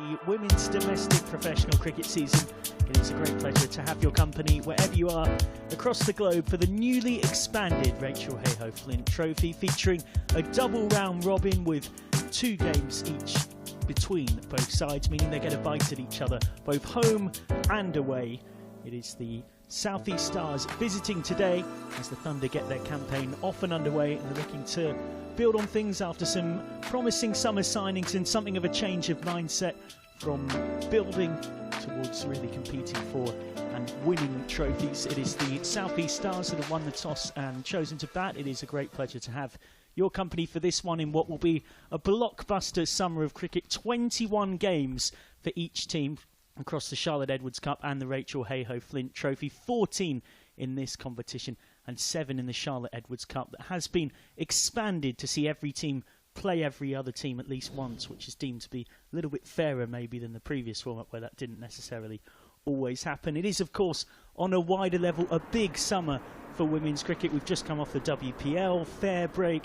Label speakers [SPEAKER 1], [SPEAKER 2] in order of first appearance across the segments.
[SPEAKER 1] the women's domestic professional cricket season. It is a great pleasure to have your company wherever you are across the globe for the newly expanded Rachael Heyhoe-Fint Trophy, featuring a double round robin with 2 games each between both sides, meaning they get a bite at each other, both home and away. It is the South East Stars visiting today as the Thunder get their campaign off and underway, and they're looking to build on things after some promising summer signings and something of a change of mindset from building towards really competing for and winning trophies. It is the South East Stars that have won the toss and chosen to bat. It is a great pleasure to have your company for this one in what will be a blockbuster summer of cricket. 21 games for each team across the Charlotte Edwards Cup and the Rachael Heyhoe-Fint Trophy. 14 in this competition and 7 in the Charlotte Edwards Cup, that has been expanded to see every team play every other team at least once, which is deemed to be a little bit fairer maybe than the previous format where that didn't necessarily always happen. It is, of course, on a wider level, a big summer for women's cricket. We've just come off the WPL, fair break,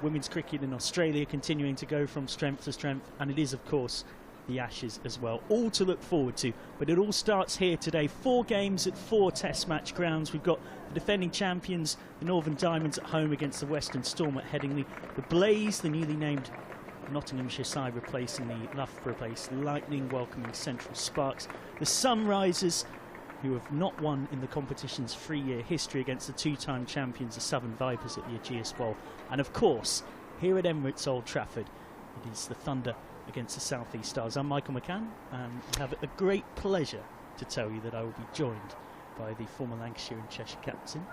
[SPEAKER 1] women's cricket in Australia continuing to go from strength to strength, and it is, of course, the Ashes as well. All to look forward to, but it all starts here today. 4 games at 4 test match grounds. We've got the defending champions, the Northern Diamonds, at home against the Western Storm at Headingley. The Blaze, the newly named Nottinghamshire side, replacing the Loughborough-based Lightning, welcoming Central Sparks. The Sunrisers, who have not won in the competition's 3-year history, against the 2-time champions, the Southern Vipers, at the Ageas Bowl. And of course, here at Emirates Old Trafford, it is the Thunder against the South East Stars. I'm Michael McCann, and I have a great pleasure to tell you that I will be joined by the former Lancashire and Cheshire captain,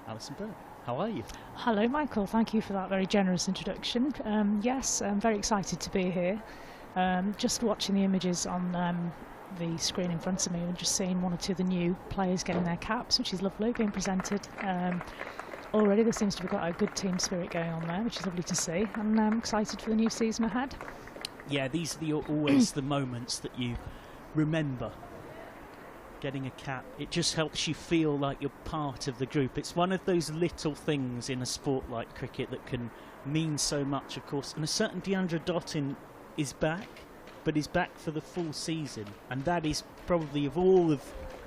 [SPEAKER 1] Alison Burke. How are you?
[SPEAKER 2] Hello, Michael. Thank you for that very generous introduction. Yes, I'm very excited to be here. Just watching the images on the screen in front of me, and just seeing 1 or 2 of the new players getting their caps, which is lovely, being presented. Already there seems to be quite a good team spirit going on there, which is lovely to see, and I'm excited for the new season ahead.
[SPEAKER 1] Yeah, these are always the moments that you remember. Getting a cap, it just helps you feel like you're part of the group. It's one of those little things in a sport like cricket that can mean so much, of course. And a certain Deandra Dottin is back, but is back for the full season. And that is probably, of all of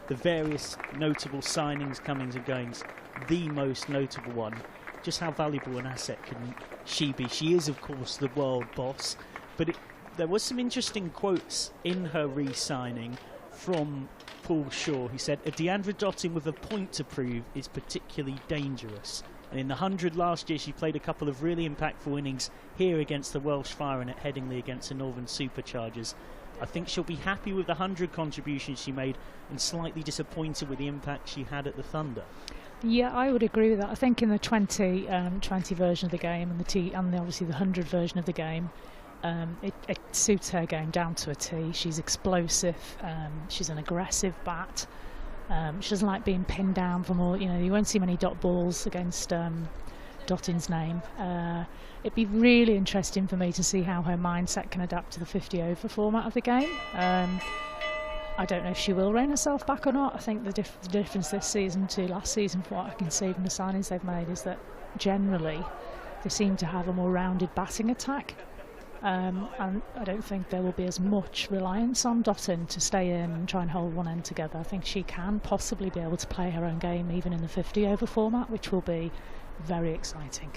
[SPEAKER 1] the various notable signings, comings and goings, the most notable one. Just how valuable an asset can she be? She is, of course, the world boss. But there was some interesting quotes in her re-signing from Paul Shaw. He said, "A Deandra Dottin with a point to prove is particularly dangerous." And in the 100 last year, she played a couple of really impactful innings here against the Welsh Fire and at Headingley against the Northern Superchargers. I think she'll be happy with the 100 contributions she made and slightly disappointed with the impact she had at the Thunder.
[SPEAKER 2] Yeah, I would agree with that. I think in the 20 version of the game and obviously the 100 version of the game, it suits her game down to a T. She's explosive. She's an aggressive bat. She doesn't like being pinned down from all. You won't see many dot balls against Dottin's name. It'd be really interesting for me to see how her mindset can adapt to the 50-over format of the game. I don't know if she will rein herself back or not. I think the difference this season to last season, from what I can see from the signings they've made, is that generally they seem to have a more rounded batting attack. And I don't think there will be as much reliance on Dottin to stay in and try and hold one end together. I think she can possibly be able to play her own game even in the 50-over format, which will be very exciting.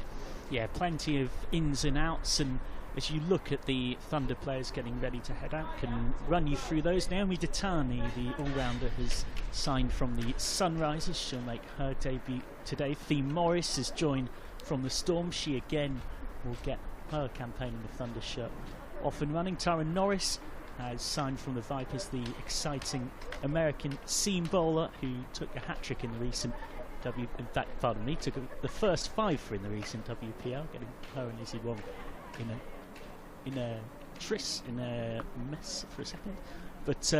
[SPEAKER 1] Yeah, plenty of ins and outs, and as you look at the Thunder players getting ready to head out, can run you through those. Naomi Datani, the all-rounder, has signed from the Sunrisers. She'll make her debut today. Fee Morris has joined from the Storm. She again will get her campaign in the Thunder shirt off and running. Tara Norris has signed from the Vipers, the exciting American seam bowler who took a hat-trick in the recent took the first 5 in the recent WPL, getting her and Izzy Wong in a mess for a second. But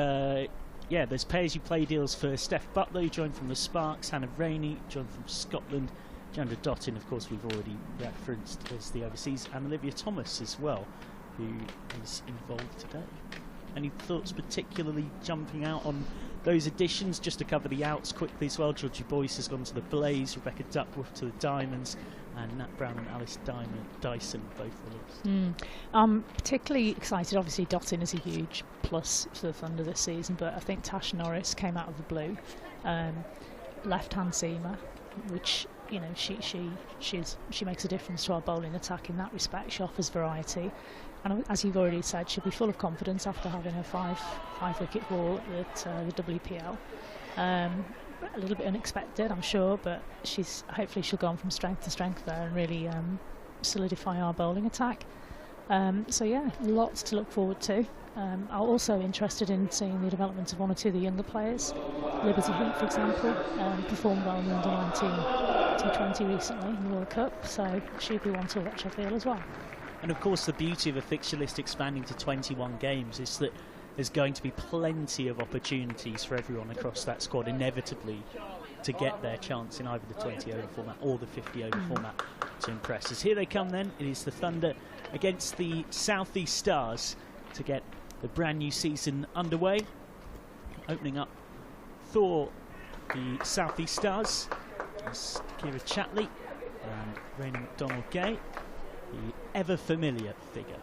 [SPEAKER 1] yeah, there's pay-as-you-play deals for Steph Butler, who joined from the Sparks, Hannah Rainey joined from Scotland, Deandra Dottin, of course, we've already referenced as the overseas, and Olivia Thomas as well, who is involved today. Any thoughts particularly jumping out on those additions, just to cover the outs quickly as well. Georgie Boyce has gone to the Blaze, Rebecca Duckworth to the Diamonds, and Nat Brown and Alice Dyson both released.
[SPEAKER 2] I'm particularly excited. Obviously, Dottin is a huge plus for the Thunder this season, but I think Tash Norris came out of the blue. Left-hand seamer, which, you know, she makes a difference to our bowling attack in that respect. She offers variety, and as you've already said, she'll be full of confidence after having a five-wicket haul at the WPL. A little bit unexpected, I'm sure, but hopefully she'll go on from strength to strength there and really solidify our bowling attack. So yeah, lots to look forward to. I'm also interested in seeing the development of one or two of the younger players. Liberty Hunt, for example, performed well in the under-19 T20 recently in the World Cup, so she'll be one to watch, I feel, as well.
[SPEAKER 1] And of course, the beauty of a fixture list expanding to 21 games is that there's going to be plenty of opportunities for everyone across that squad, inevitably, to get their chance in either the 20-over format or the 50-over format to impress us. Here they come then. It is the Thunder against the South East Stars to get the brand new season underway. Opening up for the South East Stars is Kira Chatley and Raina McDonald-Gay, the ever familiar figure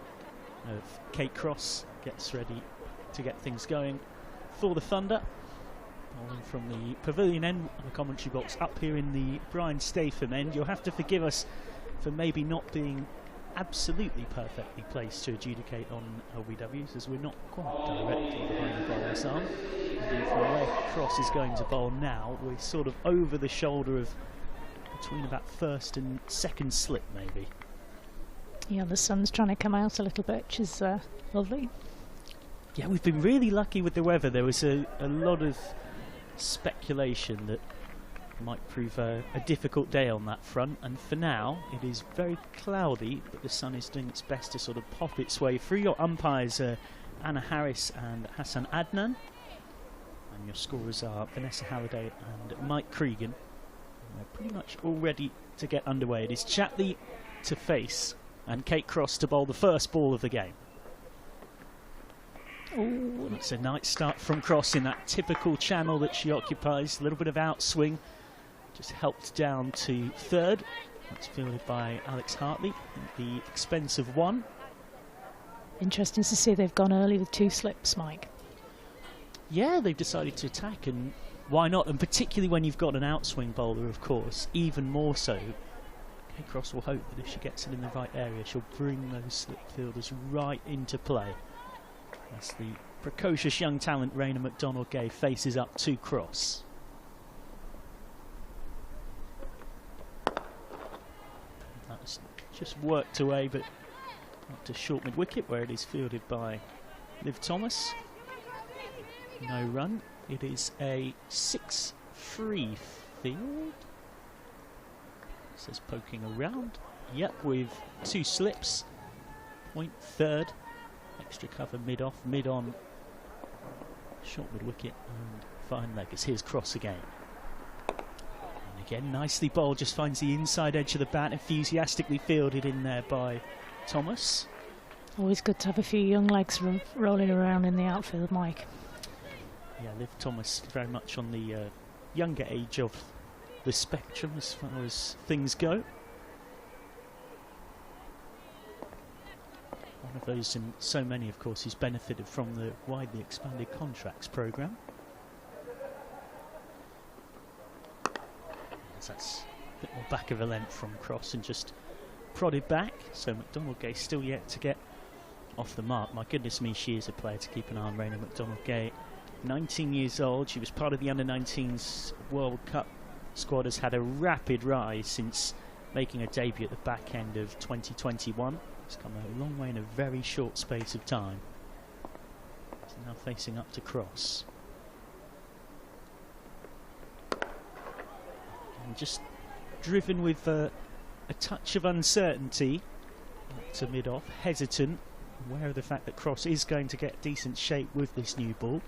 [SPEAKER 1] of Kate Cross gets ready to get things going for the Thunder. Bowling from the pavilion end, the commentary box up here in the Brian Statham end. You'll have to forgive us for maybe not being absolutely perfectly placed to adjudicate on LBWs, as we're not quite directly behind the bowler's arm. Indeed, from where Cross is going to bowl now, we're sort of over the shoulder of between about first and second slip, maybe.
[SPEAKER 2] Yeah, the sun's trying to come out a little bit, which is lovely.
[SPEAKER 1] Yeah, we've been really lucky with the weather. There was a lot of speculation that might prove a difficult day on that front, and for now it is very cloudy, but the sun is doing its best to sort of pop its way through. Your umpires are Anna Harris and Hassan Adnan, and your scorers are Vanessa Halliday and Mike Cregan. And we're pretty much all ready to get underway. It is Chatley to face and Kate Cross to bowl the first ball of the game. Oh, it's a nice start from Cross in that typical channel that she occupies. A little bit of outswing, just helped down to third. That's fielded by Alex Hartley at the expense of one.
[SPEAKER 2] Interesting to see they've gone early with 2 slips, Mike.
[SPEAKER 1] Yeah, they've decided to attack, and why not? And particularly when you've got an outswing bowler, of course, even more so. Kate Cross will hope that if she gets it in the right area, she'll bring those slip fielders right into play. As the precocious young talent Raina McDonald-Gay faces up to Cross. That's just worked away, but up to short mid-wicket, where it is fielded by Liv Thomas. No run. It is a 6-3 field. Says poking around. Yep, with 2 slips. Point third. Extra cover mid-off, mid-on. Short mid-wicket and fine leg as here's Cross again. And again, nicely bowled, just finds the inside edge of the bat, enthusiastically fielded in there by Thomas.
[SPEAKER 2] Always good to have a few young legs rolling around in the outfield, Mike.
[SPEAKER 1] Yeah, Liv Thomas very much on the younger age of the spectrum as far as things go. One of those, and so many, of course, who's benefited from the widely expanded contracts programme. That's a bit more back of a length from Cross and just prodded back. So McDonald-Gay still yet to get off the mark. My goodness me, she is a player to keep an eye on, Raina McDonald-Gay. 19 years old, she was part of the under-19s World Cup squad, has had a rapid rise since making a debut at the back end of 2021. It's come a long way in a very short space of time. So now facing up to Cross. And just driven with a touch of uncertainty up to mid-off, hesitant, aware of the fact that Cross is going to get decent shape with this new ball.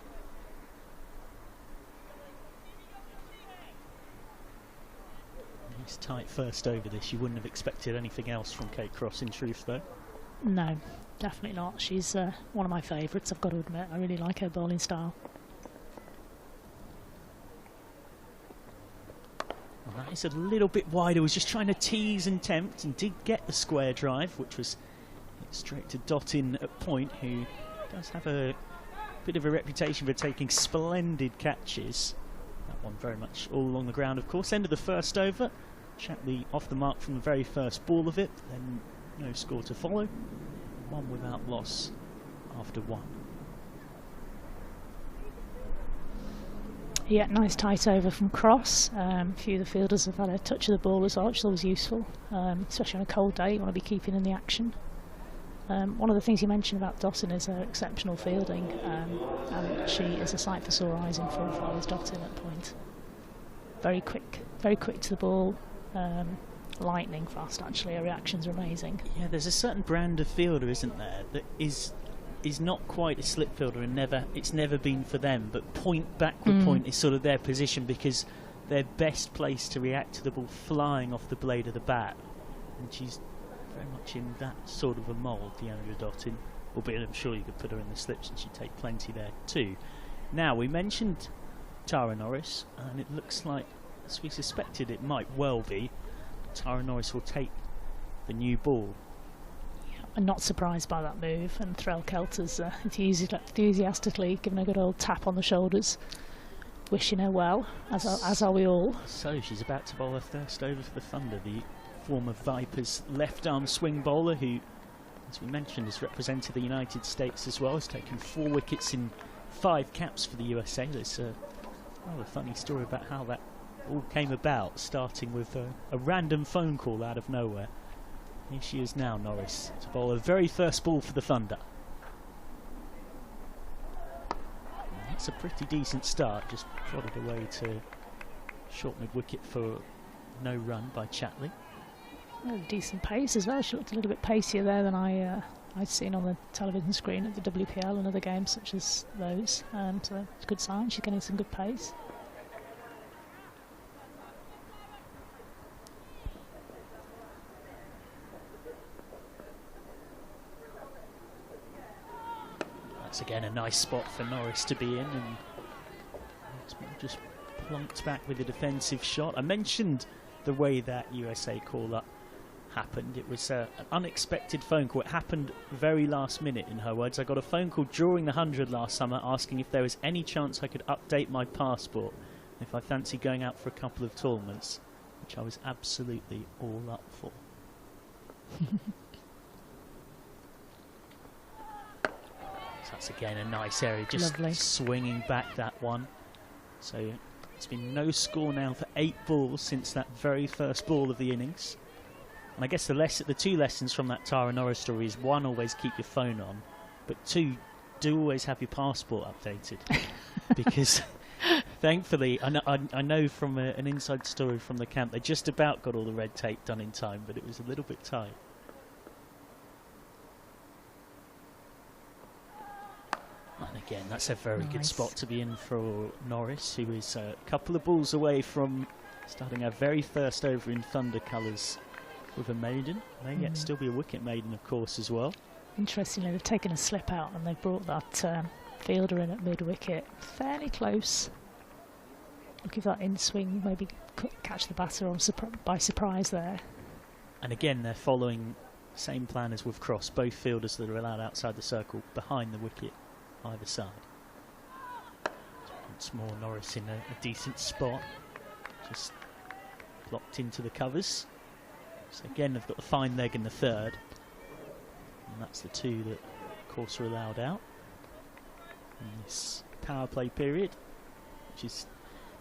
[SPEAKER 1] Nice tight first over this. You wouldn't have expected anything else from Kate Cross, in truth, though.
[SPEAKER 2] No, definitely not. She's one of my favourites, I've got to admit. I really like her bowling style.
[SPEAKER 1] That is a little bit wide. I was just trying to tease and tempt and did get the square drive, which was straight to Dottin at point, who does have a bit of a reputation for taking splendid catches. That one very much all along the ground, of course. End of the first over. Chatley off the mark from the very first ball of it, then no score to follow. One without loss after one.
[SPEAKER 2] Yeah, nice tight over from Cross. A few of the fielders have had a touch of the ball as well, which is always useful, especially on a cold day. You want to be keeping in the action. One of the things you mentioned about Dottin is her exceptional fielding, and she is a sight for sore eyes in full flies. Dottin at point. Very quick to the ball, lightning fast actually. Her reactions are amazing.
[SPEAKER 1] Yeah, there's a certain brand of fielder, isn't there, that is not quite a slip fielder, and it's never been for them, but backward point is sort of their position, because they're best placed to react to the ball flying off the blade of the bat, and she's very much in that sort of a mould, Deandra Dottin, albeit I'm sure you could put her in the slips and she'd take plenty there too. Now, we mentioned Tara Norris, and it looks like, as we suspected it might well be, Tara Norris will take the new ball.
[SPEAKER 2] I'm not surprised by that move, and Threll Kelter's enthusiastically giving a good old tap on the shoulders, wishing her well, as are we all.
[SPEAKER 1] So she's about to bowl her first over for the Thunder, the former Vipers left arm swing bowler who, as we mentioned, has represented the United States as well. Has taken 4 wickets in 5 caps for the USA. There's a rather funny story about how that all came about, starting with a random phone call out of nowhere. Here she is now, Norris, to bowl her very first ball for the Thunder. And that's a pretty decent start, just prodded away to short mid-wicket for no run by Chatley.
[SPEAKER 2] Well, decent pace as well. She looked a little bit pacier there than I'd seen on the television screen at the WPL and other games such as those. So it's a good sign. She's getting some good pace.
[SPEAKER 1] That's again a nice spot for Norris to be in, and it's just plunked back with a defensive shot. I mentioned the way that USA call-up happened. It was an unexpected phone call. It happened very last minute, in her words. I got a phone call during the 100 last summer asking if there was any chance I could update my passport if I fancy going out for a couple of tournaments, which I was absolutely all up for. So that's again a nice area, just
[SPEAKER 2] lovely.
[SPEAKER 1] Swinging back that one. So it's been no score now for 8 balls since that very first ball of the innings. And I guess the 2 lessons from that Tara Norris story is, 1, always keep your phone on, but 2, do always have your passport updated. Because thankfully, I know from an inside story from the camp, they just about got all the red tape done in time, but it was a little bit tight. And again, that's a very good spot to be in for Norris, who is a couple of balls away from starting our very first over in Thunder colours with a maiden. May yet still be a wicket maiden, of course, as well.
[SPEAKER 2] Interestingly, they've taken a slip out and they've brought that fielder in at mid-wicket. Fairly close. Looking for that in-swing, maybe catch the batter by surprise there.
[SPEAKER 1] And again, they're following the same plan as with Cross. Both fielders that are allowed outside the circle, behind the wicket, either side. Once more, Norris in a decent spot. Just blocked into the covers. So again, they've got the fine leg in the 3rd. And that's the 2 that, of course, are allowed out in this power play period, which is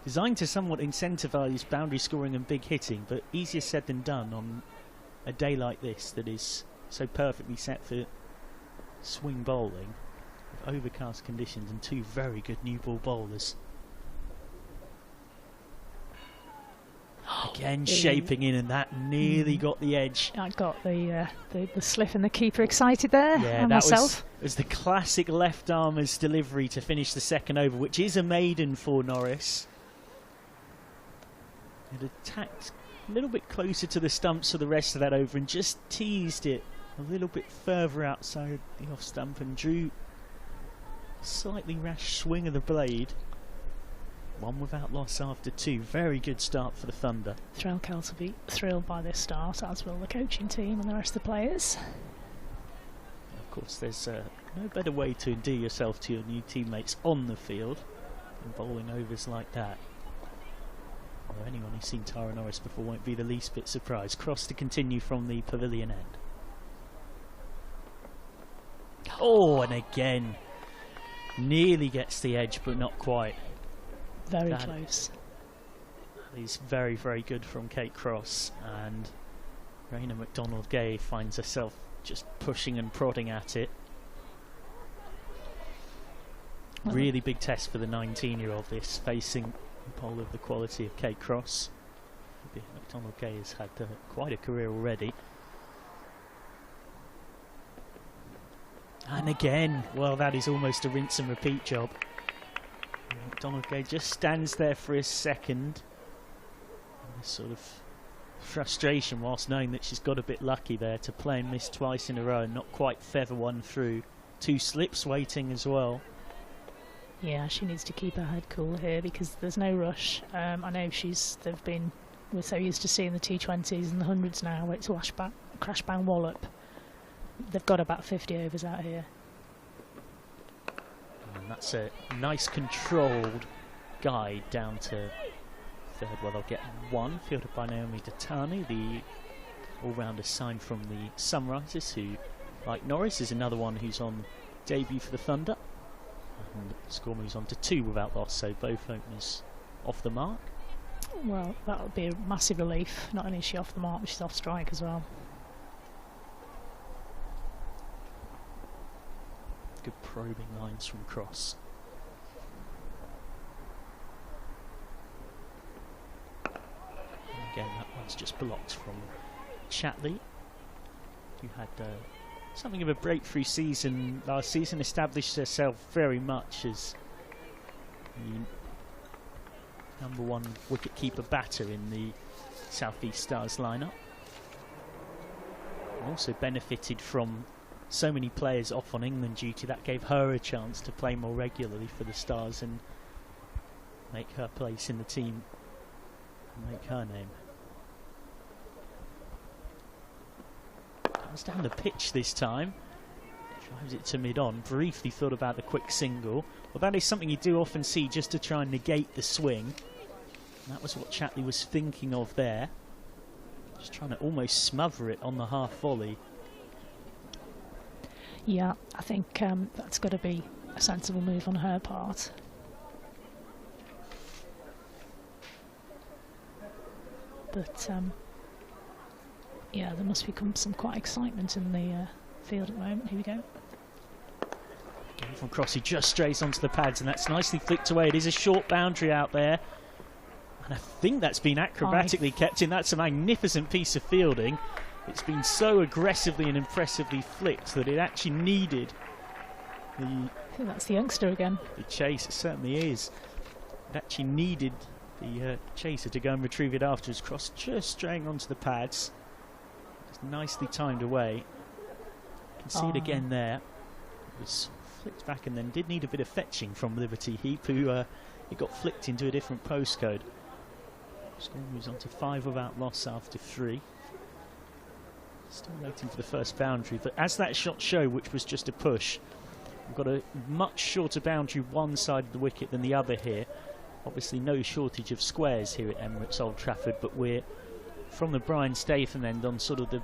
[SPEAKER 1] designed to somewhat incentivise boundary scoring and big hitting, but easier said than done on a day like this that is so perfectly set for swing bowling, with overcast conditions and 2 very good new ball bowlers. Again, shaping in, and that nearly got the edge.
[SPEAKER 2] I got the slip and the keeper excited there.
[SPEAKER 1] Yeah,
[SPEAKER 2] and
[SPEAKER 1] that
[SPEAKER 2] myself.
[SPEAKER 1] was the classic left armer's delivery to finish the 2nd over, which is a maiden for Norris. It attacked a little bit closer to the stumps for the rest of that over and just teased it a little bit further outside the off stump and drew a slightly rash swing of the blade. One without loss after 2. Very good start for the Thunder.
[SPEAKER 2] Rachael will be thrilled by this start, as will the coaching team and the rest of the players.
[SPEAKER 1] Of course, there's no better way to endear yourself to your new teammates on the field than bowling overs like that. Well, anyone who's seen Tara Norris before won't be the least bit surprised. Cross to continue from the pavilion end. Oh, and again, nearly gets the edge, but not quite.
[SPEAKER 2] Very close.
[SPEAKER 1] That is very, very good from Kate Cross, and Raina McDonald-Gay finds herself just pushing and prodding at it. Really big test for the 19-year-old, this, facing a bowl of the quality of Kate Cross. McDonald-Gay has had quite a career already. And again, well, that is almost a rinse and repeat job. McDonald-Gay just stands there for a second. And this sort of frustration whilst knowing that she's got a bit lucky there to play and miss twice in a row and not quite feather one through. 2 slips waiting as well.
[SPEAKER 2] Yeah, she needs to keep her head cool here because there's no rush. I know we're so used to seeing the T20s and the 100s now where it's crash bang wallop. They've got about 50 overs out here.
[SPEAKER 1] And that's a nice controlled guide down to third. Well, they'll get 1, fielded by Naomi Datani, the all-rounder signed from the Sunrisers, who, like Norris, is another one who's on debut for the Thunder. And the score moves on to 2 without loss, so both openers off the mark.
[SPEAKER 2] Well, that would be a massive relief. Not only is she off the mark, but she's off strike as well. Good
[SPEAKER 1] probing lines from Cross. And again, that one's just blocked from Chatley, who had something of a breakthrough season last season, established herself very much as the #1 wicket-keeper batter in the South East Stars lineup. And also benefited from so many players off on England duty. That gave her a chance to play more regularly for the Stars and make her place in the team and make her name. Comes down the pitch this time, drives it to mid-on, briefly thought about the quick single. Well, that is something you do often see just to try and negate the swing. And that was what Chatley was thinking of there. Just trying to almost smother it on the half volley.
[SPEAKER 2] Yeah, I think that's got to be a sensible move on her part. But yeah, there must become some quite excitement in the field at the moment. Here we go.
[SPEAKER 1] Again from Crossy, just strays onto the pads, and that's nicely flicked away. It is a short boundary out there, and I think that's been acrobatically kept in. That's a magnificent piece of fielding. It's been so aggressively and impressively flicked that it actually needed the...
[SPEAKER 2] I think that's the youngster again.
[SPEAKER 1] The chase, it certainly is. It actually needed the chaser to go and retrieve it afterwards. Cross just straying onto the pads. It's nicely timed away. You can see it again there. It was flicked back and then did need a bit of fetching from Liberty Heap, who it got flicked into a different postcode. Score moves on to 5 without loss after 3. Still waiting for the first boundary, but as that shot showed, which was just a push, we've got a much shorter boundary one side of the wicket than the other here. Obviously no shortage of squares here at Emirates Old Trafford, but we're from the Brian Statham end on sort of the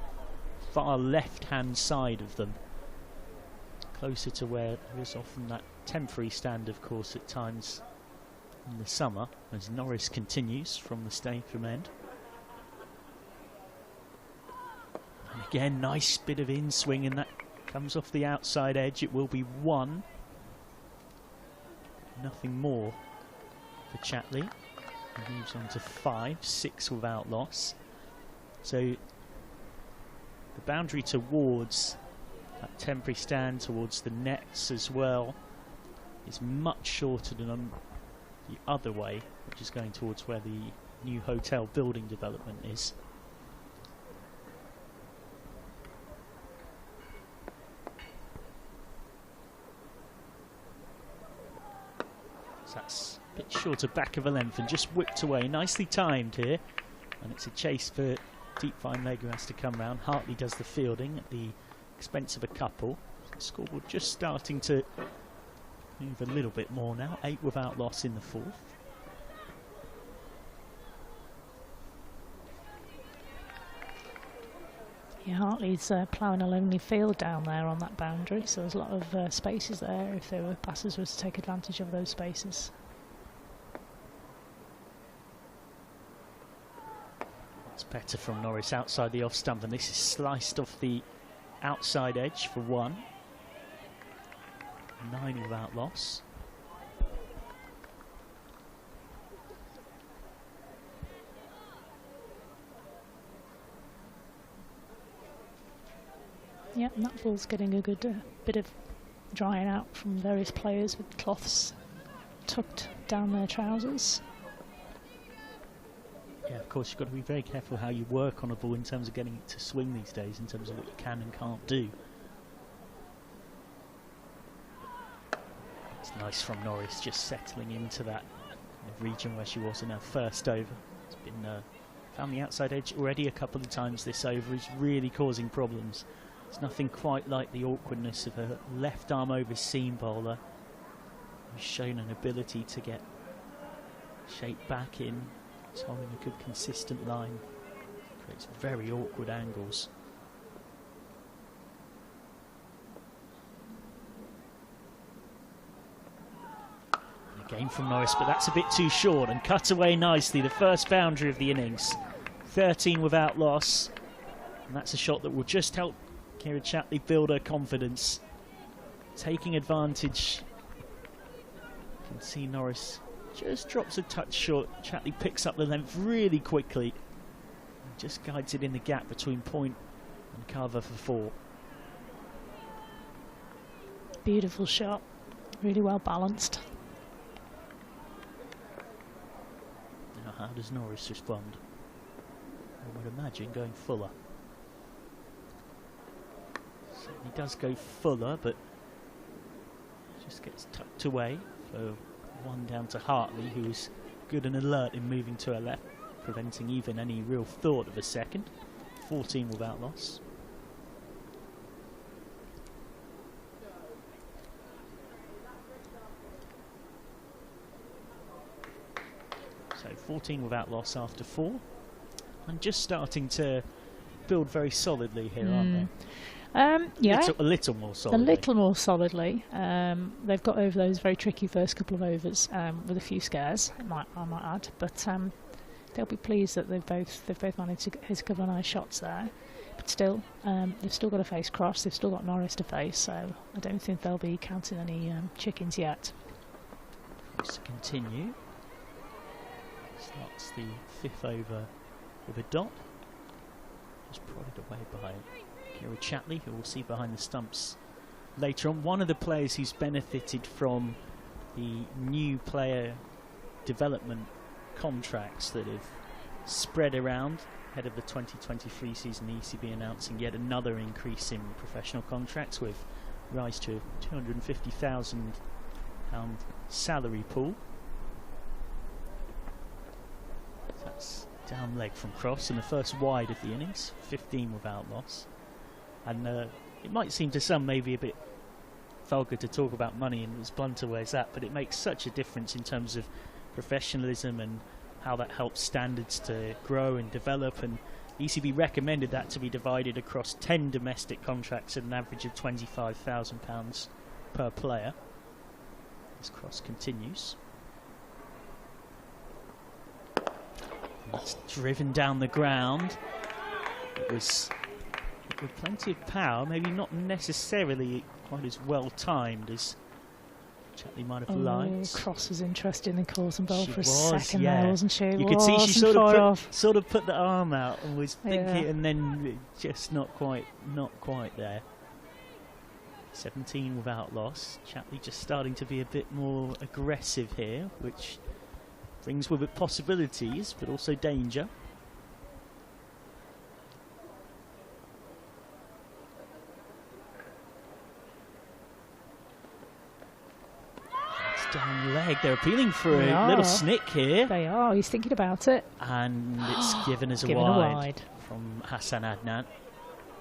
[SPEAKER 1] far left-hand side of them, closer to where there is often that temporary stand, of course, at times in the summer, as Norris continues from the Statham end. And again, nice bit of in-swing, and that comes off the outside edge. It will be 1. Nothing more for Chatley. He moves on to 5, 6 without loss. So the boundary towards that temporary stand, towards the nets as well, is much shorter than on the other way, which is going towards where the new hotel building development is. So that's bit shorter back of a length and just whipped away. Nicely timed here. And it's a chase for Deep Fine Leg who has to come round. Hartley does the fielding at the expense of a couple. The scoreboard just starting to move a little bit more now. 8 without loss in the 4th.
[SPEAKER 2] Yeah, Hartley's ploughing a lonely field down there on that boundary, so there's a lot of spaces there if there were passers were to take advantage of those spaces.
[SPEAKER 1] It's better from Norris outside the off stump, and this is sliced off the outside edge for 1. 9 without loss.
[SPEAKER 2] Yeah, and that ball's getting a good bit of drying out from various players with cloths tucked down their trousers.
[SPEAKER 1] Yeah, of course, you've got to be very careful how you work on a ball in terms of getting it to swing these days, in terms of what you can and can't do. It's nice from Norris, just settling into that region where she was in her first over. It's been found the outside edge already a couple of times this over. Is really causing problems. It's nothing quite like the awkwardness of a left arm over seam bowler who's shown an ability to get shape back in. It's holding a good consistent line. Creates very awkward angles. And again from Norris, but that's a bit too short and cut away nicely. The first boundary of the innings. 13 without loss. And that's a shot that will just help Kira Chatley build her confidence. Taking advantage. You can see Norris just drops a touch short. Chatley picks up the length really quickly. And just guides it in the gap between point and cover for 4.
[SPEAKER 2] Beautiful shot. Really well balanced.
[SPEAKER 1] Now how does Norris respond? I would imagine going fuller. Certainly does go fuller, but just gets tucked away for 1 down to Hartley, who is good and alert in moving to her left, preventing even any real thought of a second. 14 without loss. So 14 without loss after 4. And just starting to build very solidly here, aren't they?
[SPEAKER 2] Yeah,
[SPEAKER 1] a little more solidly.
[SPEAKER 2] A little more solidly. They've got over those very tricky first couple of overs with a few scares, I might add. But they'll be pleased that they've both managed to hit a couple of nice shots there. But still, they've still got a face cross. They've still got Norris to face, so I don't think they'll be counting any chickens yet.
[SPEAKER 1] To continue, starts the 5th over with a dot. Just prodded away by Kira Chatley, who we'll see behind the stumps later on. One of the players who's benefited from the new player development contracts that have spread around ahead of the 2023 season, the ECB announcing yet another increase in professional contracts with rise to a £250,000 salary pool. That's down leg from cross in the first wide of the innings, 15 without loss. And it might seem to some maybe a bit vulgar to talk about money in as blunt a way as that, but it makes such a difference in terms of professionalism and how that helps standards to grow and develop. And the ECB recommended that to be divided across 10 domestic contracts at an average of £25,000 per player. This cross continues. It's driven down the ground. It was with plenty of power, maybe not necessarily quite as well timed as Chatley might have liked.
[SPEAKER 2] Cross was interested in cause and bowl for a
[SPEAKER 1] was,
[SPEAKER 2] second
[SPEAKER 1] yeah.
[SPEAKER 2] there, wasn't she?
[SPEAKER 1] You could see she sort of put the arm out and was thinking, and then just not quite there. 17 without loss. Chatley just starting to be a bit more aggressive here, which brings with it possibilities, but also danger. down leg. They're appealing for a little snick here.
[SPEAKER 2] They are. He's thinking about it.
[SPEAKER 1] And it's given as a wide from Hassan Adnan.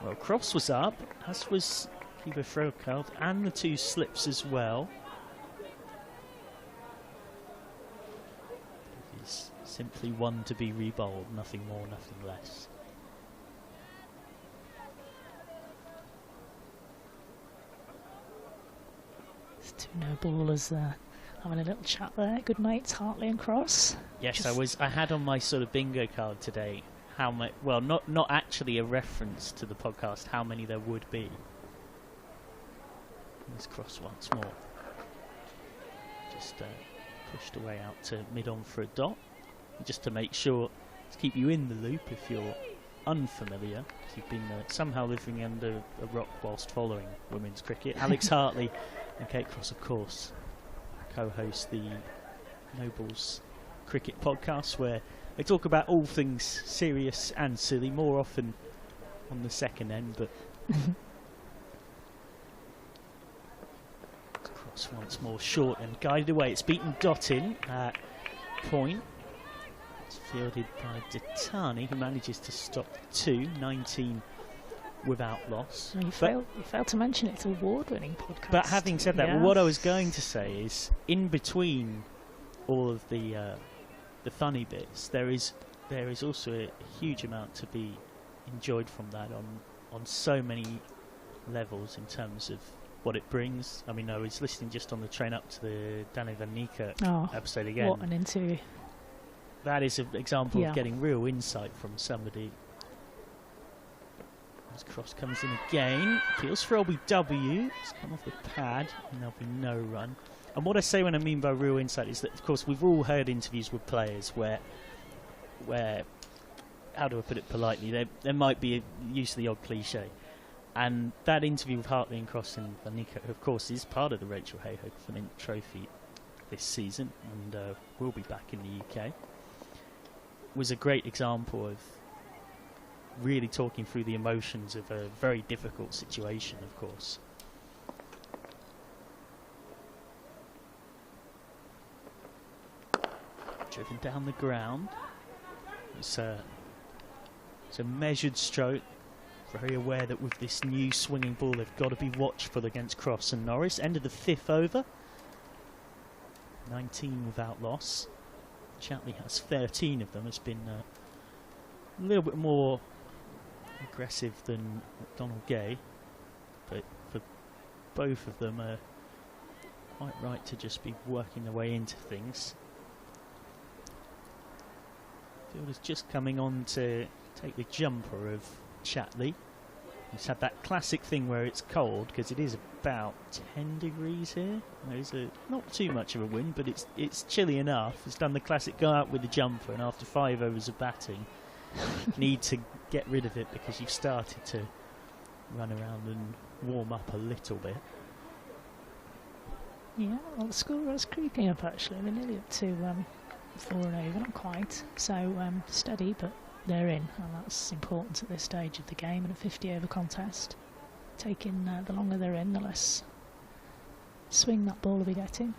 [SPEAKER 1] Well, cross was up, as was Kiba Frokeld, and the 2 slips as well. It's simply one to be rebowled, nothing more, nothing less.
[SPEAKER 2] It's 2 no ballers there. Having a little chat there. Good mates, Hartley and Cross.
[SPEAKER 1] Yes, I had on my sort of bingo card today how much. Well, not actually a reference to the podcast. How many there would be. There's Cross once more. Just pushed away out to mid-on for a dot, just to make sure to keep you in the loop if you're unfamiliar. If you've been somehow living under a rock whilst following women's cricket. Alex Hartley and Kate Cross, of course, co-host the Nobles Cricket Podcast, where they talk about all things serious and silly, more often on the second end, but Cross once more short and guided away. It's beaten dot in at point. It's fielded by Ditani, who manages to stop 2, 19 without loss.
[SPEAKER 2] You failed to mention it's an award-winning podcast.
[SPEAKER 1] But having said that, well, what I was going to say is, in between all of the funny bits, there is also a huge amount to be enjoyed from that on so many levels in terms of what it brings. I mean, I was listening just on the train up to the Danny Van Niekerk episode again.
[SPEAKER 2] What an interview.
[SPEAKER 1] That is an example of getting real insight from somebody. As Cross comes in again, feels for LBW, it's come off the pad, and there'll be no run. And what I say when I mean by real insight is that, of course, we've all heard interviews with players where how do I put it politely, there might be use of the odd cliche. And that interview with Hartley and Cross and Van Niekerk, of course, is part of the Rachael Heyhoe-Fint Trophy this season, and will be back in the UK. Was a great example of really talking through the emotions of a very difficult situation, of course. Driven down the ground. It's a measured stroke. Very aware that with this new swinging ball, they've got to be watchful against Cross and Norris. End of the 5th over. 19 without loss. Chatley has 13 of them. Has been a little bit more aggressive than Donald Gay, but for both of them are quite right to just be working their way into things. Fielder's just coming on to take the jumper of Chatley. He's had that classic thing where it's cold, because it is about 10 degrees here. There's not too much of a wind, but it's chilly enough. He's done the classic go out with the jumper, and after 5 overs of batting need to get rid of it because you've started to run around and warm up a little bit.
[SPEAKER 2] Yeah, well, the score was creeping up actually. We're nearly up to 4 and over, not quite. So steady, but they're in, and that's important at this stage of the game in a 50 over contest. Taking the longer they're in, the less swing that ball will be getting.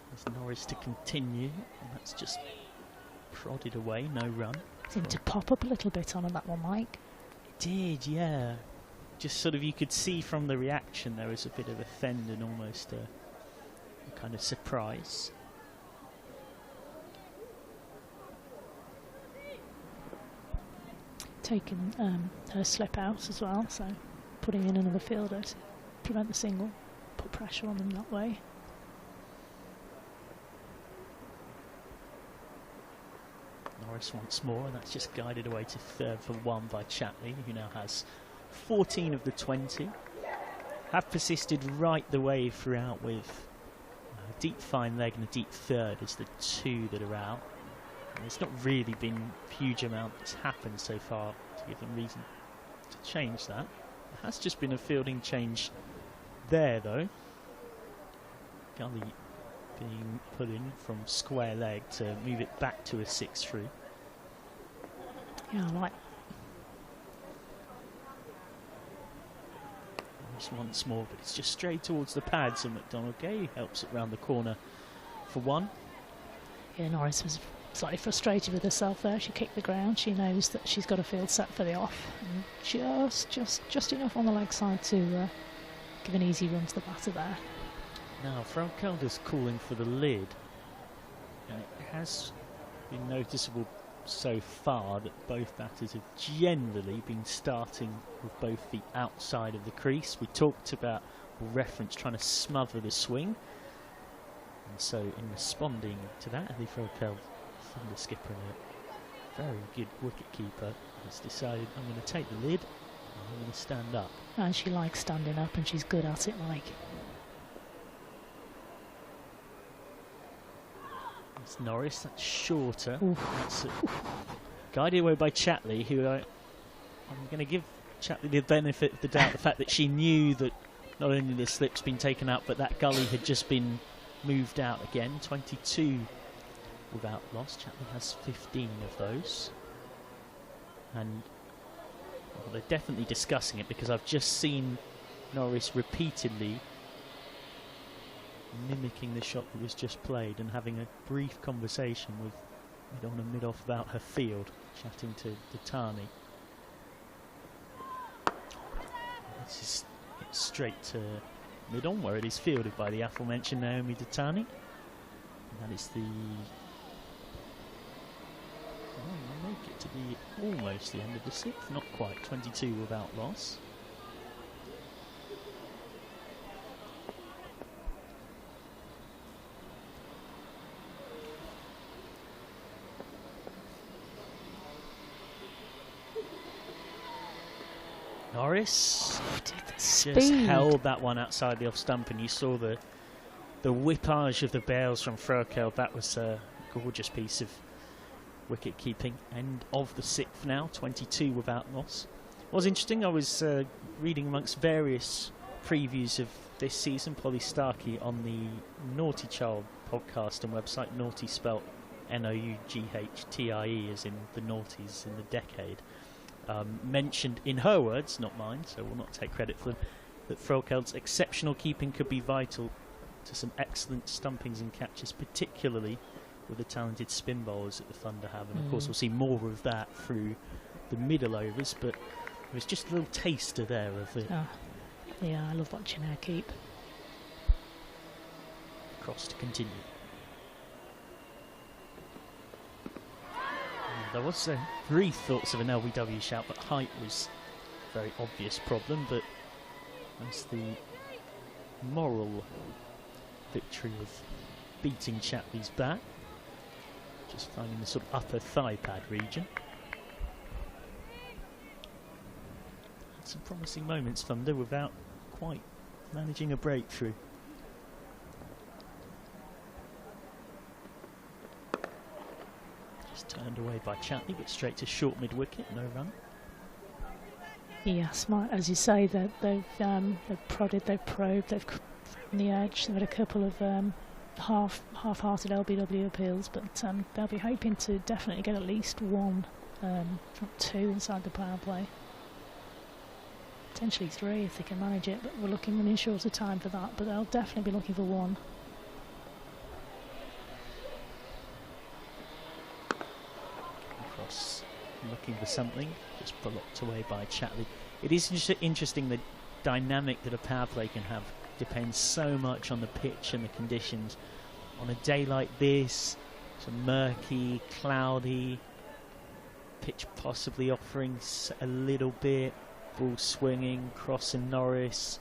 [SPEAKER 1] There's Norris to continue, and that's just prodded away, no run.
[SPEAKER 2] Seemed to pop up a little bit on that one, Mike.
[SPEAKER 1] It did, yeah. Just sort of, you could see from the reaction there was a bit of a fend and almost a kind of surprise.
[SPEAKER 2] Taking her slip out as well, so putting in another fielder to prevent the single, put pressure on them that way.
[SPEAKER 1] Norris once more, and that's just guided away to 3rd for 1 by Chatley, who now has 14 of the 20. Have persisted right the way throughout with a deep fine leg and a deep 3rd as the 2 that are out. And there's not really been a huge amount that's happened so far to give them reason to change that. There has just been a fielding change there though. Gully being put in from square leg to move it back to a 6-3.
[SPEAKER 2] Yeah, I like.
[SPEAKER 1] Norris once more, but it's just straight towards the pads, and McDonald Gay helps it round the corner for one.
[SPEAKER 2] Yeah, Norris was slightly frustrated with herself there. She kicked the ground. She knows that she's got a field set for the off, and just enough on the leg side to give an easy run to the batter there.
[SPEAKER 1] Now Frau Kelder's calling for the lid, and it has been noticeable so far that both batters have generally been starting with both feet outside of the crease. We talked about, or referenced, trying to smother the swing, and so in responding to that, Ellie Frau-Kelder, the skipper and a very good wicket keeper, has decided, I'm going to take the lid and I'm going to stand up.
[SPEAKER 2] And she likes standing up, and she's good at it, Mike.
[SPEAKER 1] It's Norris, that's shorter.
[SPEAKER 2] Oof.
[SPEAKER 1] That's guided away by Chatley, who I'm going to give Chatley the benefit of the doubt, the fact that she knew that not only the slip's been taken out, but that gully had just been moved out again. 22 without loss. Chatley has 15 of those. And well, they're definitely discussing it, because I've just seen Norris repeatedly mimicking the shot that was just played and having a brief conversation with mid-on and mid-off about her field, chatting to Datani. This is straight to mid-on, where it is fielded by the aforementioned Naomi Datani. And that is the... Well, make it to be almost the end of the sixth, not quite, 22 without loss. Norris just held that one outside the off stump, and you saw the whippage of the bails from Frökel. That was a gorgeous piece of wicket keeping. End of the sixth now, 22 without loss. What was interesting, I was reading amongst various previews of this season, Polly Starkey on the Naughty Child podcast and website, Naughty spelt N-O-U-G-H-T-I-E, as in the noughties in the decade. Mentioned in her words, not mine, so we'll not take credit for them, that Frökel's exceptional keeping could be vital to some excellent stumpings and catches, particularly with the talented spin bowlers that the Thunder have. And of course we'll see more of that through the middle overs, but it was just a little taster there of it.
[SPEAKER 2] Oh, yeah, I love watching her keep.
[SPEAKER 1] Cross to continue. There was brief thoughts of an LBW shout, but height was a very obvious problem. But that's the moral victory of beating Chatley's bat, just finding the sort of upper thigh pad region. Had some promising moments, Thunder, without quite managing a breakthrough. Turned away by Chatley, but straight to short mid-wicket, no run.
[SPEAKER 2] Yes, as you say, they've prodded, they've probed, they've found the edge. They've had a couple of half-hearted LBW appeals, but they'll be hoping to definitely get at least one, from two inside the power play. Potentially three if they can manage it, but we're running short of time for that. But they'll definitely be looking for one. Looking for something, just blocked away by Chatley. It is interesting, the dynamic that a power play can have depends so much on the pitch and the conditions. On a day like this, so murky, cloudy, pitch possibly offering a little bit, ball swinging, crossing Norris.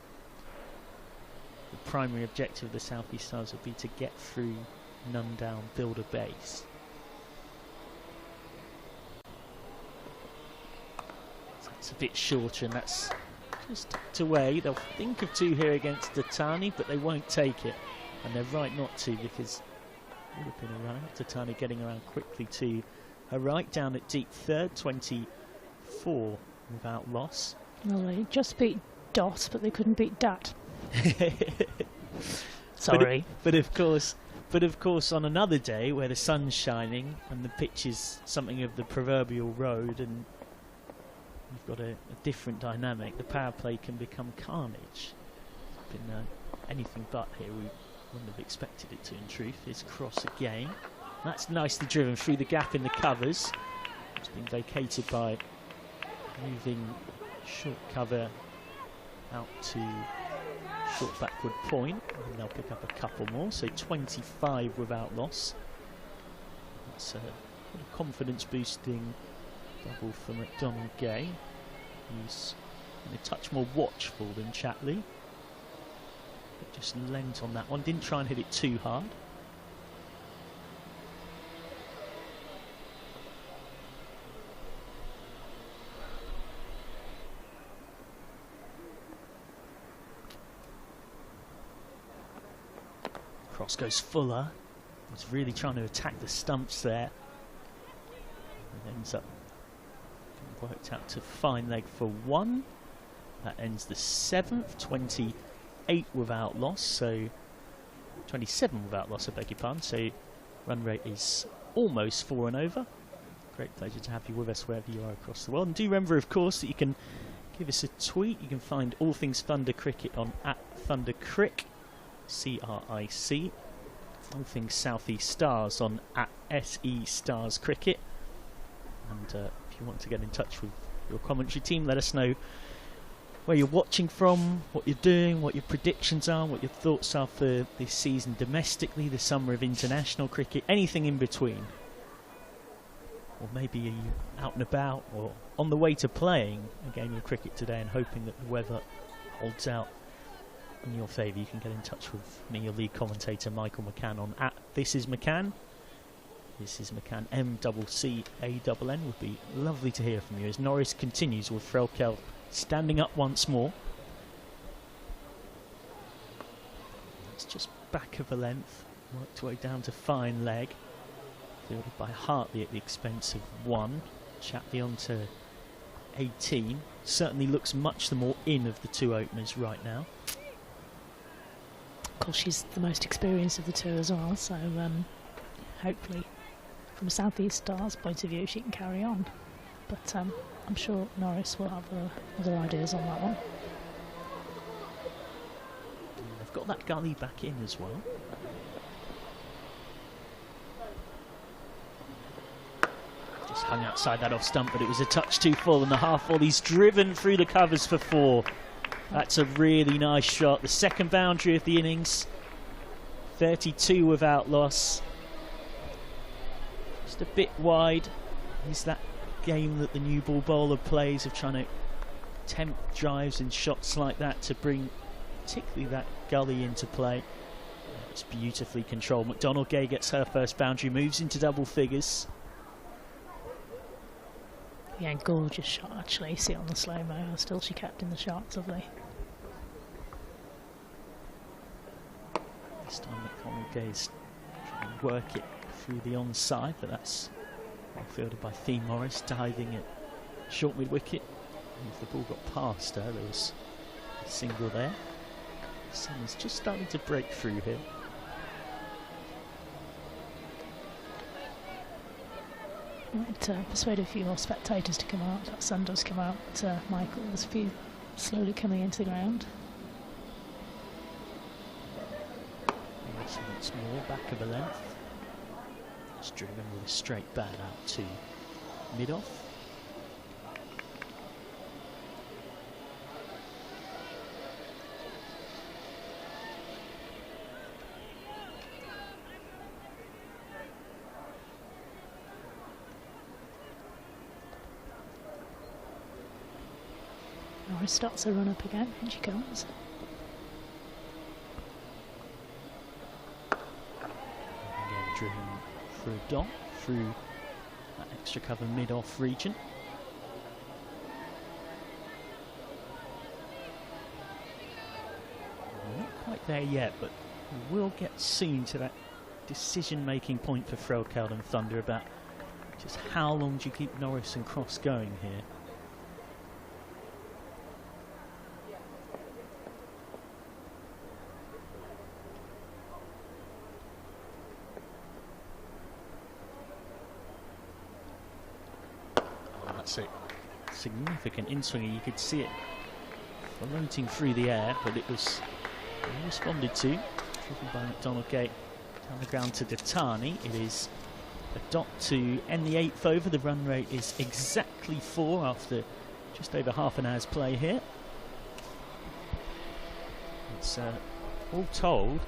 [SPEAKER 2] The primary objective of the South East Stars would be to get through, none down, build a base. It's a bit shorter, and that's just tucked away. They'll think of two here against Datani, but they won't take it, and they're right not to, because it would have been around. Datani getting around quickly to her right, down at deep third, 24 without loss. Well, they just beat Dot, but they couldn't beat Dat. Sorry.
[SPEAKER 1] But of course, on another day where the sun's shining and the pitch is something of the proverbial road, and you've got a different dynamic. The power play can become carnage. It's been anything but here. We wouldn't have expected it to, in truth. His cross again. That's nicely driven through the gap in the covers. It's been vacated by moving short cover out to short backward point, and they'll pick up a couple more, so 25 without loss. That's a confidence boosting double for McDonald Gay. He's a touch more watchful than Chatley, but just lent on that one, didn't try and hit it too hard. Cross goes Fuller. He's really trying to attack the stumps there. And ends up worked out to fine leg for one. That ends the 7th, 28 without loss, so 27 without loss, I beg your pardon. So run rate is almost 4 and over. Great pleasure to have you with us wherever you are across the world. And do remember, of course, that you can give us a tweet. You can find all things Thunder Cricket on @ThunderCrick. CRIC. All things South East Stars on @SE Stars Cricket. And if you want to get in touch with your commentary team, let us know where you're watching from, what you're doing, what your predictions are, what your thoughts are for this season domestically, the summer of international cricket, anything in between. Or maybe are you out and about or on the way to playing a game of cricket today and hoping that the weather holds out in your favour. You can get in touch with me, your lead commentator Michael McCann, on @ThisIsMcCann. This is McCann, MCCANN. Would be lovely to hear from you as Norris continues with Frelkel standing up once more. It's just back of a length, worked way down to fine leg. Fielded by Hartley at the expense of 1. Chatley on to 18. Certainly looks much the more in of the two openers right now.
[SPEAKER 2] Of course, she's the most experienced of the two as well, so hopefully from a South East Stars point of view she can carry on, but I'm sure Norris will have other ideas on that one.
[SPEAKER 1] They've got that gully back in as well. Just hung outside that off stump, but it was a touch too full, and the half volley's driven through the covers for 4. That's a really nice shot. The second boundary of the innings. 32 without loss. Just a bit wide. Is that game that the new ball bowler plays of trying to tempt drives and shots like that to bring particularly that gully into play. It's beautifully controlled. McDonald Gay gets her first boundary, moves into double figures.
[SPEAKER 2] Yeah, gorgeous shot actually. See it on the slow-mo. Still she kept in the shot. Lovely.
[SPEAKER 1] This time McDonald Gay's trying to work it through the onside, but that's well fielded by Thea Morris, diving at short mid-wicket. If the ball got past her, there was a single there. The sun is just starting to break through here.
[SPEAKER 2] Might persuade a few more spectators to come out. That sun does come out, Michael. There's a few slowly coming into the ground.
[SPEAKER 1] Once more, back of a length. It's driven with a straight bat out to mid-off.
[SPEAKER 2] Norris starts her run up again, and she comes.
[SPEAKER 1] Again, driven for a dot through that extra cover mid-off region. We're not quite there yet, but we will get soon to that decision-making point for Frelkel and Thunder about just how long do you keep Norris and Cross going here. significant in-swinger. You could see it floating through the air, but it was responded to. Driven by McDonald-Gay down the ground to Datani. It is a dot to end the 8th over. The run rate is exactly 4 after just over half an hour's play here. It's all told,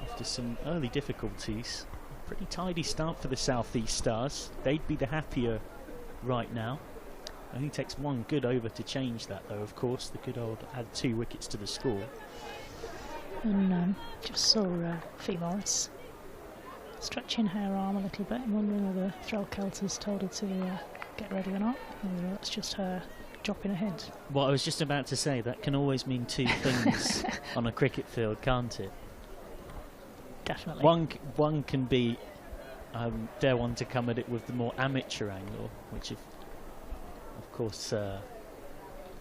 [SPEAKER 1] after some early difficulties, a pretty tidy start for the South East Stars. They'd be the happier right now. Only takes 1 good over to change that, though, of course. The good old add 2 wickets to the score. And
[SPEAKER 2] just saw Fee Morris stretching her arm a little bit and wondering whether Threl Kelter's told her to get ready or not. Or that's just her dropping a hint.
[SPEAKER 1] Well, I was just about to say, that can always mean 2 things on a cricket field, can't it?
[SPEAKER 2] Definitely.
[SPEAKER 1] One can be, dare one to come at it with the more amateur angle, which, of course,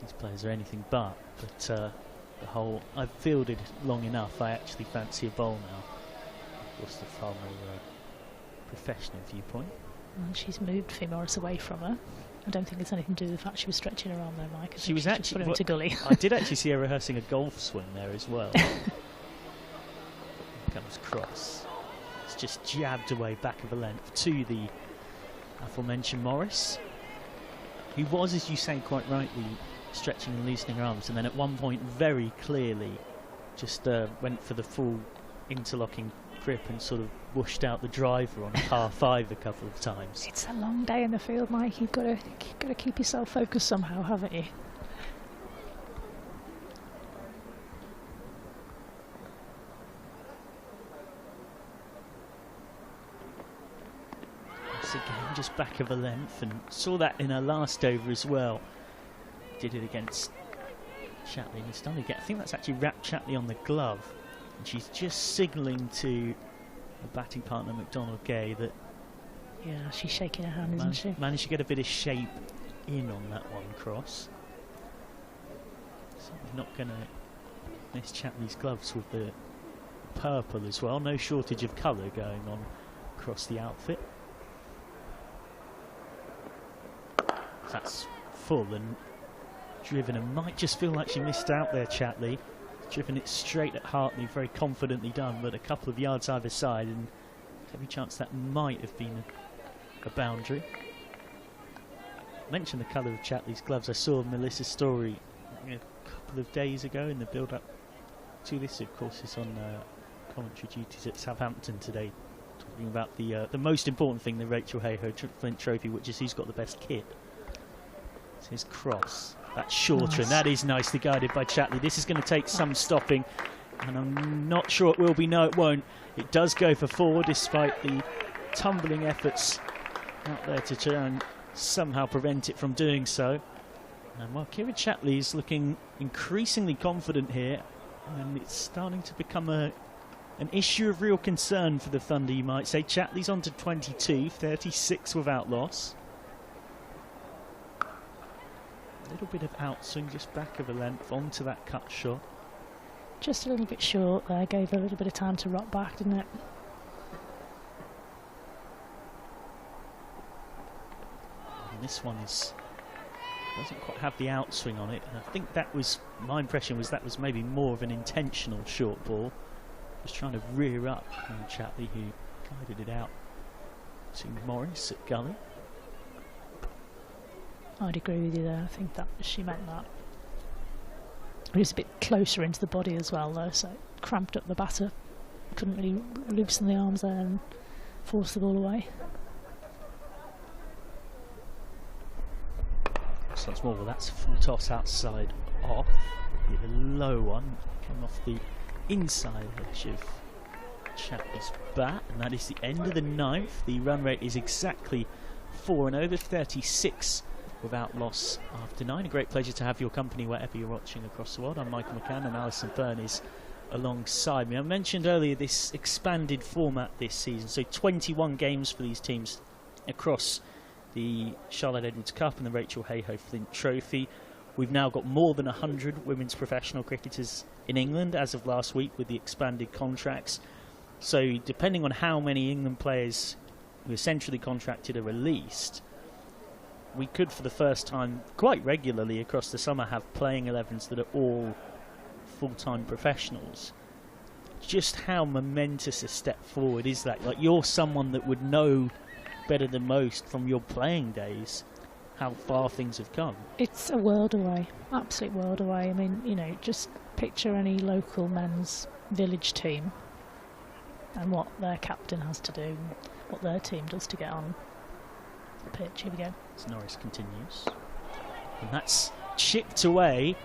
[SPEAKER 1] these players are anything but. But the whole, I've fielded long enough, I actually fancy a bowl now. Of course, the far more professional viewpoint.
[SPEAKER 2] And she's moved Fee Morris away from her. I don't think it's anything to do with the fact she was stretching her arm there, Mike.
[SPEAKER 1] She was actually
[SPEAKER 2] put her into gully.
[SPEAKER 1] I did actually see her rehearsing a golf swing there as well. Here comes cross. It's just jabbed away back of a length to the aforementioned Morris, who was, as you say quite rightly, stretching and loosening her arms, and then at one point very clearly just went for the full interlocking grip and sort of whooshed out the driver on par 5 a couple of times.
[SPEAKER 2] It's a long day in the field, Mike. You've got to keep yourself focused somehow, haven't you?
[SPEAKER 1] Once again, just back of a length, and saw that in her last over as well. Did it against Chatley, and he's done it again. I think that's actually wrapped Chatley on the glove, and she's just signalling to a batting partner, McDonald-Gay, that
[SPEAKER 2] yeah, she's shaking her hand, isn't she?
[SPEAKER 1] Managed to get a bit of shape in on that one cross. Certainly not going to miss Chatley's gloves with the purple as well. No shortage of colour going on across the outfit. That's full and driven, and might just feel like she missed out there, Chatley. Driven it straight at Hartley, very confidently done, but a couple of yards either side, and every chance that might have been a boundary. I mentioned the colour of Chatley's gloves. I saw Melissa's story a couple of days ago in the build-up to this. Of course, it's on commentary duties at Southampton today, talking about the most important thing, the Rachael Heyhoe-Fint Trophy, which is who's got the best kit. It's his cross. That's shorter, nice. And that is nicely guided by Chatley. This is going to take some stopping, and I'm not sure it will be. No, it won't. It does go for 4, despite the tumbling efforts out there to try and somehow prevent it from doing so. And while Kira Chatley is looking increasingly confident here, and it's starting to become an issue of real concern for the Thunder, you might say. Chatley's on to 22, 36 without loss. A little bit of outswing, just back of a length onto that cut shot.
[SPEAKER 2] Just a little bit short there, gave her a little bit of time to rock back, didn't it?
[SPEAKER 1] And this one doesn't quite have the outswing on it, and I think that was, my impression was that was maybe more of an intentional short ball. Just trying to rear up Chatley, who guided it out to Morris at gully.
[SPEAKER 2] I'd agree with you there. I think that she meant that. It was a bit closer into the body as well, though, so it cramped up the batter. Couldn't really loosen the arms there and force the ball away.
[SPEAKER 1] So once more, well, that's a full toss outside off. The low one came off the inside edge of Chatley's bat, and that is the end of the 9th. The run rate is exactly 4 and over, 36 without loss after 9. A great pleasure to have your company wherever you're watching across the world. I'm Michael McCann, and Alison Byrne is alongside me. I mentioned earlier this expanded format this season, so 21 games for these teams across the Charlotte Edwards Cup and the Rachael Heyhoe-Flint Trophy. We've now got more than 100 women's professional cricketers in England as of last week with the expanded contracts. So depending on how many England players who are centrally contracted are released, we could, for the first time, quite regularly across the summer, have playing 11s that are all full-time professionals. Just how momentous a step forward is that? Like, you're someone that would know better than most from your playing days how far things have come.
[SPEAKER 2] It's a world away, absolute world away. I mean, you know, just picture any local men's village team and what their captain has to do, what their team does to get on the pitch. Here we go.
[SPEAKER 1] As Norris continues. And that's chipped away.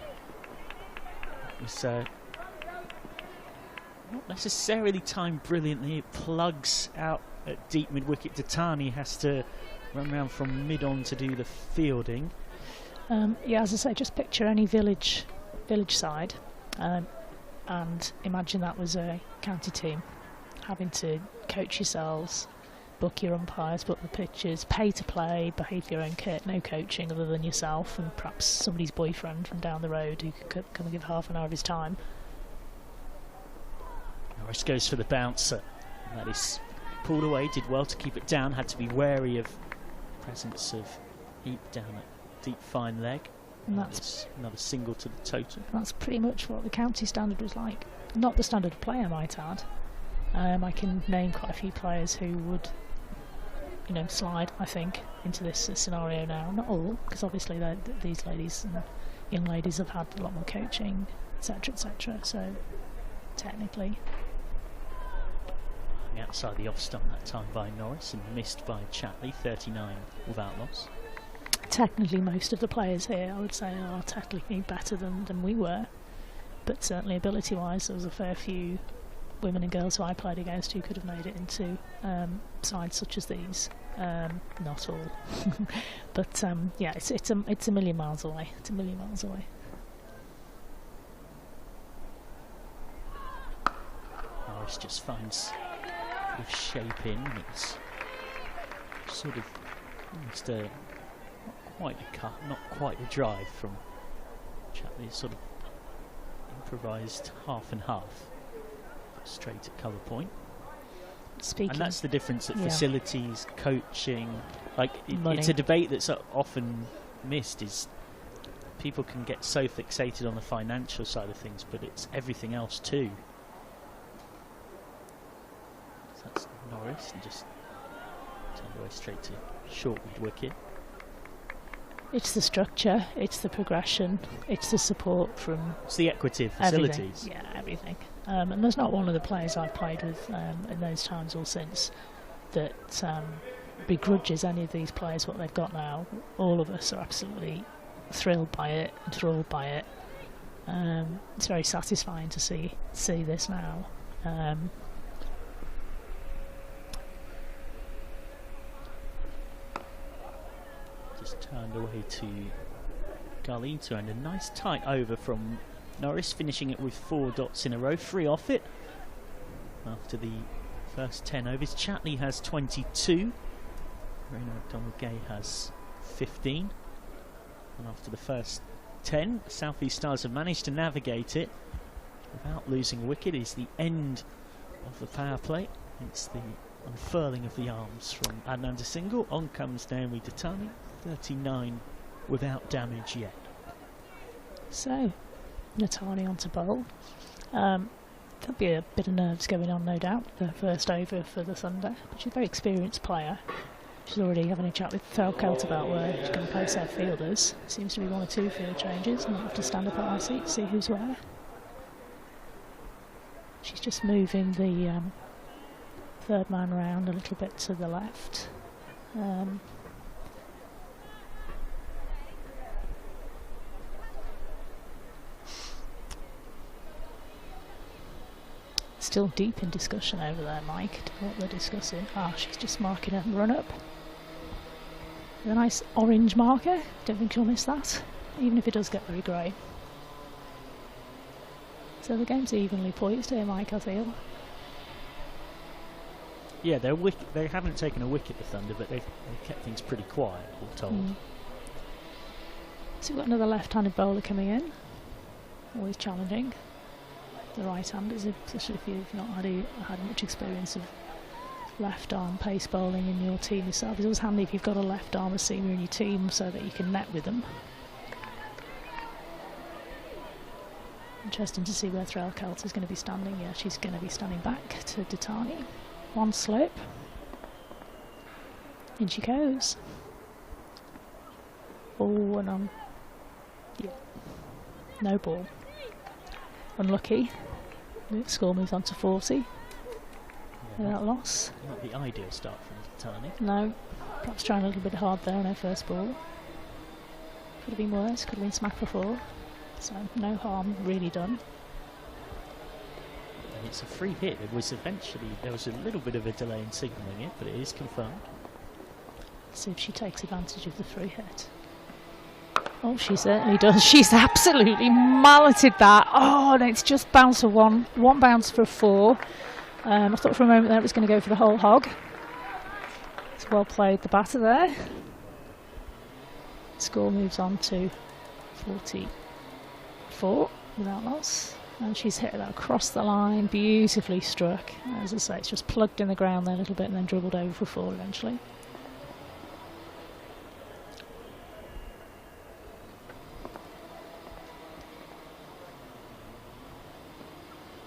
[SPEAKER 1] It's not necessarily timed brilliantly. It plugs out at deep mid-wicket. Datani has to run around from mid-on to do the fielding.
[SPEAKER 2] Yeah, as I say, just picture any village side and imagine that was a county team having to coach yourselves, book your umpires, book the pitches, pay to play, behave your own kit, no coaching other than yourself and perhaps somebody's boyfriend from down the road who could come and give half an hour of his time.
[SPEAKER 1] Norris goes for the bouncer. That is pulled away, did well to keep it down, had to be wary of the presence of Eep down at deep fine leg.
[SPEAKER 2] And that's
[SPEAKER 1] another single to the total.
[SPEAKER 2] That's pretty much what the county standard was like. Not the standard of play, I might add. I can name quite a few players who would, you know, slide, I think, into this scenario now. Not all, because obviously these ladies and young ladies have had a lot more coaching, etc., etc. So technically,
[SPEAKER 1] outside the off stump that time by Norris and missed by Chatley, 39 without loss.
[SPEAKER 2] Technically, most of the players here, I would say, are technically better than we were, but certainly ability-wise, there was a fair few women and girls who I played against who could have made it into sides such as these. Not all, but yeah, it's a million miles away. It's a million miles away.
[SPEAKER 1] Norris just finds with shape in. It's sort of almost not quite a cut, not quite a drive from Chatley. Sort of improvised half and half, straight at colour point. And that's the difference at facilities, coaching. Like it's a debate that's often missed. Is people can get so fixated on the financial side of things, but it's everything else too. So that's Norris, and just turned away straight to short mid-wicket.
[SPEAKER 2] It's the structure, it's the progression, it's the support from...
[SPEAKER 1] It's the equity of facilities.
[SPEAKER 2] Everything. Yeah, everything. And there's not one of the players I've played with in those times or since that begrudges any of these players what they've got now. All of us are absolutely thrilled by it, enthralled by it. It's very satisfying to see this now. Just
[SPEAKER 1] turned away to Garlito, and a nice tight over from Norris, finishing it with 4 dots in a row, 3 off it after the first 10 overs. Chatley has 22, Raina McDonald-Gay has 15, and after the first 10, South East Stars have managed to navigate it without losing a wicket. Is the end of the power play. It's the unfurling of the arms from Adnan Single. On comes Naomi Datani, 39 without damage yet. So Natani on to bowl. There'll be a bit of nerves going on, no doubt, the first over for the Thunder, but she's a very experienced player. She's already having a chat with Falkelt about where she's going to place her fielders. Seems to be 1 or 2 field changes, and I'll have to stand up at my seat to see who's where. She's just moving the third man round a little bit to the left. Still deep in discussion over there, Mike, what they're discussing. She's just marking a run-up. A nice orange marker. Don't think she'll miss that, even if it does get very grey. So the game's evenly poised here, Mike, I feel. Yeah, they haven't taken a wicket, the Thunder, but they've kept things pretty quiet, all told.
[SPEAKER 2] So we've got another left-handed bowler coming in. Always challenging. The right-handers, especially if you've not had much experience of left arm pace bowling in your team yourself. It's always handy if you've got a left arm seamer in your team so that you can net with them. Interesting to see where Rachael is going to be standing. Yeah, she's going to be standing back to Ditani. One slip. In she goes. Oh, and on. Yeah. No ball. Unlucky. The score moves on to 40. Without loss.
[SPEAKER 1] Not the ideal start from Ditani.
[SPEAKER 2] No. Perhaps trying a little bit hard there on her first ball. Could have been worse. Could have been smack for 4. So no harm really done.
[SPEAKER 1] And it's a free hit. There was a little bit of a delay in signalling it, but it is confirmed.
[SPEAKER 2] Let's see if she takes advantage of the free hit. Oh, she certainly does. She's absolutely malleted that. Oh, and it's just bounced for one bounce for 4. I thought for a moment there it was going to go for the whole hog. It's well played, the batter there. Score moves on to 44 without loss. And she's hit that across the line, beautifully struck. As I say, it's just plugged in the ground there a little bit and then dribbled over for 4 eventually.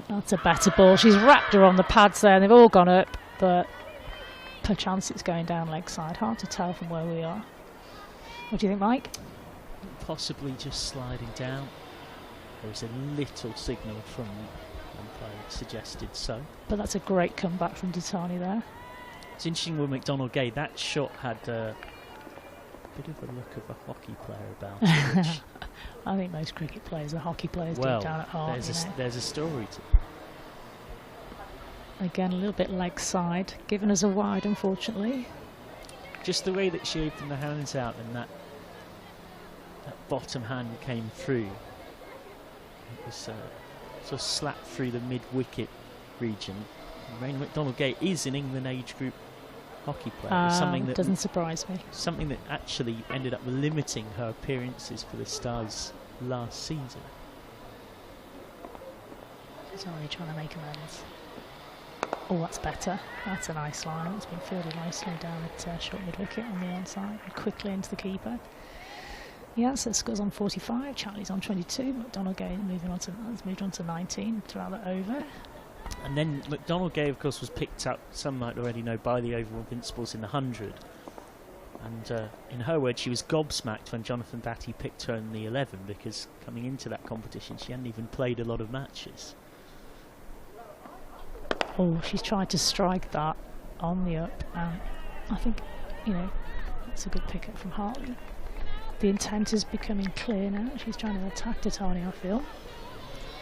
[SPEAKER 2] That's a better ball. She's wrapped her on the pads there and they've all gone up, but perchance it's going down leg side. Hard to tell from where we are. What do you think, Mike?
[SPEAKER 1] Possibly just sliding down. There was a little signal from umpire that suggested so.
[SPEAKER 2] But that's a great comeback from Ditani there.
[SPEAKER 1] It's interesting with McDonald-Gay, that shot had a bit of a look of a hockey player about it. Which
[SPEAKER 2] I think most cricket players are hockey players
[SPEAKER 1] well,
[SPEAKER 2] deep down at heart.
[SPEAKER 1] There's a story to.
[SPEAKER 2] Again, a little bit leg side, given us a wide, unfortunately.
[SPEAKER 1] Just the way that she opened the hands out and that bottom hand came through. It was sort of slapped through the mid-wicket region. Raina McDonald-Gay is an England age group hockey player. Something that
[SPEAKER 2] doesn't surprise me.
[SPEAKER 1] Something that actually ended up limiting her appearances for the Stars last season.
[SPEAKER 2] She's already trying to make amends. Oh, that's better. That's a nice line. It's been fielded nicely down at short mid-wicket on the onside and quickly into the keeper. Yeah, so scores on 45. Charlie's on 22. McDonald-Gay has moved on to 19 throughout the over.
[SPEAKER 1] And then McDonald-Gay, of course, was picked up, some might already know, by the overall Invincibles in the 100. And in her words, she was gobsmacked when Jonathan Batty picked her in the 11 because coming into that competition, she hadn't even played a lot of matches.
[SPEAKER 2] Oh, she's tried to strike that on the up. I think, that's a good pick up from Hartley. The intent is becoming clear now. She's trying to attack Ditani, I feel.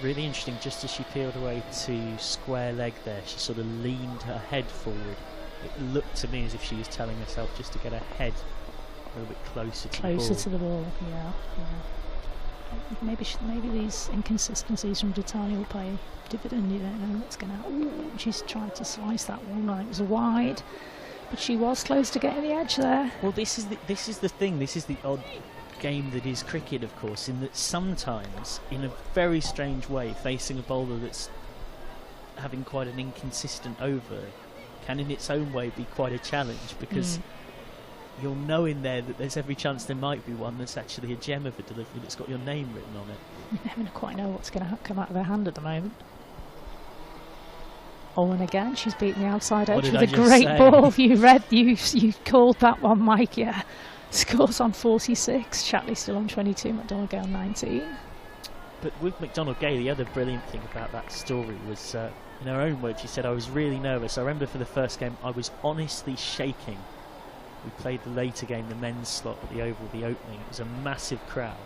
[SPEAKER 1] Really interesting, just as she peeled away to square leg there, she sort of leaned her head forward. It looked to me as if she was telling herself just to get her head a little bit closer to the ball.
[SPEAKER 2] Closer to the ball, yeah. Maybe these inconsistencies from Ditani will pay dividend. You don't know what's going to happen. Ooh, she's tried to slice that one right. It was wide, but she was close to getting the edge there.
[SPEAKER 1] Well, this is the thing. This is the odd game that is cricket, of course, in that sometimes, in a very strange way, facing a bowler that's having quite an inconsistent over can in its own way be quite a challenge, because you'll know in there that there's every chance there might be one that's actually a gem of a delivery that's got your name written on it.
[SPEAKER 2] You never quite know what's going to come out of her hand at the moment. Oh, and again, she's beaten the outside edge with a great ball. You called that one, Mike, yeah. Scores on 46, Shatley still on 22, McDonald-Gay on 19.
[SPEAKER 1] But with McDonald-Gay, the other brilliant thing about that story was, in her own words, she said, I was really nervous. I remember for the first game, I was honestly shaking. We played the later game, the men's slot at the Oval, the opening. It was a massive crowd.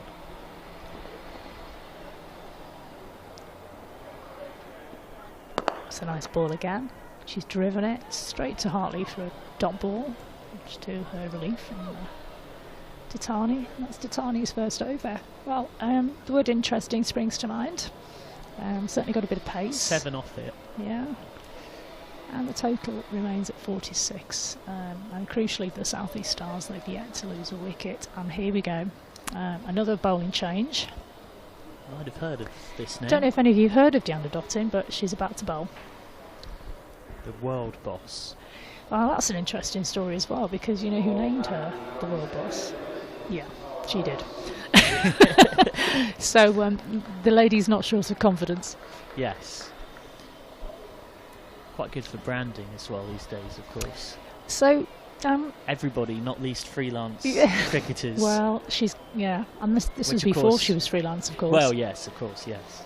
[SPEAKER 2] It's a nice ball again. She's driven it straight to Hartley for a dot ball, which to her relief. And Ditani, that's Ditani's first over. Well, the word interesting springs to mind. Certainly got a bit of pace.
[SPEAKER 1] 7 off it.
[SPEAKER 2] Yeah. And the total remains at 46. And crucially, the South East Stars, they've yet to lose a wicket. And here we go. Another bowling change.
[SPEAKER 1] I'd have heard of this name.
[SPEAKER 2] Don't know if any of you heard of Deanna Dottin, but she's about to bowl.
[SPEAKER 1] The world boss.
[SPEAKER 2] Well, that's an interesting story as well, because you know who named her the World Boss? Yeah, she did. So the lady's not short of confidence.
[SPEAKER 1] Yes. Quite good for branding as well these days, of course.
[SPEAKER 2] So
[SPEAKER 1] everybody, not least freelance cricketers.
[SPEAKER 2] Well, and this was before she was freelance, of course.
[SPEAKER 1] Well, yes, of course, yes.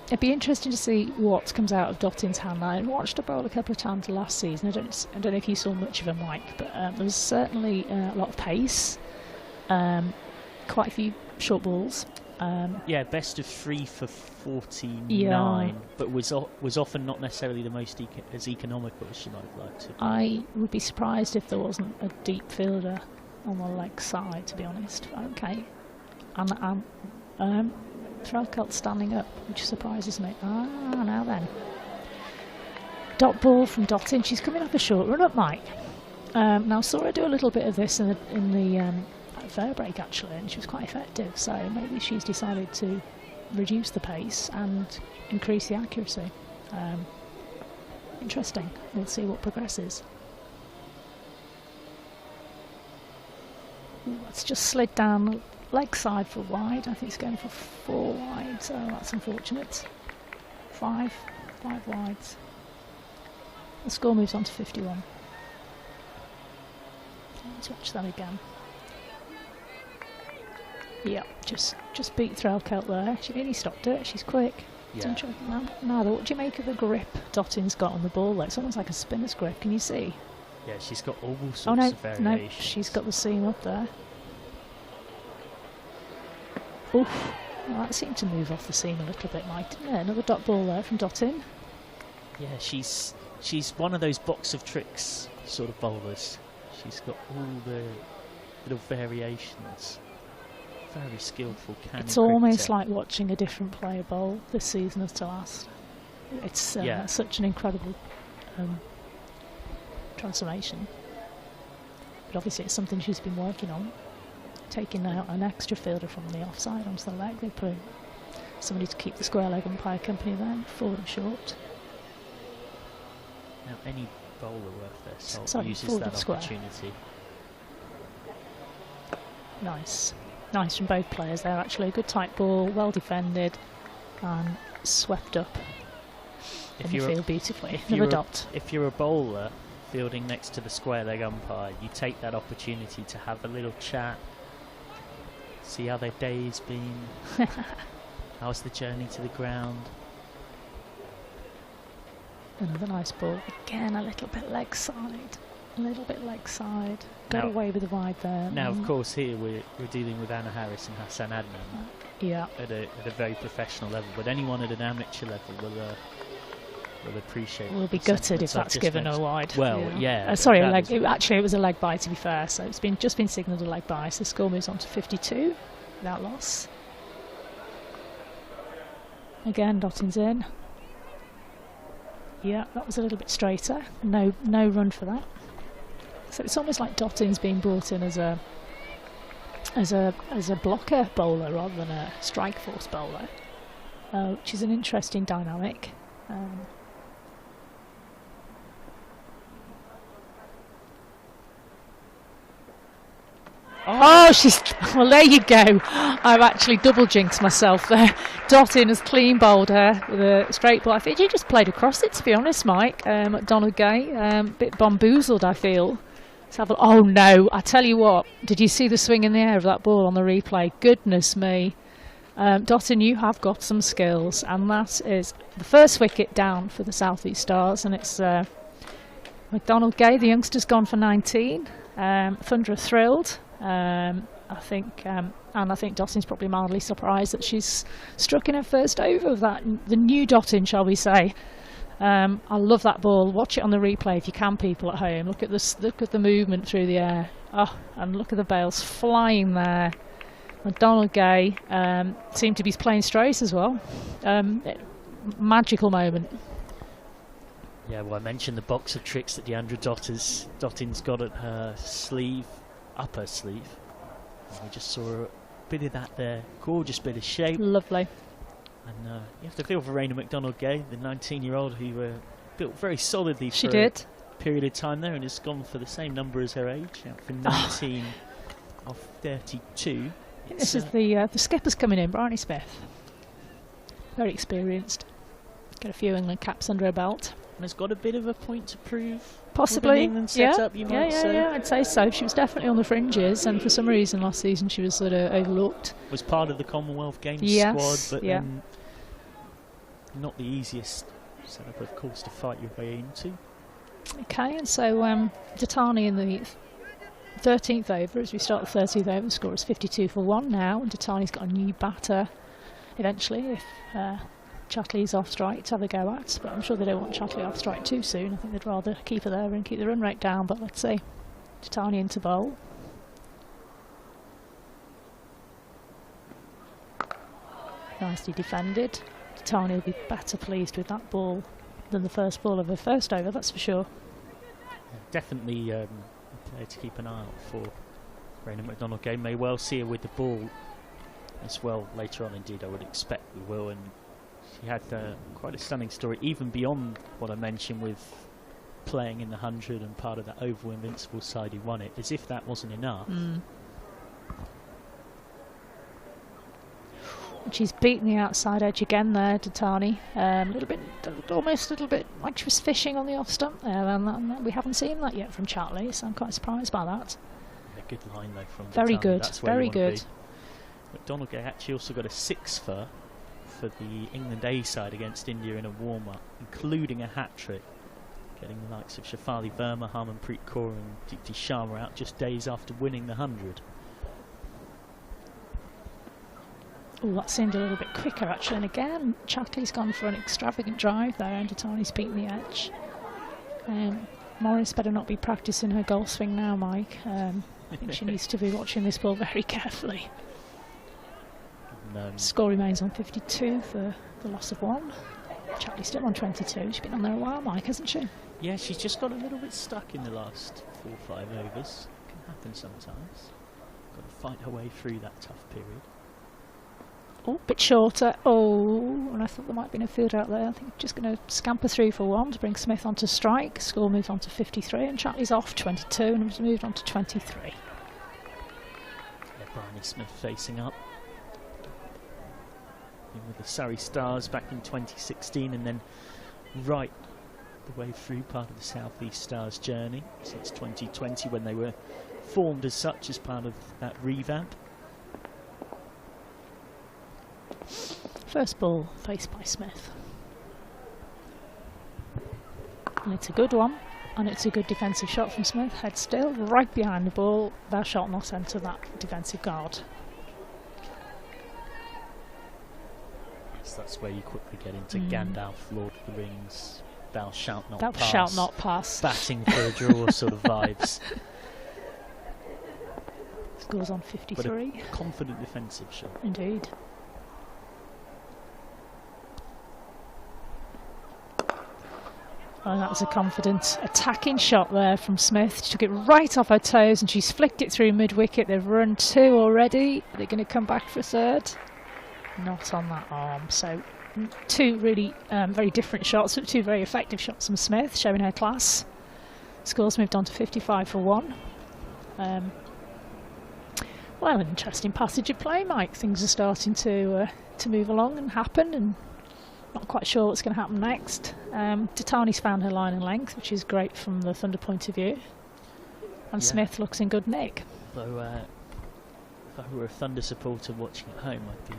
[SPEAKER 2] It'd be interesting to see what comes out of Dottin's hand. I watched her bowl a couple of times last season. I don't know if you saw much of her, Mike, but there was certainly a lot of pace, quite a few short balls.
[SPEAKER 1] Yeah, best of 3 for 49, but was often not necessarily the most as economical as she might have liked to.
[SPEAKER 2] I would be surprised if there wasn't a deep fielder on the leg side, to be honest. Okay, and Rachael standing up, which surprises me. Now then, dot ball from Dottin. She's coming off a short run up, Mike. Now I saw her do a little bit of this in the fair break actually, and she was quite effective. So maybe she's decided to reduce the pace and increase the accuracy. Interesting. We'll see what progresses. It's just slid down leg side for wide. I think it's going for 4 wide, so that's unfortunate. 5 wides. The score moves on to 51. Let's watch that again. Yeah, just beat Rachael there. She nearly stopped it. She's quick.
[SPEAKER 1] Yeah.
[SPEAKER 2] Now, what do you make of the grip Dottin's got on the ball there? It's almost like a spinner's grip. Can you see?
[SPEAKER 1] Yeah, she's got all sorts
[SPEAKER 2] of
[SPEAKER 1] variations.
[SPEAKER 2] No, she's got the seam up there. Oof. Well, that seemed to move off the seam a little bit, Mike, didn't it? Another dot ball there from Dottin. Yeah,
[SPEAKER 1] she's one of those box of tricks sort of bowlers. She's got all the little variations. Very skillful canny
[SPEAKER 2] It's almost like watching a different player bowl this season as to last. It's such an incredible transformation. But obviously it's something she's been working on. Taking out an extra fielder from the offside onto the leg. They put somebody to keep the square leg umpire company there, forward and short.
[SPEAKER 1] Now any bowler worth their salt uses that opportunity.
[SPEAKER 2] Nice from both players there actually. A good tight ball, well defended and swept up in the field beautifully. Another dot.
[SPEAKER 1] If you're a bowler fielding next to the square leg umpire, you take that opportunity to have a little chat, see how their day's been, how's the journey to the ground.
[SPEAKER 2] Another nice ball. Again, a little bit leg side. Got away with the wide there.
[SPEAKER 1] Now, of course, here we're dealing with Anna Harris and Hassan Adnan.
[SPEAKER 2] Yeah.
[SPEAKER 1] At a very professional level, but anyone at an amateur level will appreciate.
[SPEAKER 2] Will be gutted if that's given a wide.
[SPEAKER 1] Well, yeah.
[SPEAKER 2] Sorry, a leg. Actually, it was a leg bye, to be fair. So it's just been signalled a leg bye. So the score moves on to 52 without loss. Again, Dottin's in. Yeah, that was a little bit straighter. No run for that. So it's almost like Dottin's being brought in as a blocker bowler rather than a strike force bowler, which is an interesting dynamic. Well, there you go. I've actually double jinxed myself there. Dottin has clean bowled her with a straight ball. I think she just played across it, to be honest, Mike. Donald Gay, a bit bamboozled, I feel. Let's have oh no, I tell you what, did you see the swing in the air of that ball on the replay? Goodness me. Dottin, you have got some skills, and that is the first wicket down for the South East Stars, and it's McDonald Gay, the youngster's gone for 19. Thunder are thrilled. I think Dottin's probably mildly surprised that she's struck in her first over of that. The new Dottin, shall we say? I love that ball. Watch it on the replay if you can, people at home. Look at the movement through the air. Oh, and look at the bails flying there. Donald Gay seemed to be playing straight as well. Magical moment.
[SPEAKER 1] Yeah, well, I mentioned the box of tricks that Deandra Dottin's got at her sleeve, upper sleeve. And we just saw a bit of that there. Gorgeous bit of shape.
[SPEAKER 2] Lovely.
[SPEAKER 1] And you have to feel for Raina McDonald-Gay, the 19-year-old who built very solidly for
[SPEAKER 2] a
[SPEAKER 1] period of time there and has gone for the same number as her age, out for 19 of 32.
[SPEAKER 2] This is the skipper's coming in, Bryony Smith. Very experienced. Got a few England caps under her belt.
[SPEAKER 1] And has got a bit of a point to prove.
[SPEAKER 2] Possibly,
[SPEAKER 1] England setup, you might say.
[SPEAKER 2] Yeah, I'd say so. She was definitely on the fringes, and for some reason last season she was sort of overlooked.
[SPEAKER 1] Was part of the Commonwealth Games squad, but then not the easiest setup, of course, to fight your way into.
[SPEAKER 2] Okay, and so Datani in the 13th over, as we start the 13th over, the score is 52 for 1 now, and Datani's got a new batter eventually if Chatley's off strike to have a go at, but I'm sure they don't want Chatley off strike too soon. I think they'd rather keep her there and keep the run rate down, but let's see. Datani into bowl. Nicely defended. Datani will be better pleased with that ball than the first ball of her first over, that's for sure.
[SPEAKER 1] Yeah, definitely a player to keep an eye out for. Raina McDonald-Gay may well see her with the ball as well later on. Indeed, I would expect we will. And she had quite a stunning story, even beyond what I mentioned with playing in the 100 and part of that Oval Invincible side who won it, as if that wasn't enough.
[SPEAKER 2] She's beaten the outside edge again there, Datani. Almost a little bit like she was fishing on the off stump there, and we haven't seen that yet from Chatley, so I'm quite surprised by that.
[SPEAKER 1] Yeah, good line though from
[SPEAKER 2] very
[SPEAKER 1] Datani.
[SPEAKER 2] good,
[SPEAKER 1] That's where
[SPEAKER 2] very good.
[SPEAKER 1] McDonald-Gay actually also got a 6 for the England A side against India in a warm-up, including a hat-trick, getting the likes of Shafali Verma, Harmanpreet Kaur and Deepti Sharma out just days after winning the 100.
[SPEAKER 2] Oh, that seemed a little bit quicker actually, and again Chatley's gone for an extravagant drive there and Datani's beaten the edge. Morris better not be practising her golf swing now, Mike. I think she needs to be watching this ball very carefully. Score remains on 52 for the loss of 1. Chatley's still on 22. She's been on there a while, Mike, hasn't she?
[SPEAKER 1] Yeah, she's just got a little bit stuck in the last 4 or 5 overs. Can happen sometimes. Got to fight her way through that tough period.
[SPEAKER 2] Oh, bit shorter. Oh, and I thought there might have been a field out there. I think just going to scamper through for 1 to bring Smith onto strike. Score moves on to 53, and Chatley's off 22 and has moved on to 23.
[SPEAKER 1] Yeah, Bryony Smith facing up. With the Surrey Stars back in 2016, and then right the way through part of the South East Stars journey since 2020 when they were formed as such as part of that revamp.
[SPEAKER 2] First ball faced by Smith. And it's a good one, and it's a good defensive shot from Smith. Head still, right behind the ball. Thou shalt not enter that defensive guard.
[SPEAKER 1] That's where you quickly get into Gandalf, Lord of the Rings, thou shalt not
[SPEAKER 2] thou
[SPEAKER 1] pass.
[SPEAKER 2] Shalt not pass.
[SPEAKER 1] Batting for a draw sort of vibes.
[SPEAKER 2] Scores on 53.
[SPEAKER 1] But a confident defensive shot.
[SPEAKER 2] Indeed. Oh, that was a confident attacking shot there from Smith. She took it right off her toes and she's flicked it through mid-wicket. They've run 2 already. They're going to come back for a 3rd. Not on that arm. So 2 really very different shots, but 2 very effective shots from Smith, showing her class. Scores moved on to 55 for 1. Well, an interesting passage of play, Mike. Things are starting to move along and happen, and not quite sure what's going to happen next. Datani's found her line and length, which is great from the Thunder point of view. And Smith looks in good nick.
[SPEAKER 1] Though, if I were a Thunder supporter watching at home, I'd be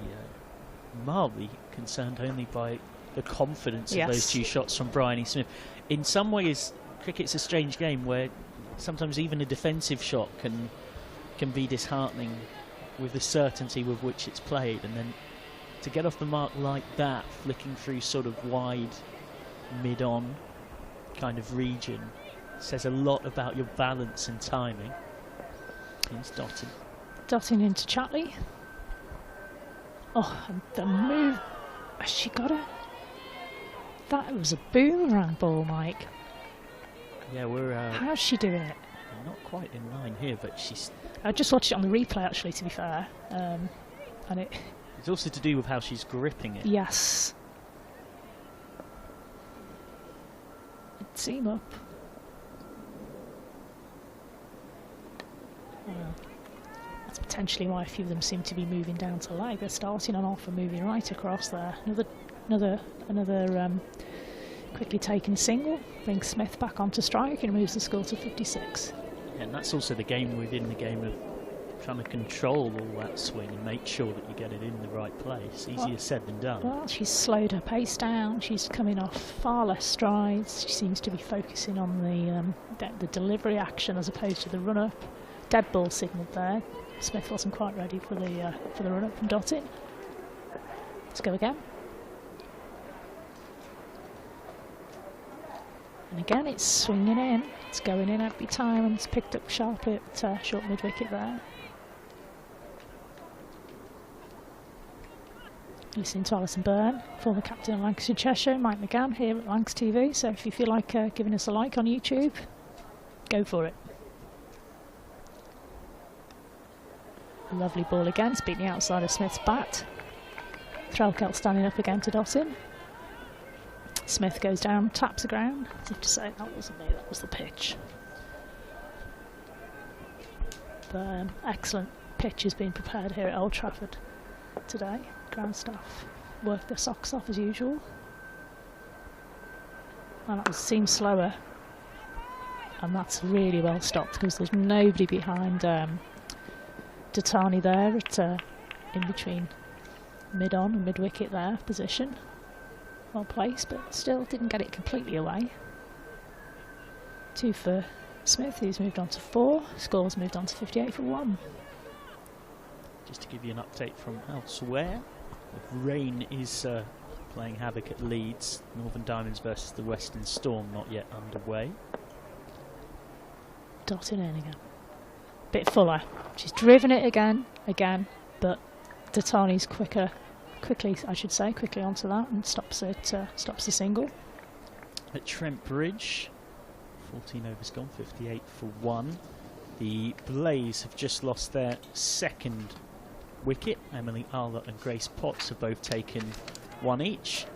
[SPEAKER 1] mildly concerned only by the confidence of those 2 shots from Bryony Smith. In some ways, cricket's a strange game where sometimes even a defensive shot can be disheartening with the certainty with which it's played, and then to get off the mark like that, flicking through sort of wide, mid-on kind of region, says a lot about your balance and timing. Here's Dottin.
[SPEAKER 2] Dottin into Chatley. Oh, and the move. Has she got it? That was a boomerang ball, Mike.
[SPEAKER 1] Yeah, we're...
[SPEAKER 2] how's she doing it?
[SPEAKER 1] Not quite in line here, but she's...
[SPEAKER 2] I just watched it on the replay, actually, to be fair. And
[SPEAKER 1] it's also to do with how she's gripping it.
[SPEAKER 2] Yes. Seam up. That's potentially why a few of them seem to be moving down to leg. They're starting on off and moving right across there. Another quickly taken single brings Smith back onto strike and moves the score to 56.
[SPEAKER 1] And that's also the game within the game of trying to control all that swing and make sure that you get it in the right place. Easier said than done.
[SPEAKER 2] Well, she's slowed her pace down. She's coming off far less strides. She seems to be focusing on the delivery action as opposed to the run-up. Dead ball signalled there. Smith wasn't quite ready for the run-up from Dottin. Let's go again. And again, it's swinging in. It's going in every time, and it's picked up sharply at short mid-wicket there. Listening to Alison Byrne, former captain of Lancashire Cheshire, Mike McGann here at Lancs TV. So if you feel like giving us a like on YouTube, go for it. A lovely ball again, it's beating the outside of Smith's bat. Rachael standing up again to Dottin. Smith goes down, taps the ground, as if to say, that wasn't me, that was the pitch. But excellent pitch has been prepared here at Old Trafford today. Ground staff worked their socks off as usual. And that seems slower. And that's really well stopped because there's nobody behind Datani there at in between mid-on and mid-wicket there position. Well placed, but still didn't get it completely away. 2 for Smith, who's moved on to 4. Score's moved on to 58 for 1.
[SPEAKER 1] Just to give you an update from elsewhere, rain is playing havoc at Leeds. Northern Diamonds versus the Western Storm not yet underway. Dottin in again.
[SPEAKER 2] Bit fuller. She's driven it again, but Datani's quickly onto that and stops the single.
[SPEAKER 1] At Trent Bridge, 14 overs gone, 58 for 1. The Blaze have just lost their second wicket. Emily Arler and Grace Potts have both taken 1 each.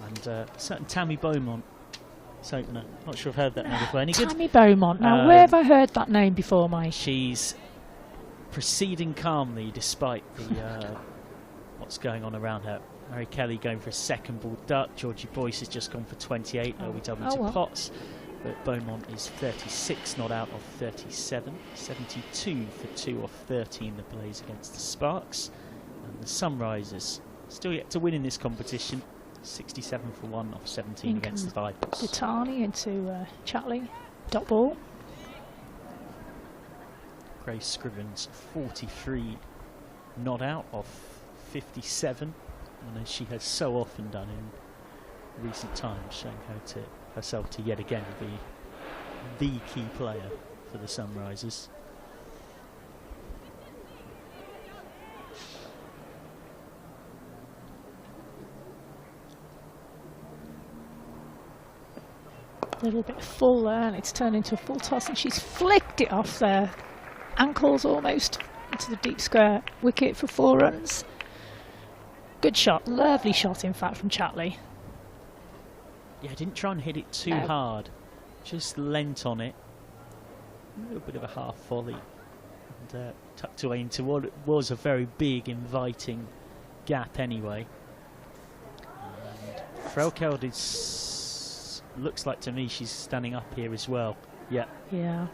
[SPEAKER 1] And certain Tammy Beaumont, opener. Not sure I've heard that name before. Any good?
[SPEAKER 2] Tammy Beaumont. Now, where have I heard that name before, Mike?
[SPEAKER 1] She's proceeding calmly despite the what's going on around her. Mary Kelly going for a second ball duck. Georgie Boyce has just gone for 28. OBW to Potts. But Beaumont is 36, not out of 37. 72 for 2 off 30 in the Blaze against the Sparks. And the Sunrisers still yet to win in this competition. 67 for 1 off 17 against the Vipers.
[SPEAKER 2] Datani into Chatley. Dot ball.
[SPEAKER 1] Grace Scrivens 43 not out of 57. And as she has so often done in recent times, showing herself to yet again be the key player for the Sunrisers.
[SPEAKER 2] A little bit full there, and it's turned into a full toss, and she's flicked it off their ankles almost into the deep square wicket for 4 runs. Good shot, lovely shot in fact from Chatley.
[SPEAKER 1] Yeah, didn't try and hit it too hard, just leant on it. A little bit of a half volley and tucked away into what was a very big inviting gap anyway. And Frelkeld looks like to me she's standing up here as well. Yeah.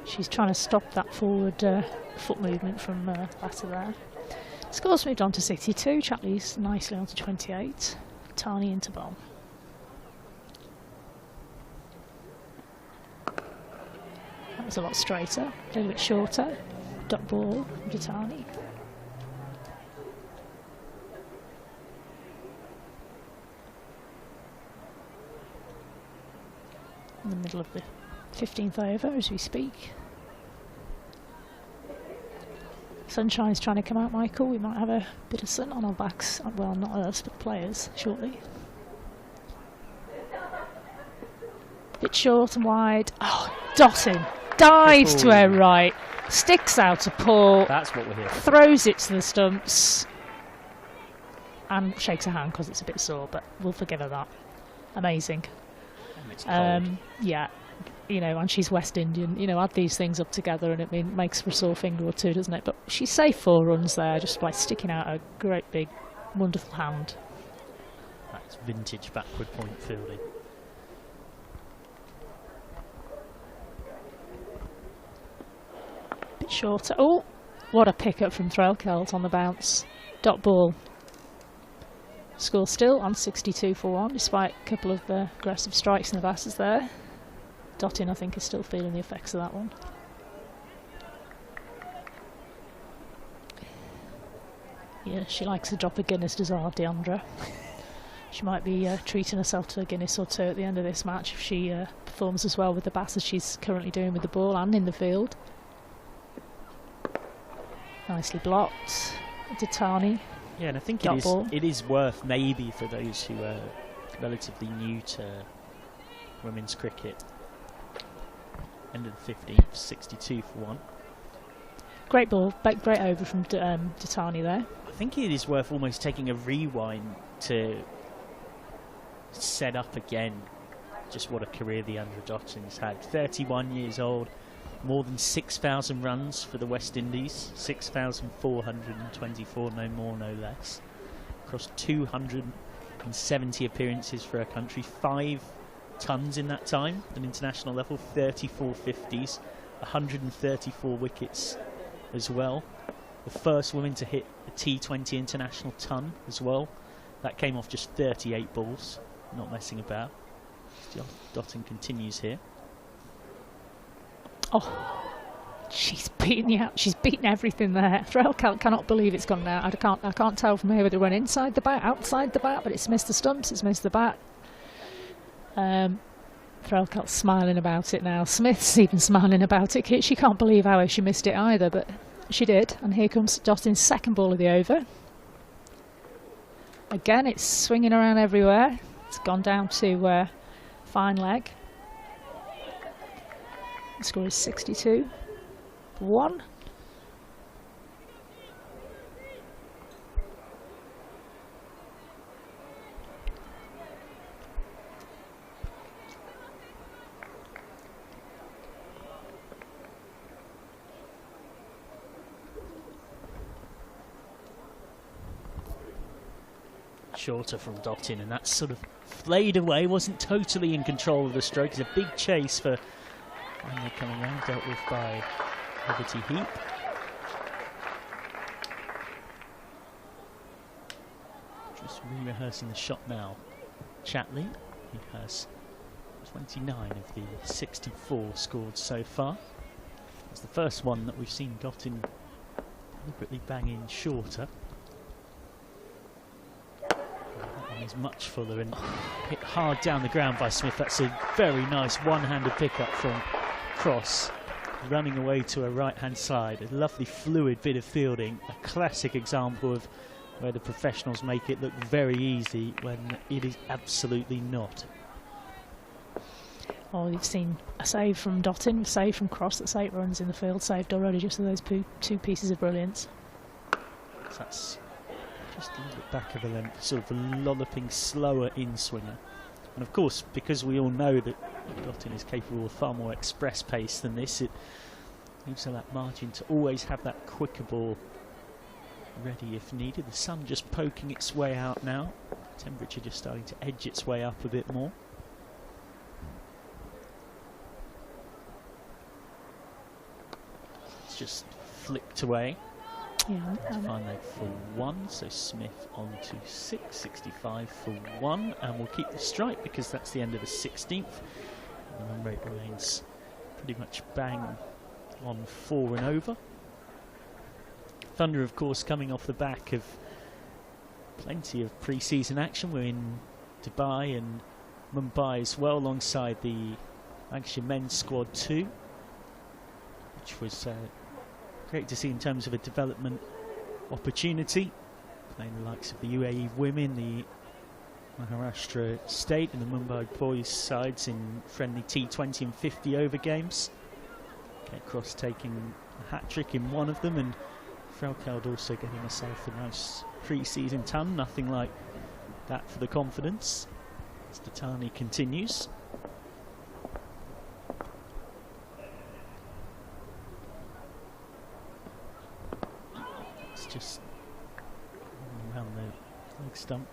[SPEAKER 1] She's trying to stop that forward foot movement from batter there. Score's moved on to 62. Chatley's nicely on to 28. Tani into bowl. That was a lot straighter, a little bit shorter. Dot ball to Tani. In the middle of the 15th over as we speak. Sunshine's trying to come out, Michael. We might have a bit of sun on our backs. Well, not us, but players, shortly. Bit short and wide. Oh, Dottin dives to her right, sticks out a paw. That's what we're here for.
[SPEAKER 2] Throws it to the stumps and shakes her hand because it's a bit sore, but we'll forgive her that. Amazing.
[SPEAKER 1] It's cold.
[SPEAKER 2] Yeah, you know, and she's West Indian, you know, add these things up together and it makes for a sore finger or two, doesn't it? But she's safe 4 runs there, just by sticking out a great big, wonderful hand.
[SPEAKER 1] That's vintage backward point fielding.
[SPEAKER 2] Bit shorter. Oh, what a pick-up from Rachael on the bounce. Dot ball. Score still on 62 for 1, despite a couple of aggressive strikes in the batters there. Dottin, I think, is still feeling the effects of that one. Yeah, she likes a drop of Guinness, does our Deandra. She might be treating herself to a Guinness or 2 at the end of this match if she performs as well with the bat as she's currently doing with the ball and in the field. Nicely blocked. Ditani.
[SPEAKER 1] Yeah, and I think it is worth, maybe for those who are relatively new to women's cricket, end of the 15th, 62 for 1.
[SPEAKER 2] Great ball, great over from Ditani there.
[SPEAKER 1] I think it is worth almost taking a rewind to set up again just what a career the Andra Dottin's had. 31 years old, more than 6,000 runs for the West Indies, 6,424, no more, no less. Across 270 appearances for her country, 5 tons in that time at an international level, 34 50s, 134 wickets as well. The first woman to hit a T20 international ton as well. That came off just 38 balls, not messing about. Dottin continues here. Oh, she's beaten out. She's beaten everything there. Rachael cannot believe it's gone out. I can't tell from here whether it went inside the bat, outside the bat, but it's missed the stumps. It's missed the bat. Rachael's smiling about it now. Smith's even smiling about it. She can't believe how she missed it either, but she did. And here comes Dottin's second ball of the over. Again, it's swinging around everywhere. It's gone down to fine leg. The score is 62 for 1. Shorter from Dottin, and that sort of flayed away, wasn't totally in control of the stroke. It's a big chase for finally coming round, dealt with by Liberty Heap. Just re-rehearsing the shot now. Chatley, he has 29 of the 64 scored so far. It's the first one that we've seen Dottin deliberately bang in shorter. Is much fuller and hit hard down the ground by Smith. That's a very nice one-handed pickup from Cross, running away to a right-hand side. A lovely fluid bit of fielding, a classic example of where the professionals make it look very easy when it is absolutely not.
[SPEAKER 2] Well, you've seen a save from Dottin, a save from Cross. That's 8 runs in the field, saved already just with those 2 pieces of brilliance.
[SPEAKER 1] So that's just a little bit back of the length, sort of a lolloping, slower in-swinger. And of course, because we all know that Dottin is capable of far more express pace than this, it leaves her that margin to always have that quicker ball ready if needed. The sun just poking its way out now. Temperature just starting to edge its way up a bit more. It's just flicked away.
[SPEAKER 2] Yeah,
[SPEAKER 1] Fine leg for 1, so Smith on to 6, 65 for 1, and we'll keep the strike because that's the end of the 16th. The run rate remains pretty much bang on 4 and over. Thunder, of course, coming off the back of plenty of pre-season action. We're in Dubai and Mumbai as well, alongside the Lancashire men's squad too, which was great to see in terms of a development opportunity, playing the likes of the UAE women, the Maharashtra state and the Mumbai boys sides in friendly T20 and 50 over games. Cross taking a hat-trick in one of them, and Rachael also getting herself a nice pre-season ton. Nothing like that for the confidence. Ditani continues. It's just around the leg stump.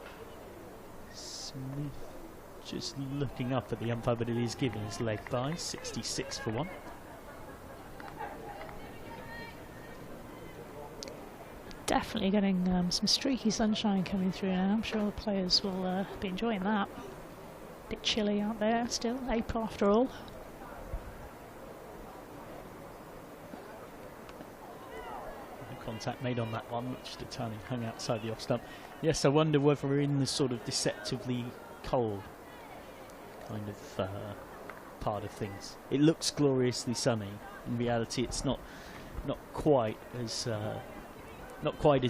[SPEAKER 1] Smith just looking up at the umpire, but it is given his leg by 66 for 1.
[SPEAKER 2] Definitely getting some streaky sunshine coming through now. I'm sure the players will be enjoying that. Bit chilly out there still, April after all.
[SPEAKER 1] Contact made on that one, which Datani hung outside the off stump. Yes, I wonder whether we're in the sort of deceptively cold kind of part of things. It looks gloriously sunny. In reality, it's not quite as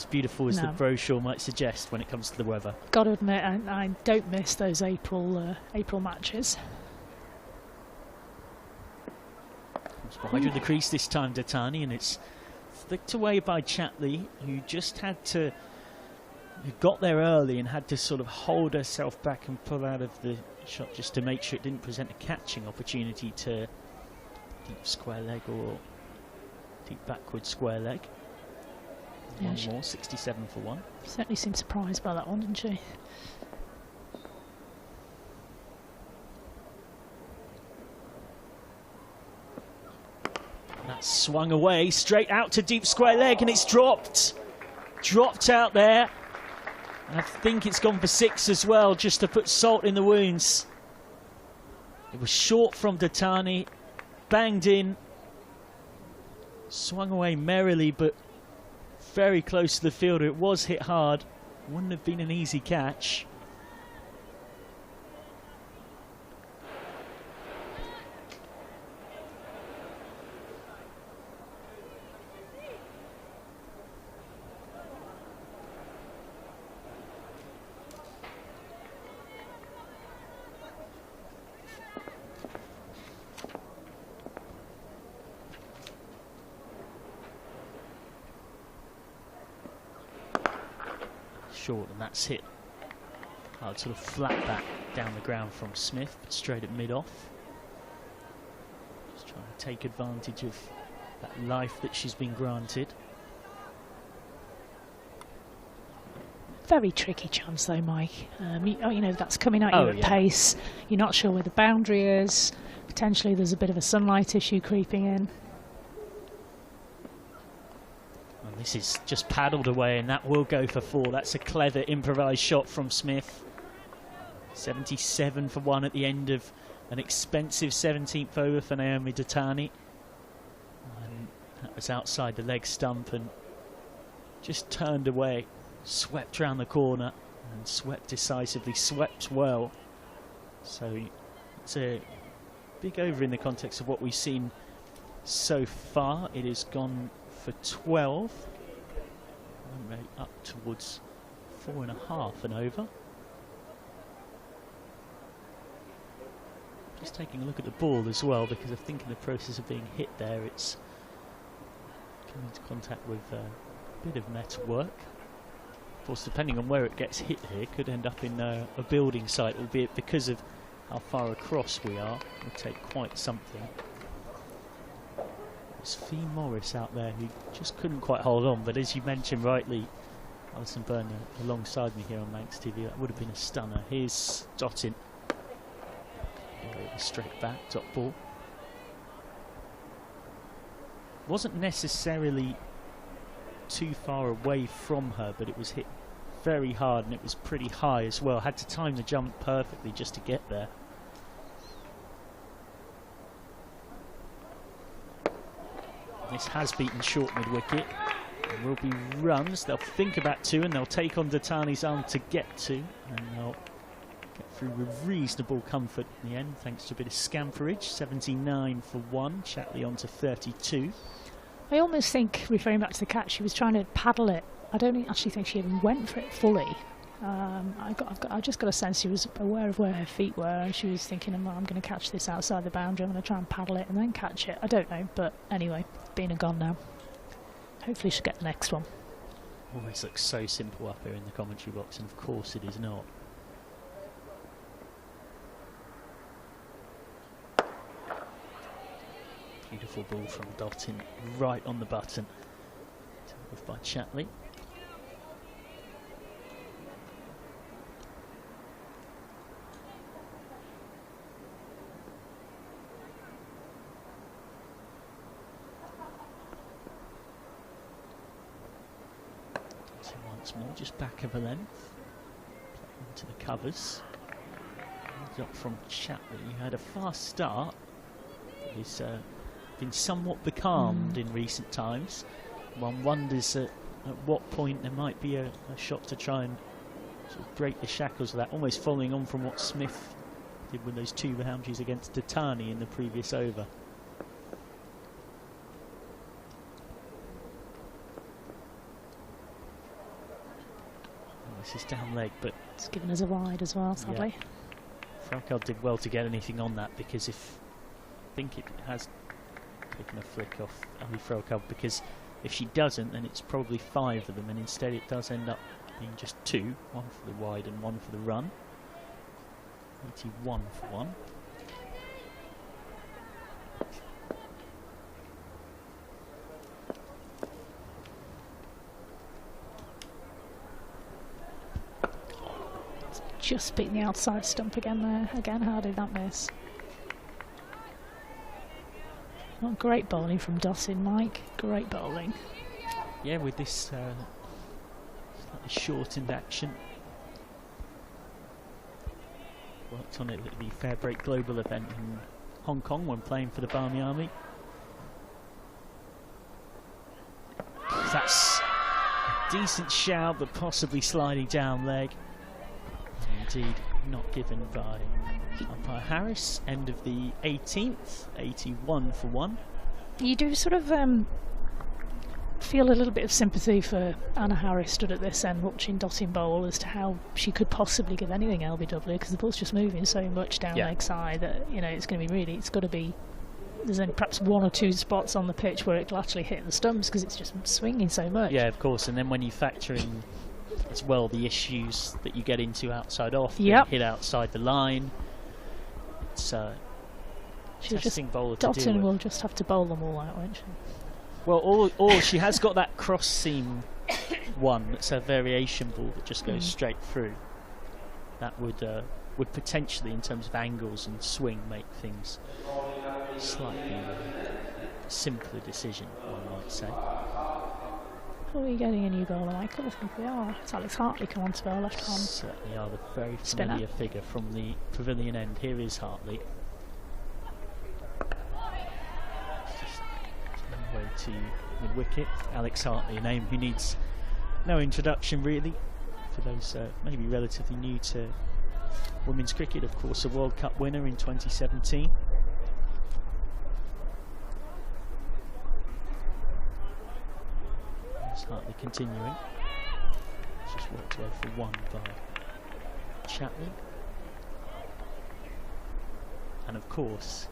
[SPEAKER 1] beautiful as the brochure might suggest when it comes to the weather.
[SPEAKER 2] Got to admit, I don't miss those April matches.
[SPEAKER 1] It's wide of the crease this time, Datani, and it's flicked away by Chatley, who just who got there early and had to sort of hold herself back and pull out of the shot just to make sure it didn't present a catching opportunity to deep square leg or deep backward square leg. Yeah, one more, 67 for 1.
[SPEAKER 2] Certainly seemed surprised by that one, didn't she?
[SPEAKER 1] That swung away straight out to deep square leg, and it's dropped out there. And I think it's gone for 6 as well, just to put salt in the wounds. It was short from Datani, banged in, swung away merrily, but very close to the fielder. It was hit hard. Wouldn't have been an easy catch. Short, and that's hit hard, sort of flat back down the ground from Smith, but straight at mid-off. Just trying to take advantage of that life that she's been granted.
[SPEAKER 2] Very tricky chance though, Mike. You know, that's coming at you at pace. You're not sure where the boundary is. Potentially there's a bit of a sunlight issue creeping in.
[SPEAKER 1] This is just paddled away, and that will go for 4. That's a clever improvised shot from Smith. 77 for 1 at the end of an expensive 17th over for Naomi Datani. And that was outside the leg stump and just turned away, swept round the corner and swept decisively, swept well. So it's a big over in the context of what we've seen so far. It has gone for 12, up towards 4.5 and over. Just taking a look at the ball as well, because I think in the process of being hit there, it's come into contact with a bit of metal work. Of course, depending on where it gets hit here, could end up in a building site, albeit because of how far across we are, it will take quite something. It's Fee Morris out there who just couldn't quite hold on, but as you mentioned rightly, Alison Byrne alongside me here on Manx TV, that would have been a stunner. Here's Dottin. Straight back, top ball. Wasn't necessarily too far away from her, but it was hit very hard and it was pretty high as well. Had to time the jump perfectly just to get there. This has beaten short mid-wicket. There will be runs. They'll think about 2 and they'll take on Datani's arm to get 2. And they'll get through with reasonable comfort in the end, thanks to a bit of scamperage. 79 for 1. Chatley on to 32.
[SPEAKER 2] I almost think, referring back to the catch, she was trying to paddle it. I don't actually think she even went for it fully. I just got a sense she was aware of where her feet were, and she was thinking, I'm going to catch this outside the boundary, I'm going to try and paddle it and then catch it. I don't know, but anyway, been and gone now. Hopefully she'll get the next one.
[SPEAKER 1] Always looks so simple up here in the commentary box, and of course it is not. Beautiful ball from Dottin, right on the button. Dealt with by Chatley. Once more, just back of a length. Play into the covers. Up from Chatley, who had a fast start. He's been somewhat becalmed in recent times. One wonders at what point there might be a shot to try and sort of break the shackles of that, almost following on from what Smith did with those 2 boundaries against Datani in the previous over. This is down leg, but
[SPEAKER 2] it's given us a wide as well, sadly.
[SPEAKER 1] Yeah. Rachael did well to get anything on that, because I think it has taken a flick off Ali Rachael, because if she doesn't, then it's probably 5 of them, and instead it does end up being just 2, 1 for the wide and 1 for the run. 81 for 1.
[SPEAKER 2] Just beating the outside stump again there. Again, how did that miss? Not great bowling from Dottin, Mike. Great bowling.
[SPEAKER 1] Yeah, with this slightly shortened action. Worked on it at the Fairbreak Global event in Hong Kong when playing for the Barmy Army. That's a decent shout, but possibly sliding down leg. Indeed, not given by umpire Harris. End of the 18th, 81 for 1.
[SPEAKER 2] You do sort of feel a little bit of sympathy for Anna Harris stood at this end watching Dottin bowl as to how she could possibly give anything LBW, because the ball's just moving so much down leg side that, you know, it's going to be really, it's got to be, there's only perhaps 1 or 2 spots on the pitch where it'll actually hit the stumps because it's just swinging so much.
[SPEAKER 1] Yeah, of course, and then when you factor in as well the issues that you get into outside off, hit outside the line, it's testing bowler to deal with.
[SPEAKER 2] Dottin will just have to bowl them all out, won't she?
[SPEAKER 1] Well, or she has got that cross seam one that's a variation ball that just goes straight through. That would potentially, in terms of angles and swing, make things slightly simpler decision, one might say.
[SPEAKER 2] Are we getting a new bowler, Michael? I think we are. It's Alex Hartley come on to bowl left hand.
[SPEAKER 1] Certainly are, the very familiar figure from the pavilion end. Here is Hartley. Way to mid-wicket. Alex Hartley, a name who needs no introduction really for those maybe relatively new to women's cricket. Of course, a World Cup winner in 2017. There's Hartley continuing. It's just walked away for 1 by Chatley. And of course,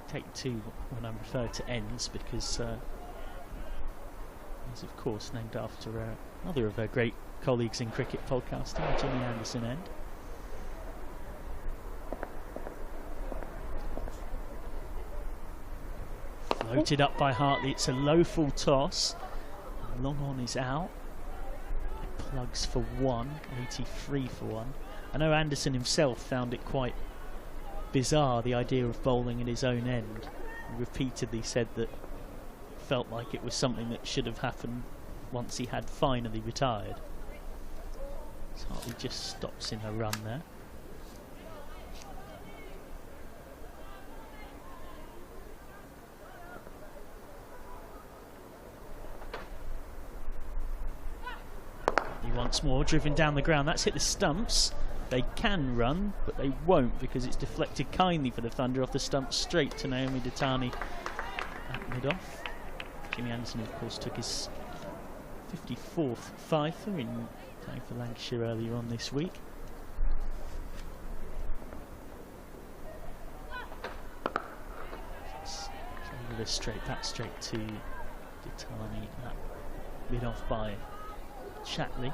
[SPEAKER 1] take 2 when I'm referred to ends, because he's of course named after another of our great colleagues in cricket podcasting, Jimmy Anderson end. Floated up by Hartley, it's a low full toss, long on is out, it plugs for 1, 83 for 1. I know Anderson himself found it quite bizarre, the idea of bowling at his own end. He repeatedly said that felt like it was something that should have happened once he had finally retired. So Hartley just stops in her run there. He once more driven down the ground, that's hit the stumps. They can run, but they won't, because it's deflected kindly for the Thunder off the stump straight to Naomi Datani at mid-off. Jimmy Anderson, of course, took his 54th fifer in playing for Lancashire earlier on this week. That straight to Datani at mid-off by Chatley.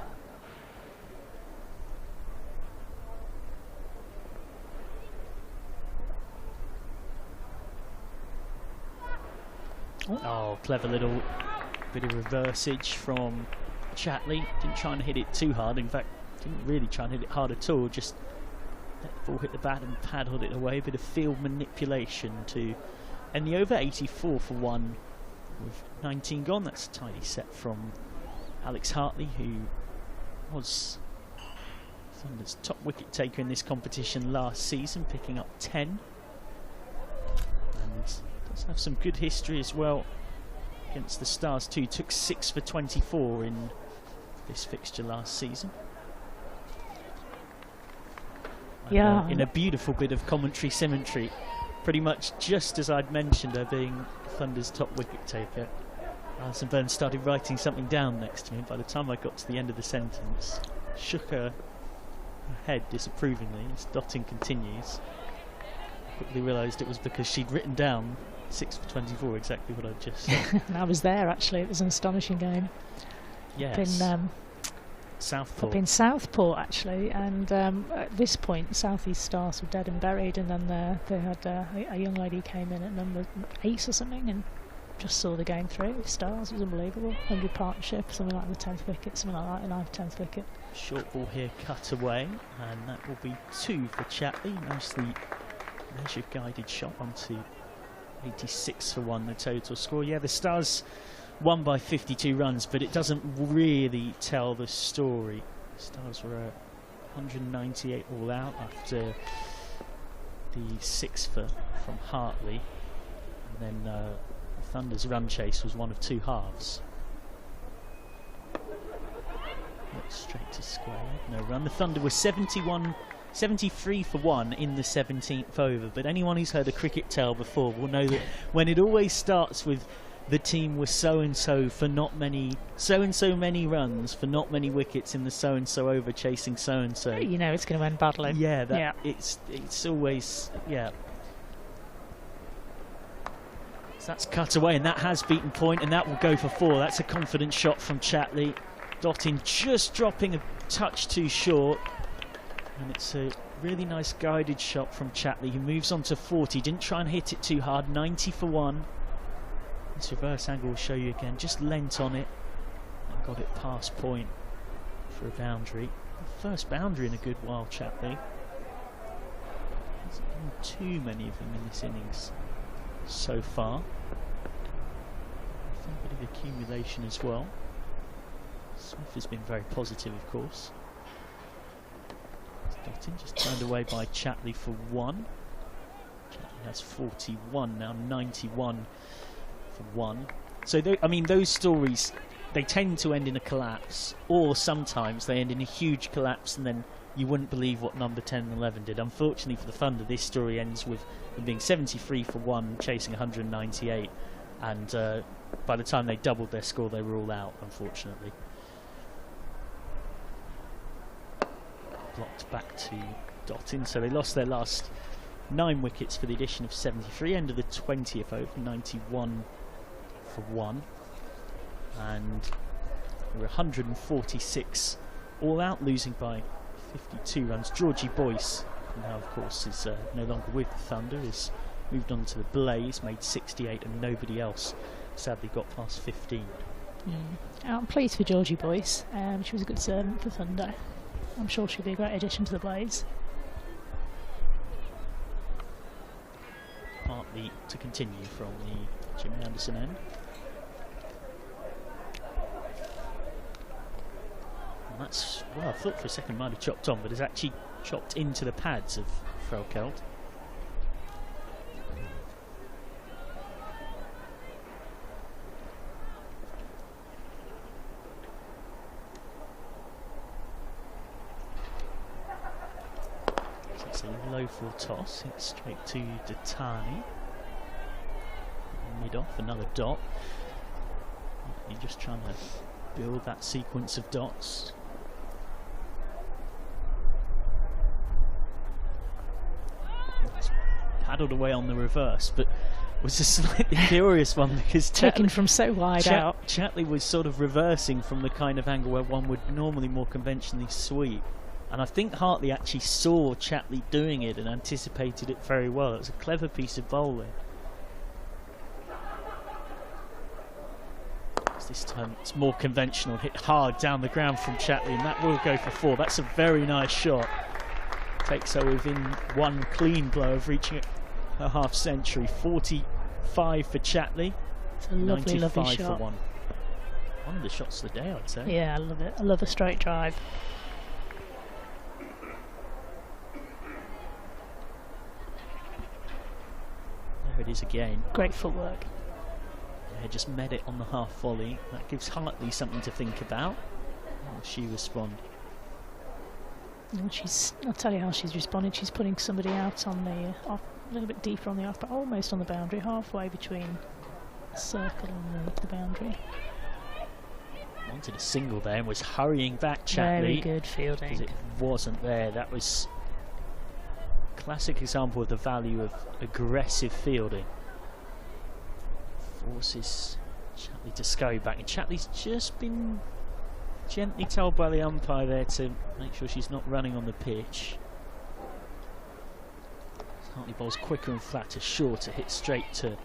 [SPEAKER 1] Oh, clever little bit of reversage from Chatley. Didn't try and hit it too hard. In fact, didn't really try and hit it hard at all. Just let the ball hit the bat and paddled it away. A bit of field manipulation to end the over. 84 for 1 with 19 gone. That's a tidy set from Alex Hartley, who was Thunder's top wicket taker in this competition last season, picking up 10. And does have some good history as well against the Stars too. Took 6 for 24 in this fixture last season. And,
[SPEAKER 2] yeah.
[SPEAKER 1] In a beautiful bit of commentary symmetry, pretty much just as I'd mentioned her being Thunder's top wicket taker, Alison Burns started writing something down next to me. By the time I got to the end of the sentence, shook her head disapprovingly as dotting continues. I quickly realised it was because she'd written down 6 for 24, exactly what I'd just said.
[SPEAKER 2] And I was there actually. It was an astonishing game.
[SPEAKER 1] Yes. Up in Southport.
[SPEAKER 2] Up in Southport actually, and at this point South East Stars were dead and buried, and then they had a young lady who came in at number 8 or something and just saw the game through. Stars, it was unbelievable. 100 partnership, something like the 10th wicket, something like that, the 9th, 10th wicket.
[SPEAKER 1] Short ball here cut away, and that will be 2 for Chatley. Nicely measured guided shot onto 86 for 1, the total score. Yeah, the Stars won by 52 runs, but it doesn't really tell the story. The Stars were 198 all out after the 6 from Hartley, and then Thunder's run chase was one of 2 halves. Straight to square, no run. The Thunder were 73 for 1 in the 17th over, but anyone who's heard a cricket tale before will know that when it always starts with the team was so-and-so for not many, so-and-so many runs for not many wickets in the so-and-so over chasing so-and-so,
[SPEAKER 2] you know it's going to end badly.
[SPEAKER 1] Yeah, it's always, yeah. So that's cut away, and that has beaten point, and that will go for 4. That's a confident shot from Chatley. Dottin just dropping a touch too short, and it's a really nice guided shot from Chatley, who moves on to 40. Didn't try and hit it too hard. 90 for 1. This reverse angle will show you again. Just leant on it and got it past point for a boundary. The first boundary in a good while, Chatley. Hasn't been too many of them in this innings so far. A bit of accumulation as well. Smith has been very positive, of course. Dottin just turned away by Chatley for 1. Chatley has 41 now, 91 for 1. So I mean, those stories, they tend to end in a collapse, or sometimes they end in a huge collapse and then you wouldn't believe what number 10 and 11 did. Unfortunately for the Thunder, this story ends with them being 73 for 1, chasing 198, and by the time they doubled their score, they were all out, unfortunately. Blocked back to Dottin, so they lost their last 9 wickets for the addition of 73, end of the 20th over, 91 for 1, and they were 146 all out, losing by 52 runs. Georgie Boyce, who now of course is no longer with the Thunder, has moved on to the Blaze, made 68, and nobody else sadly got past 15.
[SPEAKER 2] I'm pleased for Georgie Boyce. She was a good servant for Thunder. I'm sure she'll be a great addition to the Blaze.
[SPEAKER 1] Partly to continue from the Jimmy Anderson end. And that's, well, I thought for a second might have chopped on, but has actually chopped into the pads of Frelkeld. Low full toss, hit straight to Datani. Mid off, another dot. You're just trying to build that sequence of dots. It's paddled away on the reverse, but was a slightly curious one because
[SPEAKER 2] taken from so wide out.
[SPEAKER 1] Chatley was sort of reversing from the kind of angle where one would normally more conventionally sweep. And I think Hartley actually saw Chatley doing it and anticipated it very well. It was a clever piece of bowling. This time it's more conventional, hit hard down the ground from Chatley, and that will go for 4. That's a very nice shot. Takes her within one clean blow of reaching her half century. 45 for Chatley,
[SPEAKER 2] It's a lovely, lovely shot.
[SPEAKER 1] 95 for one. One of the shots of the day, I'd say.
[SPEAKER 2] Yeah, I love it. I love a straight drive.
[SPEAKER 1] There it is again.
[SPEAKER 2] Great footwork.
[SPEAKER 1] Yeah, just met it on the half volley. That gives Hartley something to think about. How will she respond?
[SPEAKER 2] And I'll tell you how she's responded. She's putting somebody out on the a little bit deeper on the off, but almost on the boundary, halfway between the circle and the boundary.
[SPEAKER 1] Wanted a single there and was hurrying back, Chatley.
[SPEAKER 2] Very good fielding.
[SPEAKER 1] Because it wasn't there. That was a classic example of the value of aggressive fielding. Forces Chatley to scurry back, and Chatley's just been gently told by the umpire there to make sure she's not running on the pitch. Hartley bowls quicker and flatter, shorter, hit straight to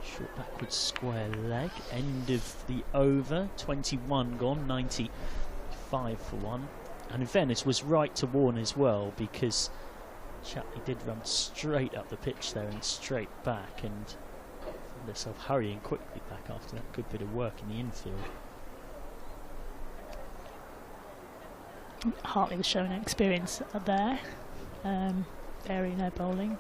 [SPEAKER 1] short backwards square leg. End of the over. 21 gone, 95 for one. And in fairness, was right to warn as well, because Chatley did run straight up the pitch there and straight back, and found herself hurrying quickly back after that good bit of work in the infield.
[SPEAKER 2] Hartley was showing experience there, varying her bowling.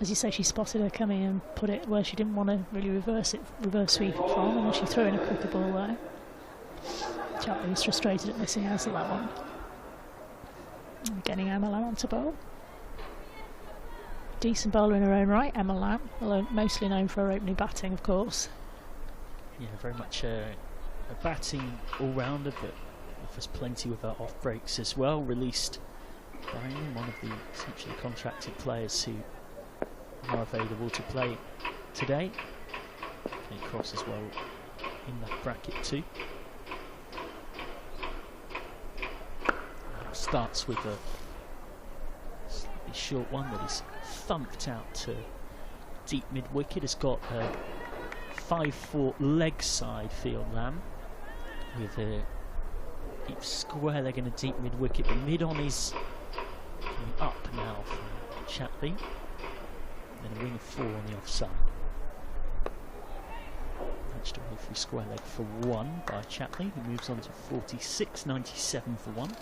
[SPEAKER 2] As you say, she spotted her coming and put it where she didn't want to really reverse sweep it from, and then she threw in a quicker ball there. Chatley was frustrated at missing out at that one. And getting Emma Lamb onto bowl. Decent bowler in her own right, Emma Lamb, although mostly known for her opening batting, of course.
[SPEAKER 1] Yeah, very much a batting all-rounder, but offers plenty with her off breaks as well. Released by one of the essentially contracted players who are available to play today. Kenny Cross as well in that bracket too. Starts with a slightly short one that is thumped out to deep mid wicket. Has got a 5-4 leg side field Lamb with a deep square leg and a deep mid wicket. The mid on is coming up now from Chatley. Then a wing of 4 on the offside. Matched away through square leg for 1 by Chatley, who moves on to 46, 97 for 1.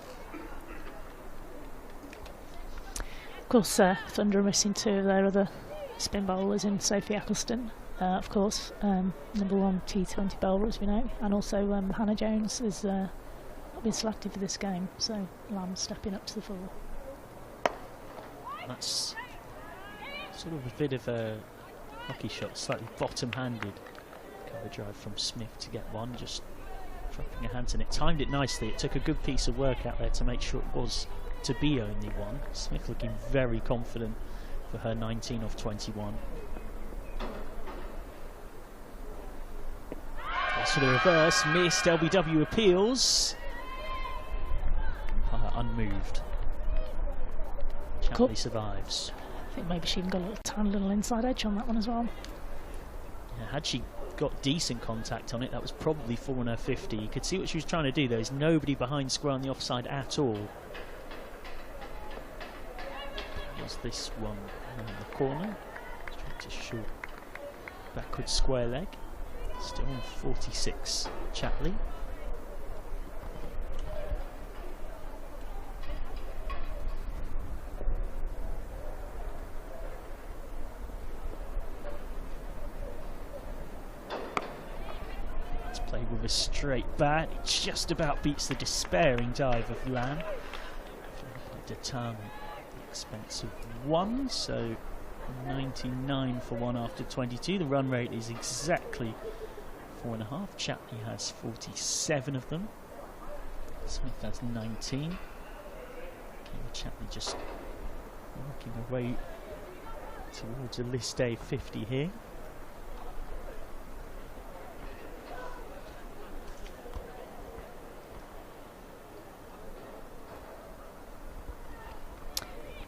[SPEAKER 2] Of course, Thunder are missing 2 of their other spin bowlers in Sophie Eccleston, of course, number 1 T20 bowler, as we know, and also Hannah Jones has not been selected for this game, so Lamb stepping up to the fore.
[SPEAKER 1] That's sort of a bit of a hockey shot, slightly bottom-handed cover drive from Smith to get one, just dropping her hands in it. Timed it nicely. It took a good piece of work out there to make sure it was to be only one. Smith looking very confident for her 19 off 21. That's for the reverse, missed. LBW appeals. Umpire unmoved. Chatley survives.
[SPEAKER 2] I think maybe she even got a tiny little inside edge on that one as well.
[SPEAKER 1] Yeah, had she got decent contact on it, that was probably 4 on her 50. You could see what she was trying to do. There is nobody behind square on the offside at all. Was this one in the corner? Straight to short backward square leg. Still on 46, Chatley. It's played with a straight bat. It just about beats the despairing dive of Lamb. Determined. Expense of 1, so 99 for 1 after 22. The run rate is exactly 4.5. Chatley has 47 of them. Smith has 19. Chatley just working her way towards a list day 50 here.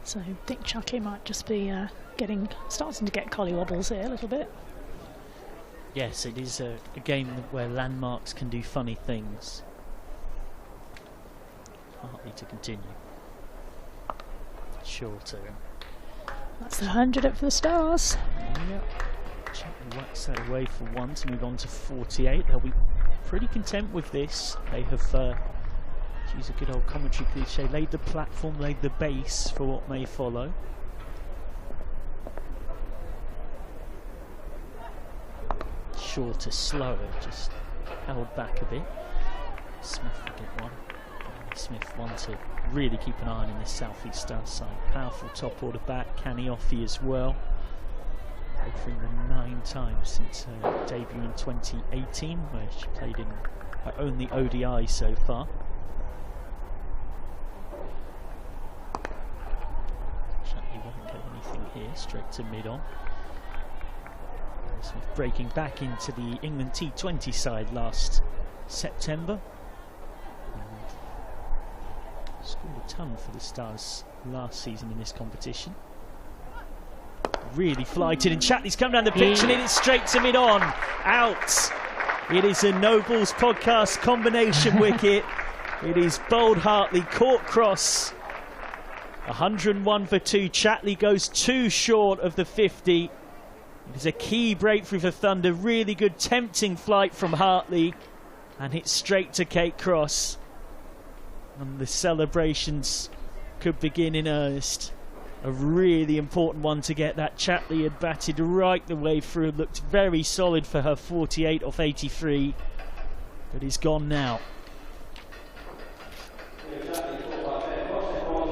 [SPEAKER 2] So I think Chatley might just be starting to get collie wobbles here a little bit.
[SPEAKER 1] Yes, it is a game where landmarks can do funny things. Hartley to continue. Shorter.
[SPEAKER 2] That's the 100 up for the Stars.
[SPEAKER 1] Yep. Chatley whacks that away for 1 to move on to 48. They'll be pretty content with this. They have, to use a good old commentary cliche, laid the platform, laid the base for what may follow. Shorter, slower, just held back a bit. Smith will get one. Smith, one to really keep an eye on in this South East Stars side. Powerful top order back, canny offie as well. Played for England 9 times since her debut in 2018, where she played in her only ODI so far. Shatley won't get anything here, straight to mid-on. Smith breaking back into the England T20 side last September. Scored a ton for the Stars last season in this competition. Really flighted, and Chatley's come down the pitch and it is straight to mid-on. Out. It is a No Balls podcast combination wicket. It is Bold Hartley, caught cross. 101 for 2. Chatley goes 2 short of the 50. It is a key breakthrough for Thunder. Really good tempting flight from Hartley, and hits straight to Kate Cross. And the celebrations could begin in earnest. A really important one to get that. Chatley had batted right the way through, looked very solid for her 48 off 83, but is gone now.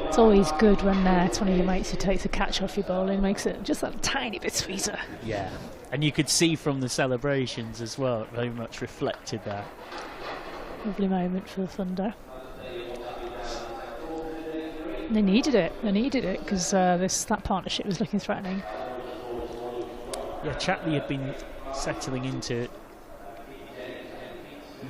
[SPEAKER 2] It's always good when it's one of your mates who takes a catch off your bowling, makes it just a tiny bit sweeter.
[SPEAKER 1] Yeah, and you could see from the celebrations as well, it very much reflected that.
[SPEAKER 2] Lovely moment for the Thunder. They needed it because that partnership was looking threatening.
[SPEAKER 1] Yeah, Chatley had been settling into it,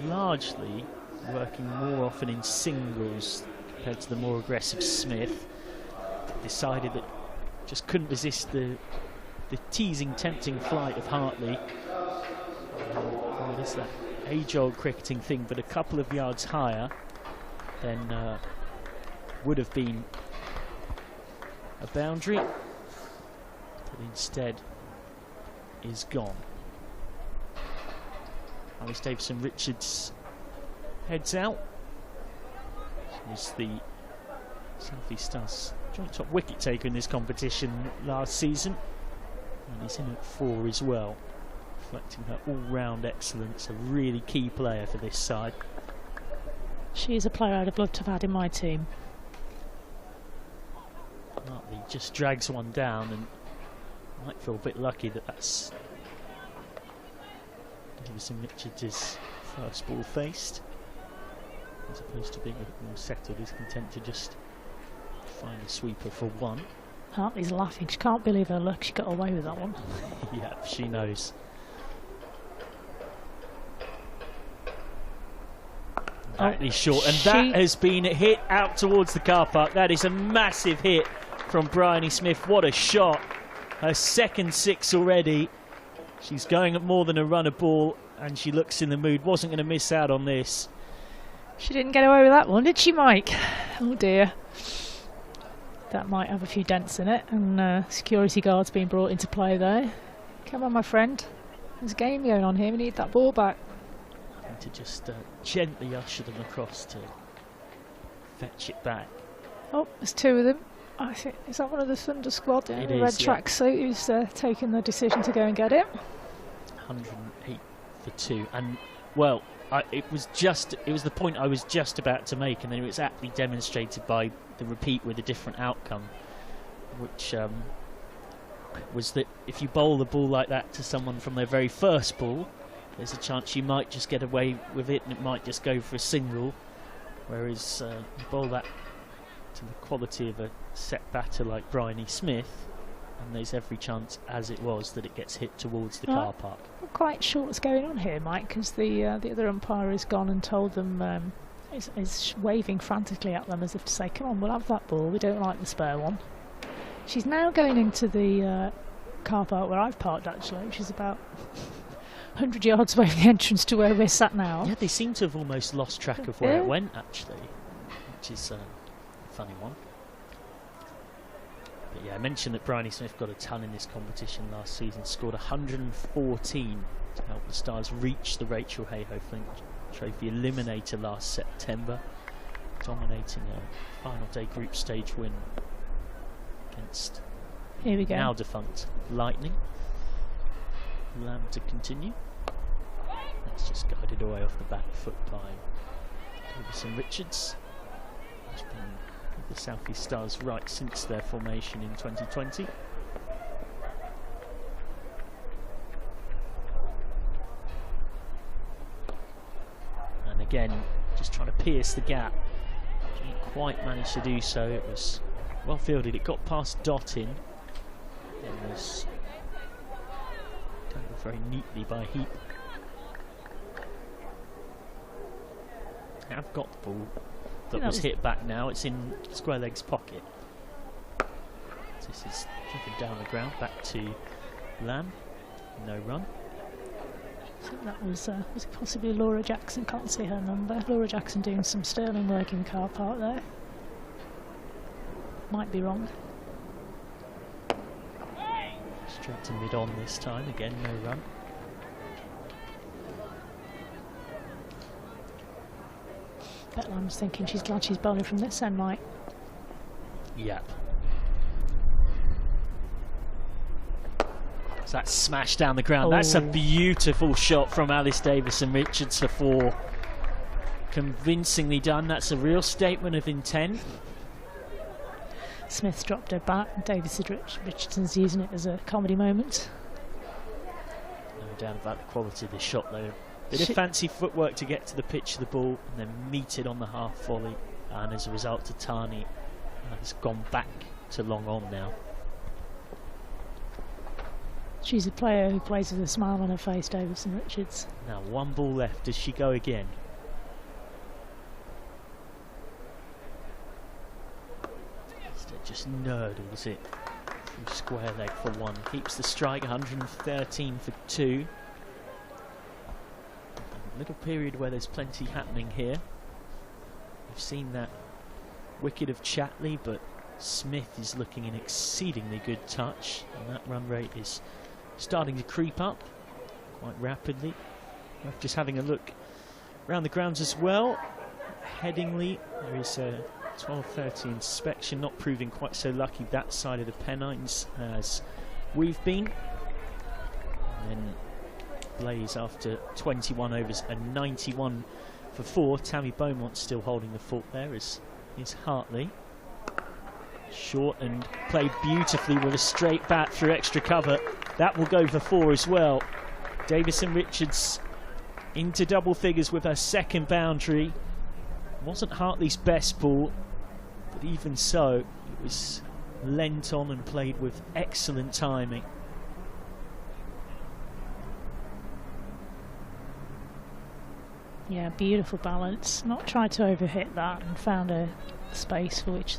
[SPEAKER 1] largely working more often in singles compared to the more aggressive Smith. Decided that just couldn't resist the teasing, tempting flight of Hartley. It is that age-old cricketing thing, but a couple of yards higher than would have been a boundary, but instead is gone. Alice Davison-Richards heads out. Is the South East Stars joint top wicket taker in this competition last season, and he's in at 4 as well, reflecting her all-round excellence. A really key player for this side.
[SPEAKER 2] She is a player I'd have loved to have had in my team.
[SPEAKER 1] Hartley just drags one down, and might feel a bit lucky that that's Davison-Richards' first ball faced, as opposed to being a bit more settled. He's content to just find a sweeper for 1.
[SPEAKER 2] Hartley's laughing. She can't believe her luck. She got away with that one.
[SPEAKER 1] Yeah, she knows. That is short, and that has been hit out towards the car park. That is a massive hit from Bryony Smith. What a shot. Her second 6 already. She's going at more than a runner ball, and she looks in the mood. Wasn't going to miss out on this.
[SPEAKER 2] She didn't get away with that one, did she, Mike? Oh dear. That might have a few dents in it, and security guards being brought into play there. Come on, my friend. There's a game going on here. We need that ball back.
[SPEAKER 1] And to just gently usher them across to fetch it back.
[SPEAKER 2] Oh, there's 2 of them. I think, is that one of the Thunder squad in the red tracksuit who's taken the decision to go and get it?
[SPEAKER 1] 108 for 2, and well, it was the point I was just about to make, and then it was aptly demonstrated by the repeat with a different outcome, which was that if you bowl the ball like that to someone from their very first ball, there's a chance you might just get away with it and it might just go for a single, whereas you bowl that to the quality of a set batter like Bryony Smith, and there's every chance, as it was, that it gets hit towards the car park.
[SPEAKER 2] I'm quite sure what's going on here, Mike, because the other umpire has gone and told them, is waving frantically at them as if to say, come on, we'll have that ball, we don't like the spare one. She's now going into the car park where I've parked, actually, which is about 100 yards away from the entrance to where we're sat now.
[SPEAKER 1] Yeah, they seem to have almost lost track of where it went, actually, which is a funny one. But yeah, I mentioned that Bryony Smith got a ton in this competition last season, scored 114 to help the Stars reach the Rachael Heyhoe-Flint Trophy eliminator last September, dominating a final day group stage win against now defunct Lightning. Lamb to continue. That's just guided away off the back foot by Davison Richards, who's been with the South East Stars right since their formation in 2020. And again, just trying to pierce the gap. Didn't quite manage to do so. It was well fielded. It got past Dot in. It was done very neatly by Heap. I've got the ball that was hit back now. It's in Square Leg's pocket. This is driven down the ground, back to Lamb. No run.
[SPEAKER 2] I think that was it possibly Laura Jackson? Can't see her number. Laura Jackson doing some sterling work in the car park there. Might be wrong.
[SPEAKER 1] Straight to mid-on this time. Again, no run.
[SPEAKER 2] Betlam's thinking she's glad she's bowling from this end, right?
[SPEAKER 1] Yep. So that's smashed down the ground. Oh. That's a beautiful shot from Alice Davison Richards for 4. Convincingly done. That's a real statement of intent.
[SPEAKER 2] Smith's dropped her bat, and Richardson's using it as a comedy moment.
[SPEAKER 1] No doubt about the quality of this shot though. Bit of fancy footwork to get to the pitch of the ball and then meet it on the half volley, and as a result Tatani has gone back to long on now.
[SPEAKER 2] She's a player who plays with a smile on her face, Davison Richards.
[SPEAKER 1] Now 1 ball left. Does she go again? Just nurdles it from Square Leg for 1. Keeps the strike. 113 for 2. A little period where there's plenty happening here. We've seen that wicket of Chatley, but Smith is looking in exceedingly good touch, and that run rate is starting to creep up quite rapidly. Worth just having a look around the grounds as well. Headingley, there is a 12:30 inspection, not proving quite so lucky that side of the Pennines as we've been. And then Blaze after 21 overs and 91 for 4. Tammy Beaumont still holding the fort there is Hartley. Short and played beautifully with a straight bat through extra cover. That will go for 4 as well. Davison Richards into double figures with her second boundary. Wasn't Hartley's best ball, but even so, it was lent on and played with excellent timing.
[SPEAKER 2] Yeah, beautiful balance. Not tried to overhit that and found a space for which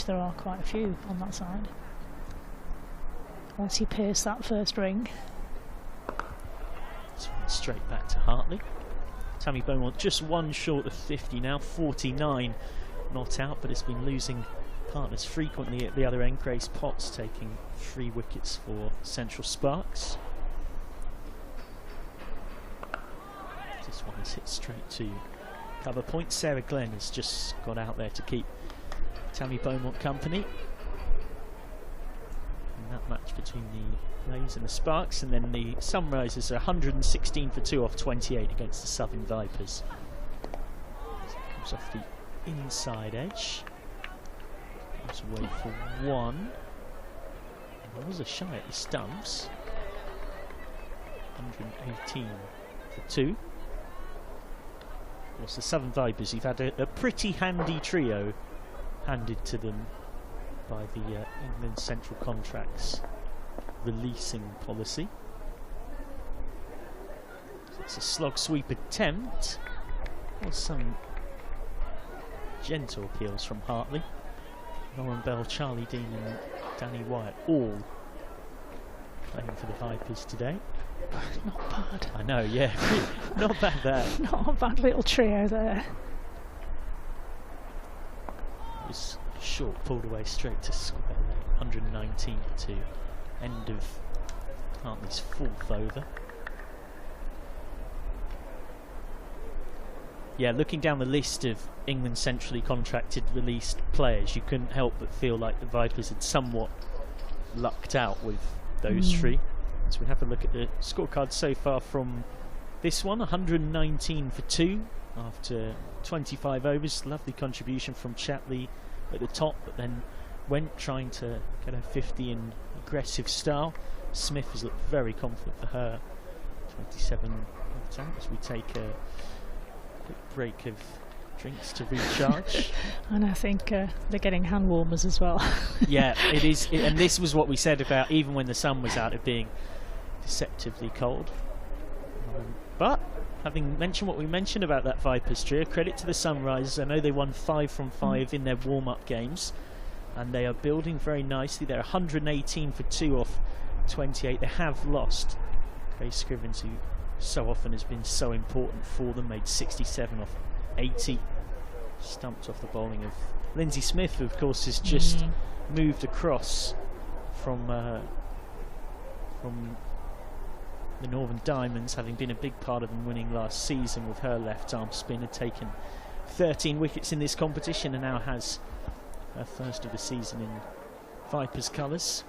[SPEAKER 2] there are quite a few on that side. Once you pierce that first ring.
[SPEAKER 1] Straight back to Hartley. Tammy Beaumont just 1 short of 50 now, 49 not out, but has been losing partners frequently at the other end. Grace Potts taking 3 wickets for Central Sparks. This one is hit straight to cover point. Sarah Glenn has just got out there to keep Tammy Beaumont company. And that match between the Blaze and the Sparks, and then the Sunrisers are 116 for 2 off 28 against the Southern Vipers. So it comes off the inside edge. Goes away for 1. And there was a shy at the stumps. 118 for 2. Of course, the Southern Vipers, you've had a pretty handy trio handed to them by the England Central Contracts releasing policy. So it's a slog sweep attempt. Or some gentle appeals from Hartley. Lauren Bell, Charlie Dean and Danny Wyatt all playing for the Vipers today.
[SPEAKER 2] Not bad.
[SPEAKER 1] I know, yeah. Not bad there.
[SPEAKER 2] Not a bad little trio there.
[SPEAKER 1] It was short, pulled away straight to square leg. 119 for 2. End of Hartley's 4th over. Yeah, looking down the list of England centrally contracted released players, you couldn't help but feel like the Vipers had somewhat lucked out with those three. So we have a look at the scorecard so far from this one. 119 for 2 after 25 overs. Lovely contribution from Chatley at the top, but then went trying to get a 50 in aggressive style. Smith has looked very confident for her 27 attempts. We take a quick break of drinks to recharge.
[SPEAKER 2] And I think they're getting hand warmers as well.
[SPEAKER 1] Yeah, it is, and this was what we said about even when the sun was out, it being deceptively cold. But having mentioned what we mentioned about that Vipers trio, credit to the Sunrisers. I know they won 5 from 5 in their warm-up games, and they are building very nicely. They're 118 for 2 off 28. They have lost Grace Scrivens, who so often has been so important for them, made 67 off 80. Stumped off the bowling of Lindsay Smith, who of course has just moved across from the Northern Diamonds, having been a big part of them winning last season with her left arm spin. Had taken 13 wickets in this competition and now has her first of the season in Vipers colours.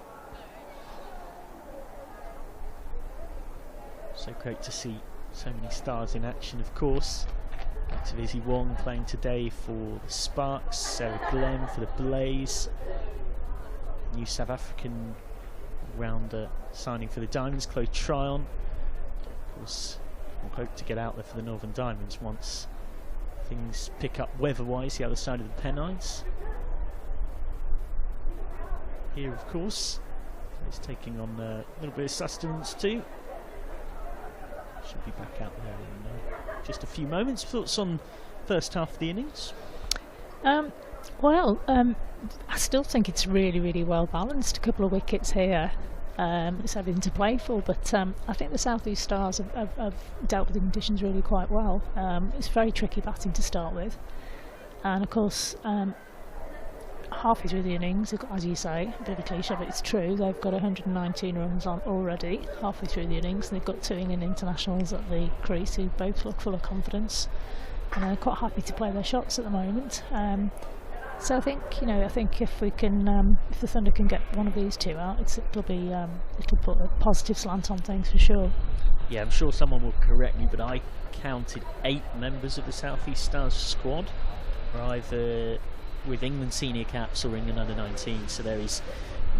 [SPEAKER 1] So great to see so many stars in action, of course. To Lizzie Wong playing today for the Sparks, Sarah Glenn for the Blaze, new South African rounder signing for the Diamonds, Chloe Tryon. Of course, we'll hope to get out there for the Northern Diamonds once things pick up weather-wise the other side of the Pennines. Here, of course, is taking on a little bit of sustenance too. Should be back out there in just a few moments. Thoughts on first half of the innings?
[SPEAKER 2] Well, I still think it's really, really well balanced. A couple of wickets here. It's everything to play for, but I think the South East Stars have dealt with the conditions really quite well. It's very tricky batting to start with, and of course halfway through the innings, as you say, a bit of a cliche, but it's true, they've got 119 runs on already halfway through the innings, and they've got 2 England internationals at the crease who both look full of confidence and are quite happy to play their shots at the moment. So I think, if we can, if the Thunder can get one of these 2 out, it'll put a positive slant on things for sure.
[SPEAKER 1] Yeah, I'm sure someone will correct me, but I counted 8 members of the South East Stars squad are either with England senior caps or England under-19, so there is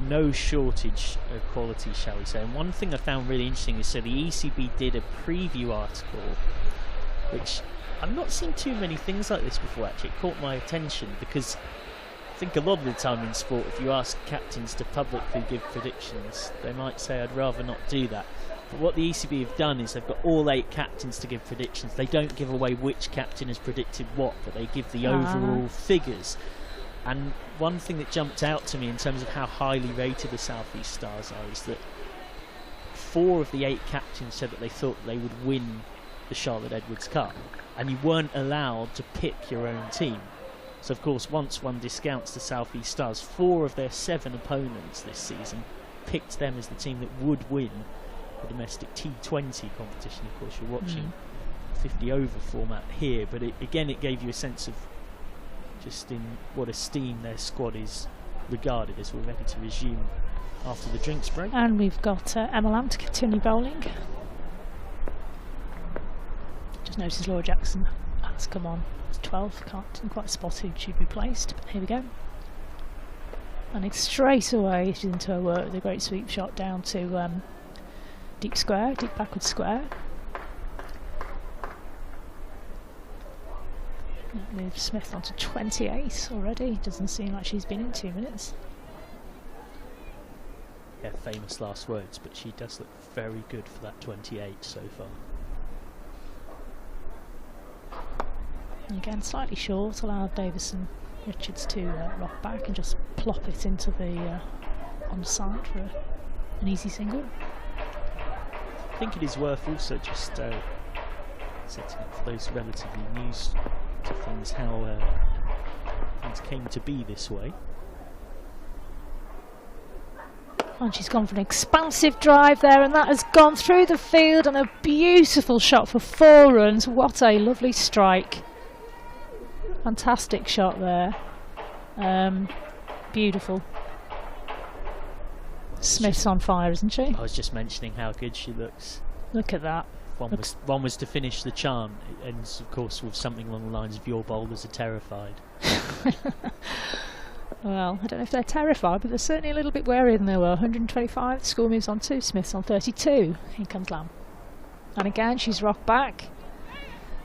[SPEAKER 1] no shortage of quality, shall we say. And one thing I found really interesting is, so the ECB did a preview article, which I've not seen too many things like this before actually. It caught my attention because I think a lot of the time in sport, if you ask captains to publicly give predictions, they might say I'd rather not do that. But what the ECB have done is they've got all 8 captains to give predictions. They don't give away which captain has predicted what, but they give the overall figures. And one thing that jumped out to me in terms of how highly rated the South East Stars are is that 4 of the 8 captains said that they thought they would win the Charlotte Edwards Cup, and you weren't allowed to pick your own team. So of course, once one discounts the South East Stars, 4 of their 7 opponents this season picked them as the team that would win the domestic T20 competition. Of course, you're watching 50 over format here, but it gave you a sense of just in what esteem their squad is regarded as we're ready to resume after the drinks break. And
[SPEAKER 2] we've got Emma Lamb to continue bowling. Just noticed Laura Jackson has come on. It's 12, didn't quite spot who she'd replaced, but here we go. And it's straight away she's into her work with a great sweep shot down to deep backward square. Moves Smith on to 28 already. Doesn't seem like she's been in 2 minutes.
[SPEAKER 1] Yeah, famous last words, but she does look very good for that 28 so far.
[SPEAKER 2] And again, slightly short, allowed Davis and Richards to rock back and just plop it into the onside for an easy single.
[SPEAKER 1] I think it is worth also just setting up for those relatively new to things how It came to be this way.
[SPEAKER 2] And she's gone for an expansive drive there, and that has gone through the field, and a beautiful shot for 4 runs. What a lovely strike. Fantastic shot there. Beautiful. Smith's on fire, isn't she?
[SPEAKER 1] I was just mentioning how good she looks.
[SPEAKER 2] Look at that.
[SPEAKER 1] One was to finish the charm, and of course with something along the lines of "Your bowlers are terrified."
[SPEAKER 2] Well, I don't know if they're terrified, but they're certainly a little bit warier than they were. 125, the score moves on to Smith's on 32. Here comes Lamb. And again, she's rocked back.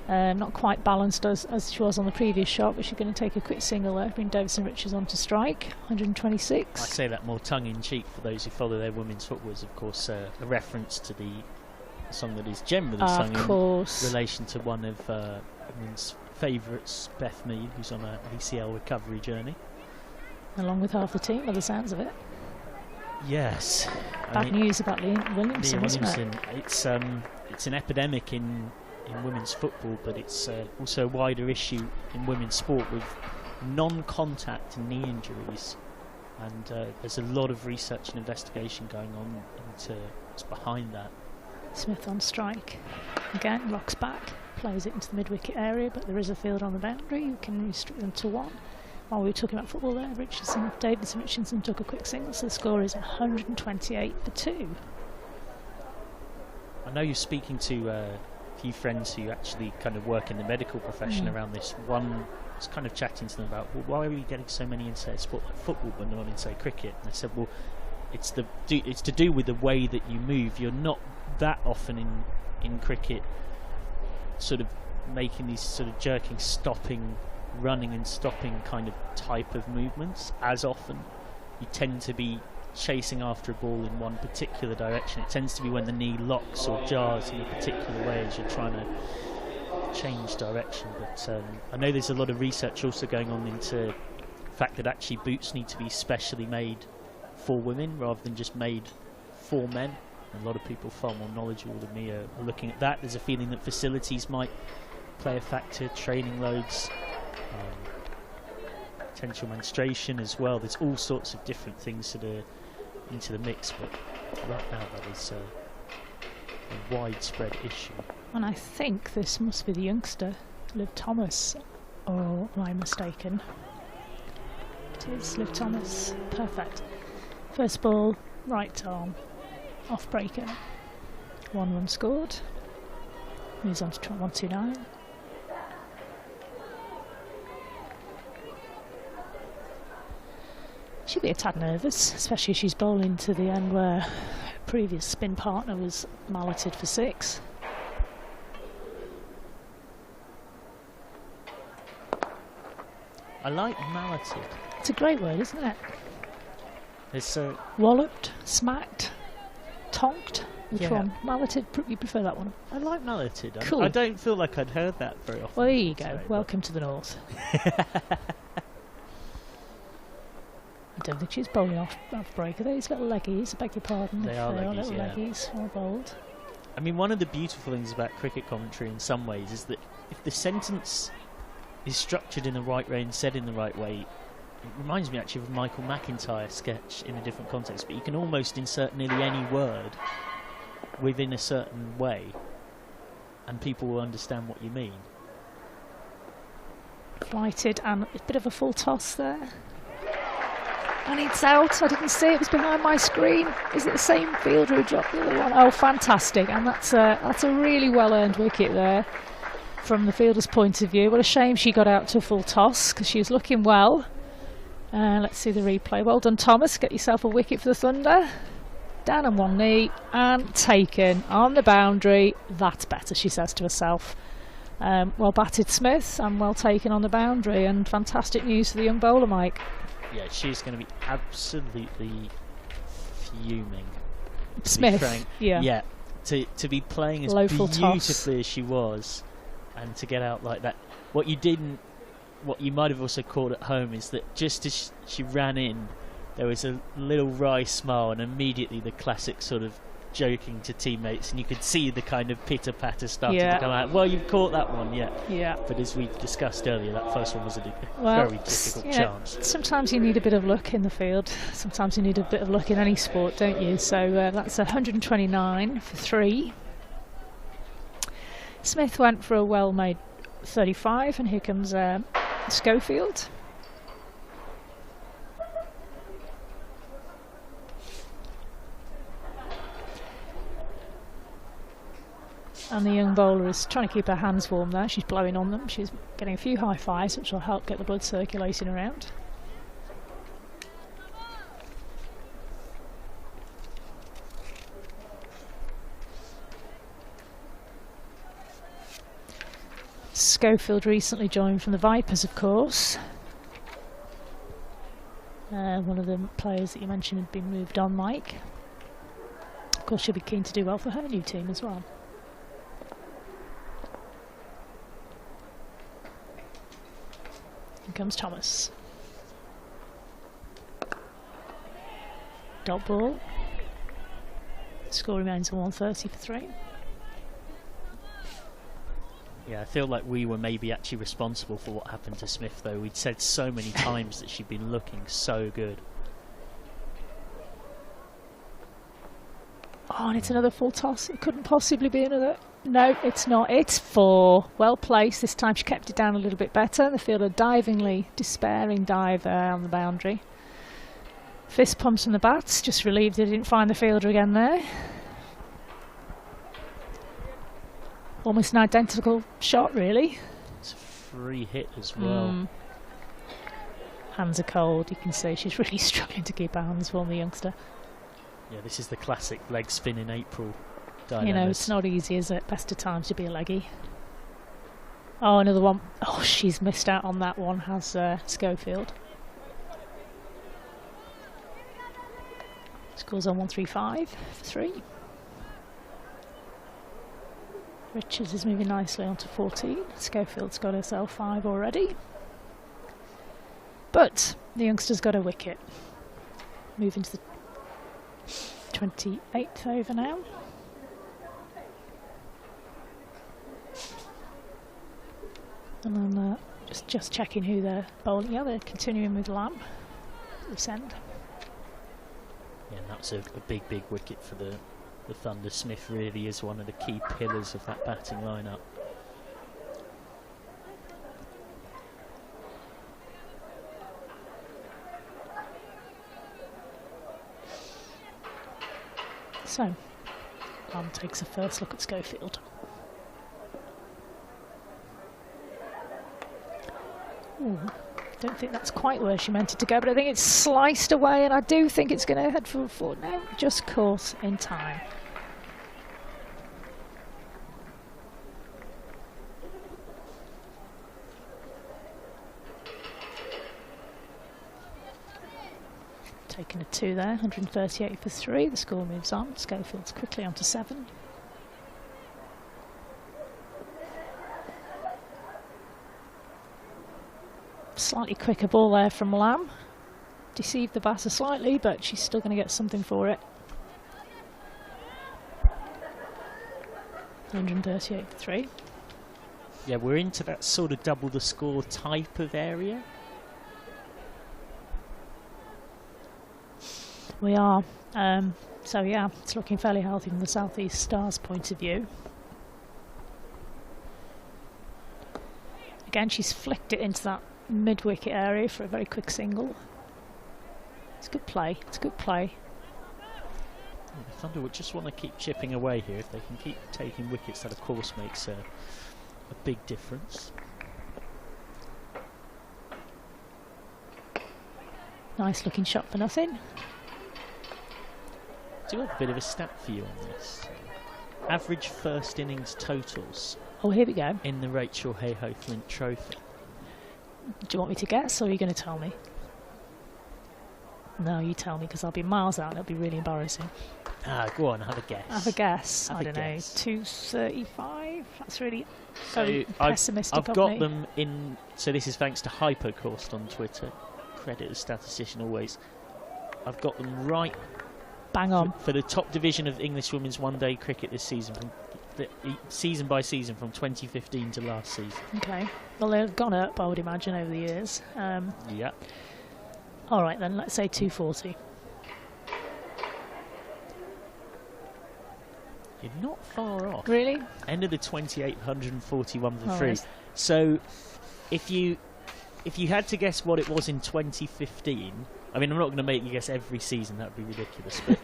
[SPEAKER 2] Not quite balanced as she was on the previous shot, but she's going to take a quick single there, bring Davison Richards on to strike. 126.
[SPEAKER 1] I say that more tongue-in-cheek for those who follow their women's football, is of course a reference to the song that is generally sung in relation to one of women's favourites, Beth Mead, who's on an ACL recovery journey.
[SPEAKER 2] Along with half the team, by the sounds of it.
[SPEAKER 1] Yes.
[SPEAKER 2] Bad news about Leah Williamson, isn't it?
[SPEAKER 1] It's an epidemic in women's football, but it's also a wider issue in women's sport with non-contact knee injuries. And there's a lot of research and investigation going on into what's behind that.
[SPEAKER 2] Smith on strike. Again, rocks back, plays it into the mid-wicket area, but there is a fielder on the boundary who can restrict them to 1. While we were talking about football there, Davison Richardson took a quick single, so the score is 128 for 2.
[SPEAKER 1] I know you're speaking to a few friends who actually kind of work in the medical profession around this. One was kind of chatting to them about, well, why are we getting so many in, say, a sport like football but not in, say, cricket? And I said, well, it's to do with the way that you move. You're not that often in cricket sort of making these sort of jerking, stopping, running and stopping kind of type of movements as often. You tend to be chasing after a ball in one particular direction. It tends to be when the knee locks or jars in a particular way as you're trying to change direction. But I know there's a lot of research also going on into the fact that actually boots need to be specially made for women rather than just made for men. And a lot of people far more knowledgeable than me are looking at that. There's a feeling that facilities might play a factor, training loads, potential menstruation as well. There's all sorts of different things that are into the mix, but right now that is a widespread issue.
[SPEAKER 2] And I think this must be the youngster, Liv Thomas, or am I mistaken? It is Liv Thomas. Perfect. First ball, right arm, off breaker. 1 run scored. Moves on to 129. She'll be a tad nervous, especially if she's bowling to the end where her previous spin partner was malleted for 6.
[SPEAKER 1] I like malleted.
[SPEAKER 2] It's a great word, isn't it?
[SPEAKER 1] It's
[SPEAKER 2] walloped, smacked, tonked. Which
[SPEAKER 1] Yeah.
[SPEAKER 2] one? Malleted, you prefer that one?
[SPEAKER 1] I like malleted.
[SPEAKER 2] Cool.
[SPEAKER 1] I don't feel like I'd heard that very often.
[SPEAKER 2] Well, there you go.
[SPEAKER 1] Sorry,
[SPEAKER 2] Welcome to the north. I don't think she's bowling off break. Are these little leggies? I beg your pardon.
[SPEAKER 1] They are leggies,
[SPEAKER 2] little
[SPEAKER 1] yeah.
[SPEAKER 2] leggies, well bowled.
[SPEAKER 1] I mean, one of the beautiful things about cricket commentary in some ways is that if the sentence is structured in the right way and said in the right way, it reminds me actually of a Michael McIntyre sketch in a different context, but you can almost insert nearly any word within a certain way and people will understand what you mean.
[SPEAKER 2] Flighted and a bit of a full toss there. And it's out. I didn't see it. It was behind my screen. Is it the same fielder who dropped the other one? Oh, fantastic. And that's a really well-earned wicket there from the fielder's point of view. What a shame she got out to a full toss because she was looking well. Let's see the replay. Well done, Thomas. Get yourself a wicket for the Thunder. Down on one knee and taken on the boundary. That's better, she says to herself. Well batted, Smith, and well taken on the boundary. And fantastic news for the young bowler, Mike.
[SPEAKER 1] Yeah, she's going to be absolutely fuming.
[SPEAKER 2] Smith,
[SPEAKER 1] yeah. To be playing as beautifully as she was, and to get out like that. What you might have also caught at home is that just as she ran in, there was a little wry smile, and immediately the classic sort of joking to teammates, and you could see the kind of pitter-patter starting
[SPEAKER 2] Yeah.
[SPEAKER 1] to come out. Well, you've caught that one, yeah.
[SPEAKER 2] Yeah.
[SPEAKER 1] But as we discussed earlier, that first one was a
[SPEAKER 2] Well,
[SPEAKER 1] very difficult
[SPEAKER 2] you know,
[SPEAKER 1] chance.
[SPEAKER 2] sometimes you need a bit of luck in the field. Sometimes you need a bit of luck in any sport, don't you? So that's 129 for 3. Smith went for a well-made 35, and here comes Schofield. And the young bowler is trying to keep her hands warm there. She's blowing on them. She's getting a few high fives, which will help get the blood circulating around. Schofield recently joined from the Vipers, of course. One of the players that you mentioned had been moved on, Mike. Of course, she'll be keen to do well for her new team as well. Here comes Thomas. Dot ball. Score remains 130 for 3.
[SPEAKER 1] Yeah, I feel like we were maybe actually responsible for what happened to Smith, though. We'd said so many times that she'd been looking so good.
[SPEAKER 2] Oh, and it's another full toss. It couldn't possibly be another. No, it's not. It's 4. Well placed. This time she kept it down a little bit better. The fielder divingly, despairing dive there on the boundary. Fist pumps from the bats. Just relieved they didn't find the fielder again there. Almost an identical shot, really.
[SPEAKER 1] It's a free hit as well.
[SPEAKER 2] Hands are cold. You can see she's really struggling to keep her hands warm, the youngster.
[SPEAKER 1] Yeah, this is the classic leg spin in April dilemmas.
[SPEAKER 2] You know, it's not easy, is it? Best of times to be a leggy. Oh, another one. Oh, she's missed out on that one, has Schofield. Scores on 135 for 3. Richards is moving nicely onto 14. Schofield's got herself 5 already. But the youngster's got a wicket. Moving to the 28th over now. And then just checking who they're bowling. Yeah, they're continuing with Lamb. This end.
[SPEAKER 1] Yeah, and that's a big wicket for the Thunder. Smith really is one of the key pillars of that batting lineup.
[SPEAKER 2] So, Lamb takes a first look at Schofield. Ooh, don't think that's quite where she meant it to go, but I think it's sliced away, and I do think it's going to head for a 4 now. Just caught in time. Taking a 2 there, 138 for 3. The score moves on. Schofield's quickly onto 7. Slightly quicker ball there from Lamb. Deceived the batter slightly, but she's still going to get something for it. 138 for 3.
[SPEAKER 1] Yeah, we're into that sort of double the score type of area.
[SPEAKER 2] We are. So yeah, it's looking fairly healthy from the South East Stars' point of view. Again, she's flicked it into that mid-wicket area for a very quick single. It's good play. It's good play.
[SPEAKER 1] Yeah, the Thunder would just want to keep chipping away here. If they can keep taking wickets, that of course makes a big difference.
[SPEAKER 2] Nice looking shot for nothing.
[SPEAKER 1] I do have a bit of a stat for you on this. Average first innings totals.
[SPEAKER 2] Oh, here we go.
[SPEAKER 1] In the Rachael Heyhoe-Fint Trophy.
[SPEAKER 2] Do you want me to guess, or are you going to tell me? No, you tell me, because I'll be miles out and it'll be really embarrassing.
[SPEAKER 1] Go on, have a guess.
[SPEAKER 2] Have a guess.
[SPEAKER 1] Have
[SPEAKER 2] I
[SPEAKER 1] a
[SPEAKER 2] don't
[SPEAKER 1] guess.
[SPEAKER 2] know. 235? That's really
[SPEAKER 1] So
[SPEAKER 2] very pessimistic
[SPEAKER 1] I've
[SPEAKER 2] of
[SPEAKER 1] got
[SPEAKER 2] me.
[SPEAKER 1] them in. So this is thanks to Hypercourse on Twitter. Credit the statistician always. I've got them right
[SPEAKER 2] Bang on.
[SPEAKER 1] For the top division of English women's one-day cricket this season, season by season from 2015 to last season.
[SPEAKER 2] Okay. Well, they've gone up, I would imagine, over the years.
[SPEAKER 1] Yeah.
[SPEAKER 2] All right, then, let's say 240.
[SPEAKER 1] You're not far off.
[SPEAKER 2] Really?
[SPEAKER 1] End of the 2841 for free.
[SPEAKER 2] Right.
[SPEAKER 1] So, if you had to guess what it was in 2015, I mean, I'm not going to make you guess every season. That would be ridiculous. But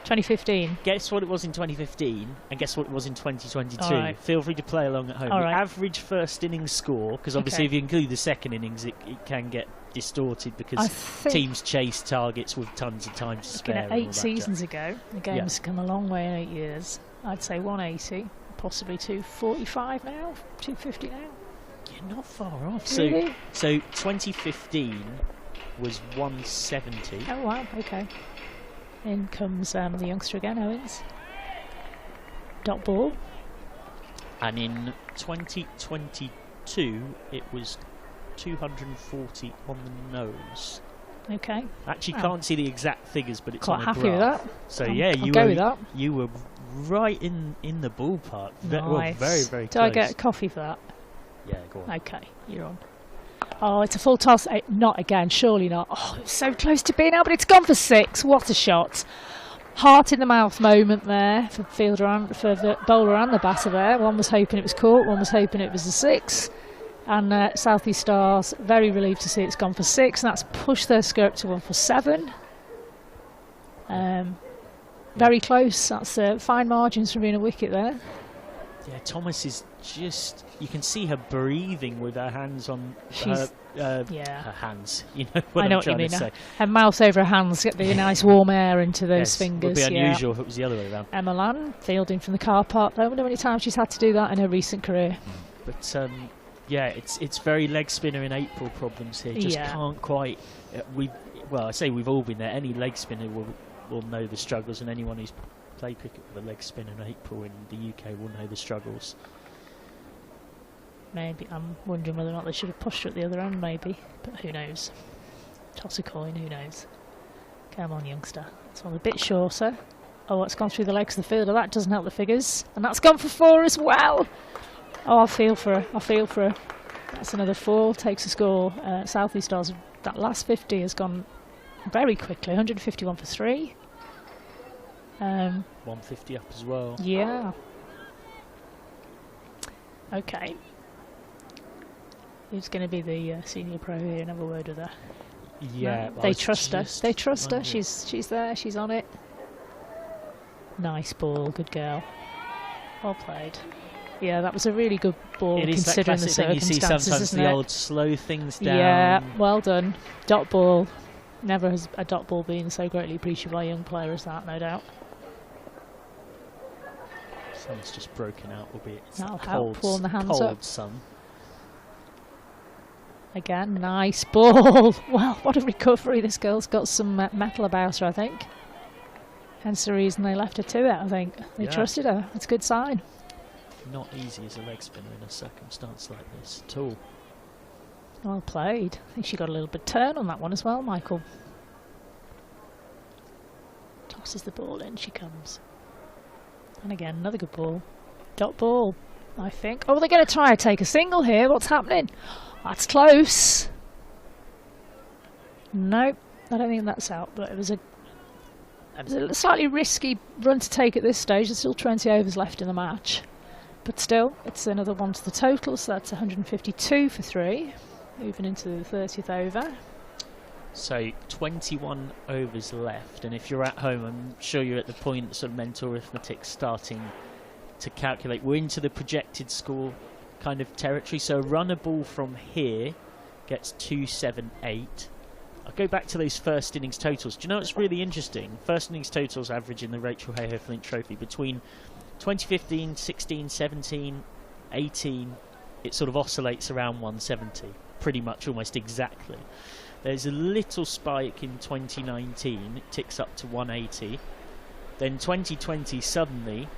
[SPEAKER 2] 2015.
[SPEAKER 1] Guess what it was in 2015 and guess what it was in 2022.
[SPEAKER 2] Right.
[SPEAKER 1] Feel free to play along at home.
[SPEAKER 2] All
[SPEAKER 1] the
[SPEAKER 2] right.
[SPEAKER 1] average first innings score, because obviously if you include the second innings, it can get distorted because teams chase targets with tons of time to spare.
[SPEAKER 2] Looking at 8 seasons ago, the game's come a long way in 8 years. I'd say 180, possibly 245 now, 250 now.
[SPEAKER 1] You're not far off.
[SPEAKER 2] Really?
[SPEAKER 1] So 2015 was 170.
[SPEAKER 2] Oh wow, okay. In comes the youngster again, Owens. Dot ball.
[SPEAKER 1] And in 2022 it was 240 on the nose.
[SPEAKER 2] Okay.
[SPEAKER 1] Actually can't see the exact figures, but it's
[SPEAKER 2] quite
[SPEAKER 1] on a
[SPEAKER 2] happy
[SPEAKER 1] graph.
[SPEAKER 2] with that.
[SPEAKER 1] So
[SPEAKER 2] I'll go with that.
[SPEAKER 1] You were right in the ballpark.
[SPEAKER 2] Nice.
[SPEAKER 1] Well, very, very
[SPEAKER 2] Do
[SPEAKER 1] close.
[SPEAKER 2] I get a coffee for that?
[SPEAKER 1] Yeah, go on.
[SPEAKER 2] Okay, you're on. Oh, it's a full toss. Not again, surely not. Oh, it's so close to being out, but it's gone for 6. What a shot. Heart in the mouth moment there for the bowler and the batter there. One was hoping it was caught, one was hoping it was a 6. And South East Stars very relieved to see it's gone for 6, and that's pushed their score up to 1 for 7. Very close. That's fine margins from being a wicket there.
[SPEAKER 1] Yeah, Thomas is just... You can see her breathing with her hands on her hands. You know what I'm trying to say.
[SPEAKER 2] Her mouth over her hands, get the nice warm air into those fingers.
[SPEAKER 1] It would be unusual if it was the other way around.
[SPEAKER 2] Emma Lan fielding from the car park. I wonder how many times she's had to do that in her recent career.
[SPEAKER 1] But yeah, it's very leg spinner in April problems here. Just can't quite. I say we've all been there. Any leg spinner will know the struggles, and anyone who's played cricket with a leg spinner in April in the UK will know the struggles. Maybe I'm wondering whether or not they should have pushed her at the other end. Maybe, but who knows? Toss a coin. Who knows? Come on, youngster. It's one a bit shorter. Oh, it's gone through the legs of the fielder. That doesn't help the figures, and that's gone for 4 as well. Oh, I feel for her. I feel for her. That's another 4. Takes a score. South East Stars. That last 50 has gone very quickly. 151 for 3. 150 up as well. Yeah. Okay. Who's going to be the senior pro here? And have a word with her. Yeah, no, they trust her. They trust her. She's there. She's on it. Nice ball. Good girl. Well played. Yeah, that was a really good ball considering the circumstances, you see sometimes, isn't it? The old slow things down. Yeah, well done. Dot ball. Never has a dot ball been so greatly appreciated by a young player as that, no doubt. Sun's just broken out, albeit it's cold, warm the hands up. Sun. Again, nice ball. Well, what a recovery. This girl's got some metal about her, I think. Hence the reason they left her to it, I think. They trusted her. It's a good sign. Not easy as a leg spinner in a circumstance like this at all. Well played. I think she got a little bit turn on that one as well, Michael. Tosses the ball in, she comes. And again, another good ball. Dot ball, I think. Oh, they're going to try to take a single here. What's happening? That's close. Nope, I don't think that's out, but it was a slightly risky run to take at this stage. There's still 20 overs left in the match. But still, it's another 1 to the total, so that's 152 for 3. Moving into the 30th over. So 21 overs left, and if you're at home, I'm sure you're at the point, sort of mental arithmetic starting to calculate. We're into the projected score kind of territory, so a runner ball from here gets 278. I'll go back to those first innings totals. Do you know what's really interesting? First innings totals average in the Rachael Heyhoe-Flint Trophy between 2015, 16, 17, 18, it sort of oscillates around 170, pretty much almost exactly. There's a little spike in 2019, it ticks up to 180. Then 2020, suddenly,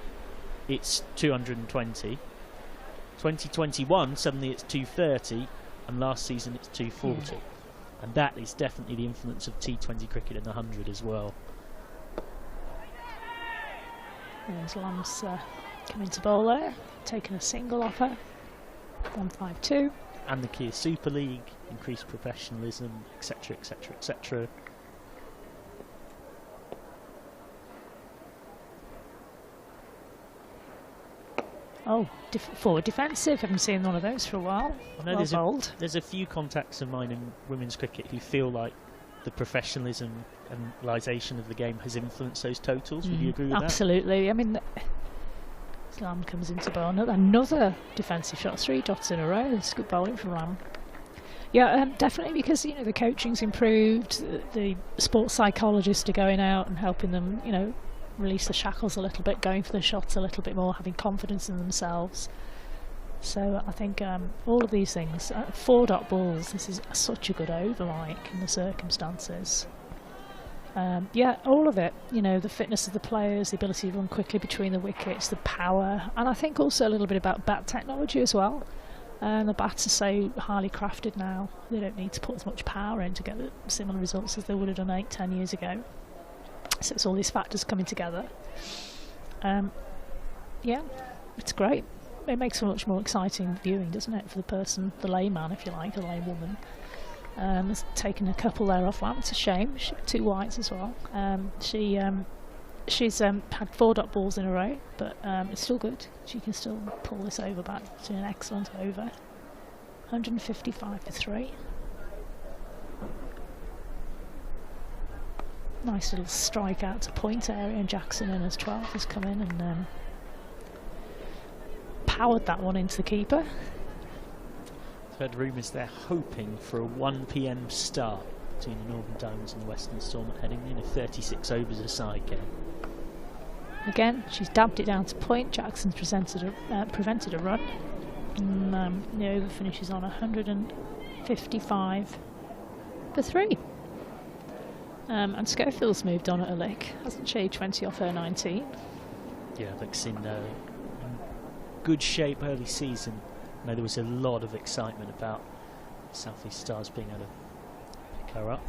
[SPEAKER 1] it's 220. 2021, suddenly it's 230. And last season, it's 240. And that is definitely the influence of T20 cricket in the 100 as well.
[SPEAKER 2] There's Lamb's coming to bowl there, taking a single off her. 152.
[SPEAKER 1] And the Kia Super League, increased professionalism, etc, etc, etc.
[SPEAKER 2] Oh, forward defensive. Haven't seen one of those for a while.
[SPEAKER 1] There's a few contacts of mine in women's cricket who feel like the professionalism and realisation of the game has influenced those totals. Would you agree with that?
[SPEAKER 2] Absolutely. I mean, Lamb comes into bowl. Another defensive shot. 3 dots in a row. It's good bowling from Lamb. Yeah, definitely, because the coaching's improved. The sports psychologists are going out and helping them, release the shackles a little bit, going for the shots a little bit more, having confidence in themselves. So I think all of these things, 4-dot balls, this is such a good over, in the circumstances. Yeah, all of it, the fitness of the players, the ability to run quickly between the wickets, the power, and I think also a little bit about bat technology as well. The bats are so highly crafted now, they don't need to put as much power in to get the similar results as they would have done 8-10 years ago. So it's all these factors coming together. Yeah, it's great. It makes for much more exciting viewing, doesn't it, for the person, the layman, if you like, the laywoman. Has taken a couple there off Lamb. It's a shame. She had 2 whites as well. She's had 4-dot balls in a row, but it's still good. She can still pull this over back to an excellent over. 155 for 3. Nice little strike out to point area, and Jackson in as 12 has come in and powered that one into the keeper.
[SPEAKER 1] I've heard rumours they're hoping for a 1 PM start between the Northern Diamonds and the Western Storm, heading in a 36 overs a side game.
[SPEAKER 2] Again, she's dabbed it down to point. Jackson's prevented a run. And, the over finishes on 155 for 3. And Schofield's moved on at a lick, hasn't she? 20 off her 19.
[SPEAKER 1] Yeah, looks in good shape early season. I know there was a lot of excitement about South East Stars being able to pick her up.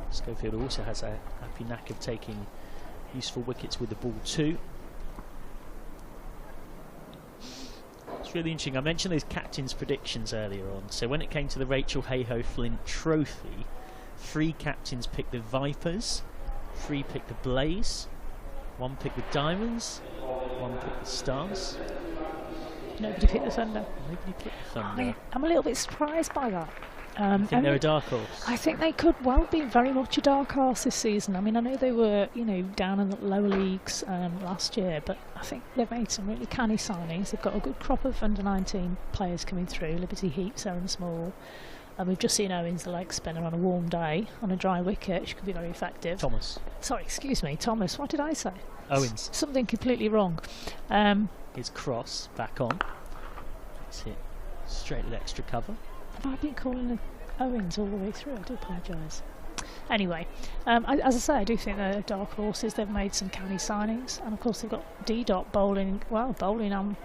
[SPEAKER 1] Schofield also has a happy knack of taking useful wickets with the ball too. It's really interesting. I mentioned those captains' predictions earlier on. So when it came to the Rachael Heyhoe-Flint Trophy, 3 captains picked the Vipers, 3 picked the Blaze, 1 picked the Diamonds, 1 picked the Stars.
[SPEAKER 2] Nobody picked the Thunder.
[SPEAKER 1] Nobody picked the Thunder.
[SPEAKER 2] I'm a little bit surprised by that.
[SPEAKER 1] I think they're a dark horse.
[SPEAKER 2] I think they could well be very much a dark horse this season. I mean, I know they were, down in the lower leagues last year, but I think they've made some really canny signings. They've got a good crop of under-19 players coming through. Liberty Heaps, Aaron Small. And we've just seen Owens, the leg spinner, on a warm day, on a dry wicket. She could be very effective.
[SPEAKER 1] Thomas.
[SPEAKER 2] Sorry, excuse me, Thomas. What did I say?
[SPEAKER 1] Owens.
[SPEAKER 2] Something completely wrong.
[SPEAKER 1] His cross back on. That's it. Straight with extra cover.
[SPEAKER 2] Have I been calling the Owens all the way through? I do apologise. Anyway, as I say, I do think they're dark horses. They've made some canny signings, and of course they've got D-Dot bowling and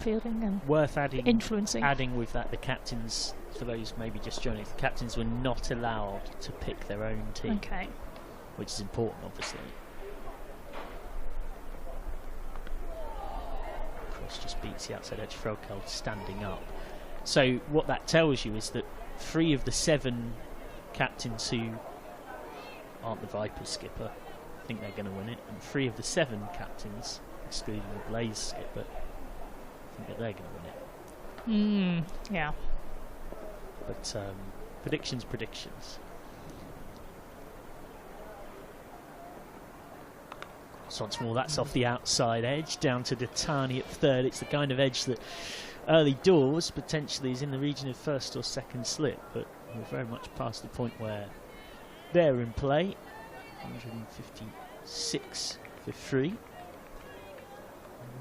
[SPEAKER 2] fielding and
[SPEAKER 1] worth adding,
[SPEAKER 2] influencing.
[SPEAKER 1] Adding with that, the captains, for those maybe just joining, the captains were not allowed to pick their own team.
[SPEAKER 2] Okay.
[SPEAKER 1] Which is important, obviously. Cross just beats the outside edge. Frelkel standing up. So what that tells you is that 3 of the 7 captains who aren't the Vipers skipper think they're going to win it, and 3 of the 7 captains, excluding the Blaze skipper, think that they're going to win it.
[SPEAKER 2] Yeah.
[SPEAKER 1] But predictions. So once more, that's off the outside edge, down to Datani at 3rd. It's the kind of edge that early doors potentially is in the region of 1st or 2nd slip, but we're very much past the point where they're in play. 156 for 3. I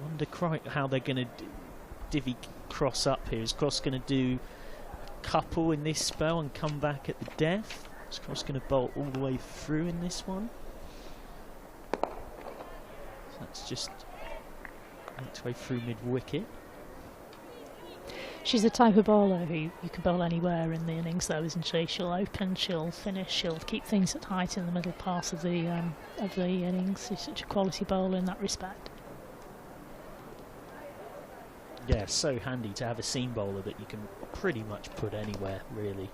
[SPEAKER 1] wonder quite how they're going to divvy Cross up here. Is Cross going to do a couple in this spell and come back at the death? Is Cross going to bolt all the way through in this one? So that's just its way through mid-wicket.
[SPEAKER 2] She's the type of bowler who you can bowl anywhere in the innings, though, isn't she? She'll open, she'll finish, she'll keep things at height in the middle part of the innings. She's such a quality bowler in that respect.
[SPEAKER 1] Yeah, so handy to have a seam bowler that you can pretty much put anywhere, really.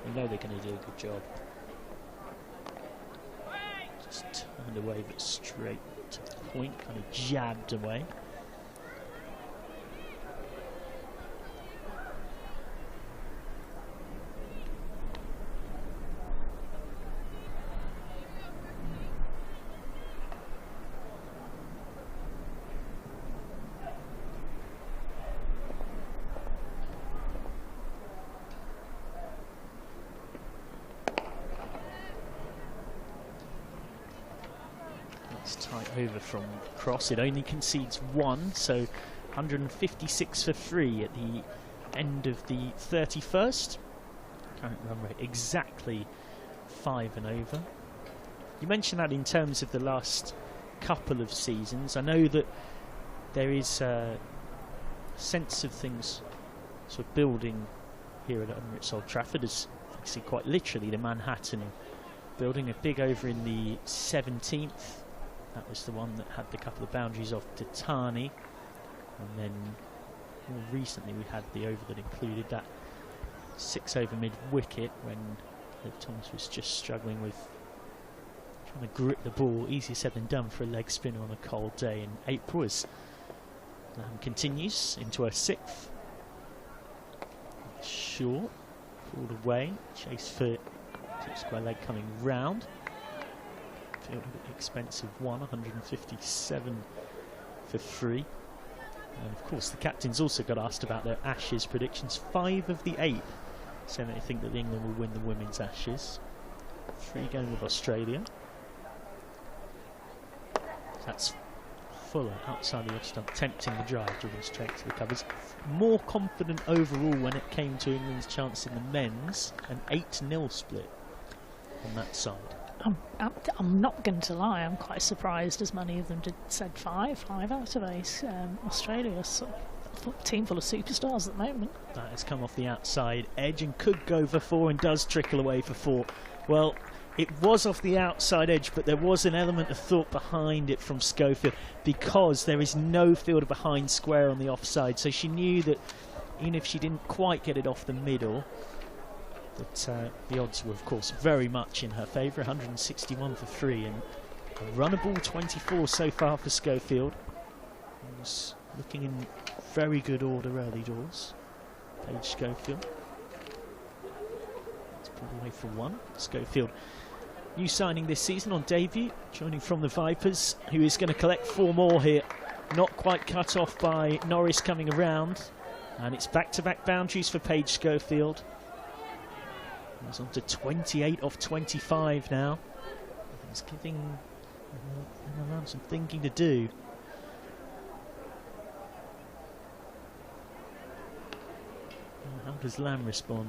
[SPEAKER 1] You know they're going to do a good job. Just turned away, but straight to the point, kind of jabbed away. Tight over from cross. It only concedes 1, so 156 for 3 at the end of the 31st. Current run rate exactly 5 and over. You mentioned that in terms of the last couple of seasons. I know that there is a sense of things sort of building here at Emirates Old Trafford, as you can see quite literally the Manhattan building, a big over in the 17th. That was the one that had the couple of boundaries off Titani, and then more recently we had the over that included that 6 over mid wicket when Thomas was just struggling with trying to grip the ball. Easier said than done for a leg spinner on a cold day in April, as continues into her 6th. Short, pulled away, chase for deep square leg coming round. Expensive one, 157 for 3. And of course the captains also got asked about their Ashes predictions. 5 of the 8 saying they think that England will win the women's Ashes. 3 going with Australia. That's Fuller outside the off stump, tempting the drive, driven straight to the covers. More confident overall when it came to England's chance in the men's, an 8-0 split on that side.
[SPEAKER 2] I'm not going to lie, I'm quite surprised as many of them said 5 out of 8. Australia's a team full of superstars at the moment.
[SPEAKER 1] That has come off the outside edge and could go for 4 and does trickle away for 4. Well, it was off the outside edge, but there was an element of thought behind it from Schofield, because there is no fielder behind square on the offside, so she knew that even if she didn't quite get it off the middle, that the odds were of course very much in her favour. 161 for 3 and a runnable 24 so far for Schofield. Was looking in very good order early doors. Paige Schofield. It's pulled away for 1. Schofield, new signing this season on debut, joining from the Vipers, who is going to collect 4 more here. Not quite cut off by Norris coming around, and it's back-to-back boundaries for Paige Schofield. He's on to 28 off 25 now. He's giving Milan some thinking to do. How does Lamb respond?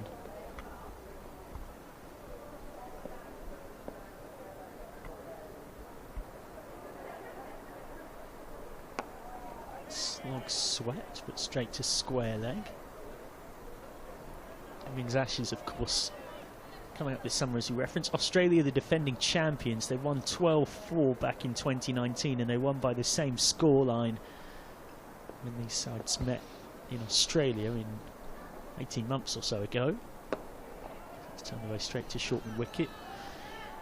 [SPEAKER 1] Slog swept, but straight to square leg. Women's Ashes, of course, coming up this summer, as you referenced. Australia, the defending champions, they won 12-4 back in 2019, and they won by the same scoreline when these sides met in Australia in 18 months or so ago. It's turned away straight to short mid wicket.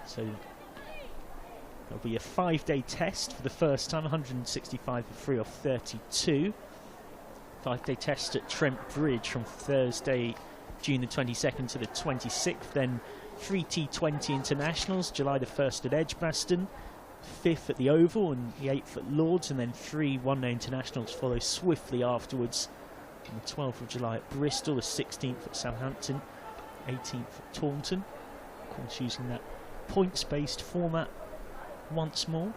[SPEAKER 1] So there'll be a 5-day test for the first time. 165 for 3 off 32. 5-day test at Trent Bridge from Thursday, June the 22nd to the 26th, then 3 T20 internationals, July the 1st at Edgbaston, 5th at the Oval and the 8th at Lords, and then 3 one-day internationals follow swiftly afterwards on the 12th of July at Bristol, the 16th at Southampton, 18th at Taunton. Of course, using that points-based format once more.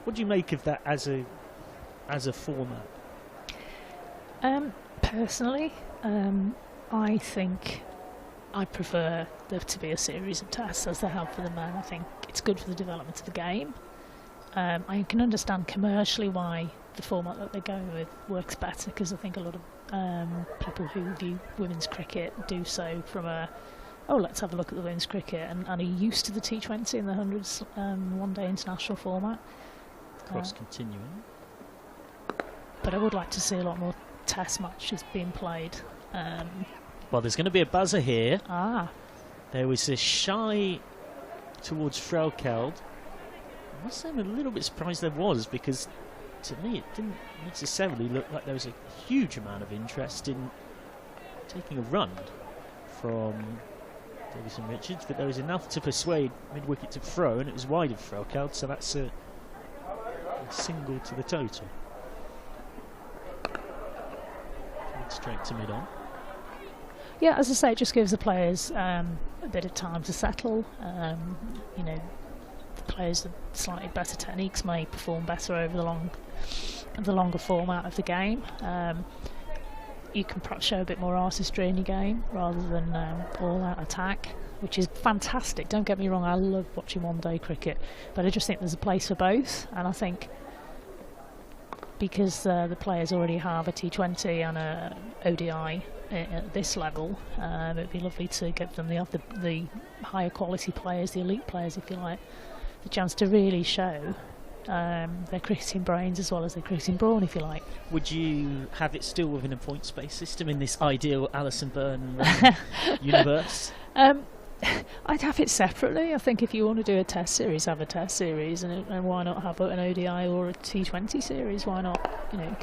[SPEAKER 1] What do you make of that as a format?
[SPEAKER 2] Personally, I think I prefer there to be a series of tests as they have for the men. I think it's good for the development of the game. I can understand commercially why the format that they're going with works better, because I think a lot of people who view women's cricket do so from a, oh, let's have a look at the women's cricket, and are used to the T20 and the hundreds one-day international format.
[SPEAKER 1] Cross continuing.
[SPEAKER 2] But I would like to see a lot more test matches being played.
[SPEAKER 1] Well, there's going to be a buzzer here.
[SPEAKER 2] There
[SPEAKER 1] was a shy towards Frelkeld. I must say I'm a little bit surprised there was, because to me it didn't necessarily look like there was a huge amount of interest in taking a run from Davies and Richards, but there was enough to persuade mid-wicket to throw, and it was wide of Frelkeld, so that's a single to the total. Straight to mid-on.
[SPEAKER 2] Yeah, as I say, it just gives the players a bit of time to settle. You know, the players with slightly better techniques may perform better over the longer format of the game. You can perhaps show a bit more artistry in your game rather than all-out attack, which is fantastic. Don't get me wrong, I love watching one-day cricket, but I just think there's a place for both, and I think because the players already have a T20 and a ODI at this level, it'd be lovely to give them the higher quality players, the elite players, if you like, the chance to really show their cricketing brains as well as their cricketing brawn, if you like.
[SPEAKER 1] Would you have it still within a points-based system in this ideal Alison Byrne universe?
[SPEAKER 2] I'd have it separately. I think if you want to do a test series, have a test series, and why not have an ODI or a T20 series? Why not? You know,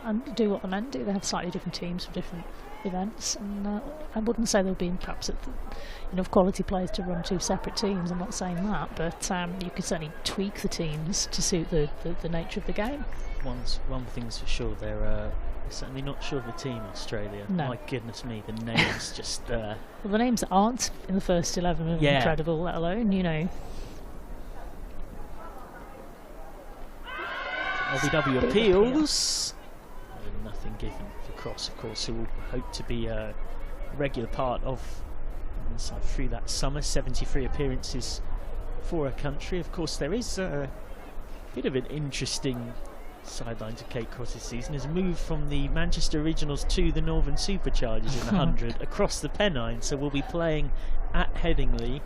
[SPEAKER 2] and do what the men do. They have slightly different teams for different events, and I wouldn't say there'll be perhaps enough quality players to run two separate teams. I'm not saying that, but you could certainly tweak the teams to suit the nature of the game.
[SPEAKER 1] One thing's for sure, they're certainly not sure of the team, Australia.
[SPEAKER 2] No.
[SPEAKER 1] My goodness me, the names just...
[SPEAKER 2] Well, the names that aren't in the first 11 are incredible, let alone, you know...
[SPEAKER 1] LBW appeals. Nothing given for Cross, of course, who will hope to be a regular part of inside through that summer. 73 appearances for a country. Of course, there is a bit of an interesting sideline to Kate Cross's season. Has moved from the Manchester Originals to the Northern Superchargers in the 100 across the Pennine, so we'll be playing at Headingley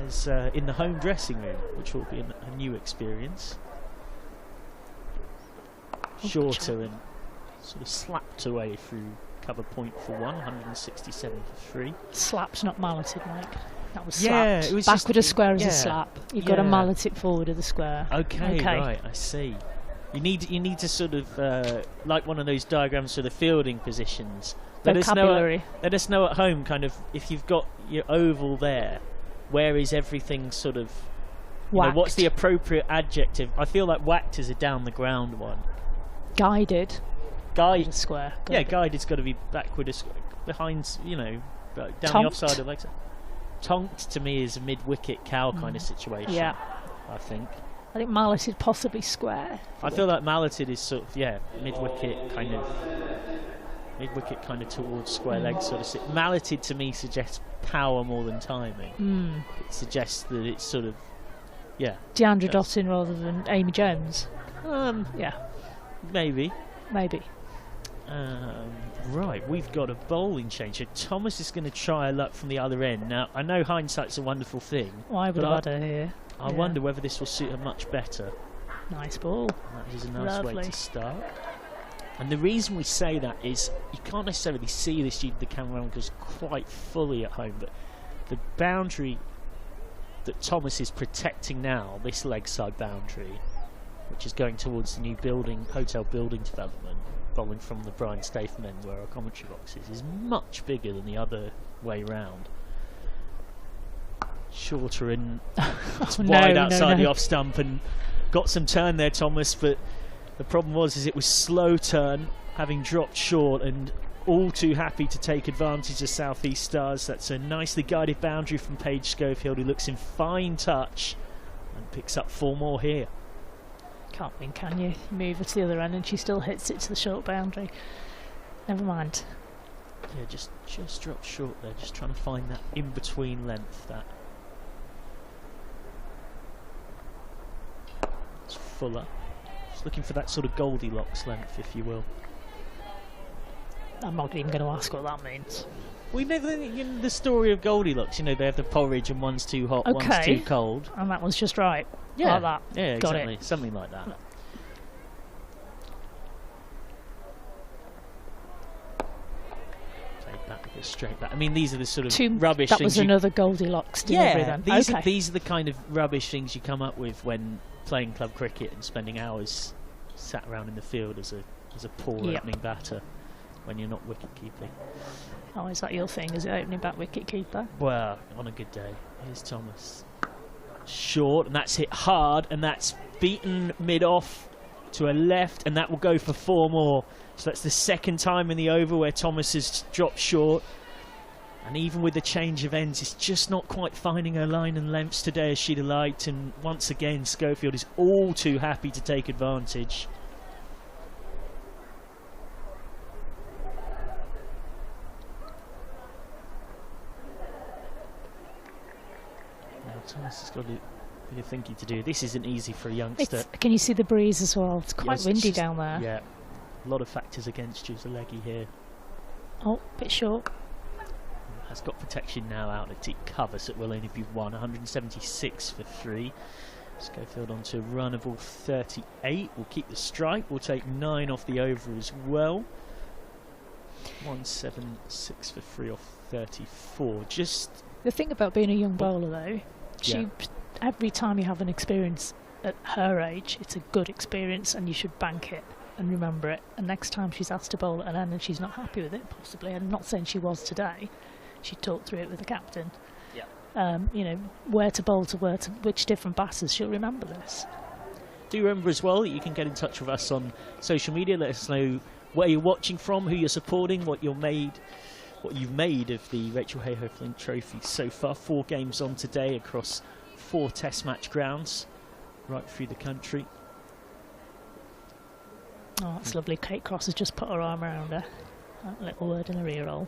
[SPEAKER 1] as in the home dressing room, which will be a new experience. Shorter and sort of slapped away through cover point for 167 for 3.
[SPEAKER 2] Slapped, not malleted, Mike. That was
[SPEAKER 1] yeah,
[SPEAKER 2] slapped.
[SPEAKER 1] It was
[SPEAKER 2] backward of square is a slap. You've got to mallet it forward of the square.
[SPEAKER 1] Okay, right, I see. You need to sort of like one of those diagrams for the fielding positions.
[SPEAKER 2] Vocabulary.
[SPEAKER 1] Let us know at home, kind of, if you've got your oval there, where is everything sort of... You know, what's the appropriate adjective? I feel like whacked is a down the ground one.
[SPEAKER 2] Guided.
[SPEAKER 1] Guided
[SPEAKER 2] square.
[SPEAKER 1] Guided's got to be backward, behind, you know, down
[SPEAKER 2] Tonked.
[SPEAKER 1] the offside of legs. Tonked to me is a mid-wicket cow kind of situation.
[SPEAKER 2] Yeah.
[SPEAKER 1] I think
[SPEAKER 2] malleted, possibly square.
[SPEAKER 1] I feel like malleted is sort of mid-wicket kind of towards square legs sort of. Malleted to me suggests power more than timing. It suggests that it's sort of
[SPEAKER 2] DeAndre Dottin rather than Amy Jones.
[SPEAKER 1] Maybe.
[SPEAKER 2] Right,
[SPEAKER 1] we've got a bowling change. So Thomas is going to try a luck from the other end. Now, I know hindsight's a wonderful thing.
[SPEAKER 2] Why would I here?
[SPEAKER 1] I wonder whether this will suit her much better.
[SPEAKER 2] Nice ball.
[SPEAKER 1] That is a nice way to start. And the reason we say that is you can't necessarily see this due to the camera angles quite fully at home, but the boundary that Thomas is protecting now, this leg side boundary, which is going towards the new hotel building development, bowling from the Brian Statham end where our commentary box is much bigger than the other way round. Shorter and wide outside the off stump, and got some turn there, Thomas, but the problem was it was slow turn, having dropped short, and all too happy to take advantage of South East Stars. That's a nicely guided boundary from Paige Schofield, who looks in fine touch and picks up 4 more here.
[SPEAKER 2] Can't win, can you? Move her to the other end and she still hits it to the short boundary. Never mind.
[SPEAKER 1] Yeah, just dropped short there, just trying to find that in-between length. It's Fuller. looking for that sort of Goldilocks length, if you will.
[SPEAKER 2] I'm not even going to ask what that means.
[SPEAKER 1] We know the story of Goldilocks. You know, they have the porridge and one's too hot, one's too cold.
[SPEAKER 2] And that one's just right.
[SPEAKER 1] Yeah,
[SPEAKER 2] like that.
[SPEAKER 1] Yeah,
[SPEAKER 2] Got
[SPEAKER 1] exactly.
[SPEAKER 2] it.
[SPEAKER 1] Something like that. Take back, go straight back. I mean, these are the sort of rubbish things.
[SPEAKER 2] That was another Goldilocks delivery then.
[SPEAKER 1] These are the kind of rubbish things you come up with when playing club cricket and spending hours sat around in the field as a poor opening batter when you're not wicket keeping.
[SPEAKER 2] Oh, is that your thing? Is it opening back wicket keeper?
[SPEAKER 1] Well, on a good day. Here's Thomas. Short, and that's hit hard, and that's beaten mid-off to a left, and that will go for 4 more. So that's the second time in the over where Thomas has dropped short. And even with the change of ends, it's just not quite finding her line and lengths today as she'd have liked. And once again, Schofield is all too happy to take advantage. Thomas has got a bit of thinking to do. This isn't easy for a youngster.
[SPEAKER 2] Can you see the breeze as well? It's quite windy down there.
[SPEAKER 1] Yeah, a lot of factors against you. Leggy here.
[SPEAKER 2] Oh, bit short.
[SPEAKER 1] Has got protection now out at deep cover, so it will only be 176 for 3. Schofield onto a run of all 38. We'll keep the strike. We'll take 9 off the over as well. 176 for 3 off 34. Just
[SPEAKER 2] the thing about being a young bowler, though. Every time you have an experience at her age, it's a good experience and you should bank it and remember it. And next time she's asked to bowl at an end and she's not happy with it, possibly, I'm not saying she was today, she talked through it with the captain. You know, where to bowl to which different batters, she'll remember this.
[SPEAKER 1] Do remember as well that you can get in touch with us on social media. Let us know where you're watching from, who you're supporting, what you've made of the Rachael Heyhoe-Fint Trophy so far. 4 games on today across 4 test match grounds right through the country.
[SPEAKER 2] Oh, that's lovely. Kate Cross has just put her arm around her. That little word in her ear roll.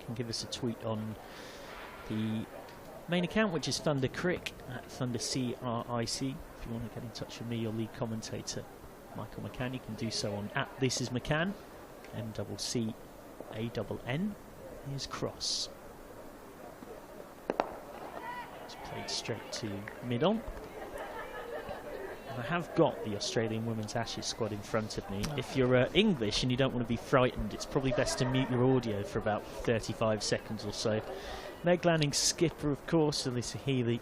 [SPEAKER 1] You can give us a tweet on the main account, which is Thunder Crick at Thunder CRIC. If you want to get in touch with me, your lead commentator, Michael McCann, you can do so on at This Is McCann, MCCANN. Here's Cross. It's played straight to mid-on. And I have got the Australian Women's Ashes squad in front of me. If you're English and you don't want to be frightened, it's probably best to mute your audio for about 35 seconds or so. Meg Lanning, skipper, of course, Alyssa Healy,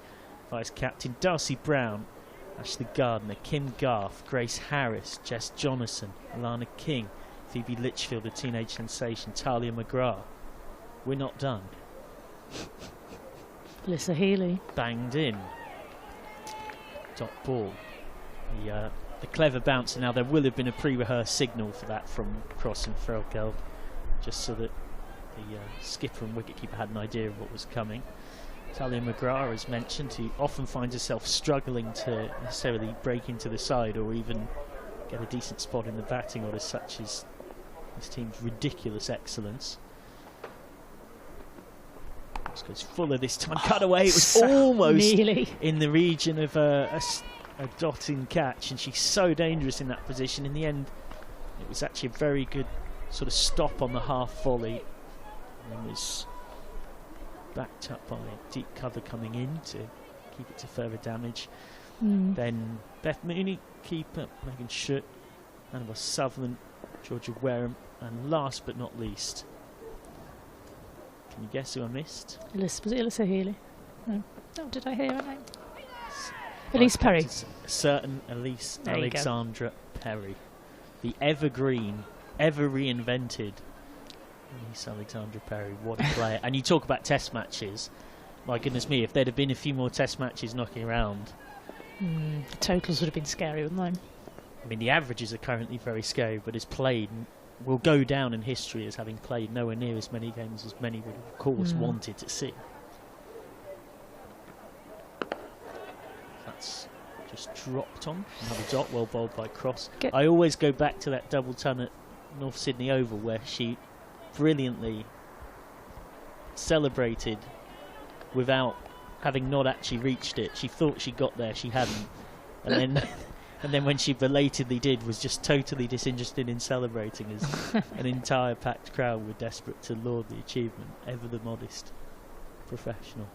[SPEAKER 1] vice-captain, Darcy Brown, Ashley Gardner, Kim Garth, Grace Harris, Jess Jonathan, Alana King, Phoebe Litchfield, a teenage sensation, Talia McGrath. We're not done.
[SPEAKER 2] Alyssa Healy.
[SPEAKER 1] Banged in. Top ball. The clever bouncer. Now, there will have been a pre-rehearsed signal for that from Cross and Frelkel, just so that the skipper and wicketkeeper had an idea of what was coming. Talia McGrath, as mentioned, who often finds herself struggling to necessarily break into the side or even get a decent spot in the batting order, such as this team's ridiculous excellence. Goes Fuller this time, cut away. It was almost
[SPEAKER 2] nearly
[SPEAKER 1] in the region of a dotting catch, and she's so dangerous in that position. In the end, it was actually a very good sort of stop on the half volley, and was backed up by deep cover coming in to keep it to further damage. Then Beth Mooney, keeper, Megan Schutt, Annabelle Sutherland, Georgia Wareham, and last but not least, can you guess who I missed?
[SPEAKER 2] Was it Alyssa Healy? No. Oh, did I hear her name? Elise Perry.
[SPEAKER 1] Certain Elise Alexandra Perry. The evergreen, ever reinvented Elise Alexandra Perry. What a player. And you talk about test matches. My goodness me, if there'd have been a few more test matches knocking around.
[SPEAKER 2] The totals would have been scary, wouldn't they?
[SPEAKER 1] I mean, the averages are currently very scary, but as played, will go down in history as having played nowhere near as many games as many would of course wanted to see. That's just dropped on. Another dot, well bowled by Cross. I always go back to that double ton at North Sydney Oval where she brilliantly celebrated without having not actually reached it. She thought she got there, she hadn't. And then And then when she belatedly did, was just totally disinterested in celebrating, as an entire packed crowd were desperate to laud the achievement. Ever the modest professional.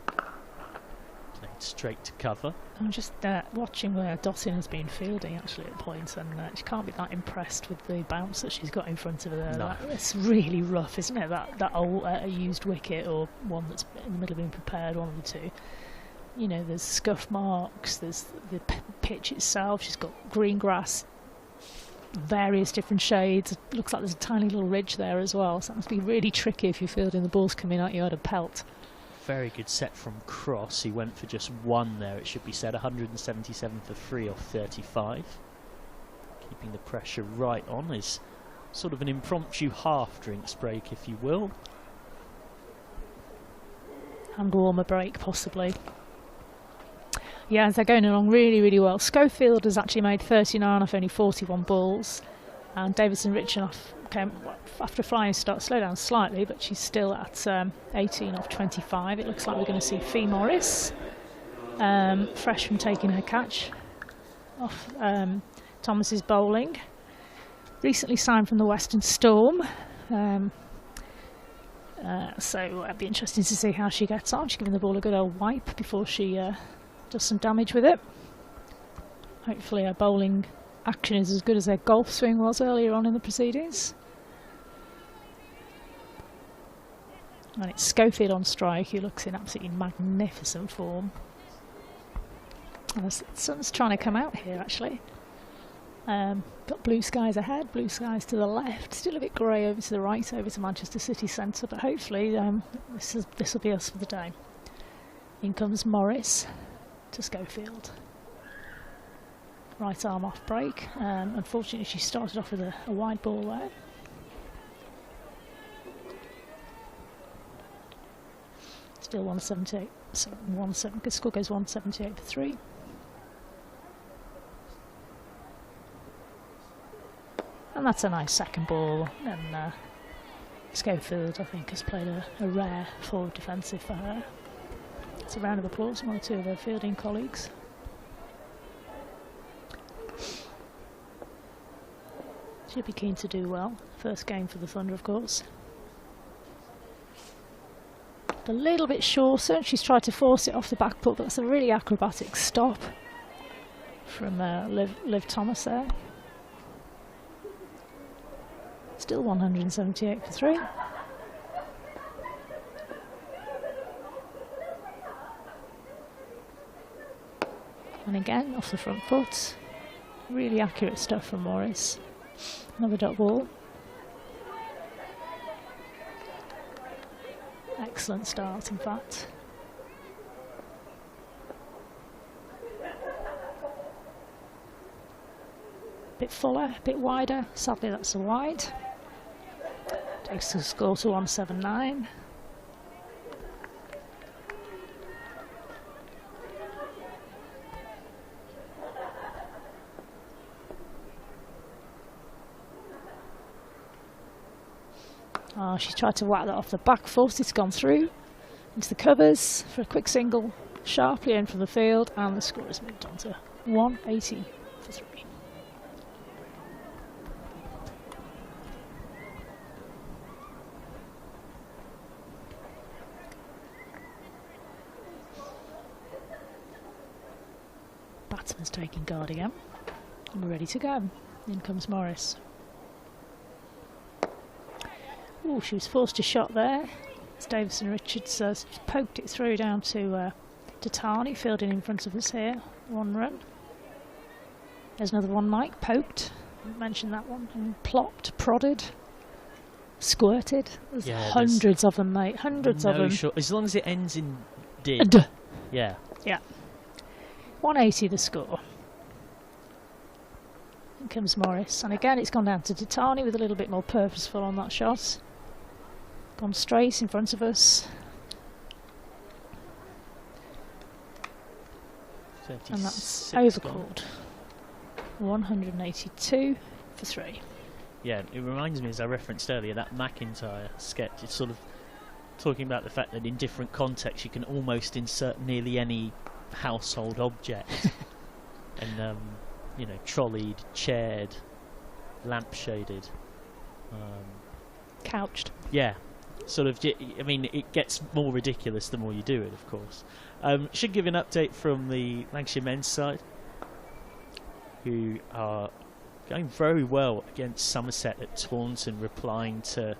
[SPEAKER 1] Played straight to cover.
[SPEAKER 2] I'm just watching where Dottin has been fielding actually at points, and she can't be that impressed with the bounce that she's got in front of her there.
[SPEAKER 1] No.
[SPEAKER 2] It's really rough, isn't it? That old used wicket, or one that's in the middle of being prepared, one of the two. You know, there's scuff marks, there's the pitch itself, she's got green grass, various different shades. It looks like there's a tiny little ridge there as well, so that must be really tricky if you're fielding the balls coming at you at a pelt.
[SPEAKER 1] Very good set from Cross. He went for just one there, it should be said. 177 for 3 off 35. Keeping the pressure right on. Is sort of an impromptu half drinks break, if you will.
[SPEAKER 2] Hand warmer break, possibly. Yeah, they're going along really, really well. Schofield has actually made 39 off only 41 balls. And Davidson-Richard came after a flying start, slow down slightly, but she's still at 18 off 25. It looks like we're going to see Fee Morris, fresh from taking her catch off Thomas's bowling. Recently signed from the Western Storm. So it'd be interesting to see how she gets on. She's giving the ball a good old wipe before she does some damage with it. Hopefully her bowling action is as good as their golf swing was earlier on in the proceedings. And it's Schofield on strike, who looks in absolutely magnificent form. And the sun's trying to come out here actually. Got blue skies ahead, blue skies to the left, still a bit grey over to the right, over to Manchester city centre, but hopefully this will be us for the day. In comes Morris to Schofield. Right arm off break. Unfortunately she started off with a wide ball there. Still 178, so 1-7, the score goes 178 for 3. And that's a nice second ball, and Schofield, I think, has played a rare forward defensive for her. It's a round of applause from one or two of her fielding colleagues. She'll be keen to do well. First game for the Thunder, of course. A little bit shorter, she's tried to force it off the back foot, but it's a really acrobatic stop from Liv Thomas there. Still 178 for 3. And again, off the front foot. Really accurate stuff from Morris. Another dot ball. Excellent start, in fact. Bit fuller, a bit wider. Sadly, that's a wide. Takes the score to 179. Oh, she's tried to whack that off the back foot. It's gone through into the covers for a quick single, sharply in from the field, and the score has moved on to 180 for 3. Batsman's taking guard again, and we're ready to go. In comes Morris. Oh, she was forced to shot there. As Davison-Richards poked it through down to Tarney, fielding in front of us here. 1 run. There's another one, Mike. Poked. Didn't mention that one. And plopped, prodded, squirted. There's hundreds of them, mate. Hundreds of them.
[SPEAKER 1] Sure. As long as it ends in did. Yeah.
[SPEAKER 2] Yeah. 180 the score. In comes Morris. And again, it's gone down to Tarney with a little bit more purposeful on that shot. Gone straight in front of us. And that's overcalled. 182 for 3.
[SPEAKER 1] Yeah, it reminds me, as I referenced earlier, that McIntyre sketch. It's sort of talking about the fact that in different contexts you can almost insert nearly any household object. And, you know, trolleyed, chaired, lampshaded.
[SPEAKER 2] Couched.
[SPEAKER 1] Yeah. Sort of, I mean, it gets more ridiculous the more you do it, of course. Should give an update from the Lancashire men's side, who are going very well against Somerset at Taunton, replying to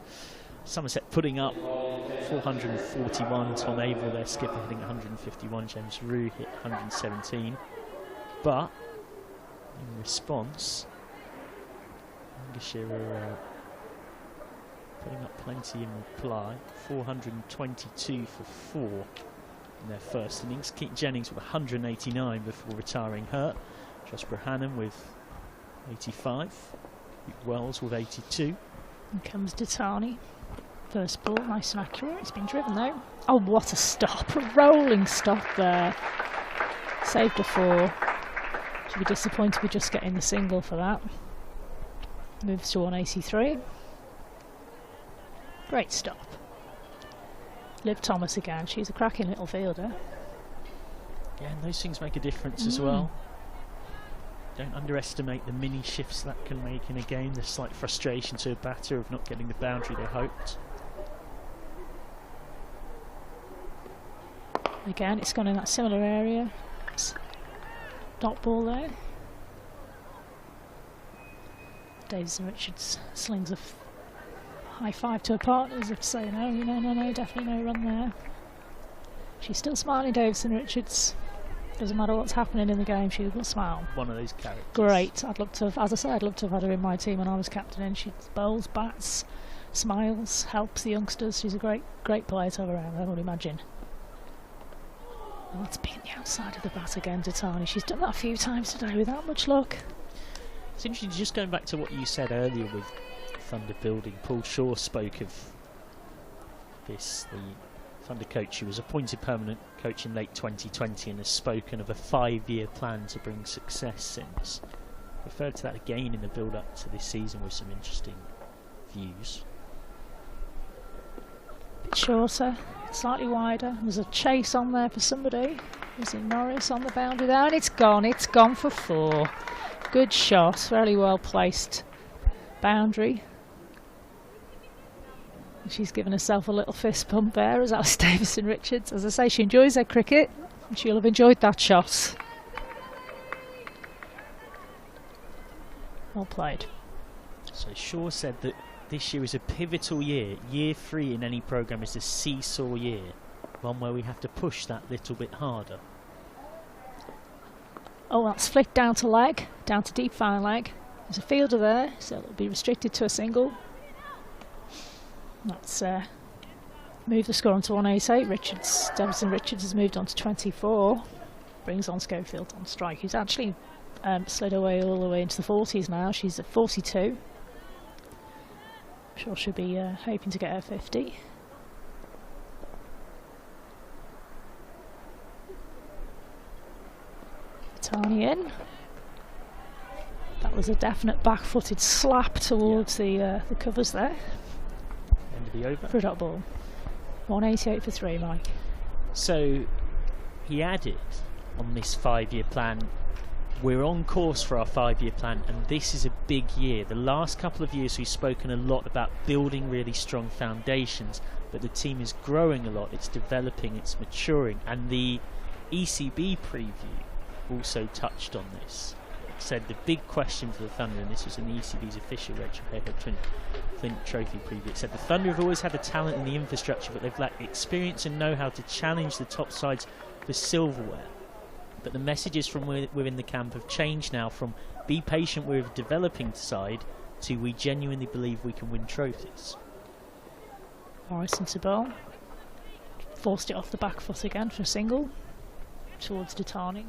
[SPEAKER 1] Somerset putting up 441. Tom Averill, their skipper, hitting 151. James Rue hit 117. But in response, Lancashire are putting up plenty in reply. 422 for 4 in their first innings. Keith Jennings with 189 before retiring hurt. Josh Brahannon with 85. Luke Wells with 82.
[SPEAKER 2] And comes Ditani. First ball, nice and accurate. It's been driven though. Oh, what a stop. A rolling stop there. Saved a 4. Should be disappointed with just getting the single for that. Moves to 183. Great stop. Liv Thomas again. She's a cracking little fielder.
[SPEAKER 1] Yeah, and those things make a difference as well. Don't underestimate the mini shifts that can make in a game. The slight frustration to a batter of not getting the boundary they hoped.
[SPEAKER 2] Again, it's gone in that similar area. Dot ball there. Davies and Richards slings a high five to her partner as if to say no, definitely no run there. She's still smiling, Davison Richards. Doesn't matter what's happening in the game, she will smile.
[SPEAKER 1] One of those characters.
[SPEAKER 2] Great. I'd love to have, as I said, I'd love to have had her in my team when I was captain, and she bowls, bats, smiles, helps the youngsters. She's a great player to have around, I would imagine. Well, that's been the outside of the bat again, Ditani. She's done that a few times today without much luck.
[SPEAKER 1] It's interesting, just going back to what you said earlier with Thunder building. Paul Shaw spoke of this, the Thunder coach who was appointed permanent coach in late 2020 and has spoken of a 5-year plan to bring success since. Referred to that again in the build-up to this season with some interesting views.
[SPEAKER 2] Bit shorter, slightly wider. There's a chase on there for somebody. Is it Norris on the boundary there? And it's gone for 4. Good shot, very well placed boundary. She's given herself a little fist bump there as Alice Davison Richards. As I say, she enjoys her cricket and she'll have enjoyed that shot. Well played.
[SPEAKER 1] So Shaw said that this year is a pivotal year. Year 3 in any programme is a seesaw year. One where we have to push that little bit harder.
[SPEAKER 2] Oh, that's flicked down to leg, down to deep fine leg. There's a fielder there, so it'll be restricted to a single. That's moved the score on to 188. Davison Richards has moved on to 24. Brings on Schofield on strike, who's actually slid away all the way into the 40s now. She's at 42. I'm sure she'll be hoping to get her 50. Tony in. That was a definite back-footed slap towards the covers there.
[SPEAKER 1] End of the over.
[SPEAKER 2] For a dot ball. 188 for 3, Mike.
[SPEAKER 1] So he added on this 5-year plan, we're on course for our 5-year plan and this is a big year. The last couple of years we've spoken a lot about building really strong foundations, but the team is growing a lot, it's developing, it's maturing, and the ECB preview also touched on this. It said the big question for the Thunder, and this was in the ECB's official Rachael Heyhoe-Fint Trophy preview, it said the Thunder have always had the talent and the infrastructure, but they've lacked the experience and know-how to challenge the top sides for silverware. But the messages from within the camp have changed now from be patient with a developing side to we genuinely believe we can win trophies.
[SPEAKER 2] Morrison to bowl. Forced it off the back foot again for a single towards Ditani.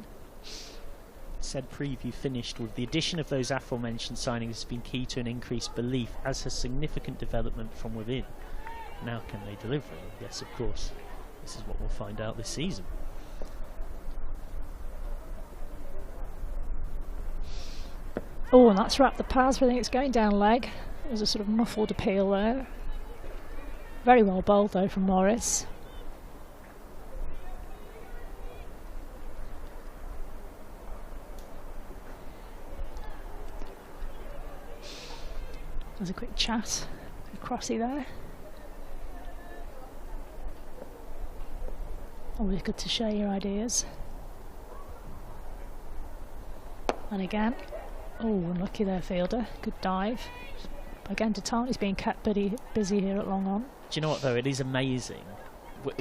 [SPEAKER 1] Said preview finished with the addition of those aforementioned signings has been key to an increased belief, as has significant development from within. Now can they deliver? Yes, of course. This is what we'll find out this season.
[SPEAKER 2] Oh, and that's wrapped the pads. I think it's going down leg. There's a sort of muffled appeal there. Very well bowled though from Morris. There's a quick chat with Crossy there. Always good to share your ideas. And again, oh, unlucky there, fielder. Good dive. Again, Tatani's being kept busy here at long on.
[SPEAKER 1] Do you know what, though? It is amazing.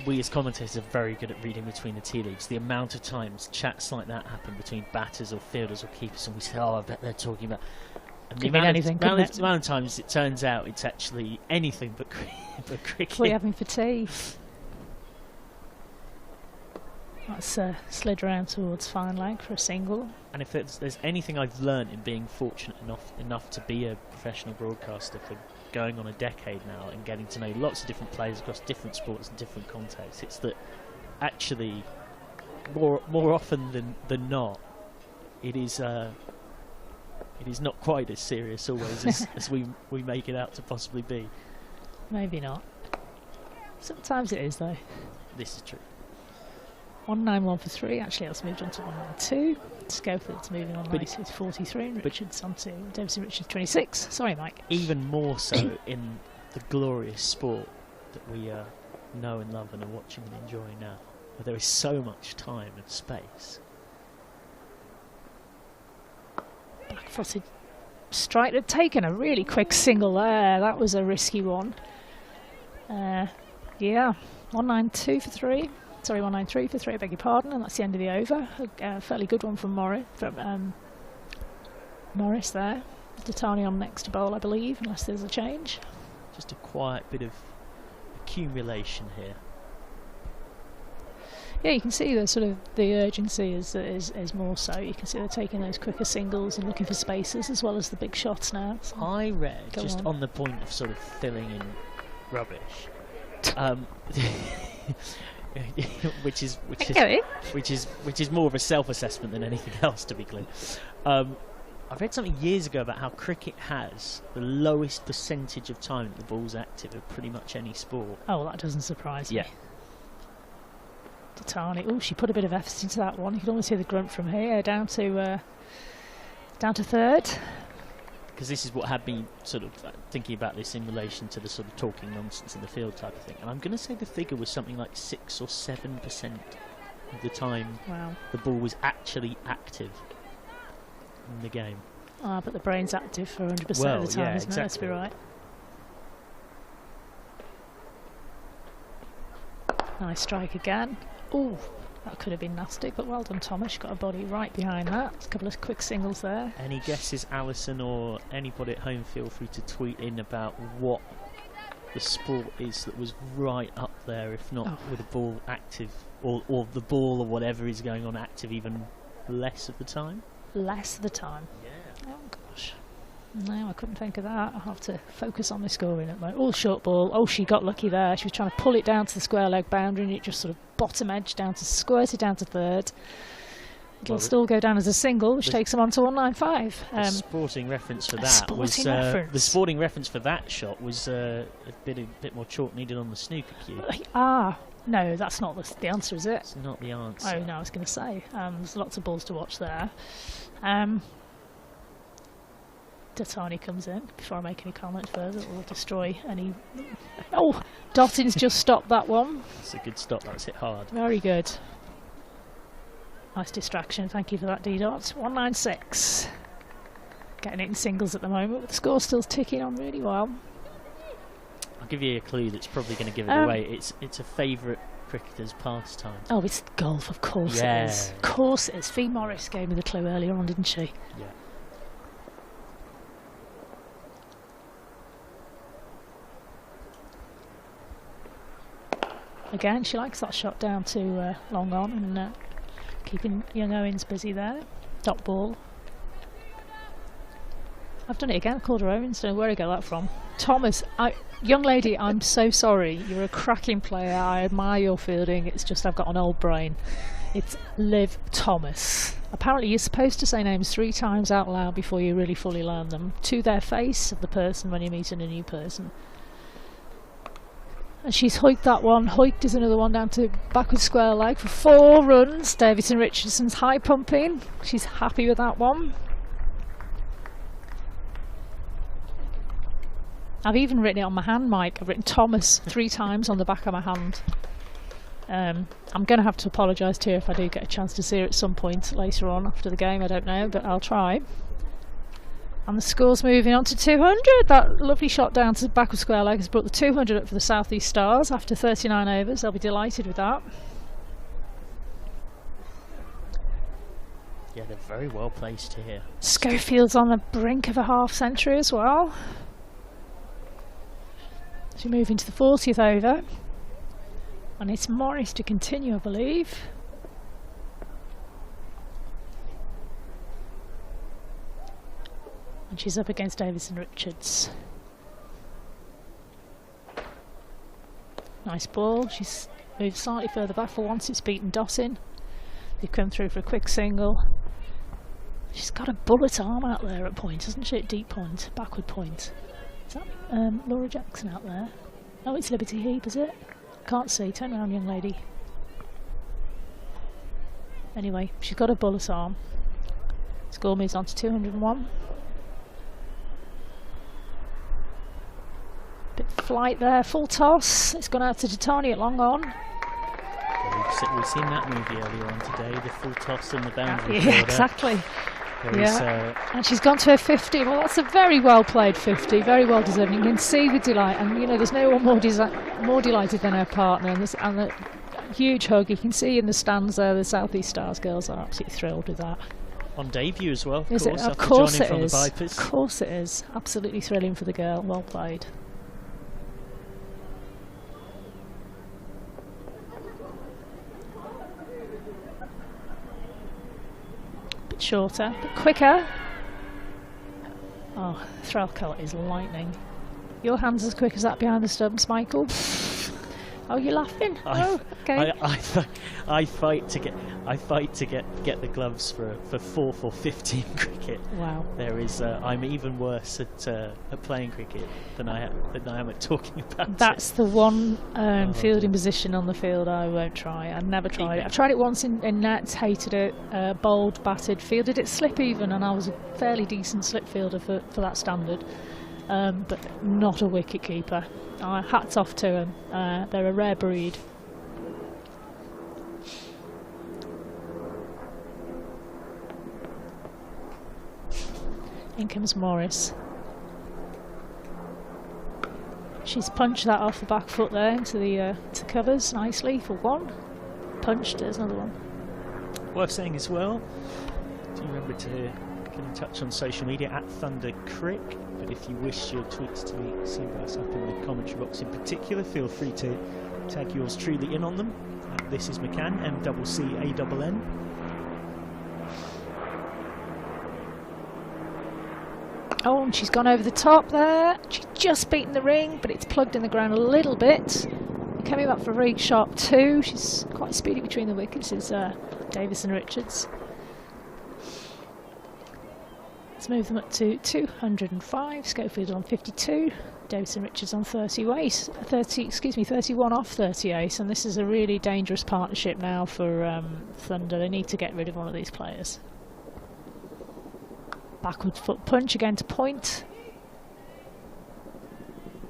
[SPEAKER 1] We as commentators are very good at reading between the tea leaves. The amount of times chats like that happen between batters or fielders or keepers, and we say, "Oh, I bet they're talking about." And the amount of times it turns out it's actually anything but cricket.
[SPEAKER 2] What are you having for tea? That's slid around towards fine leg for a single.
[SPEAKER 1] And if there's anything I've learned in being fortunate enough to be a professional broadcaster for going on a decade now and getting to know lots of different players across different sports and different contexts, it's that actually more often than not, it is not quite as serious always as we make it out to possibly be.
[SPEAKER 2] Maybe not. Sometimes it is, though.
[SPEAKER 1] This is true.
[SPEAKER 2] 191 for 3. Actually, that's moved on to 192. Schofield's moving on nicely with 43, and Richards on to Davison Richards 26. Sorry, Mike.
[SPEAKER 1] Even more so in the glorious sport that we know and love and are watching and enjoying now, where there is so much time and space.
[SPEAKER 2] Back-footed strike. Had taken a really quick single there. That was a risky one. Yeah, 192 for 3. Sorry, 193 for 3, I beg your pardon, and that's the end of the over. A fairly good one from Morris there. Tatani on next to bowl, I believe, unless there's a change.
[SPEAKER 1] Just a quiet bit of accumulation here.
[SPEAKER 2] Yeah, you can see the sort of the urgency is more so. You can see they're taking those quicker singles and looking for spaces as well as the big shots now. So
[SPEAKER 1] I read, just on the point of sort of filling in rubbish, which is more of a self-assessment than anything else, to be clear. I read something years ago about how cricket has the lowest percentage of time that the ball's active of pretty much any sport.
[SPEAKER 2] Oh, well, that doesn't surprise me.
[SPEAKER 1] Yeah.
[SPEAKER 2] Tatani. Oh, she put a bit of effort into that one. You can almost hear the grunt from here down to third.
[SPEAKER 1] Because this is what had me sort of thinking about this in relation to the sort of talking nonsense in the field type of thing. And I'm going to say the figure was something like 6 or 7% of the time the ball was actually active in the game.
[SPEAKER 2] Ah, but the brain's active for 100% of the time, isn't it?
[SPEAKER 1] Exactly.
[SPEAKER 2] Let's be right. Nice strike again. Ooh, that could have been nasty, but well done, Thomas. She got a body right behind that. A couple of quick singles there.
[SPEAKER 1] Any guesses, Alison, or anybody at home, feel free to tweet in about what the sport is that was right up there, if not with the ball active, or the ball or whatever is going on active even less of the time?
[SPEAKER 2] Less of the time?
[SPEAKER 1] Yeah.
[SPEAKER 2] Oh, gosh. No, I couldn't think of that. I'll have to focus on the scoring at the moment. All short ball. Oh, she got lucky there. She was trying to pull it down to the square leg boundary and it just sort of bottom edge down to squirted down to third. It'll still go down as a single, which takes them on to 195.
[SPEAKER 1] The sporting reference for that was the sporting reference for that shot was a bit more chalk needed on the snooker cue.
[SPEAKER 2] No, that's not the answer, is it?
[SPEAKER 1] It's not the answer.
[SPEAKER 2] Oh no, I was going to say there's lots of balls to watch there. Tatani comes in before I make any comment further. It will destroy any. Oh, Dottin's just stopped that one.
[SPEAKER 1] It's a good stop. That was hit hard.
[SPEAKER 2] Very good. Nice distraction. Thank you for that, D-Dot. 196. Getting it in singles at the moment, but the score still ticking on really well.
[SPEAKER 1] I'll give you a clue that's probably going to give it away. It's a favourite cricketer's pastime.
[SPEAKER 2] Oh, it's golf, of course it is. Of course it is. Fee Morris gave me the clue earlier on, didn't she?
[SPEAKER 1] Yeah.
[SPEAKER 2] Again, she likes that shot down to long on and keeping young Owens busy there. Dot ball. I've done it again, called her Owens, don't know where I got that from. Thomas, young lady, I'm so sorry. You're a cracking player. I admire your fielding. It's just I've got an old brain. It's Liv Thomas. Apparently you're supposed to say names 3 times out loud before you really fully learn them. To their face of the person when you're meeting a new person. And she's hoiked that one. Hoiked is another one down to backward square leg for 4 runs. Davison Richardson's high pumping. She's happy with that one. I've even written it on my hand, Mike. I've written Thomas 3 times on the back of my hand. I'm going to have to apologise to her if I do get a chance to see her at some point later on after the game. I don't know, but I'll try. And the score's moving on to 200. That lovely shot down to the back of square leg has brought the 200 up for the South East Stars after 39 overs. They'll be delighted with that.
[SPEAKER 1] Yeah, they're very well placed here.
[SPEAKER 2] Schofield's on the brink of a half century as well. So we move into the 40th over. And it's Morris to continue, I believe. And she's up against Davis and Richards. Nice ball. She's moved slightly further back for once. It's beaten Dottin. They've come through for a quick single. She's got a bullet arm out there at point, hasn't she? At deep point, backward point. Is that Laura Jackson out there? Oh, it's Liberty Heap, is it? Can't see. Turn around, young lady. Anyway, she's got a bullet arm. Score moves on to 201. Bit of flight there, full toss. It's gone out to Titani at long on.
[SPEAKER 1] We've seen that movie earlier on today, the full toss and the boundary.
[SPEAKER 2] Yeah, exactly.
[SPEAKER 1] Yeah.
[SPEAKER 2] And she's gone to her 50. Well, that's a very well played 50, very well deserved. You can see the delight, and you know there's no one more delighted than her partner, and the huge hug. You can see in the stands there, the South East Stars girls are absolutely thrilled with that.
[SPEAKER 1] On debut as well,
[SPEAKER 2] Is it? Of course it is. Of course it is. Absolutely thrilling for the girl. Well played. Bit shorter, but quicker. Oh, Threlkelt is lightning. Your hand's as quick as that behind the stumps, Michael. Oh, you're laughing. Oh, okay.
[SPEAKER 1] I fight to get the gloves for 4 for 15 cricket.
[SPEAKER 2] Wow.
[SPEAKER 1] There is. I'm even worse at playing cricket than I am at talking about.
[SPEAKER 2] That's the one fielding position on the field I won't try. I never tried it. I tried it once in nets, hated it. Bowled, batted, fielded it slip even, and I was a fairly decent slip fielder for that standard. But not a wicket keeper. Hats off to them. They're a rare breed. In comes Morris. She's punched that off the back foot there into the covers nicely for one. Punched, there's another one.
[SPEAKER 1] Worth saying as well, do you remember to get in touch on social media at Thunder Crick? But if you wish your tweets to be seen by us up in the commentary box in particular, feel free to tag yours truly in on them. This is McCann, MCCANN.
[SPEAKER 2] Oh, and she's gone over the top there. She's just beaten the ring, but it's plugged in the ground a little bit. Coming up for a very sharp 2. She's quite speedy between the wickets, is Davis and Richards. Let's move them up to 205. Schofield on 52. Davis and Richards on 31 off 38. And this is a really dangerous partnership now for Thunder. They need to get rid of one of these players. Backward foot punch again to point.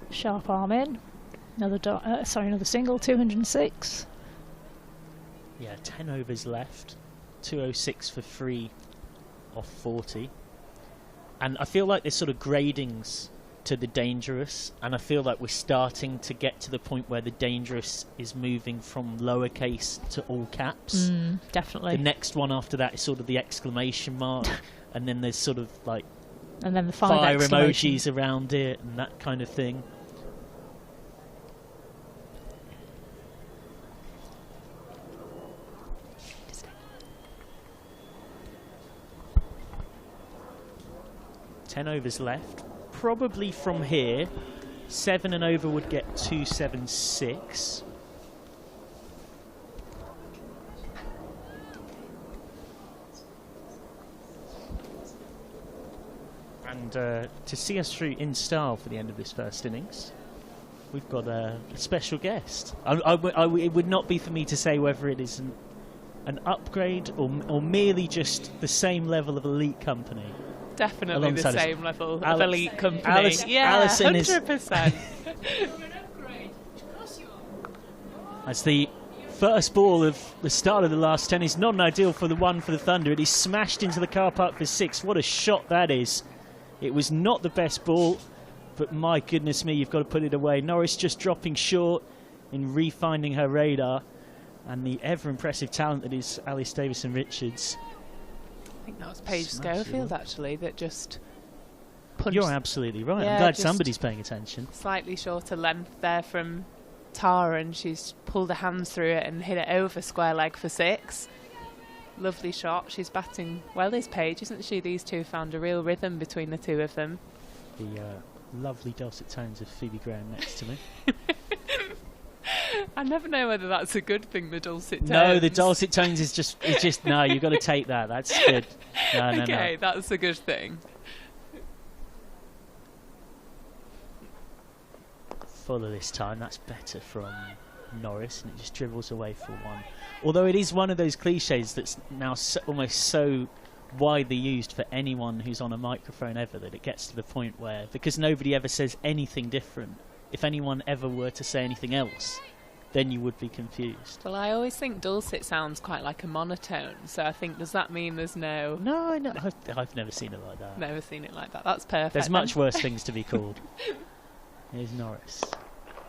[SPEAKER 2] Sharp arm in. Another single. 206.
[SPEAKER 1] Yeah, 10 overs left. 206 for 3 off 40. And I feel like there's sort of gradings to the dangerous, and I feel like we're starting to get to the point where the dangerous is moving from lowercase to all caps.
[SPEAKER 2] Definitely.
[SPEAKER 1] The next one after that is sort of the exclamation mark, and then there's sort of like
[SPEAKER 2] and then the
[SPEAKER 1] fire emojis around it and that kind of thing. Ten overs left. Probably from here, 7 and over would get 276. And to see us through in style for the end of this first innings, we've got a special guest. It would not be for me to say whether it is an upgrade or merely just the same level of elite company?
[SPEAKER 3] Definitely the same level of elite company.
[SPEAKER 1] Yeah, Alison
[SPEAKER 3] 100%.
[SPEAKER 1] As the first ball of the start of the last 10 is not ideal for the one for the Thunder. It is smashed into the car park for 6. What a shot that is. It was not the best ball, but my goodness me, you've got to put it away. Norris just dropping short in refinding her radar, and the ever-impressive talent that is Alice Davison-Richards.
[SPEAKER 3] I think that was Paige Schofield, actually, that just punched.
[SPEAKER 1] You're absolutely right.
[SPEAKER 3] Yeah,
[SPEAKER 1] I'm glad somebody's paying attention.
[SPEAKER 3] Slightly shorter length there from Tara, and she's pulled her hands through it and hit it over square leg for 6. Lovely shot. She's batting well, is Paige, isn't she? These two found a real rhythm between the two of them.
[SPEAKER 1] The lovely dulcet tones of Phoebe Graham next to me.
[SPEAKER 3] I never know whether that's a good thing, the dulcet tones.
[SPEAKER 1] No, the dulcet tones is just no, you've got to take that. That's good. No,
[SPEAKER 3] okay, that's a good thing.
[SPEAKER 1] Fuller this time, that's better from Norris, and it just dribbles away for 1. Although it is one of those cliches that's now almost so widely used for anyone who's on a microphone ever, that it gets to the point where, because nobody ever says anything different, if anyone ever were to say anything else, then you would be confused.
[SPEAKER 3] Well, I always think dulcet sounds quite like a monotone, so I think, does that mean there's no...
[SPEAKER 1] No, I've never seen it like that.
[SPEAKER 3] Never seen it like that. That's perfect.
[SPEAKER 1] There's much worse things to be called. Here's Norris.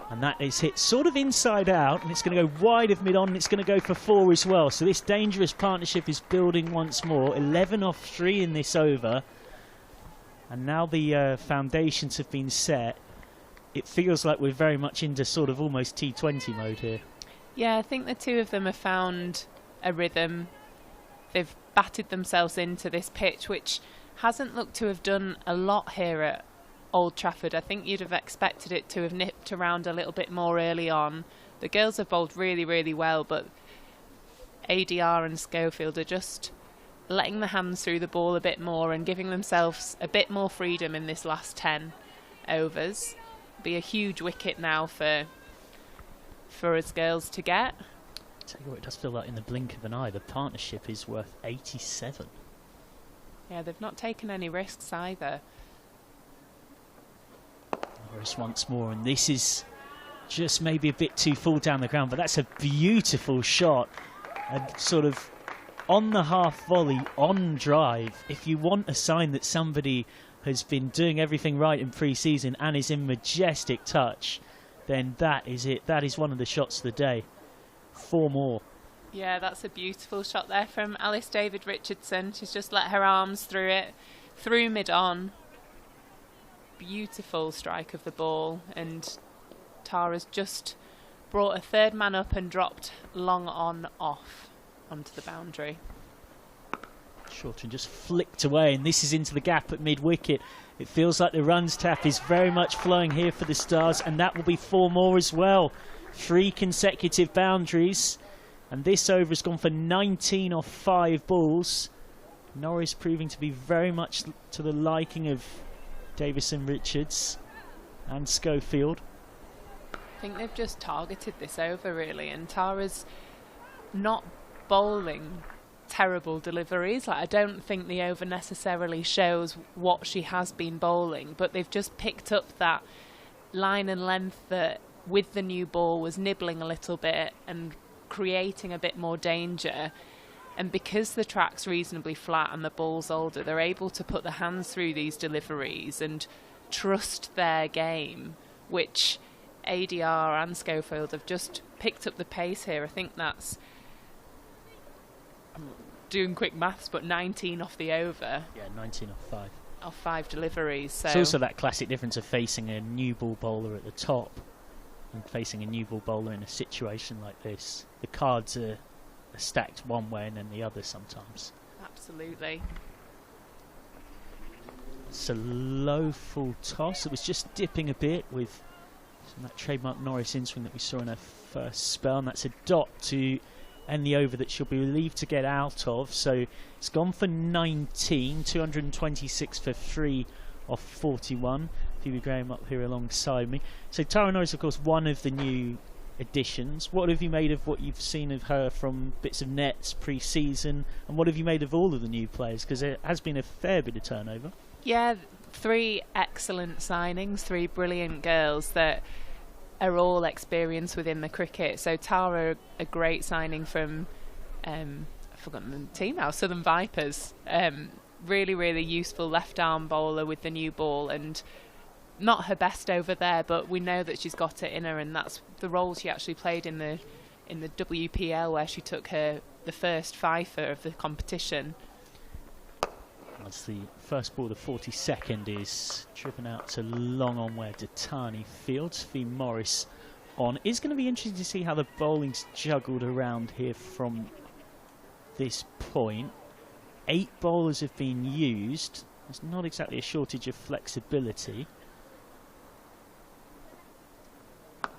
[SPEAKER 1] And that is hit sort of inside out, and it's going to go wide of mid-on, and it's going to go for 4 as well. So this dangerous partnership is building once more. 11 off 3 in this over. And now the foundations have been set. It feels like we're very much into sort of almost T20 mode here.
[SPEAKER 3] Yeah, I think the two of them have found a rhythm. They've batted themselves into this pitch, which hasn't looked to have done a lot here at Old Trafford. I think you'd have expected it to have nipped around a little bit more early on. The girls have bowled really, really well, but ADR and Schofield are just letting the hands through the ball a bit more and giving themselves a bit more freedom in this last 10 overs. Be a huge wicket now for us girls to get.
[SPEAKER 1] Tell you what, it does feel like in the blink of an eye the partnership is worth 87.
[SPEAKER 3] Yeah, they've not taken any risks either.
[SPEAKER 1] Norris once more, and this is just maybe a bit too full down the ground, but that's a beautiful shot, and sort of on the half volley, on drive. If you want a sign that somebody has been doing everything right in pre-season and is in majestic touch, then that is it. That is one of the shots of the day. 4 more.
[SPEAKER 3] Yeah, that's a beautiful shot there from Alice David-Richardson. She's just let her arms through it, through mid-on. Beautiful strike of the ball, and Tara's just brought a third man up and dropped long on off onto the boundary.
[SPEAKER 1] Shorten just flicked away, and this is into the gap at mid-wicket. It feels like the runs tap is very much flowing here for the Stars, and that will be 4 more as well. 3 consecutive boundaries, and this over has gone for 19 off 5 balls. Norris proving to be very much to the liking of Davison-Richards and Schofield.
[SPEAKER 3] I think they've just targeted this over, really, and Tara's not bowling terrible deliveries. Like, I don't think the over necessarily shows what she has been bowling, but they've just picked up that line and length that with the new ball was nibbling a little bit and creating a bit more danger. And because the track's reasonably flat and the ball's older, they're able to put the hands through these deliveries and trust their game, which ADR and Schofield have just picked up the pace here. I think that's, I'm doing quick maths, but 19 off the over.
[SPEAKER 1] Yeah, 19 off 5.
[SPEAKER 3] Off 5 deliveries. So
[SPEAKER 1] it's also that classic difference of facing a new ball bowler at the top and facing a new ball bowler in a situation like this. The cards are stacked one way and then the other sometimes.
[SPEAKER 3] Absolutely.
[SPEAKER 1] It's a low full toss. It was just dipping a bit with that trademark Norris in-swing that we saw in her first spell, and that's a dot to end the over that she'll be relieved to get out of. So it's gone for 19, 226 for 3 off 41. Phoebe Graham up here alongside me. So Tara Norris, of course, one of the new additions. What have you made of what you've seen of her from bits of nets pre-season, and what have you made of all of the new players? Because there has been a fair bit of turnover.
[SPEAKER 3] Yeah, 3 excellent signings, 3 brilliant girls that are all experienced within the cricket. So Tara, a great signing from, I've forgotten the team now, Southern Vipers. Really, really useful left-arm bowler with the new ball, and not her best over there, but we know that she's got it in her, and that's the role she actually played in the WPL, where she took the first fifer of the competition.
[SPEAKER 1] As the first ball, the 42nd, is driven out to long on where Datani fields. Fee Morris on. It's going to be interesting to see how the bowling's juggled around here from this point. 8 bowlers have been used. There's not exactly a shortage of flexibility.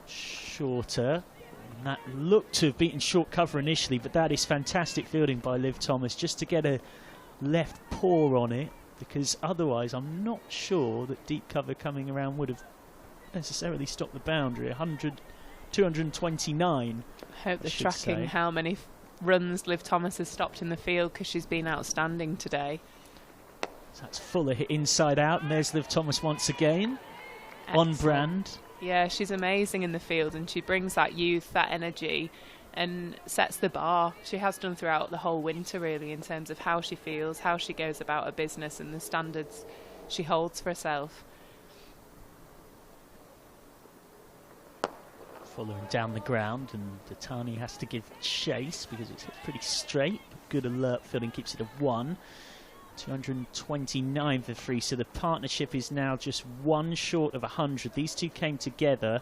[SPEAKER 1] Shorter. And that looked to have beaten short cover initially, but that is fantastic fielding by Liv Thomas just to get a left paw on it, because otherwise I'm not sure that deep cover coming around would have necessarily stopped the boundary. 229.
[SPEAKER 3] I hope they're tracking how many runs Liv Thomas has stopped in the field, because she's been outstanding today.
[SPEAKER 1] So that's Fuller hit inside out, and there's Liv Thomas once again.
[SPEAKER 3] Excellent.
[SPEAKER 1] On brand.
[SPEAKER 3] Yeah, she's amazing in the field, and she brings that youth, that energy, and sets the bar. She has done throughout the whole winter, really, in terms of how she feels, how she goes about her business, and the standards she holds for herself.
[SPEAKER 1] Fuller down the ground, and Datani has to give chase because it's hit pretty straight. Good alert fielding keeps it a 1. 229 for 3, so the partnership is now just 1 short of 100. These two came together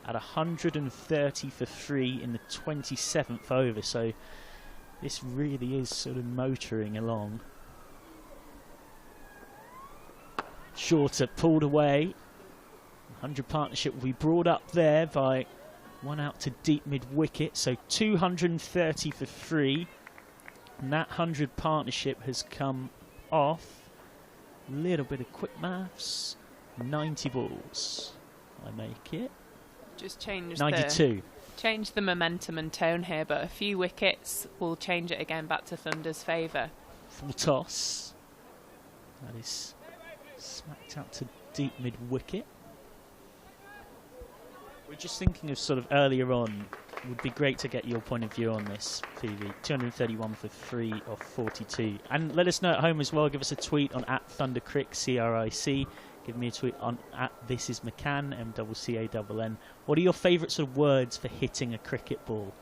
[SPEAKER 1] at 130 for 3 in the 27th over, so this really is sort of motoring along. Shorter pulled away. 100 partnership will be brought up there by 1 out to deep mid wicket, so 230 for 3, and that 100 partnership has come off. A little bit of quick maths. 90 balls. I make it.
[SPEAKER 3] Just change
[SPEAKER 1] 92.
[SPEAKER 3] Change the momentum and tone here, but a few wickets will change it again back to Thunder's favour.
[SPEAKER 1] Full toss. That is smacked out to deep mid wicket. We're just thinking of sort of earlier on. Would be great to get your point of view on this, PV. 231 for 3 of 42. And let us know at home as well. Give us a tweet on @ThunderCrick, CRIC. Give me a tweet on @ThisIsMcCann, MCCANN. What are your favourite sort of words for hitting a cricket ball?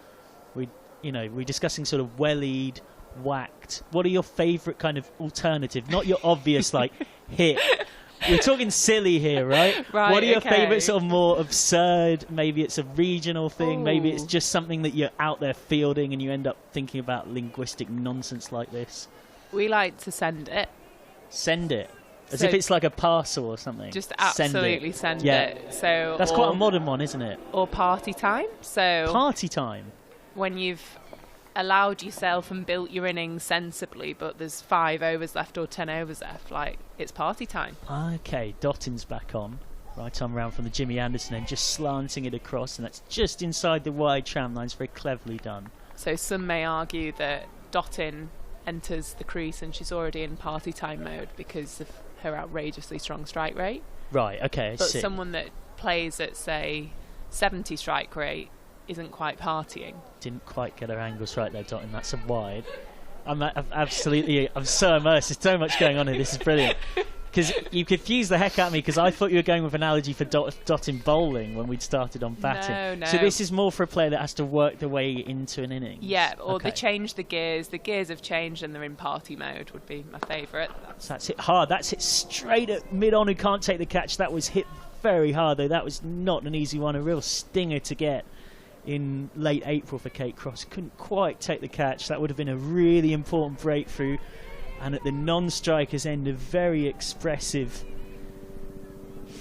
[SPEAKER 1] We're discussing sort of wellied, whacked. What are your favourite kind of alternative? Not your obvious like hit. We're talking silly here, right?
[SPEAKER 3] Right.
[SPEAKER 1] What are your favourite sort of more absurd? Maybe it's a regional thing.
[SPEAKER 3] Ooh.
[SPEAKER 1] Maybe it's just something that you're out there fielding and you end up thinking about linguistic nonsense like this.
[SPEAKER 3] We like to send it.
[SPEAKER 1] Send it. As
[SPEAKER 3] So
[SPEAKER 1] if it's like a parcel or something.
[SPEAKER 3] Just absolutely send it. So
[SPEAKER 1] that's quite a modern one, isn't it?
[SPEAKER 3] Or party time. So
[SPEAKER 1] party time.
[SPEAKER 3] When you've allowed yourself and built your innings sensibly, but there's 5 overs left or 10 overs left, like, it's party time.
[SPEAKER 1] Okay, Dottin's back on. Right arm round from the Jimmy Anderson end, just slanting it across, and that's just inside the wide tram lines. Very cleverly done.
[SPEAKER 3] So some may argue that Dottin enters the crease and she's already in party time mode because of her outrageously strong strike rate.
[SPEAKER 1] Right, okay, I
[SPEAKER 3] but
[SPEAKER 1] see.
[SPEAKER 3] Someone that plays at, say, 70 strike rate isn't quite partying.
[SPEAKER 1] Didn't quite get her angles right there, Dottin. That's a wide. I'm so immersed. There's so much going on here. This is brilliant. Because you confused the heck out of me, because I thought you were going with an analogy for Dottin bowling when we'd started on batting.
[SPEAKER 3] No.
[SPEAKER 1] So this is more for a player that has to work their way into an innings.
[SPEAKER 3] Yeah, or
[SPEAKER 1] okay.
[SPEAKER 3] they change the gears. The gears have changed and they're in party mode would be my favourite.
[SPEAKER 1] So that's hit hard. That's hit straight at mid-on, who can't take the catch. That was hit very hard, though. That was not an easy one. A real stinger to get in late April for Kate Cross. Couldn't quite take the catch. That would have been a really important breakthrough. And at the non-strikers end, a very expressive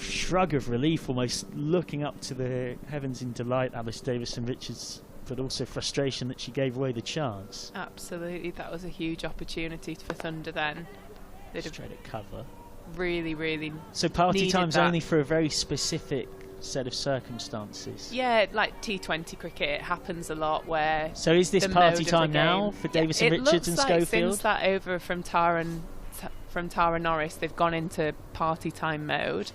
[SPEAKER 1] shrug of relief, almost looking up to the heavens in delight, Alice Davison-Richards, but also frustration that she gave away the chance.
[SPEAKER 3] Absolutely, that was a huge opportunity for Thunder then. They'd
[SPEAKER 1] Straight at cover.
[SPEAKER 3] Really
[SPEAKER 1] So party time's
[SPEAKER 3] that.
[SPEAKER 1] only for a very specific set of circumstances.
[SPEAKER 3] Yeah, like T20 cricket, it happens a lot where.
[SPEAKER 1] So is this party time now for Davison, Richards and
[SPEAKER 3] Schofield?
[SPEAKER 1] Schofield?
[SPEAKER 3] Since that over from Tara Norris, they've gone into party time mode.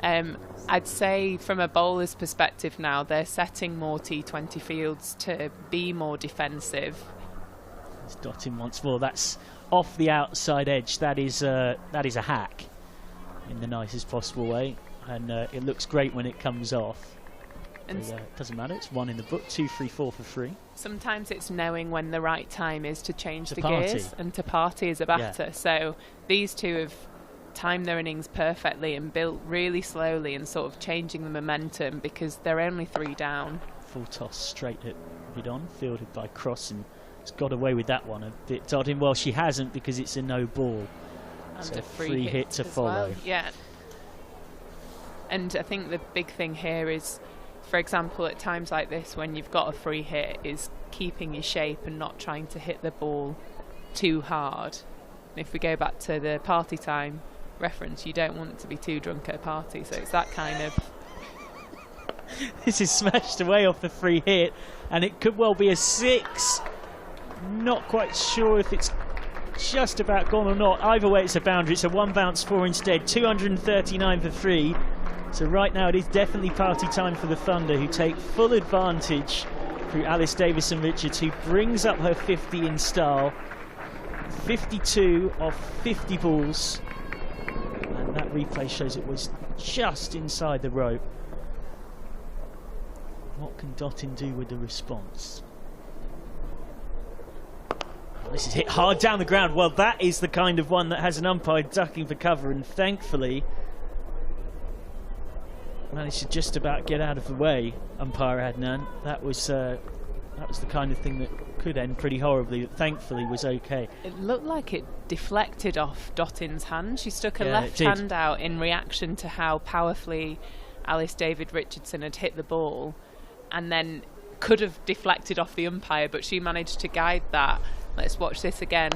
[SPEAKER 3] I'd say from a bowler's perspective now, they're setting more T20 fields to be more defensive.
[SPEAKER 1] It's dotting once more. That's off the outside edge. That is a hack in the nicest possible way, and it looks great when it comes off. And it doesn't matter. It's 1 in the book, 2, 3, 4 for free.
[SPEAKER 3] Sometimes it's knowing when the right time is to change the gears and to party as a batter. Yeah. So these two have timed their innings perfectly and built really slowly and sort of changing the momentum because they're only 3 down.
[SPEAKER 1] Full toss straight at mid-on, fielded by Cross, and it's got away with that one a bit dodging. Well, she hasn't because it's a no ball.
[SPEAKER 3] And
[SPEAKER 1] so
[SPEAKER 3] a free
[SPEAKER 1] hit to follow.
[SPEAKER 3] Well. Yeah. And I think the big thing here is, for example, at times like this when you've got a free hit, is keeping your shape and not trying to hit the ball too hard. And if we go back to the party time reference, you don't want to be too drunk at a party, so it's that kind of.
[SPEAKER 1] This is smashed away off the free hit, and it could well be a 6. Not quite sure if it's just about gone or not. Either way, it's a boundary. It's a 1 bounce 4 instead. 239 for 3. So right now it is definitely party time for the Thunder, who take full advantage through Alice Davison-Richards, who brings up her 50 in style. 52 off 50 balls. And that replay shows it was just inside the rope. What can Dottin do with the response? This is hit hard down the ground. Well, that is the kind of one that has an umpire ducking for cover, and thankfully managed to just about get out of the way, umpire Adnan. That was the kind of thing that could end pretty horribly, but thankfully was okay.
[SPEAKER 3] It looked like it deflected off Dottin's hand. She stuck her left hand out in reaction to how powerfully Alice David-Richardson had hit the ball, and then could have deflected off the umpire, but she managed to guide that. Let's watch this again.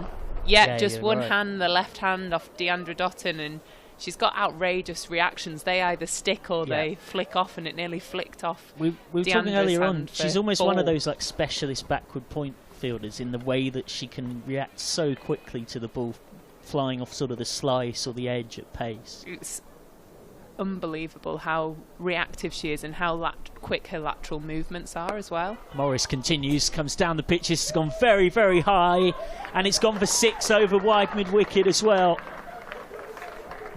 [SPEAKER 3] Yeah, just one hand, the left hand off Deandra Dottin, and she's got outrageous reactions. They either stick or they flick off, and it nearly flicked off.
[SPEAKER 1] We were talking earlier on, she's almost one of those like specialist backward point fielders in the way that she can react so quickly to the ball flying off sort of the slice or the edge at pace.
[SPEAKER 3] It's unbelievable how reactive she is and how quick her lateral movements are as well.
[SPEAKER 1] Morris continues, comes down the pitch. It's gone very, very high, and it's gone for 6 over wide mid-wicket as well.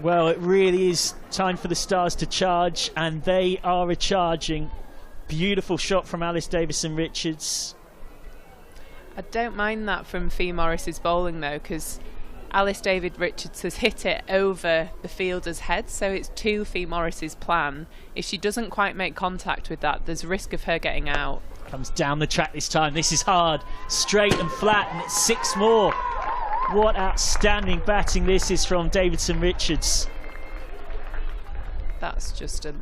[SPEAKER 1] Well, it really is time for the Stars to charge, and they are charging. Beautiful shot from Alice Davison-Richards.
[SPEAKER 3] I don't mind that from Fee Morris's bowling though, because Alice David-Richards has hit it over the fielder's head, so it's to Fee Morris's plan. If she doesn't quite make contact with that, there's a risk of her getting out.
[SPEAKER 1] Comes down the track this time. This is hard, straight and flat, and it's 6 more. What outstanding batting this is from Davidson-Richards.
[SPEAKER 3] That's just a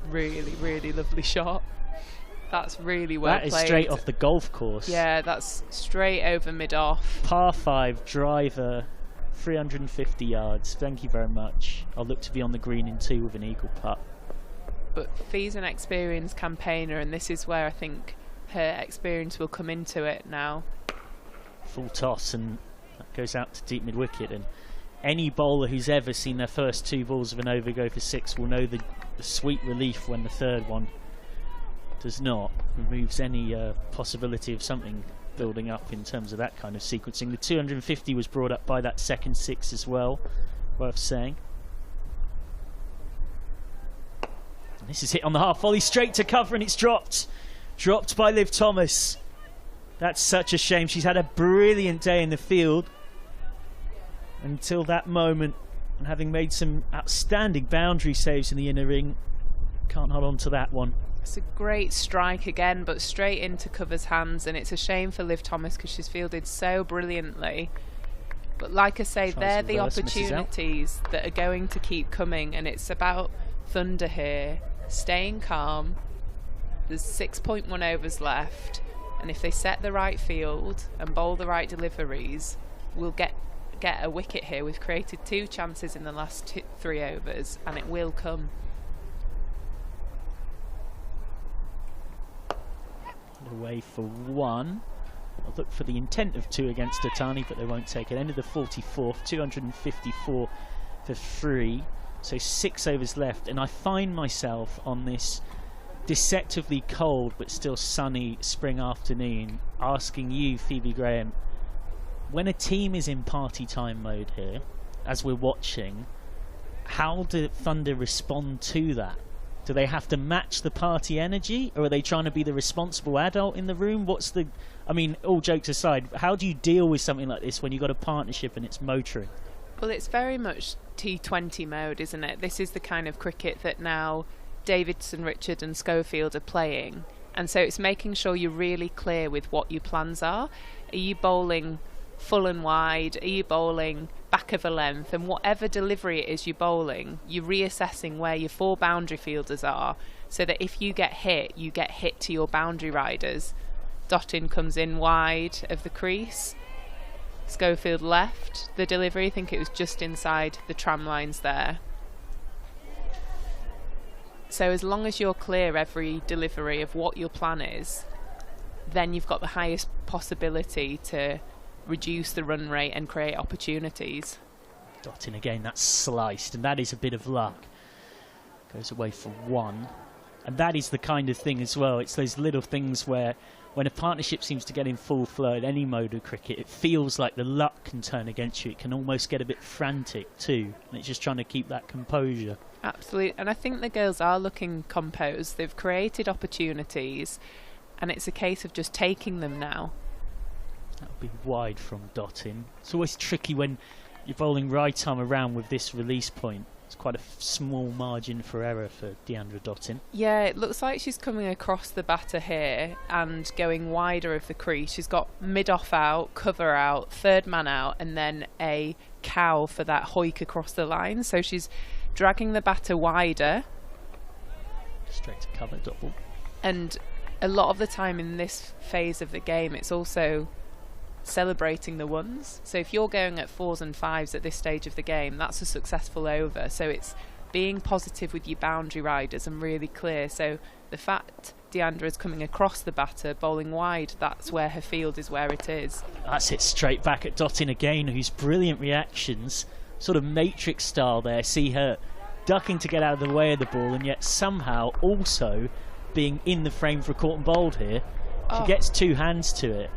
[SPEAKER 3] really, really lovely shot. That's really well played.
[SPEAKER 1] That is straight off the golf course.
[SPEAKER 3] Yeah, that's straight over mid-off.
[SPEAKER 1] Par 5 driver, 350 yards. Thank you very much. I'll look to be on the green in 2 with an eagle putt.
[SPEAKER 3] But Fee's an experienced campaigner, and this is where I think her experience will come into it now.
[SPEAKER 1] Full toss, and that goes out to deep mid-wicket. And any bowler who's ever seen their first 2 balls of an over go for 6 will know the sweet relief when the third one does not. Removes any possibility of something building up in terms of that kind of sequencing. The 250 was brought up by that second 6 as well, worth saying. And this is hit on the half volley, straight to cover, and it's dropped. Dropped by Liv Thomas. That's such a shame. She's had a brilliant day in the field until that moment, and having made some outstanding boundary saves in the inner ring, can't hold on to that one.
[SPEAKER 3] It's a great strike again, but straight into cover's hands, and it's a shame for Liv Thomas because she's fielded so brilliantly. But like I say, they're the opportunities that are going to keep coming, and it's about Thunder here staying calm. There's 6.1 overs left, and if they set the right field and bowl the right deliveries, we'll get a wicket here. We've created 2 chances in the last 3 overs, and it will come.
[SPEAKER 1] Put away for 1. I'll look for the intent of 2 against Dotani, but they won't take it. End of the 44th, 254 for 3. So 6 overs left, and I find myself on this deceptively cold but still sunny spring afternoon asking you, Phoebe Graham, when a team is in party time mode here, as we're watching, how do Thunder respond to that? Do they have to match the party energy, or are they trying to be the responsible adult in the room? I mean, all jokes aside, how do you deal with something like this when you've got a partnership and it's motoring?
[SPEAKER 3] Well, it's very much T20 mode, isn't it? This is the kind of cricket that now Davidson, Richard and Schofield are playing, and so it's making sure you're really clear with what your plans are. Are you bowling full and wide? Are you bowling back of a length? And whatever delivery it is you're bowling, you're reassessing where your 4 boundary fielders are, so that if you get hit, you get hit to your boundary riders. Dottin comes in wide of the crease, Schofield left the delivery, I think it was just inside the tram lines there. So as long as you're clear every delivery of what your plan is, then you've got the highest possibility to reduce the run rate and create opportunities.
[SPEAKER 1] Dottin again, that's sliced, and that is a bit of luck. Goes away for 1. And that is the kind of thing as well, it's those little things where when a partnership seems to get in full flow in any mode of cricket, it feels like the luck can turn against you. It can almost get a bit frantic too, and it's just trying to keep that composure.
[SPEAKER 3] Absolutely, and I think the girls are looking composed. They've created opportunities, and it's a case of just taking them now.
[SPEAKER 1] That'll be wide from Dottin. It's always tricky when you're bowling right arm around with this release point. It's quite a small margin for error for Deandra Dottin.
[SPEAKER 3] Yeah, it looks like she's coming across the batter here and going wider of the crease. She's got mid-off out, cover out, third man out, and then a cow for that hoik across the line. So she's dragging the batter wider.
[SPEAKER 1] Straight to cover double.
[SPEAKER 3] And a lot of the time in this phase of the game, it's also celebrating the ones. So if you're going at 4s and 5s at this stage of the game, that's a successful over. So it's being positive with your boundary riders and really clear. So the fact Deandra is coming across the batter, bowling wide, that's where her field is, where it is.
[SPEAKER 1] That's it, straight back at Dottin again, whose brilliant reactions, sort of Matrix style there, see her ducking to get out of the way of the ball and yet somehow also being in the frame for a caught and bowled here. She gets 2 hands to it.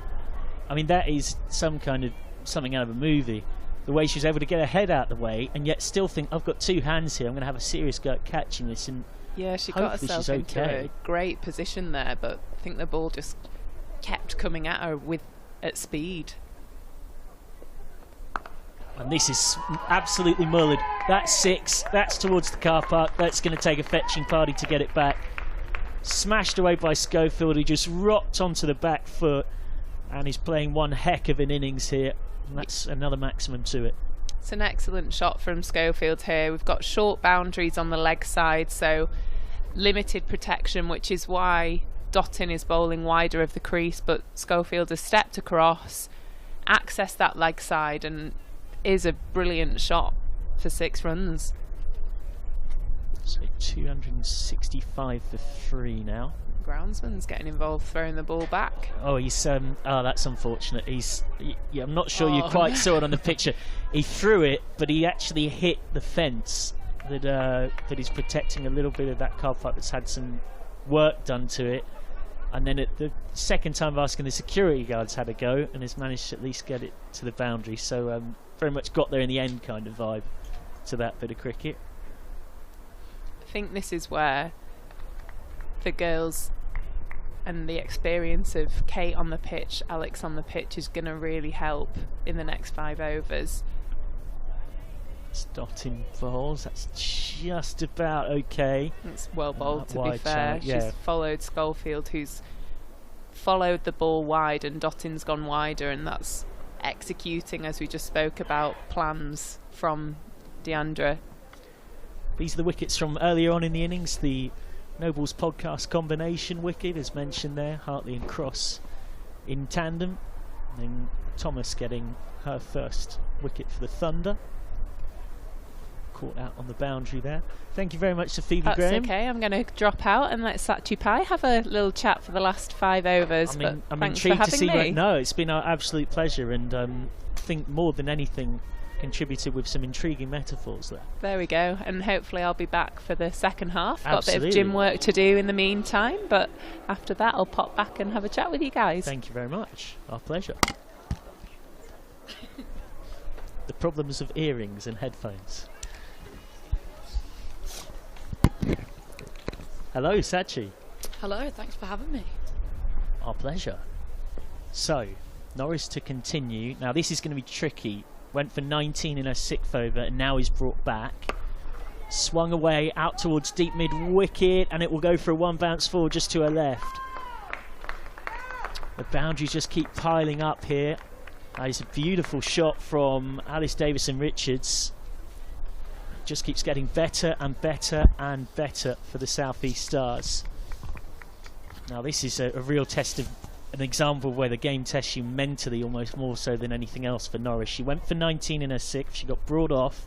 [SPEAKER 1] I mean, that is something out of a movie. The way she's able to get her head out of the way and yet still think, I've got 2 hands here, I'm going to have a serious go at catching this. And
[SPEAKER 3] yeah, she got herself into a great position there, but I think the ball just kept coming at her at speed.
[SPEAKER 1] And this is absolutely mullered. That's 6, that's towards the car park, that's going to take a fetching party to get it back. Smashed away by Schofield, who just rocked onto the back foot. And he's playing one heck of an innings here. And that's another maximum to it.
[SPEAKER 3] It's an excellent shot from Schofield here. We've got short boundaries on the leg side, so limited protection, which is why Dottin is bowling wider of the crease, but Schofield has stepped across, accessed that leg side, and is a brilliant shot for 6 runs.
[SPEAKER 1] So 265 for 3 now.
[SPEAKER 3] Groundsman's getting involved, throwing the ball back.
[SPEAKER 1] Oh, he's that's unfortunate. I'm not sure you quite saw it on the picture. He threw it, but he actually hit the fence that is protecting a little bit of that car park that's had some work done to it. And then at the second time of asking, the security guards had a go and has managed to at least get it to the boundary. So very much got there in the end kind of vibe to that bit of cricket.
[SPEAKER 3] I think this is where the girls and the experience of Kate on the pitch, Alex on the pitch is going to really help in the next 5 overs.
[SPEAKER 1] Dottin bowls, that's just about okay.
[SPEAKER 3] It's well bowled, to be fair. She's followed Schofield, who's followed the ball wide, and Dottin's gone wider, and that's executing, as we just spoke about, plans from Deandra.
[SPEAKER 1] These are the wickets from earlier on in the innings. The Nobles podcast combination wicket, as mentioned there, Hartley and Cross in tandem, and then Thomas getting her first wicket for the Thunder. caught out on the boundary there. Thank you very much to Phoebe
[SPEAKER 3] That's
[SPEAKER 1] Graham.
[SPEAKER 3] okay. I'm going to drop out and let Satchi Pai have a little chat for the last 5 overs.
[SPEAKER 1] I'm
[SPEAKER 3] thanks
[SPEAKER 1] intrigued
[SPEAKER 3] for
[SPEAKER 1] to
[SPEAKER 3] having
[SPEAKER 1] see.
[SPEAKER 3] me.
[SPEAKER 1] No, it's been an absolute pleasure, and I think more than anything, contributed with some intriguing metaphors there.
[SPEAKER 3] There we go, and hopefully I'll be back for the second half. Got
[SPEAKER 1] Absolutely.
[SPEAKER 3] a bit of gym work to do in the meantime, but after that I'll pop back and have a chat with you guys.
[SPEAKER 1] Thank you very much. Our pleasure. The problems of earrings and headphones. Hello, Sachi.
[SPEAKER 4] Hello, thanks for having me.
[SPEAKER 1] Our pleasure. So, Norris to continue. Now this is going to be tricky. Went for 19 in her 6th over and now is brought back. Swung away out towards deep mid wicket, and it will go for a 1 bounce forward just to her left. The boundaries just keep piling up here. That is a beautiful shot from Alice Davison-Richards. Just keeps getting better and better and better for the South East Stars. Now this is a real test of an example where the game tests you mentally almost more so than anything else for Norris. She went for 19 in her 6th. She got brought off.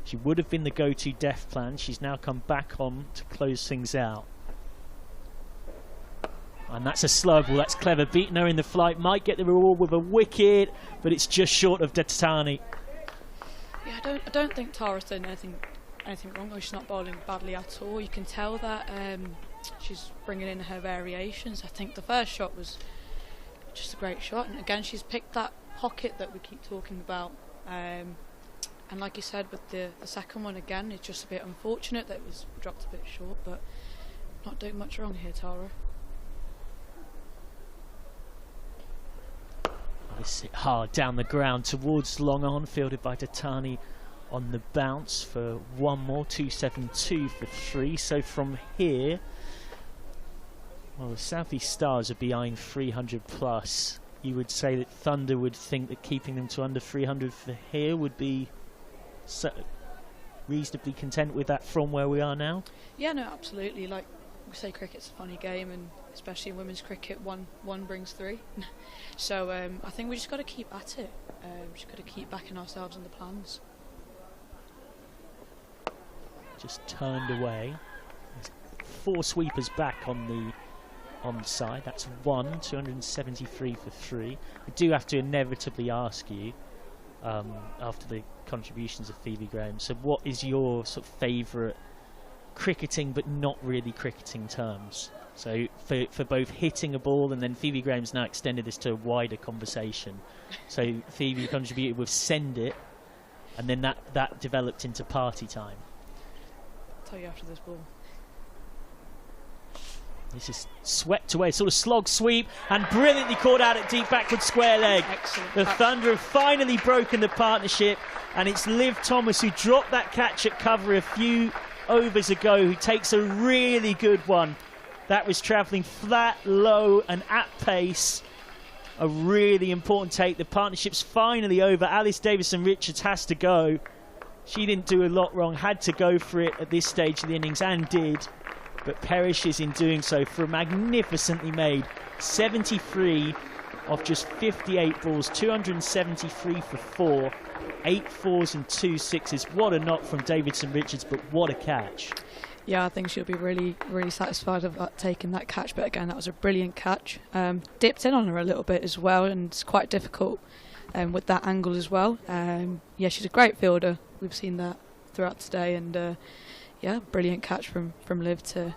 [SPEAKER 1] She would have been the go-to def plan. She's now come back on to close things out. And that's a slow ball. That's clever. Beating her in the flight. Might get the reward with a wicket, but it's just short of Dattani.
[SPEAKER 4] Yeah, I don't think Tara's done anything wrong. She's not bowling badly at all. You can tell that she's bringing in her variations. I think the first shot was just a great shot, and again she's picked that pocket that we keep talking about. And like you said, with the second one again, it's just a bit unfortunate that it was dropped a bit short, but not doing much wrong here, Tara.
[SPEAKER 1] This hit hard down the ground towards long on, fielded by Dattani on the bounce for one more. 272 for 3. So from here, well, the South East Stars are behind 300 plus. You would say that Thunder would think that keeping them to under 300 for here would be reasonably content with that from where we are now?
[SPEAKER 4] Yeah, no, absolutely. Like we say, cricket's a funny game, and especially in women's cricket, one brings 3. So I think we just got to keep at it. Just got to keep backing ourselves in the plans.
[SPEAKER 1] Just turned away. There's 4 sweepers back on the onside. That's 1. 273 for 3. I do have to inevitably ask you, after the contributions of Phoebe Graham, so what is your sort of favourite cricketing but not really cricketing terms? So for both hitting a ball, and then Phoebe Graham's now extended this to a wider conversation. So Phoebe contributed with send it, and then that developed into party time.
[SPEAKER 4] I'll tell you after this ball.
[SPEAKER 1] This is swept away, sort of slog sweep, and brilliantly caught out at deep backward square leg.
[SPEAKER 4] Excellent.
[SPEAKER 1] The Thunder have finally broken the partnership, and it's Liv Thomas who dropped that catch at cover a few overs ago, who takes a really good one. That was travelling flat, low and at pace. A really important take. The partnership's finally over. Alice Davison-Richards has to go. She didn't do a lot wrong, had to go for it at this stage of the innings, and did. But perishes in doing so for a magnificently made 73 of just 58 balls, 273 for 4, 8 4s and 2 6s. What a knock from Davison-Richards, but what a catch.
[SPEAKER 4] Yeah, I think she'll be really, really satisfied of taking that catch. But again, that was a brilliant catch. Dipped in on her a little bit as well, and it's quite difficult with that angle as well. Yeah, she's a great fielder. We've seen that throughout today, and yeah, brilliant catch from Liv to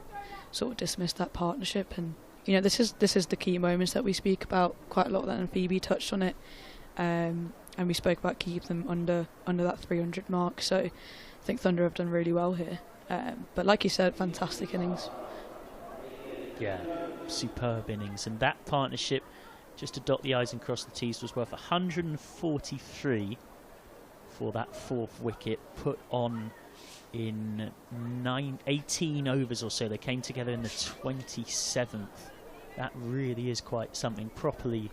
[SPEAKER 4] sort of dismiss that partnership. And you know, this is the key moments that we speak about quite a lot. And Phoebe touched on it, and we spoke about keeping them under that 300 mark. So I think Thunder have done really well here. But like you said, fantastic innings.
[SPEAKER 1] Yeah, superb innings. And that partnership, just to dot the I's and cross the T's, was worth 143 for that 4th wicket put on in 18 overs or so. They came together in the 27th. That really is quite something, properly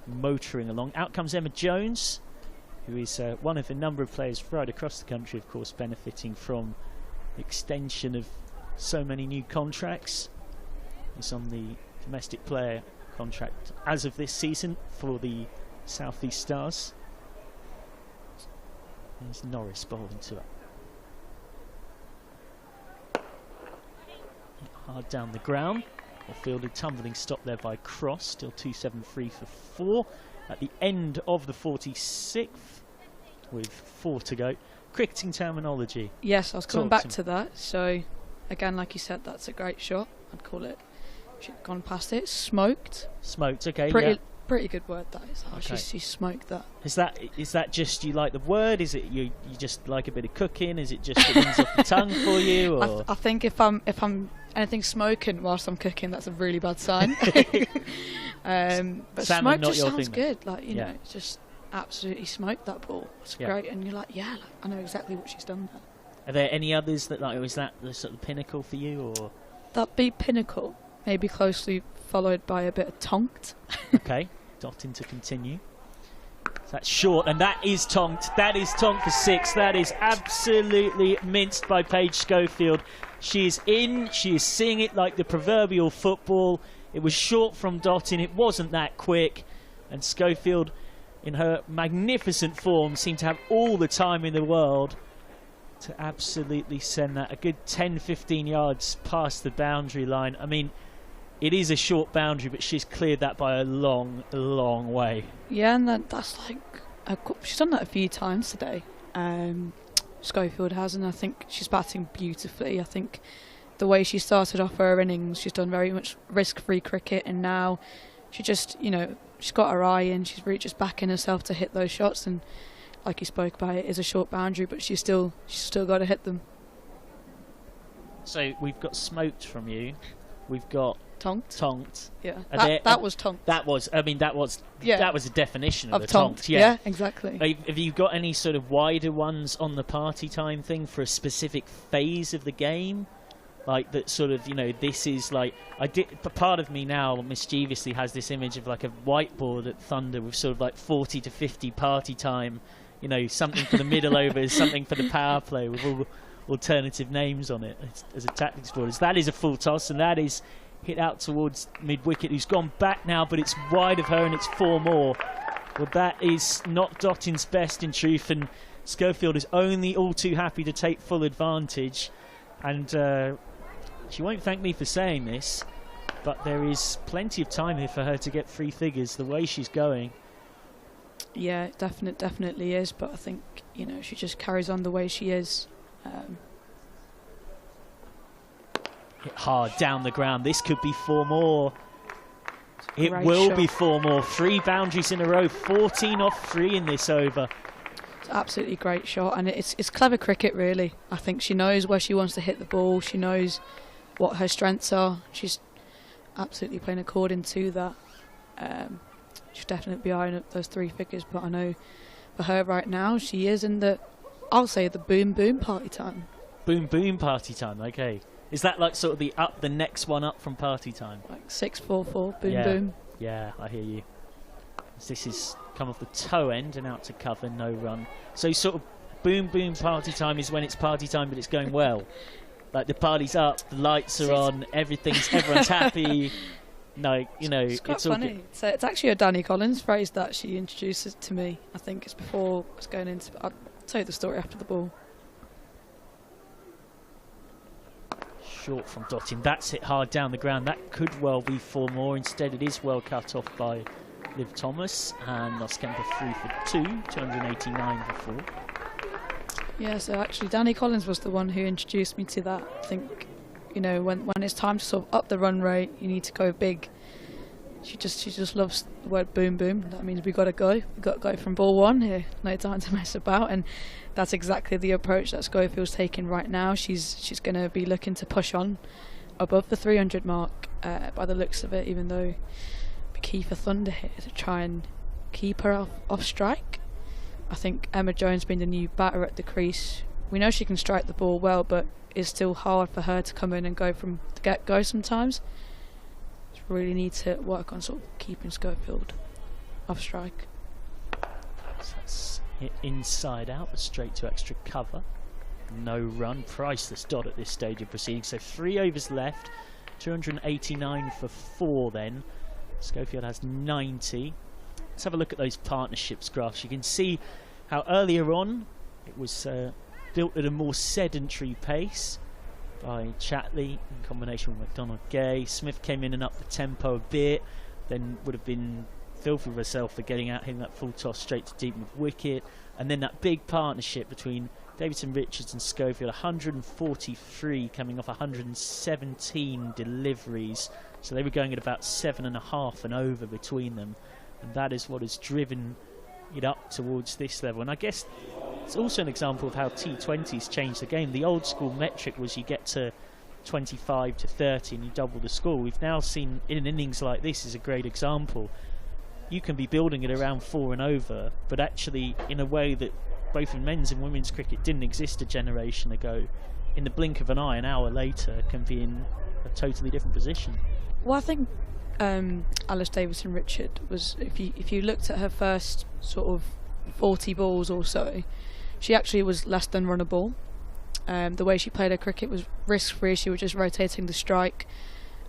[SPEAKER 1] motoring along. Out comes Emma Jones, who is one of a number of players right across the country, of course, benefiting from extension of so many new contracts. He's on the domestic player contract as of this season for the South East Stars. There's Norris bowling to her. hard down the ground. Well fielded, tumbling stop there by Cross. Still 2-7-3 for 4 at the end of the 46th with 4 to go. Cricketing terminology.
[SPEAKER 4] Yes, I was coming back to that. So, again, like you said, that's a great shot. I'd call it. She'd gone past it. Smoked.
[SPEAKER 1] Smoked. Okay.
[SPEAKER 4] Pretty good word that is. Oh,
[SPEAKER 1] okay.
[SPEAKER 4] She smoked that.
[SPEAKER 1] Is that just you like the word? Is it you just like a bit of cooking? Is it just it runs off the tongue for you? Or?
[SPEAKER 4] I think if I'm anything smoking whilst I'm cooking, that's a really bad sign. But
[SPEAKER 1] Salmon,
[SPEAKER 4] smoke just sounds
[SPEAKER 1] thing,
[SPEAKER 4] good. Like you know, just absolutely smoked that ball. It's great, and you're like, yeah, I know exactly what she's done there.
[SPEAKER 1] Are there any others that is that the sort of pinnacle for you, or
[SPEAKER 4] that'd be pinnacle? Maybe closely followed by a bit of tonked.
[SPEAKER 1] Okay, dotting to continue. That's short, and that is tonked. That is tonked for 6. That is absolutely minced by Paige Schofield. She is in. She is seeing it like the proverbial football. It was short from dotting. It wasn't that quick, and Schofield, in her magnificent form, seemed to have all the time in the world to absolutely send that a good 10-15 yards past the boundary line. I mean, it is a short boundary, but she's cleared that by a long, long way. Yeah,
[SPEAKER 4] and that's like she's done that a few times today. Schofield has, and I think she's batting beautifully. I think the way she started off her innings, she's done very much risk-free cricket, and now she just, she's got her eye in. She's really just backing herself to hit those shots, and like you spoke about, it is a short boundary, but she's still got to hit them.
[SPEAKER 1] So we've got smoked from you. We've got tonked.
[SPEAKER 4] Yeah, that was tonked.
[SPEAKER 1] That was a definition of the tonked.
[SPEAKER 4] Yeah, exactly.
[SPEAKER 1] Have you got any sort of wider ones on the party time thing for a specific phase of the game? Like that sort of, this is like, part of me now mischievously has this image of like a whiteboard at Thunder with sort of like 40 to 50 party time, something for the middle overs, something for the power play with all alternative names on it as a tactics board. That is a full toss, and that is hit out towards mid-wicket, who's gone back now, but it's wide of her and it's 4 more. Well, that is not Dotting's best in truth, and Schofield is only all too happy to take full advantage. And she won't thank me for saying this, but there is plenty of time here for her to get 3 figures the way she's going.
[SPEAKER 4] Yeah, definitely is, but I think, she just carries on the way she is.
[SPEAKER 1] Hit hard down the ground. This could be 4 more. It will be 4 more. 3 boundaries in a row. 14 off 3 in this over.
[SPEAKER 4] It's an absolutely great shot, and it's clever cricket, really. I think she knows where she wants to hit the ball. She knows what her strengths are. She's absolutely playing according to that. She'll definitely be eyeing up those 3 figures, but I know for her right now, she is in I'll say the boom boom party time.
[SPEAKER 1] Boom boom party time, okay. Is that like sort of the next one up from party time?
[SPEAKER 4] Like 6-4-4, boom boom.
[SPEAKER 1] Yeah, I hear you. This is come off the toe end and out to cover, no run. So sort of boom boom party time is when it's party time but it's going well. Like the party's up, the lights are on, everyone's happy. No,
[SPEAKER 4] it's quite funny. So it's actually a Danny Collins phrase that she introduces to me. I think it's before it's going into. I'll tell you the story after the ball.
[SPEAKER 1] Short from Dotting. That's hit hard down the ground. That could well be 4 more. Instead, it is well cut off by Liv Thomas, and Oskemper 3 for 2, 289 for 4.
[SPEAKER 4] Yeah, so actually Danny Collins was the one who introduced me to that. I think, when it's time to sort of up the run rate, you need to go big. She just loves the word boom boom. That means we've got to go. We've got to go from ball 1 here. No time to mess about, and that's exactly the approach that Schofield's taking right now. She's going to be looking to push on above the 300 mark by the looks of it, even though the key for Thunder here to try and keep her off strike. I think Emma Jones being the new batter at the crease, we know she can strike the ball well, but it's still hard for her to come in and go from the get-go sometimes. Really need to work on sort of keeping Schofield off strike.
[SPEAKER 1] So that's hit inside out, but straight to extra cover. No run, priceless dot at this stage of proceedings. So 3 overs left, 289 for 4 then. Schofield has 90. Let's have a look at those partnerships graphs. You can see how earlier on it was built at a more sedentary pace. by Chatley in combination with McDonald-Gay. Smith came in and upped the tempo a bit, then would have been filthy with herself for getting out, hitting that full toss straight to deep with wicket. And then that big partnership between Davidson, Richards and Schofield, 143 coming off 117 deliveries. So they were going at about 7.5 and over between them. And that is what has driven it up towards this level. And I guess it's also an example of how T20s changed the game. The old school metric was you get to 25 to 30 and you double the score. We've now seen in an innings like this is a great example. You can be building it around 4 and over, but actually in a way that both in men's and women's cricket didn't exist a generation ago. In the blink of an eye, an hour later, can be in a totally different position.
[SPEAKER 4] Well, I think Alice Davidson-Richard was, if you looked at her first sort of 40 balls or so, she actually was less than run a ball. The way she played her cricket was risk-free. She was just rotating the strike,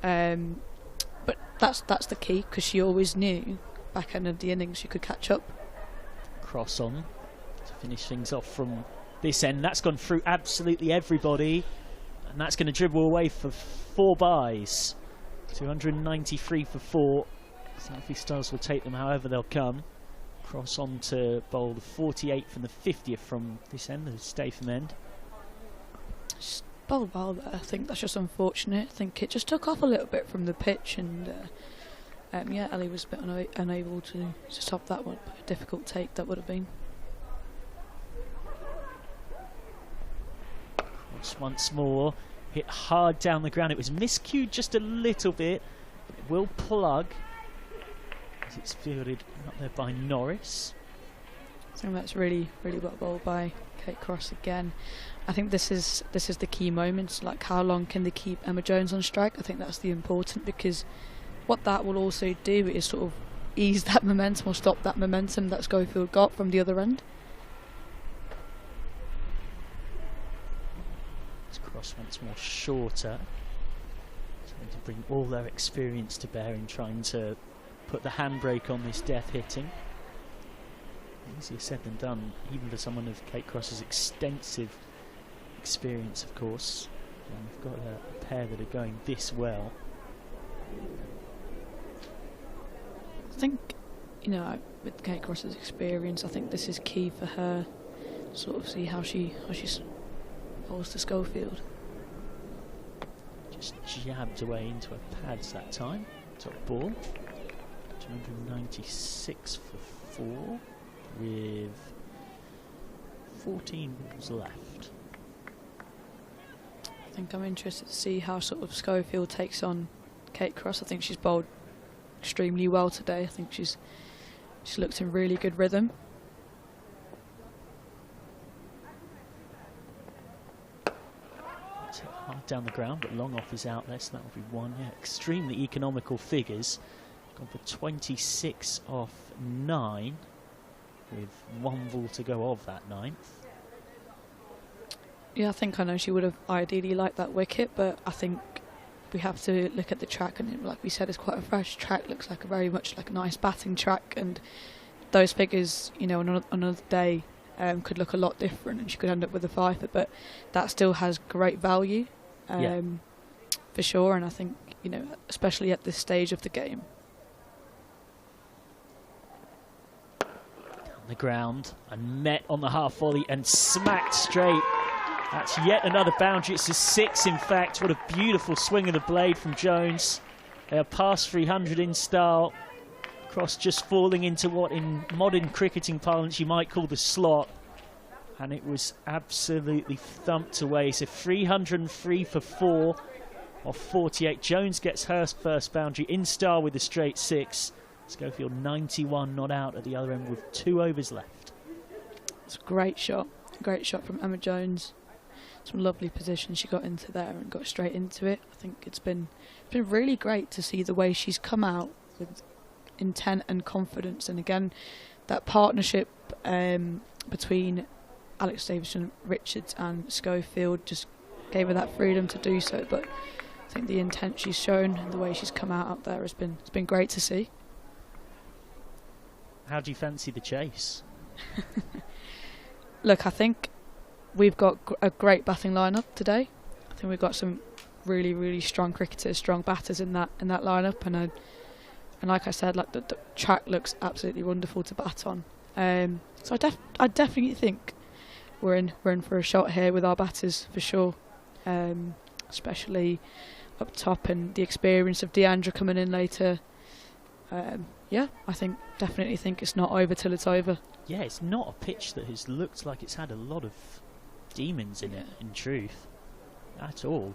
[SPEAKER 4] but that's the key, because she always knew back end of the innings she could catch up.
[SPEAKER 1] Cross on to finish things off from this end. That's gone through absolutely everybody, and that's going to dribble away for 4 byes. 293 for 4. South East Stars will take them however they'll come. Cross on to bowl the 48th and the 50th from this end, the Statham end.
[SPEAKER 4] Just bowled well there. I think that's just unfortunate. I think it just took off a little bit from the pitch, and yeah, Ellie was a bit unable to stop that one. A difficult take that would have been.
[SPEAKER 1] Cross once more, hit hard down the ground. It was miscued just a little bit, but it will plug as it's fielded up there by Norris.
[SPEAKER 4] I think that's really well bowled by Kate Cross again. I think this is the key moments, like how long can they keep Emma Jones on strike. I think that's the important, because what that will also do is sort of ease that momentum or stop that momentum that Schofield got from the other end.
[SPEAKER 1] This Cross once more shorter, trying to bring all their experience to bear in trying to put the handbrake on this death hitting. Easier said than done, even for someone of Kate Cross's extensive experience, of course. And we've got a pair that are going this well.
[SPEAKER 4] I think, you know, with Kate Cross's experience, I think this is key for her. Sort of see how she bowls to Schofield.
[SPEAKER 1] Just jabbed away into her pads that time. Top ball. 296 for 4. With 14 balls left.
[SPEAKER 4] I think I'm interested to see how sort of Schofield takes on Kate Cross. I think she's bowled extremely well today. I think she's looked in really good rhythm.
[SPEAKER 1] It's hit hard down the ground, but long off his outlet, so that will be 1. Yeah, extremely economical figures. Gone for 26 off 9. With 1 ball to go of that 9th.
[SPEAKER 4] Yeah, I know she would have ideally liked that wicket, but I think we have to look at the track, and like we said, it's quite a fresh track. Looks like very much like a nice batting track, and those figures, you know, on another day could look a lot different, and she could end up with a 5. But that still has great value, for sure. And I think, you know, especially at this stage of the game.
[SPEAKER 1] The ground and met on the half volley and smacked straight. That's yet another boundary. It's a 6, in fact. What a beautiful swing of the blade from Jones. They are past 300 in style. Cross just falling into what in modern cricketing parlance you might call the slot, and it was absolutely thumped away. So 303 for 4 off 48. Jones gets her first boundary in style with a straight 6. Schofield 91 not out at the other end with 2 overs left.
[SPEAKER 4] It's a great shot from Emma Jones. Some lovely position she got into there and got straight into it. I think it's been really great to see the way she's come out with intent and confidence. And again, that partnership between Alex Davidson, Richards and Schofield just gave her that freedom to do so. But I think the intent she's shown and the way she's come out there has been great to see.
[SPEAKER 1] How do you fancy the chase?
[SPEAKER 4] Look, I think we've got a great batting lineup today. I I think we've got some really strong cricketers, strong batters in that lineup, and like I said, like the track looks absolutely wonderful to bat on. So I definitely think we're in for a shot here with our batters for sure, especially up top, and the experience of Deandra coming in later. Yeah, definitely think it's not over till it's over.
[SPEAKER 1] Yeah, it's not a pitch that has looked like it's had a lot of demons in it, in truth, at all.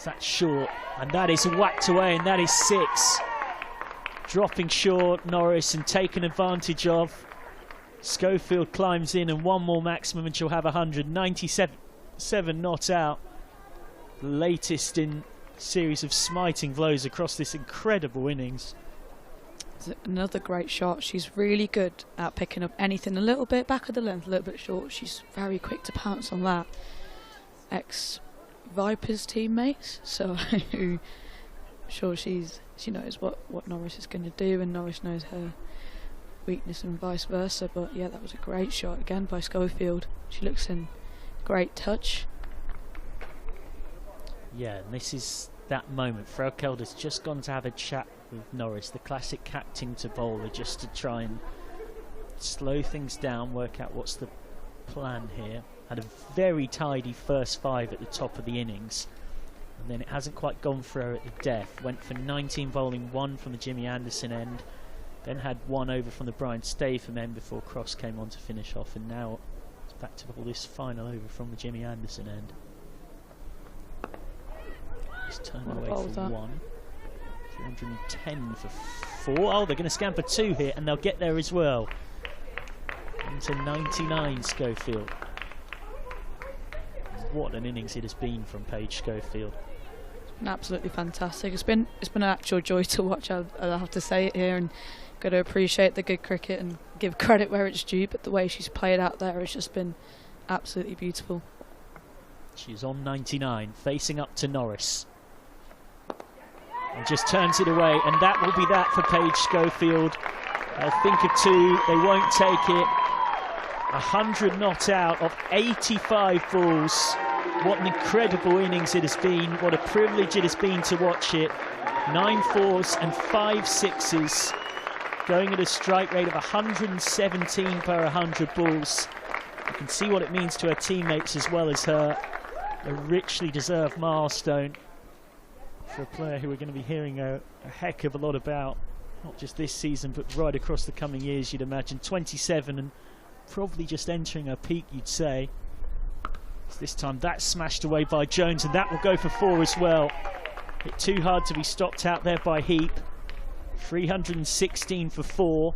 [SPEAKER 1] That's short, and that is whacked away, and that is 6. Dropping short, Norris, and taken advantage of. Schofield climbs in, and one more maximum, and she'll have 100. 97 not out. The latest in a series of smiting blows across this incredible innings.
[SPEAKER 4] It's another great shot. She's really good at picking up anything a little bit back of the length, a little bit short. She's very quick to pounce on that. Ex-Vipers teammates, so I'm sure she knows what Norris is going to do, and Norris knows her weakness and vice versa. But yeah, that was a great shot again by Schofield. She looks in great touch.
[SPEAKER 1] Yeah, and this is that moment. Rachael has just gone to have a chat with Norris, the classic captain to bowler, just to try and slow things down, work out what's the plan here. Had a very tidy first 5 at the top of the innings, and then it hasn't quite gone for her at the death. Went for 19 bowling, 1 from the Jimmy Anderson end, then had 1 over from the Brian Statham end before Cross came on to finish off, and now it's back to bowl this final over from the Jimmy Anderson end. Just turned away for 1. 310 for 4. Oh, they're going to scan for 2 here, and they'll get there as well. Into 99, Schofield. What an innings it has been from Paige Schofield.
[SPEAKER 4] It's been absolutely fantastic. It's been an actual joy to watch. I'll have to say it here, and got to appreciate the good cricket and give credit where it's due. But the way she's played out there has just been absolutely beautiful.
[SPEAKER 1] She's on 99, facing up to Norris. And just turns it away, and that will be that for Paige Schofield. They'll think of 2, they won't take it. 100 not out of 85 balls. What an incredible innings it has been. What a privilege it has been to watch it. 9 4s and 5 6s, going at a strike rate of 117 per 100 balls. You can see what it means to her teammates as well as her. A richly deserved milestone for a player who we're going to be hearing a heck of a lot about, not just this season but right across the coming years, you'd imagine. 27 and probably just entering her peak, you'd say. So this time that's smashed away by Jones, and that will go for 4 as well. Hit too hard to be stopped out there by Heap. 316 for 4,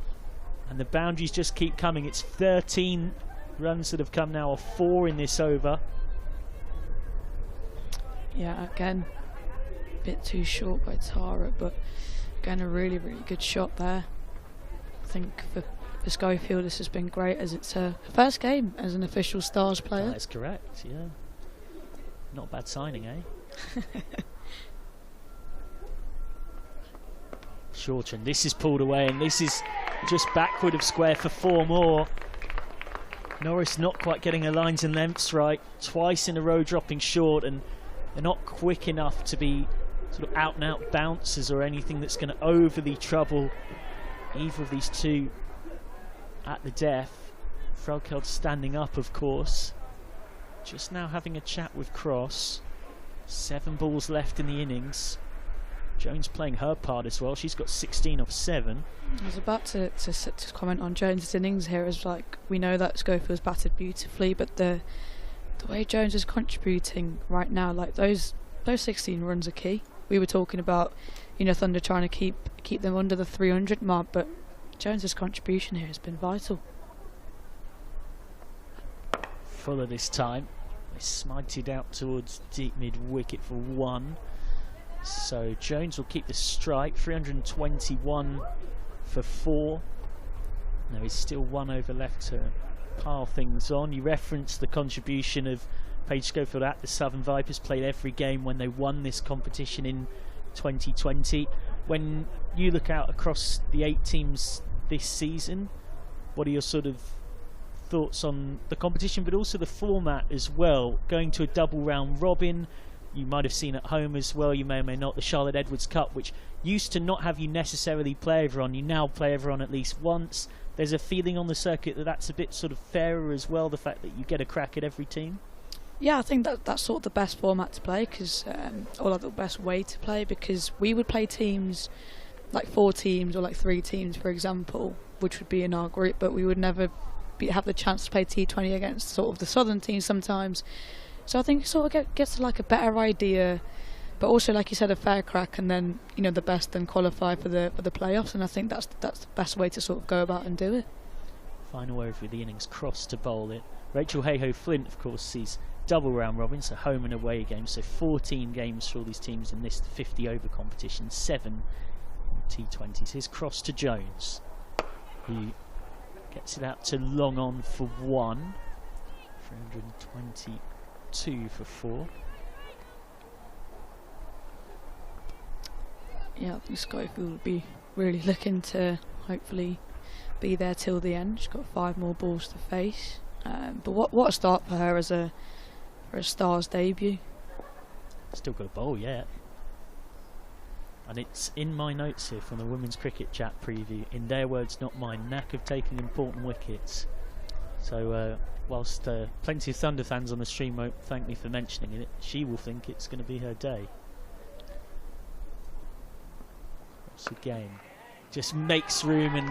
[SPEAKER 1] and the boundaries just keep coming. It's 13 runs that have come now, of 4 in this over.
[SPEAKER 4] Yeah, again, a bit too short by Tara, but again, a really good shot there. I think for Schofield this has been great, as it's her first game as an official Stars player.
[SPEAKER 1] That's correct, yeah. Not a bad signing, eh? Shorter, and this is pulled away, and this is just backward of square for 4 more. Norris not quite getting her lines and lengths right. Twice in a row dropping short, and they're not quick enough to be sort of out and out bouncers or anything that's going to overly trouble either of these 2 at the death. Rachael standing up, of course. Just now having a chat with Cross. 7 balls left in the innings. Jones playing her part as well. She's got 16 off 7.
[SPEAKER 4] I was about to comment on Jones' innings here, as like, we know that Schofield's batted beautifully, but the way Jones is contributing right now, like those 16 runs are key. We were talking about, Thunder trying to keep them under the 300 mark, but Jones's contribution here has been vital.
[SPEAKER 1] Fuller this time. They smited out towards deep mid wicket for 1. So Jones will keep the strike. 321 for 4. There is still 1 over left to pile things on. You referenced the contribution of Paige Schofield at the Southern Vipers. Played every game when they won this competition in 2020. When you look out across the 8 teams this season, what are your sort of thoughts on the competition, but also the format as well. Going to a double round robin, you might have seen at home as well, you may or may not, the Charlotte Edwards Cup, which used to not have you necessarily play everyone. You now play everyone at least once. There's a feeling on the circuit that that's a bit sort of fairer as well, the fact that you get a crack at every team.
[SPEAKER 4] Yeah, I think that's sort of the best format to play, because or like the best way to play, because we would play teams like 4 teams or like 3 teams, for example, which would be in our group, but we would never have the chance to play T20 against sort of the southern teams sometimes. So I think it sort of gets like a better idea, but also, like you said, a fair crack, and then the best then qualify for the playoffs. And I think that's the best way to sort of go about and do it.
[SPEAKER 1] Final over the innings, Cross to bowl it. Rachael Heyhoe-Flint, of course, sees double round robin, so home and away games, so 14 games for all these teams in this 50 over competition, 7 T20s. Here's Cross to Jones, who gets it out to long on for 1, 322 for 4.
[SPEAKER 4] Yeah, I think Schofield will be really looking to hopefully be there till the end. She's got 5 more balls to face, but what a start for her as a Stars debut.
[SPEAKER 1] Still got a bowl yet. And it's in my notes here from the Women's Cricket Chat preview, in their words, not mine, knack of taking important wickets. So whilst plenty of Thunder fans on the stream won't thank me for mentioning it, she will think it's going to be her day. Once again, just makes room and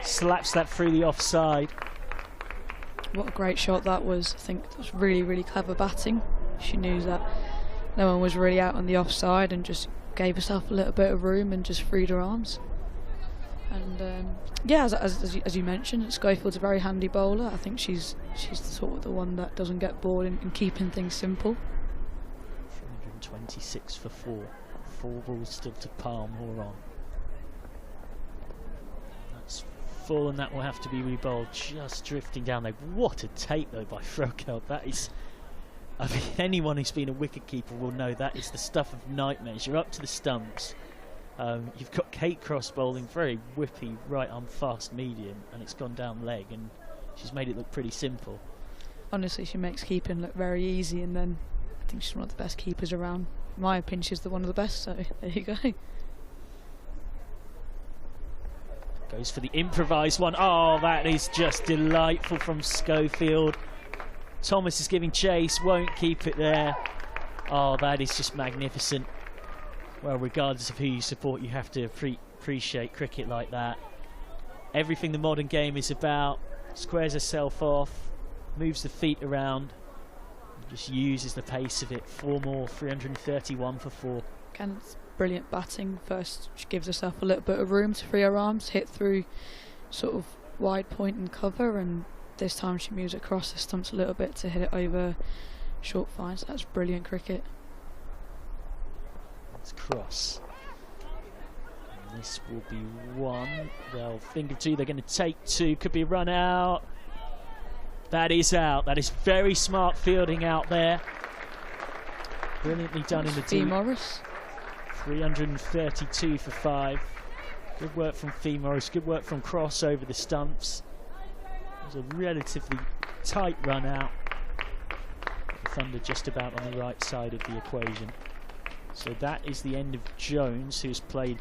[SPEAKER 1] slaps that through the offside.
[SPEAKER 4] What a great shot that was. I think it was really, really clever batting. She knew that no one was really out on the offside and just gave herself a little bit of room and just freed her arms. And yeah, as you mentioned, Schofield's a very handy bowler. I think she's sort of the one that doesn't get bored in keeping things simple.
[SPEAKER 1] 326 for 4. 4 balls still to Palm or on. That's full, and that will have to be rebowled. Just drifting down there. What a take though by Rachael. That is, I mean, anyone who's been a wicketkeeper will know that is the stuff of nightmares. You're up to the stumps. You've got Kate Cross bowling very whippy right arm fast medium, and it's gone down leg, and she's made it look pretty simple.
[SPEAKER 4] Honestly, she makes keeping look very easy, and then I think she's one of the best keepers around. In my opinion, she's one of the best, so there you go.
[SPEAKER 1] Goes for the improvised one. Oh, that is just delightful from Schofield. Thomas is giving chase, won't keep it there. Oh, that is just magnificent. Well, regardless of who you support, you have to appreciate cricket like that. Everything the modern game is about. Squares herself off, moves the feet around, just uses the pace of it. 4 more, 331 for 4.
[SPEAKER 4] Again, it's brilliant batting. First, she gives herself a little bit of room to free her arms, hit through sort of wide point and cover, and this time she moves across the stumps a little bit to hit it over short fine. So that's brilliant cricket.
[SPEAKER 1] It's Cross. And this will be 1. They'll finger 2. They're going to take 2. Could be a run out. That is out. That is very smart fielding out there. Brilliantly done in the
[SPEAKER 4] Fee Morris.
[SPEAKER 1] 332 for 5. Good work from Fee Morris. Good work from Cross over the stumps. It was a relatively tight run out. The Thunder just about on the right side of the equation. So that is the end of Jones, who's played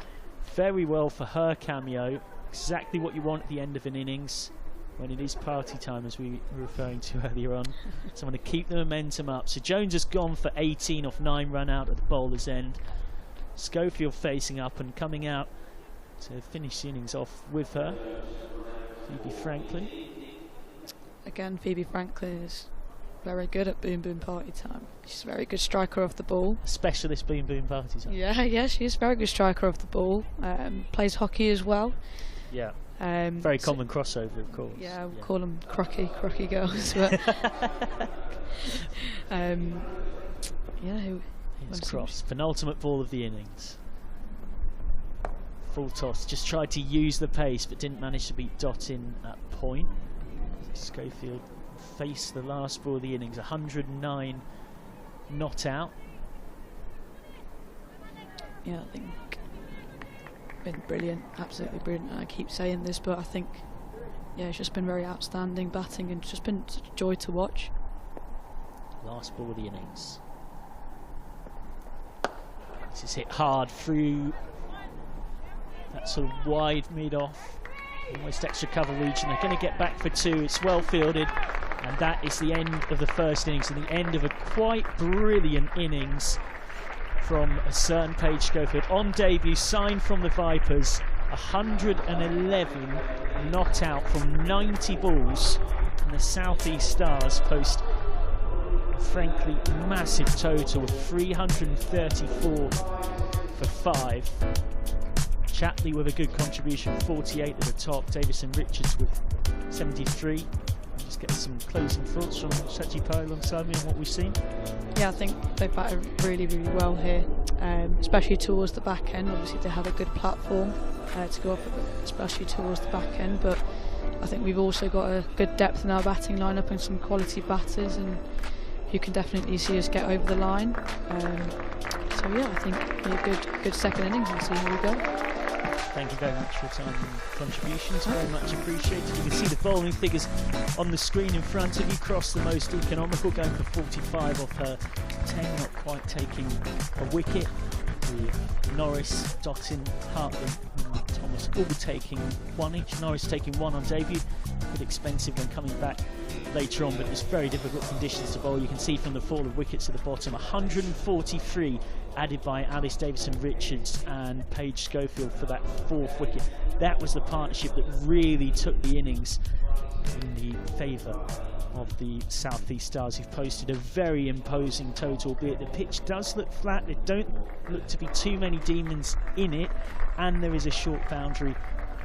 [SPEAKER 1] very well for her cameo. Exactly what you want at the end of an innings when it is party time, as we were referring to earlier on. Someone to keep the momentum up. So Jones has gone for 18 off 9 run out at the bowler's end. Schofield facing up and coming out to finish the innings off with her. Phoebe Franklin.
[SPEAKER 4] Again, Phoebe Franklin is very good at boom boom party time. She's a very good striker off the ball.
[SPEAKER 1] Specialist boom boom party time.
[SPEAKER 4] Yeah, she is a very good striker off the ball. Plays hockey as well.
[SPEAKER 1] Yeah. Very common crossover, of course.
[SPEAKER 4] Yeah, we'll call them crocky girls. But
[SPEAKER 1] Here's Cross, penultimate ball of the innings. Full toss, just tried to use the pace but didn't manage to beat Dot in at point. Schofield faced the last ball of the innings, 109 not out.
[SPEAKER 4] Yeah, I think been brilliant, absolutely brilliant. I keep saying this, but I think yeah, it's just been very outstanding batting and just been such a joy to watch.
[SPEAKER 1] Last ball of the innings. This is hit hard through that sort of wide mid-off, almost extra cover region. They're going to get back for 2. It's well fielded, and that is the end of the first innings and the end of a quite brilliant innings from a certain Paige Schofield. On debut, signed from the Vipers, 111 not out from 90 balls, and the South East Stars post a frankly massive total of 334 for 5. Chatley with a good contribution, 48 at the top. Davison Richards with 73. Just get some closing thoughts from Sachi Pai alongside me on what we've seen.
[SPEAKER 4] Yeah, I think they've batted really, really well here, especially towards the back end. Obviously they have a good platform to go up, especially towards the back end, but I think we've also got a good depth in our batting lineup and some quality batters, and you can definitely see us get over the line. So yeah, I think a good second innings and see how we go.
[SPEAKER 1] Thank you very much for your time and contributions, very much appreciated. You can see the bowling figures on the screen in front of you. Cross the most economical, going for 45 off her 10, not quite taking a wicket. With Norris, Dottin, Hartland and Thomas all taking 1 each. Norris taking 1 on debut, a bit expensive when coming back later on, but it's very difficult conditions to bowl. You can see from the fall of wickets at the bottom, 143 added by Alice Davison-Richards and Paige Schofield for that 4th wicket. That was the partnership that really took the innings in the favour of the South East Stars, who've posted a very imposing total, albeit the pitch does look flat. There don't look to be too many demons in it, and there is a short boundary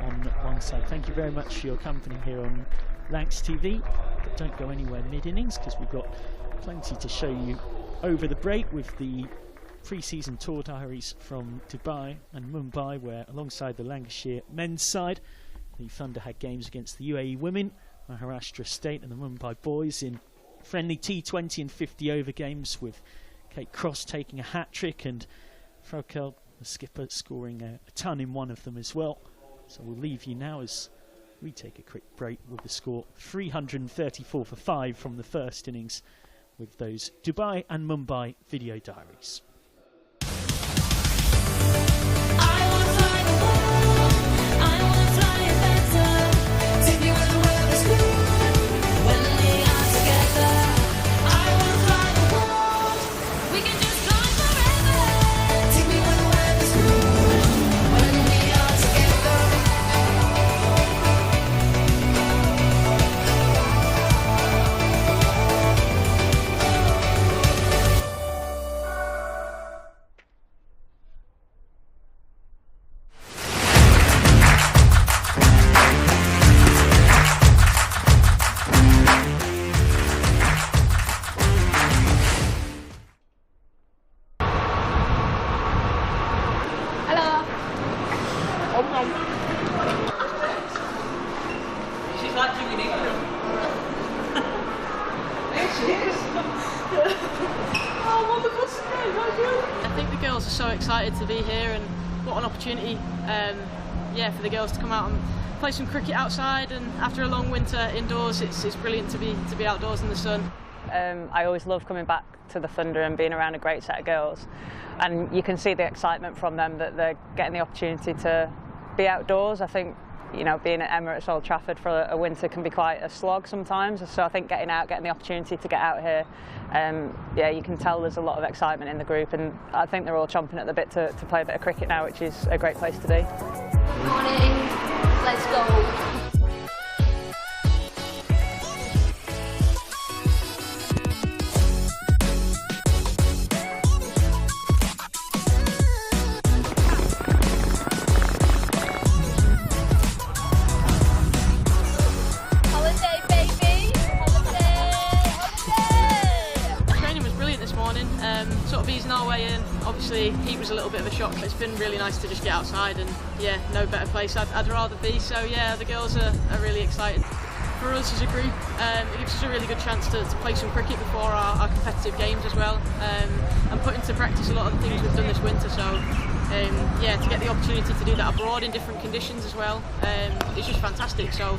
[SPEAKER 1] on one side. Thank you very much for your company here on Lancs TV, but don't go anywhere mid-innings because we've got plenty to show you over the break with the pre-season tour diaries from Dubai and Mumbai, where alongside the Lancashire men's side, the Thunder had games against the UAE women, Maharashtra State and the Mumbai boys in friendly T20 and 50 over games, with Kate Cross taking a hat-trick and Rachael, the skipper, scoring a ton in one of them as well. So we'll leave you now as we take a quick break with the score 334 for 5 from the first innings with those Dubai and Mumbai video diaries.
[SPEAKER 5] I think the girls are so excited to be here, and what an opportunity for the girls to come out and play some cricket outside, and after a long winter indoors it's brilliant to be outdoors in the sun.
[SPEAKER 6] I always love coming back to the Thunder and being around a great set of girls, and you can see the excitement from them that they're getting the opportunity to be outdoors. I think, you know, being at Emirates Old Trafford for a winter can be quite a slog sometimes, so I think getting the opportunity to get out here, you can tell there's a lot of excitement in the group, and I think they're all chomping at the bit to play a bit of cricket now, which is a great place to be.
[SPEAKER 7] Good morning, let's go.
[SPEAKER 5] Sort of easing our way in. Obviously heat was a little bit of a shock, but it's been really nice to just get outside, and yeah, no better place I'd rather be. So yeah, the girls are really excited. For us as a group, it gives us a really good chance to play some cricket before our competitive games as well, and put into practice a lot of the things we've done this winter. So to get the opportunity to do that abroad in different conditions as well, it's just fantastic. So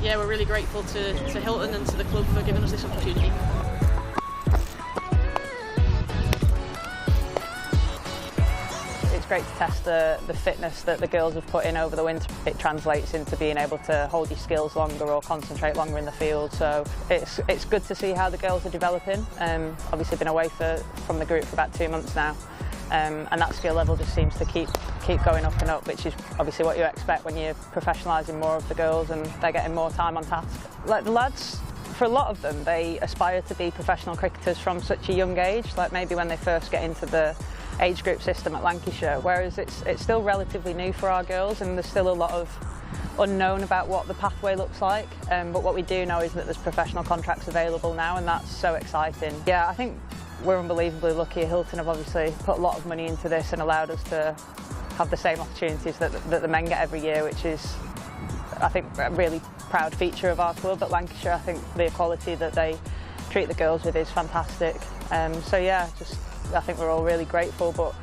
[SPEAKER 5] yeah, we're really grateful to Hilton and to the club for giving us this opportunity.
[SPEAKER 6] It's great to test the fitness that the girls have put in over the winter. It translates into being able to hold your skills longer or concentrate longer in the field. So it's good to see how the girls are developing. Obviously been away from the group for about 2 months now, and that skill level just seems to keep going up and up, which is obviously what you expect when you're professionalising more of the girls and they're getting more time on task. Like the lads, for a lot of them, they aspire to be professional cricketers from such a young age, like maybe when they first get into the age group system at Lancashire, whereas it's still relatively new for our girls and there's still a lot of unknown about what the pathway looks like, but what we do know is that there's professional contracts available now, and that's so exciting. Yeah, I think we're unbelievably lucky. Hilton have obviously put a lot of money into this and allowed us to have the same opportunities that the men get every year, which is, I think, a really proud feature of our club at Lancashire. I think the equality that they treat the girls with is fantastic. So yeah, I think we're all really grateful, but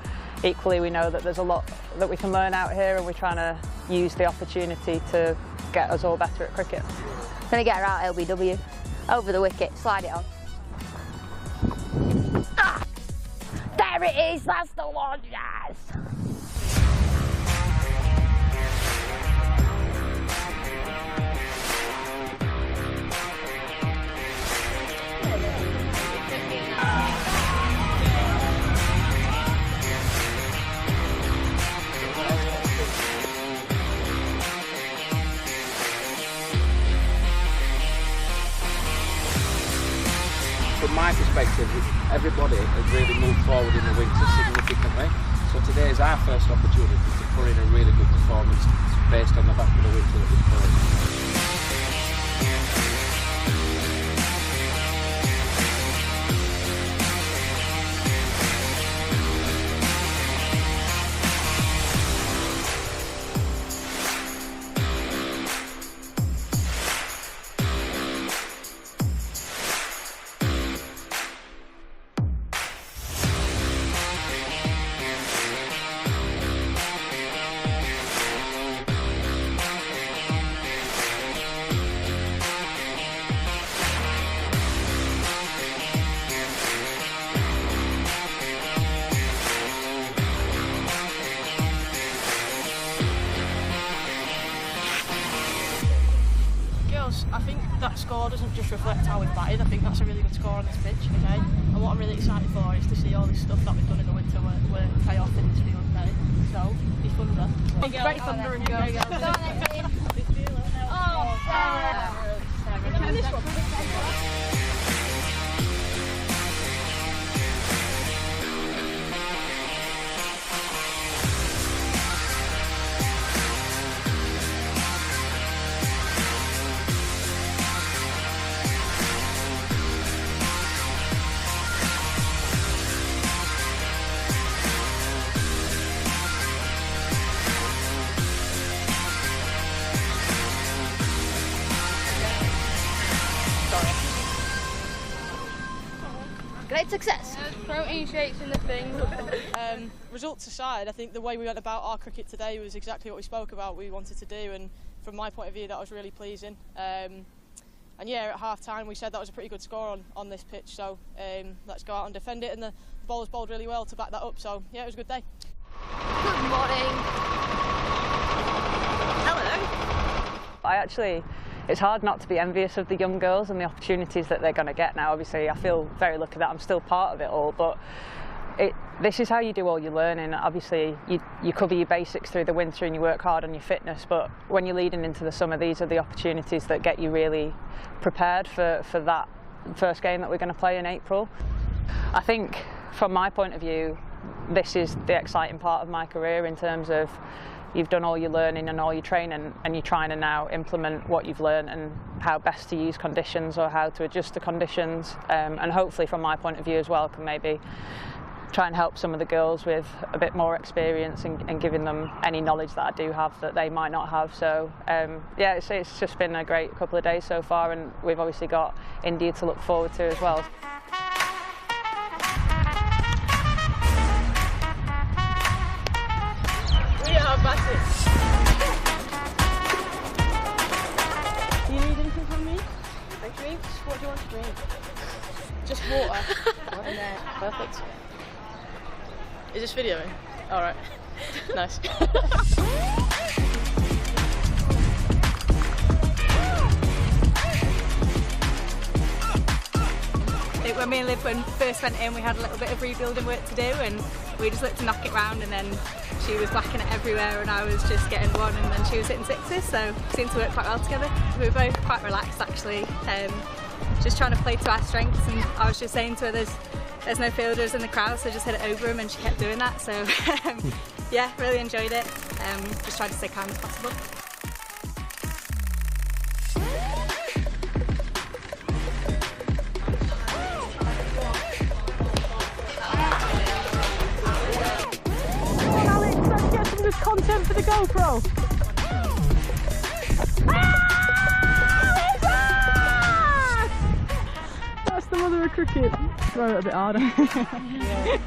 [SPEAKER 6] equally we know that there's a lot that we can learn out here, and we're trying to use the opportunity to get us all better at cricket.
[SPEAKER 7] Gonna get her out, LBW. Over the wicket, slide it on. Ah! There it is, that's the one, yes!
[SPEAKER 8] From my perspective, everybody has really moved forward in the winter significantly. So today is our first opportunity to put in a really good performance based on the back of the winter that we've put in.
[SPEAKER 5] I think that score doesn't just reflect how we've batted. I think that's a really good score on this pitch, okay? And what I'm really excited for is to see all this stuff that we've done in the winter will pay off in this field, okay? So, be thunder. Ready thunder and go.
[SPEAKER 7] Go on then, team. Oh, Sarah.
[SPEAKER 5] This one.
[SPEAKER 7] Great success.
[SPEAKER 5] Protein shakes in the thing. Results aside, I think the way we went about our cricket today was exactly what we spoke about, we wanted to do, and from my point of view that was really pleasing. And yeah, at half time we said that was a pretty good score on this pitch, so let's go out and defend it, and the bowlers bowled really well to back that up, so yeah, it was a good day.
[SPEAKER 7] Good morning.
[SPEAKER 6] Hello. It's hard not to be envious of the young girls and the opportunities that they're going to get now. Obviously, I feel very lucky that I'm still part of it all, but this is how you do all your learning. Obviously, you cover your basics through the winter and you work hard on your fitness, but when you're leading into the summer, these are the opportunities that get you really prepared for that first game that we're going to play in April. I think, from my point of view, this is the exciting part of my career in terms of you've done all your learning and all your training, and you're trying to now implement what you've learned and how best to use conditions or how to adjust to conditions, and hopefully from my point of view as well can maybe try and help some of the girls with a bit more experience and giving them any knowledge that I do have that they might not have. So yeah, it's just been a great couple of days so far, and we've obviously got India to look forward to as well.
[SPEAKER 5] We are Bassett. You need Drinks? What do you want to drink? Just water. Right in there. Perfect. Is this videoing? Alright. Nice.
[SPEAKER 9] When me and Liv first went in, we had a little bit of rebuilding work to do, and we just looked to knock it round, and then she was whacking it everywhere and I was just getting one, and then she was hitting sixes, so it seemed to work quite well together. We were both quite relaxed actually, just trying to play to our strengths, and I was just saying to her there's no fielders in the crowd, so just hit it over them, and she kept doing that, so yeah, really enjoyed it. Just tried to stay calm as possible.
[SPEAKER 10] Content for the GoPro. That's the mother of cricket. Throw it a bit harder. Yeah.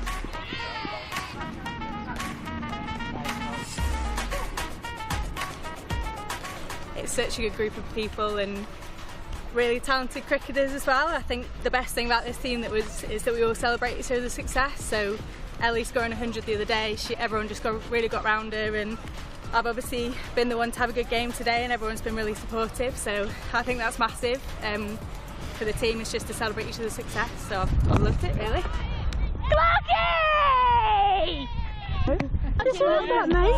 [SPEAKER 9] It's such a good group of people and really talented cricketers as well. I think the best thing about this team is that we all celebrate each other's success. So Ellie scoring 100 the other day, everyone just really got round her, and I've obviously been the one to have a good game today, and everyone's been really supportive, so I think that's massive for the team. It's just to celebrate each other's success, so I've loved it really.
[SPEAKER 10] Clarky! I just love that, mate.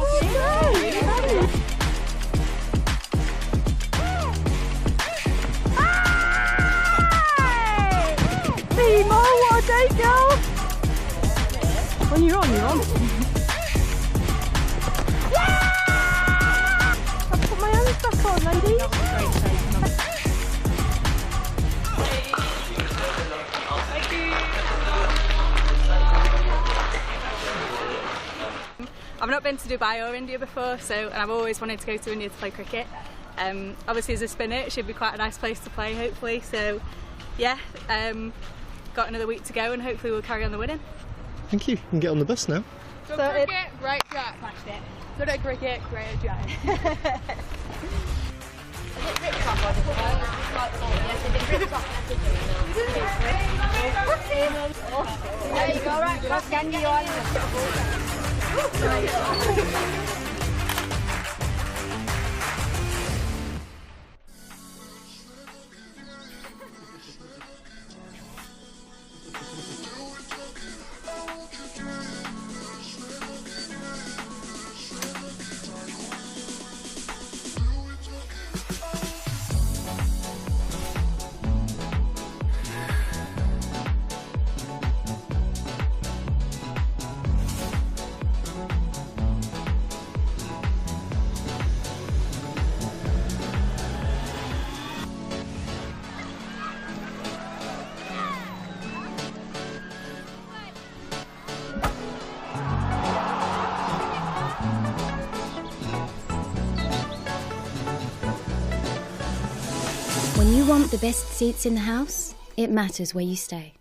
[SPEAKER 10] Hey! Mo, what a day, girl! When you're on, you're on. Yeah! I've put my hands back on, ladies.
[SPEAKER 9] I've not been to Dubai or India before, and I've always wanted to go to India to play cricket. Obviously as a spinner it should be quite a nice place to play hopefully, so yeah, got another week to go and hopefully we'll carry on the winning.
[SPEAKER 11] Thank you. You can get on the bus now.
[SPEAKER 5] Good cricket, great track. Smashed it. Good at cricket, great at track.
[SPEAKER 7] There you go, right, just can you on.
[SPEAKER 12] When you want the best seats in the house, it matters where you stay.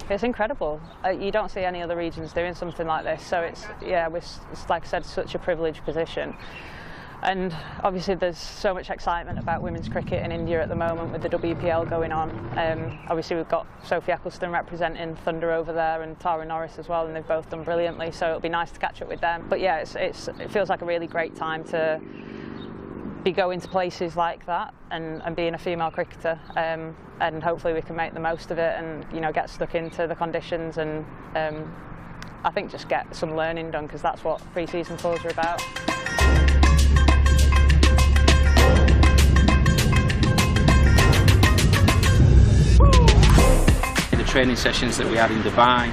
[SPEAKER 6] It's incredible. You don't see any other regions doing something like this, so it's like I said, such a privileged position. And obviously there's so much excitement about women's cricket in India at the moment with the WPL going on. Obviously we've got Sophie Eccleston representing Thunder over there, and Tara Norris as well, and they've both done brilliantly, so it'll be nice to catch up with them. But yeah, it feels like a really great time to be going to places like that and being a female cricketer, and hopefully we can make the most of it and, you know, get stuck into the conditions and I think just get some learning done, because that's what pre-season tours are about.
[SPEAKER 8] The training sessions that we had in Dubai,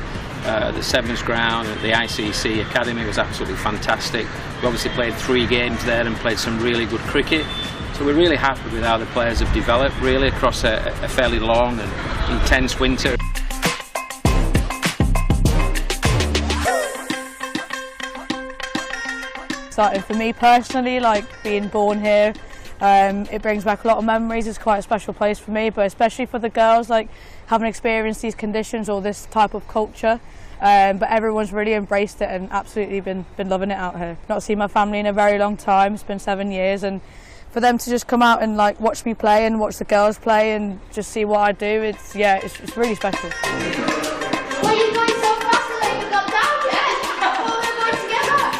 [SPEAKER 8] the Sevens ground, at the ICC Academy was absolutely fantastic. We obviously played 3 games there and played some really good cricket. So we're really happy with how the players have developed, really, across a fairly long and intense winter.
[SPEAKER 13] Exciting for me personally, like being born here. It brings back a lot of memories. It's quite a special place for me, but especially for the girls, like having experienced these conditions or this type of culture. But everyone's really embraced it and absolutely been loving it out here. Not seen my family in a very long time. It's been 7 years, and for them to just come out and like watch me play and watch the girls play and just see what I do, it's really special.
[SPEAKER 7] Why are you going so fast and then you got down yet? Oh, we're going together.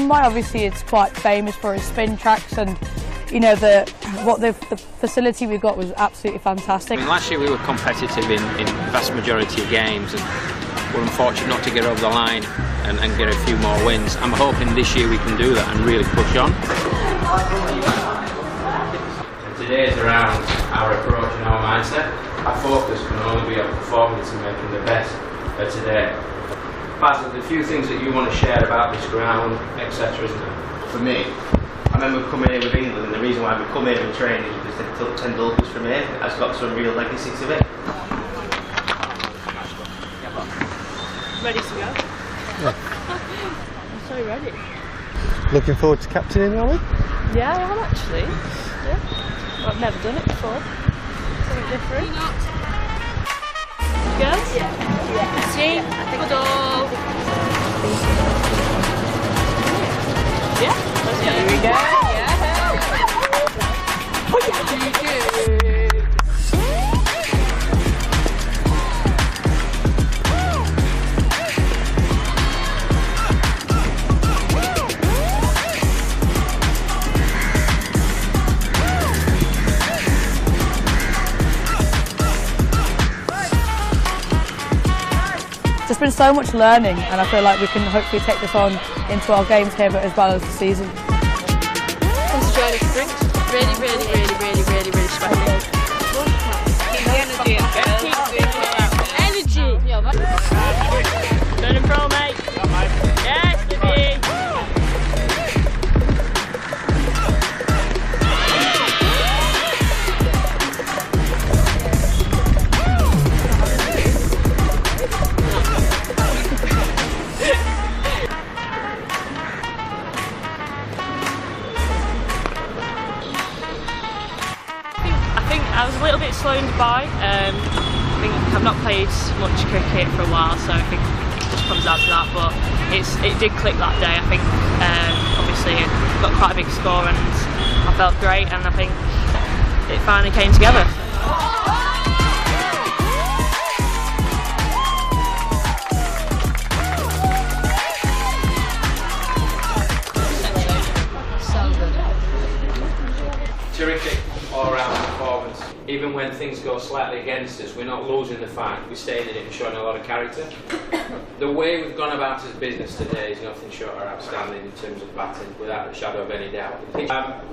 [SPEAKER 13] Obviously it's quite famous for its spin tracks, and you know the facility we got was absolutely fantastic.
[SPEAKER 8] I mean, last year we were competitive in vast majority of games and we're unfortunate not to get over the line and get a few more wins. I'm hoping this year we can do that and really push on. Today is around our approach and our mindset. Our focus can only be on performance and making the best of today. Basil, the few things that you want to share about this ground, etc., isn't it?
[SPEAKER 14] For me, I remember coming here with England, and the reason why we come here and train is because they took 10 Dulkers from here. It has got some real legacy to it.
[SPEAKER 10] Ready to go?
[SPEAKER 11] Yeah.
[SPEAKER 10] I'm so ready.
[SPEAKER 11] Looking forward to captaining, are we?
[SPEAKER 10] Yeah, I am actually. Yeah. Well, I've never done it before. Something different. Girls? Yeah. See? Good all. Yeah. Here we go. Yeah. Oh yeah.
[SPEAKER 13] There's been so much learning, and I feel like we can hopefully take this on into our games here, but as well as the season.
[SPEAKER 5] What's the joy of drinks? Really special. Keep the energy up, girls. Energy!
[SPEAKER 10] Turn and pro, mate. Yes, Libby.
[SPEAKER 15] I was a little bit slow in Dubai. I think I've not played much cricket for a while, so I think it just comes down to that. But it did click that day. I think obviously it got quite a big score and I felt great, and I think it finally came together.
[SPEAKER 8] Terrific all-round performance. Even when when things go slightly against us, we're not losing the fight, we're staying in it and showing a lot of character. The way we've gone about as business today is nothing short of outstanding in terms of batting, without a shadow of any doubt.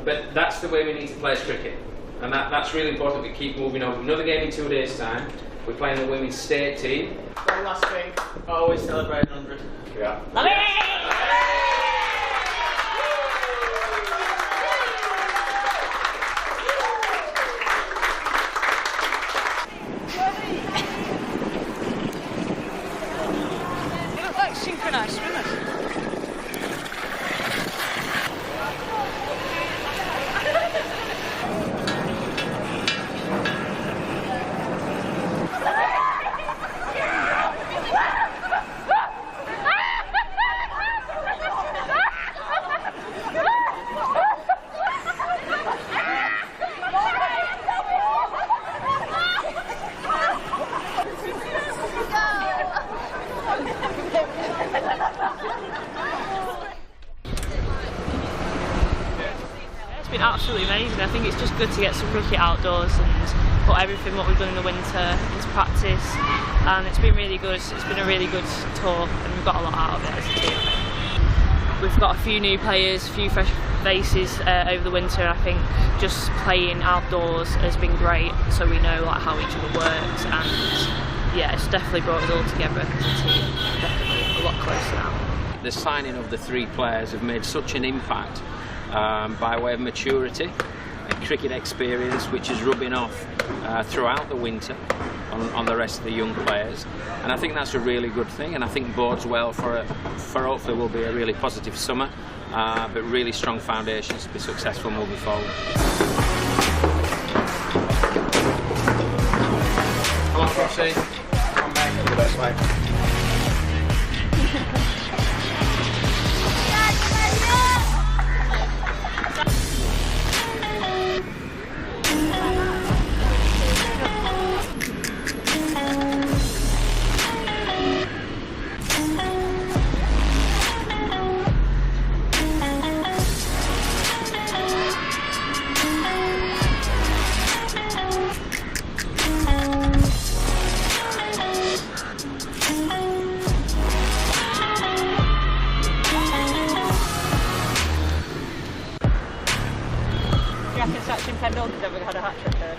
[SPEAKER 8] But that's the way we need to play cricket, and that's really important. We keep moving on. Another game in 2 days' time. We're playing the women's state team.
[SPEAKER 15] One last thing, always celebrate 100.
[SPEAKER 8] Yeah.
[SPEAKER 15] Love it!
[SPEAKER 10] Synchronised swimmers.
[SPEAKER 15] Absolutely amazing. I think it's just good to get some cricket outdoors and put everything what we've done in the winter into practice, and it's been really good. It's been a really good tour and we've got a lot out of it as a team. We've got a few new players, a few fresh faces over the winter. I think just playing outdoors has been great, so we know like how each other works, and yeah, it's definitely brought us all together as a team. Definitely a lot closer now.
[SPEAKER 8] The signing of the 3 players have made such an impact by way of maturity and cricket experience, which is rubbing off throughout the winter on the rest of the young players, and I think that's a really good thing, and I think bodes well for hopefully will be a really positive summer, but really strong foundations to be successful moving forward. Come on, Frosty. Come back. You're the best, mate.
[SPEAKER 15] Pendleton's ever had a hat trick there.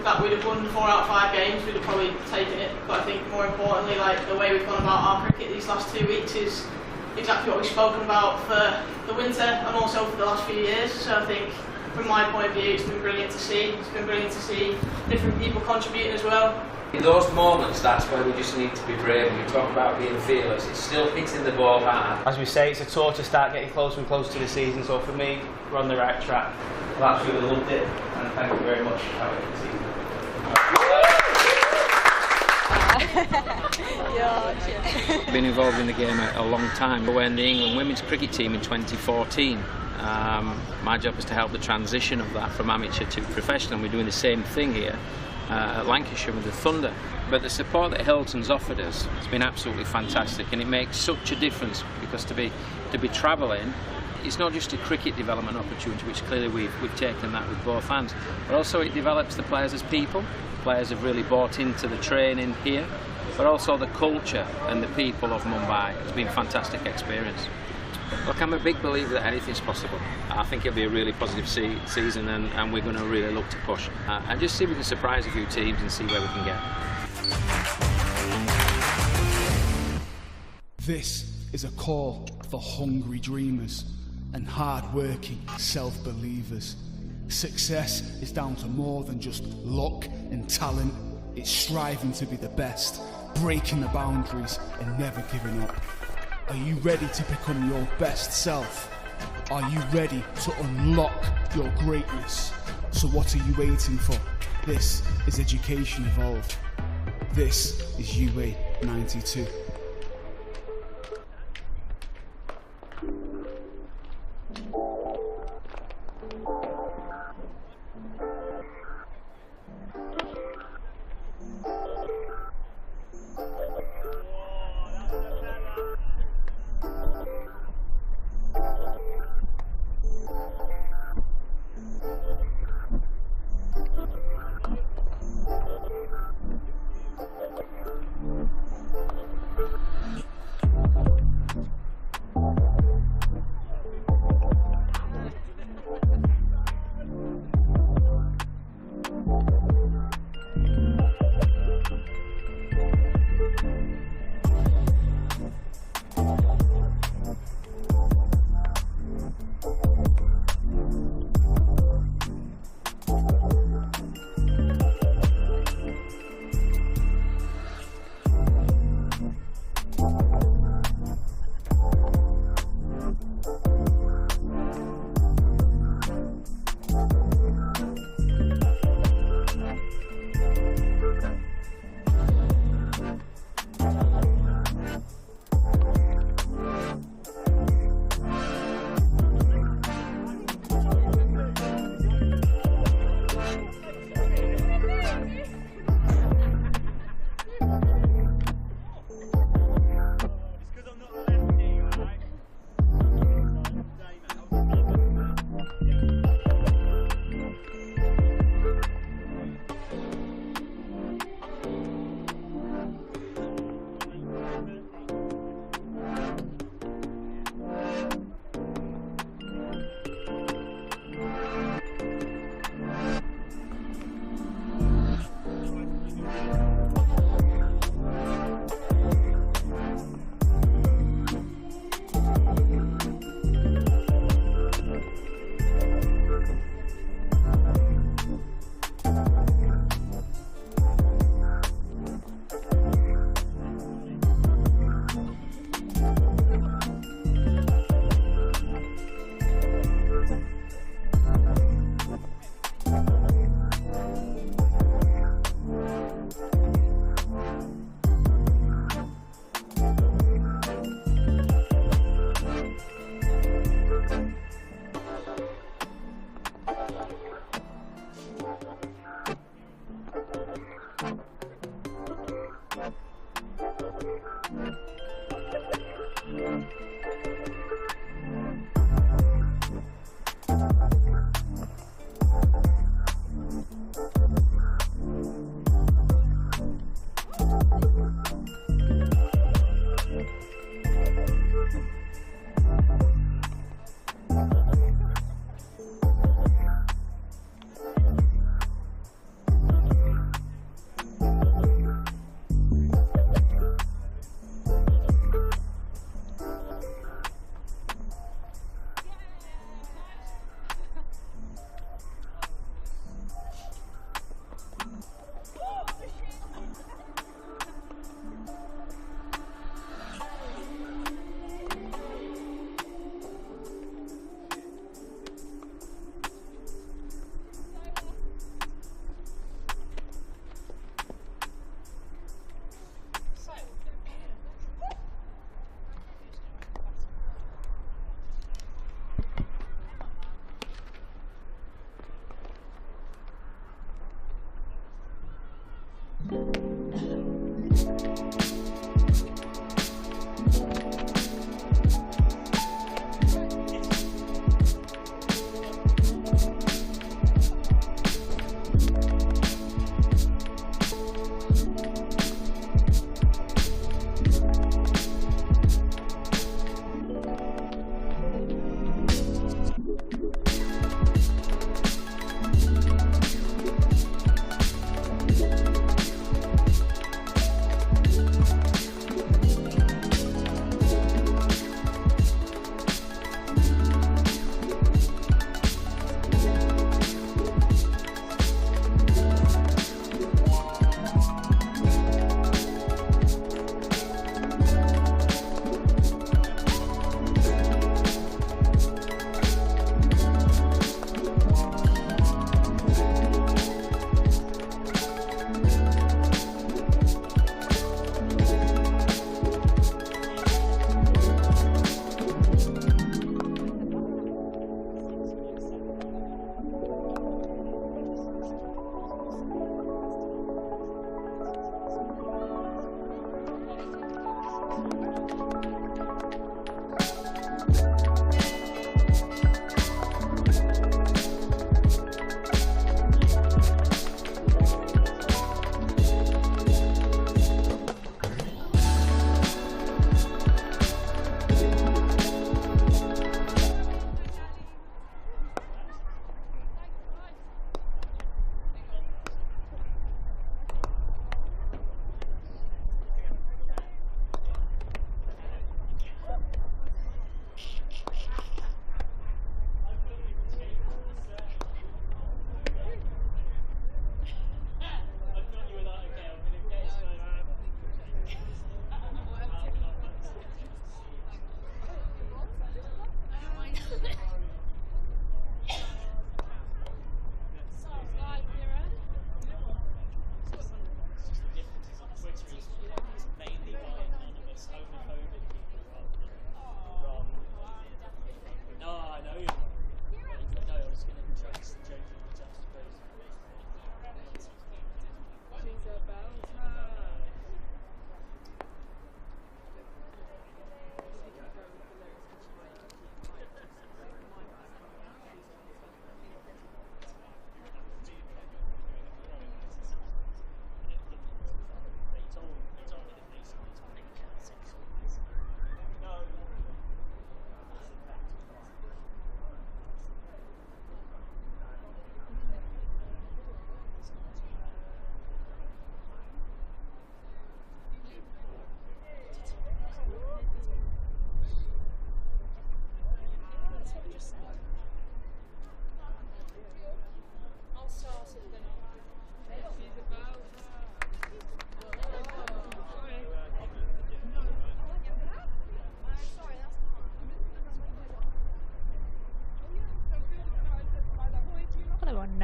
[SPEAKER 5] That we'd have won 4 out of 5 games, we'd have probably taken it. But I think more importantly, like the way we've gone about our cricket these last 2 weeks is exactly what we've spoken about for the winter and also for the last few years. So I think from my point of view, it's been brilliant to see. It's been brilliant to see different people contributing as well.
[SPEAKER 8] In those moments, that's where we just need to be brave. We talk about being fearless. It's still hitting the ball hard.
[SPEAKER 14] As we say, it's a tour to start getting closer and closer to the season, so for me, we're on the right track. I've absolutely loved it, and thank you very much for having the season.
[SPEAKER 8] Been involved in the game a long time. When the England women's cricket team in 2014, my job was to help the transition of that from amateur to professional. We're doing the same thing here at Lancashire with the Thunder. But the support that Hilton's offered us has been absolutely fantastic, and it makes such a difference because to be travelling, it's not just a cricket development opportunity, which clearly we've taken that with both hands, but also it develops the players as people. Players have really bought into the training here, but also the culture and the people of Mumbai. It's been a fantastic experience. Look, I'm a big believer that anything's possible. I think it'll be a really positive season, and we're going to really look to push and just see if we can surprise a few teams and see where we can get.
[SPEAKER 16] This is a call for hungry dreamers and hard-working self-believers. Success is down to more than just luck and talent. It's striving to be the best, breaking the boundaries and never giving up. Are you ready to become your best self? Are you ready to unlock your greatness? So what are you waiting for? This is Education Evolved. This is UA 92.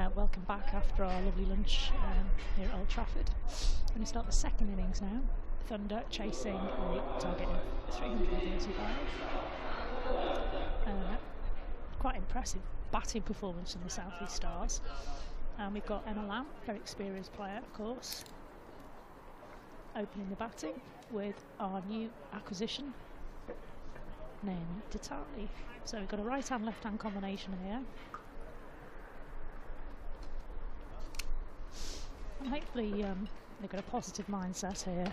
[SPEAKER 2] welcome back after our lovely lunch here at Old Trafford. We're going to start the second innings now. Thunder chasing a target of 335. Quite impressive batting performance from the South East Stars. And we've got Emma Lamb, very experienced player, of course, opening the batting with our new acquisition, Naomi Ditali. So we've got a right-hand, left-hand combination here. And hopefully they've got a positive mindset here.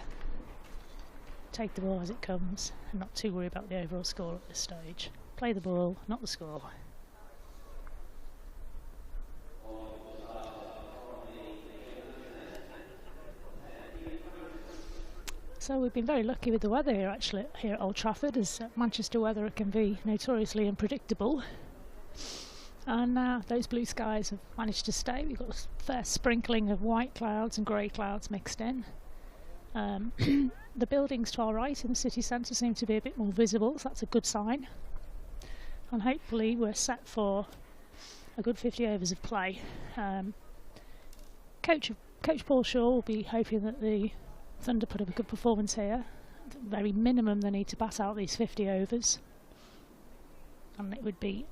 [SPEAKER 2] Take the ball as it comes and not too worry about the overall score at this stage. Play the ball, not the score. So we've been very lucky with the weather here actually here at Old Trafford, as Manchester weather can be notoriously unpredictable. And those blue skies have managed to stay. We've got a fair sprinkling of white clouds and grey clouds mixed in. The buildings to our right in the city centre seem to be a bit more visible, so that's a good sign. And hopefully we're set for a good 50 overs of play. Coach Paul Shaw will be hoping that the Thunder put up a good performance here. At the very minimum they need to bat out these 50 overs. And it would be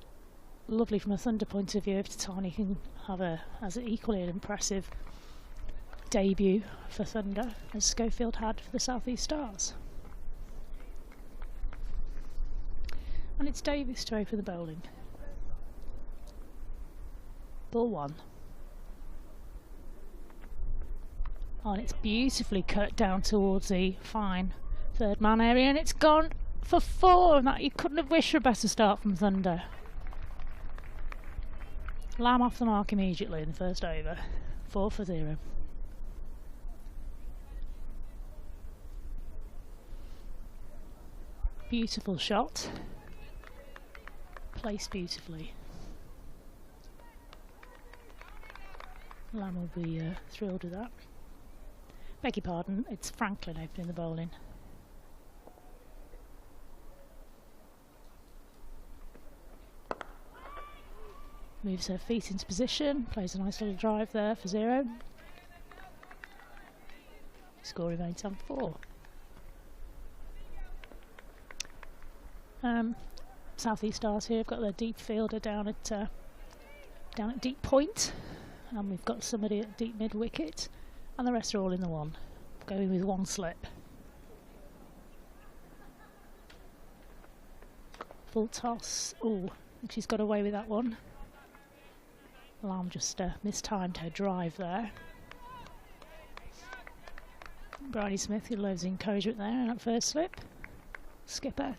[SPEAKER 2] lovely from a Thunder point of view if Titani can have as equally an impressive debut for Thunder as Schofield had for the South East Stars. And it's Davis to open the bowling. Ball 1. Oh, and it's beautifully cut down towards the fine third man area, and it's gone for 4, and that you couldn't have wished for a better start from Thunder. Lamb off the mark immediately in the first over. 4 for 0. Beautiful shot. Placed beautifully. Lamb will be thrilled with that. Beg your pardon, it's Franklin opening the bowling. Moves her feet into position, plays a nice little drive there for 0. Score remains on 4. South East Stars here have got their deep fielder down at deep point, and we've got somebody at deep mid wicket, and the rest are all in the 1, going with 1 slip. Full toss. Oh, I think she's got away with that one. Lamb just mistimed her drive there. Bridie Smith with loads of encouragement there in that first slip. Skipper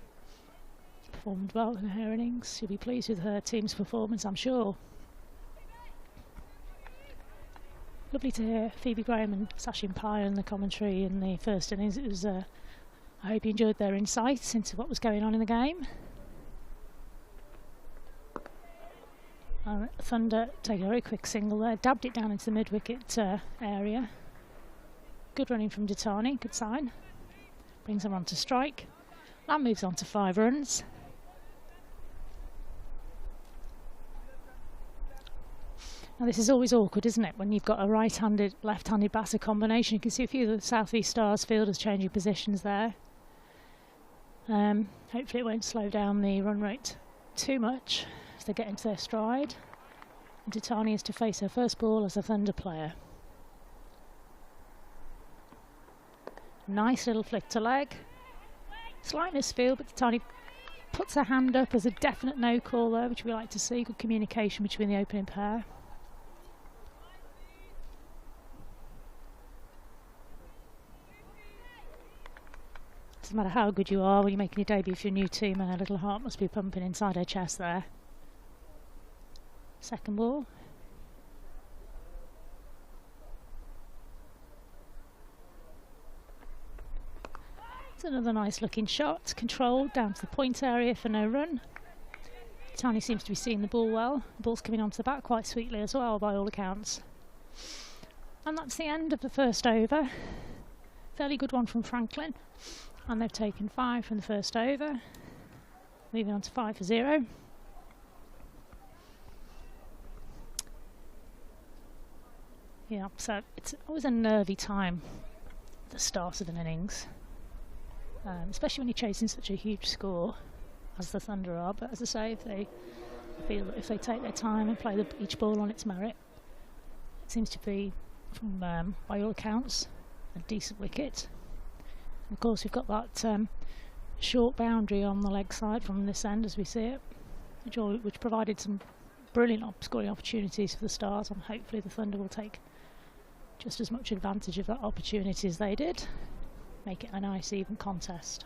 [SPEAKER 2] performed well in her innings. She'll be pleased with her team's performance, I'm sure. Lovely to hear Phoebe Graham and Sachin Pai in the commentary in the first innings. It was, I hope you enjoyed their insights into what was going on in the game. Thunder take a very quick single there, dabbed it down into the mid-wicket area. Good running from Ditani, good sign. Brings them on to strike. Lamb moves on to 5 runs. Now this is always awkward, isn't it, when you've got a right-handed, left-handed batter combination. You can see a few of the South East Stars fielders changing positions there. Hopefully it won't slow down the run rate too much as they get into their stride. Ditani is to face her first ball as a Thunder player. Nice little flick to leg. Slight misfield, but Ditani puts her hand up as a definite no call there, which we like to see. Good communication between the opening pair. Doesn't matter how good you are when you're making your debut for your new team, and her little heart must be pumping inside her chest there. Second ball. It's another nice looking shot, controlled down to the point area for no run. Tiny seems to be seeing the ball well. The ball's coming onto the bat quite sweetly as well by all accounts. And that's the end of the first over. Fairly good one from Franklin. And they've taken 5 from the first over. Moving on to 5 for 0. Yeah, so it's always a nervy time at the start of an innings, especially when you're chasing such a huge score as the Thunder are. But as I say, if they feel that if they take their time and play each ball on its merit, it seems to be, from by all accounts, a decent wicket. And of course, we've got that short boundary on the leg side from this end as we see it, which provided some brilliant scoring opportunities for the Stars, and hopefully the Thunder will take just as much advantage of that opportunity as they did, make it a nice even contest.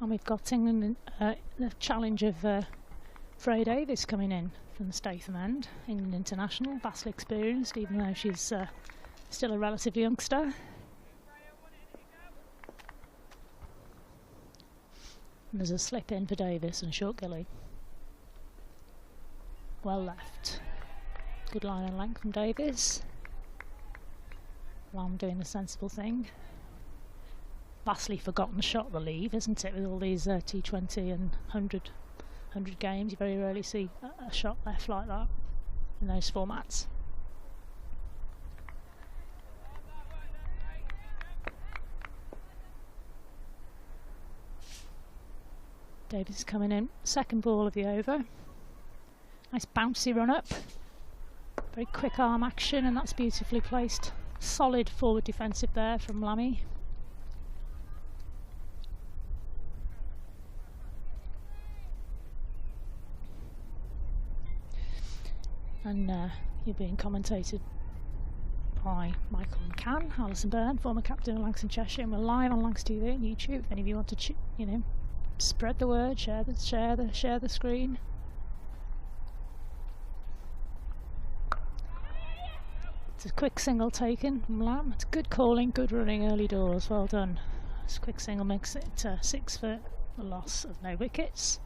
[SPEAKER 2] And we've got England the challenge of Freya Davis coming in from the Statham end, England international, vastly experienced even though she's still a relatively youngster. And there's a slip in for Davis and a short gilly. Well left. Good line and length from Davis. Lam doing the sensible thing. Vastly forgotten shot, the leave, isn't it? With all these T20 and 100 games, you very rarely see a shot left like that in those formats. Davis is coming in, second ball of the over. Nice bouncy run up, very quick arm action, and that's beautifully placed. Solid forward defensive there from Lammy. And you're being commentated by Michael McCann, Alison Byrne, former captain of Lancashire and Cheshire, and we're live on Lancs TV and YouTube. If any of you want to, spread the word, share the screen. It's a quick single taken from Lam. It's good calling, good running early doors. Well done. This quick single makes it 6 for the loss of no wickets.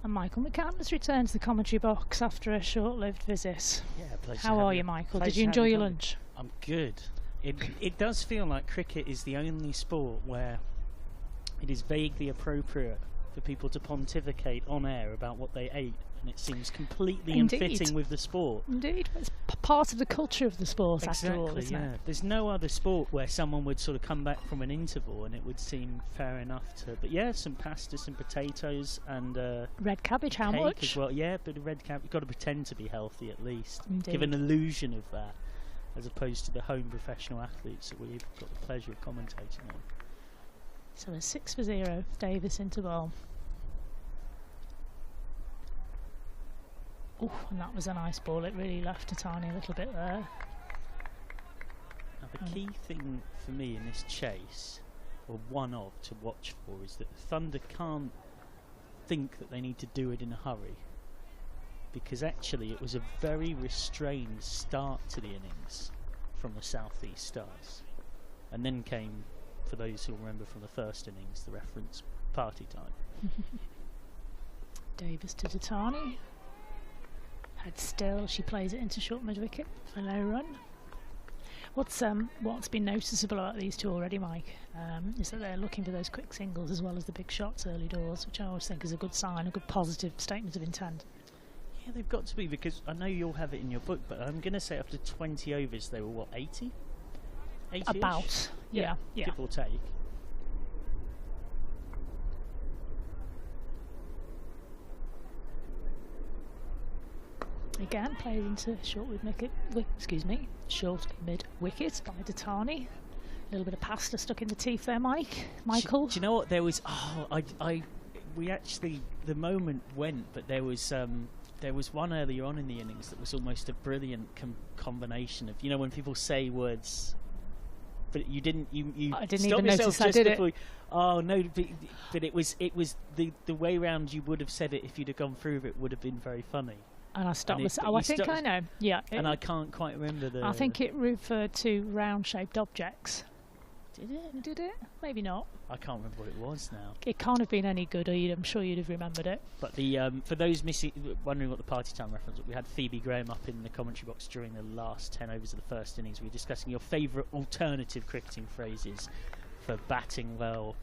[SPEAKER 2] And Michael McCann has returned to the commentary box after a short-lived visit.
[SPEAKER 1] Yeah, pleasure.
[SPEAKER 2] How are you, Michael? Did you enjoy your lunch?
[SPEAKER 1] I'm good. It does feel like cricket is the only sport where it is vaguely appropriate for people to pontificate on air about what they ate, and it seems completely unfitting with the sport.
[SPEAKER 2] Indeed, it's part of the culture of the sport, after all, isn't it?
[SPEAKER 1] There's no other sport where someone would sort of come back from an interval and it would seem fair enough to. But yeah, some pasta, some potatoes, and
[SPEAKER 2] red cabbage. How
[SPEAKER 1] cake
[SPEAKER 2] much?
[SPEAKER 1] As well. Yeah, but red cabbage. You've got to pretend to be healthy at least.
[SPEAKER 2] Indeed.
[SPEAKER 1] Give an illusion of that, as opposed to the home professional athletes that we've got the pleasure of commentating on.
[SPEAKER 2] So a 6 for 0, Davis into bowl. Oh, and that was a nice ball. It really left a tiny little bit there.
[SPEAKER 1] Now the key thing for me in this chase, or one of to watch for, is that the Thunder can't think that they need to do it in a hurry, because actually it was a very restrained start to the innings from the South East Stars, and then came, for those who remember from the first innings, the reference party time.
[SPEAKER 2] Davis to Datani. Head still, she plays it into short mid wicket for no run. What's been noticeable about these two already, Mike, is that they're looking for those quick singles as well as the big shots early doors, which I always think is a good sign, a good positive statement of intent.
[SPEAKER 1] Yeah, they've got to be, because I know you'll have it in your book, but I'm going to say after 20 overs they were, what, 80? 80-ish?
[SPEAKER 2] About, yeah.
[SPEAKER 1] Give or take.
[SPEAKER 2] Again, played into short mid wicket by Datani. A little bit of pasta stuck in the teeth there, Michael.
[SPEAKER 1] Do you know what? There was we actually, the moment went, but there was one earlier on in the innings that was almost a brilliant combination of, when people say words, but you didn't.
[SPEAKER 2] I didn't even notice I did it.
[SPEAKER 1] Oh no! But it was the way round you would have said it if you'd have gone through it would have been very funny.
[SPEAKER 2] And I stopped myself. I think I know. Yeah.
[SPEAKER 1] And I can't quite remember the.
[SPEAKER 2] I think it referred to round-shaped objects. Did it? Did it? Maybe not.
[SPEAKER 1] I can't remember what it was now.
[SPEAKER 2] It can't have been any good, or I'm sure you'd have remembered it.
[SPEAKER 1] But the for those wondering what the party time reference was, we had Phoebe Graham up in the commentary box during the last 10 overs of the first innings. We were discussing your favourite alternative cricketing phrases for batting well,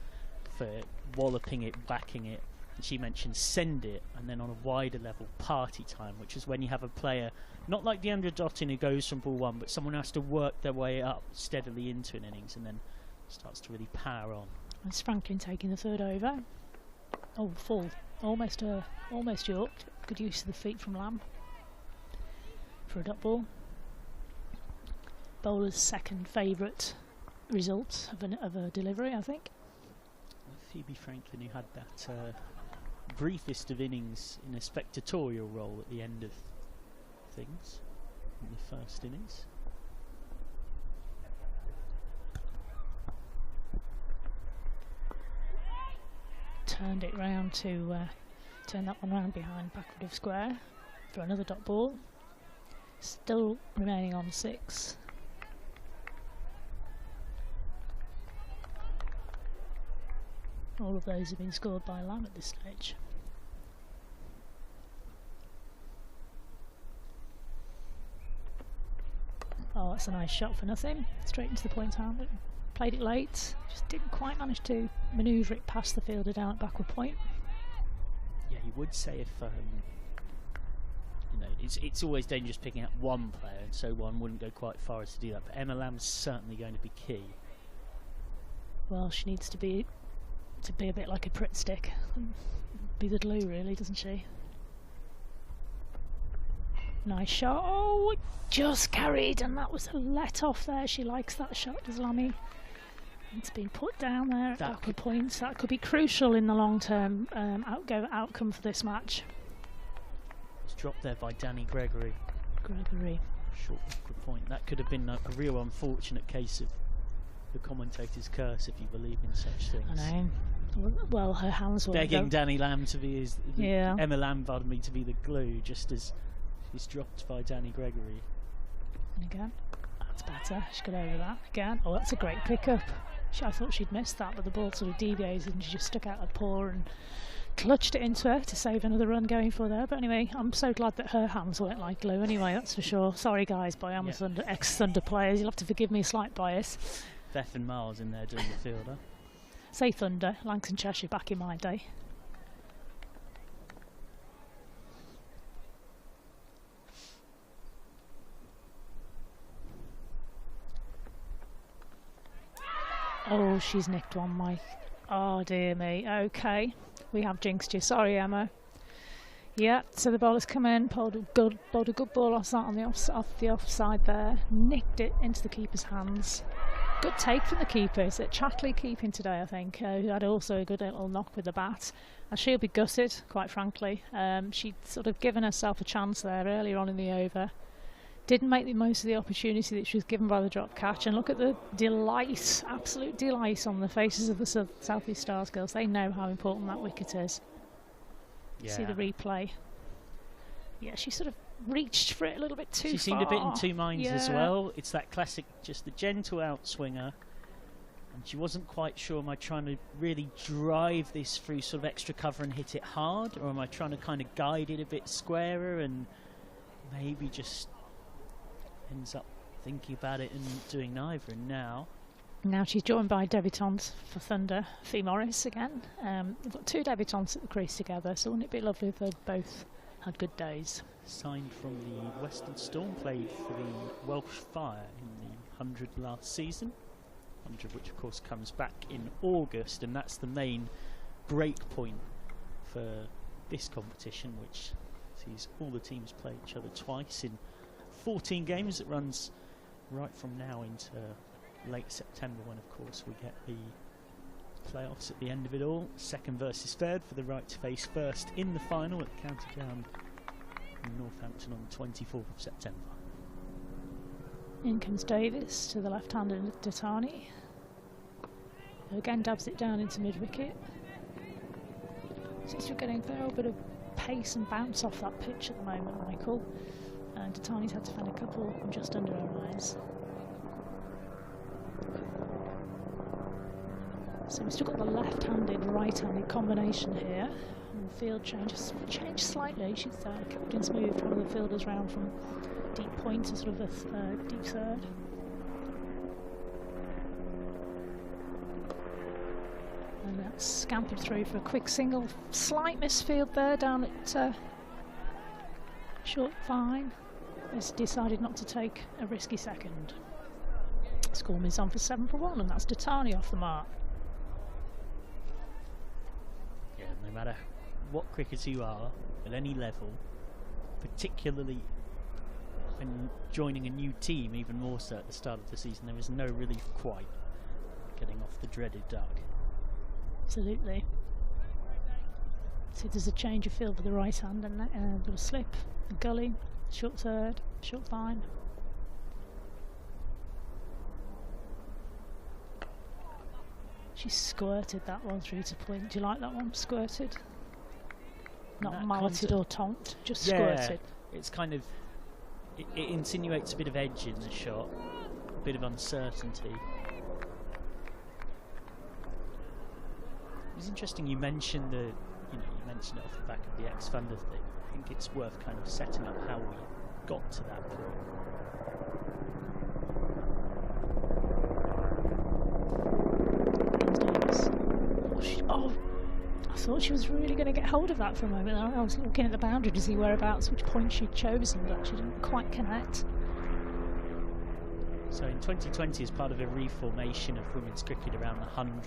[SPEAKER 1] for walloping it, backing it, she mentioned send it, and then on a wider level, party time, which is when you have a player, not like Deandra Dottin who goes from ball one, but someone who has to work their way up steadily into an innings and then starts to really power on.
[SPEAKER 2] It's Franklin taking the third over. Oh, full. Almost yorked. Good use of the feet from Lamb for a dot ball. Bowler's second favourite result of a delivery, I think.
[SPEAKER 1] Phoebe Franklin, who had that briefest of innings in a spectatorial role at the end of things in the first innings.
[SPEAKER 2] Turned it round to turn that one round behind backward of square for another dot ball. Still remaining on 6. All of those have been scored by Lamb at this stage. Oh, that's a nice shot for nothing. Straight into the point hand. Played it late. Just didn't quite manage to manoeuvre it past the fielder down at backward point.
[SPEAKER 1] Yeah, you would say if you know, it's always dangerous picking out one player, and so one wouldn't go quite far as to do that. But Emma Lamb's certainly going to be key.
[SPEAKER 2] Well, she needs to be a bit like a Pritt stick, be the glue really, doesn't she? Nice shot. Oh, it just carried, and that was a let off there. She likes that shot, does Lammy? It's been put down there at backward points. That could be crucial in the long-term outcome for this match.
[SPEAKER 1] It's dropped there by Danny Gregory. Short backward point. That could have been a real unfortunate case of the commentator's curse, if you believe in such things.
[SPEAKER 2] I know. Well, her hands were
[SPEAKER 1] begging Danny Lamb to be Emma Lamb, pardon me, to be the glue, just as she's dropped by Danny Gregory.
[SPEAKER 2] And again, that's better. She got over that again. Oh, that's a great pickup. I thought she'd missed that, but the ball sort of deviated and she just stuck out her paw and clutched it into her to save another run going for there. But anyway, I'm so glad that her hands weren't like glue anyway, that's for sure. Sorry guys, by ex-Thunder players, you'll have to forgive me a slight bias.
[SPEAKER 1] Beth and Miles in there doing the fielder.
[SPEAKER 2] Say Thunder, Lancashire, Cheshire back in my day. Oh, she's nicked one, Mike. Oh dear me. Okay, we have jinxed you. Sorry, Emma. Yeah, so the bowler's come in, bowled a good ball off that on the offside there. Nicked it into the keeper's hands. Good take from the keeper. It's at Chatley keeping today, I think, who had also a good little knock with the bat. And she'll be gutted, quite frankly. She'd sort of given herself a chance there earlier on in the over. Didn't make the most of the opportunity that she was given by the drop catch. And look at the delight, absolute delight on the faces of the South East Stars girls. They know how important that wicket is. Yeah. See the replay. Yeah, she sort of reached for it a little bit too far.
[SPEAKER 1] She seemed a bit in two minds as well. It's that classic, just the gentle outswinger. And she wasn't quite sure, am I trying to really drive this through sort of extra cover and hit it hard? Or am I trying to kind of guide it a bit squarer and maybe just ends up thinking about it and doing neither? And
[SPEAKER 2] now she's joined by debutantes for Thunder, Fee Morris again. We've got 2 debutantes at the crease together, so wouldn't it be lovely if they both had good days?
[SPEAKER 1] Signed from the Western Storm, played for the Welsh Fire in the 100 last season. 100 which of course comes back in August, and that's the main break point for this competition, which sees all the teams play each other twice in 14 games. It runs right from now into late September, when of course we get the playoffs at the end of it all. Second versus third for the right to face first in the final at County Down in Northampton on the 24th of September.
[SPEAKER 2] In comes Davis to the left-handed Datani. Again dabs it down into mid-wicket. Seems to be getting a fair bit of pace and bounce off that pitch at the moment, Michael. And Datani's had to find a couple just under her eyes. So we've still got the left-handed, right-handed combination here. And the field changed slightly. She's captain's moved one of the fielders round from deep point to sort of a deep third. And That's scampered through for a quick single. Slight misfield there down at short fine. Has decided not to take a risky second. Score moves on for 7 for 1, and that's Datani off the mark.
[SPEAKER 1] Yeah, no matter what cricketer you are, at any level, particularly when joining a new team, even more so at the start of the season, there is no relief quite getting off the dreaded duck.
[SPEAKER 2] Absolutely. So there's a change of field for the right hand, and a little slip, a gully, short third, short fine. She squirted that one through to point. Do you like that one? Squirted? Not malleted or tonked, just squirted.
[SPEAKER 1] It's kind of, it insinuates a bit of edge in the shot, a bit of uncertainty. It's interesting you mentioned you mentioned it off the back of the ex-Thunder thing. I think it's worth kind of setting up how we got to that point. Oh, I thought she was really going to get hold of that for a moment. I was looking at the boundary to see whereabouts, which point she'd chosen, but she didn't quite connect. So in 2020, as part of a reformation of women's cricket around the 100,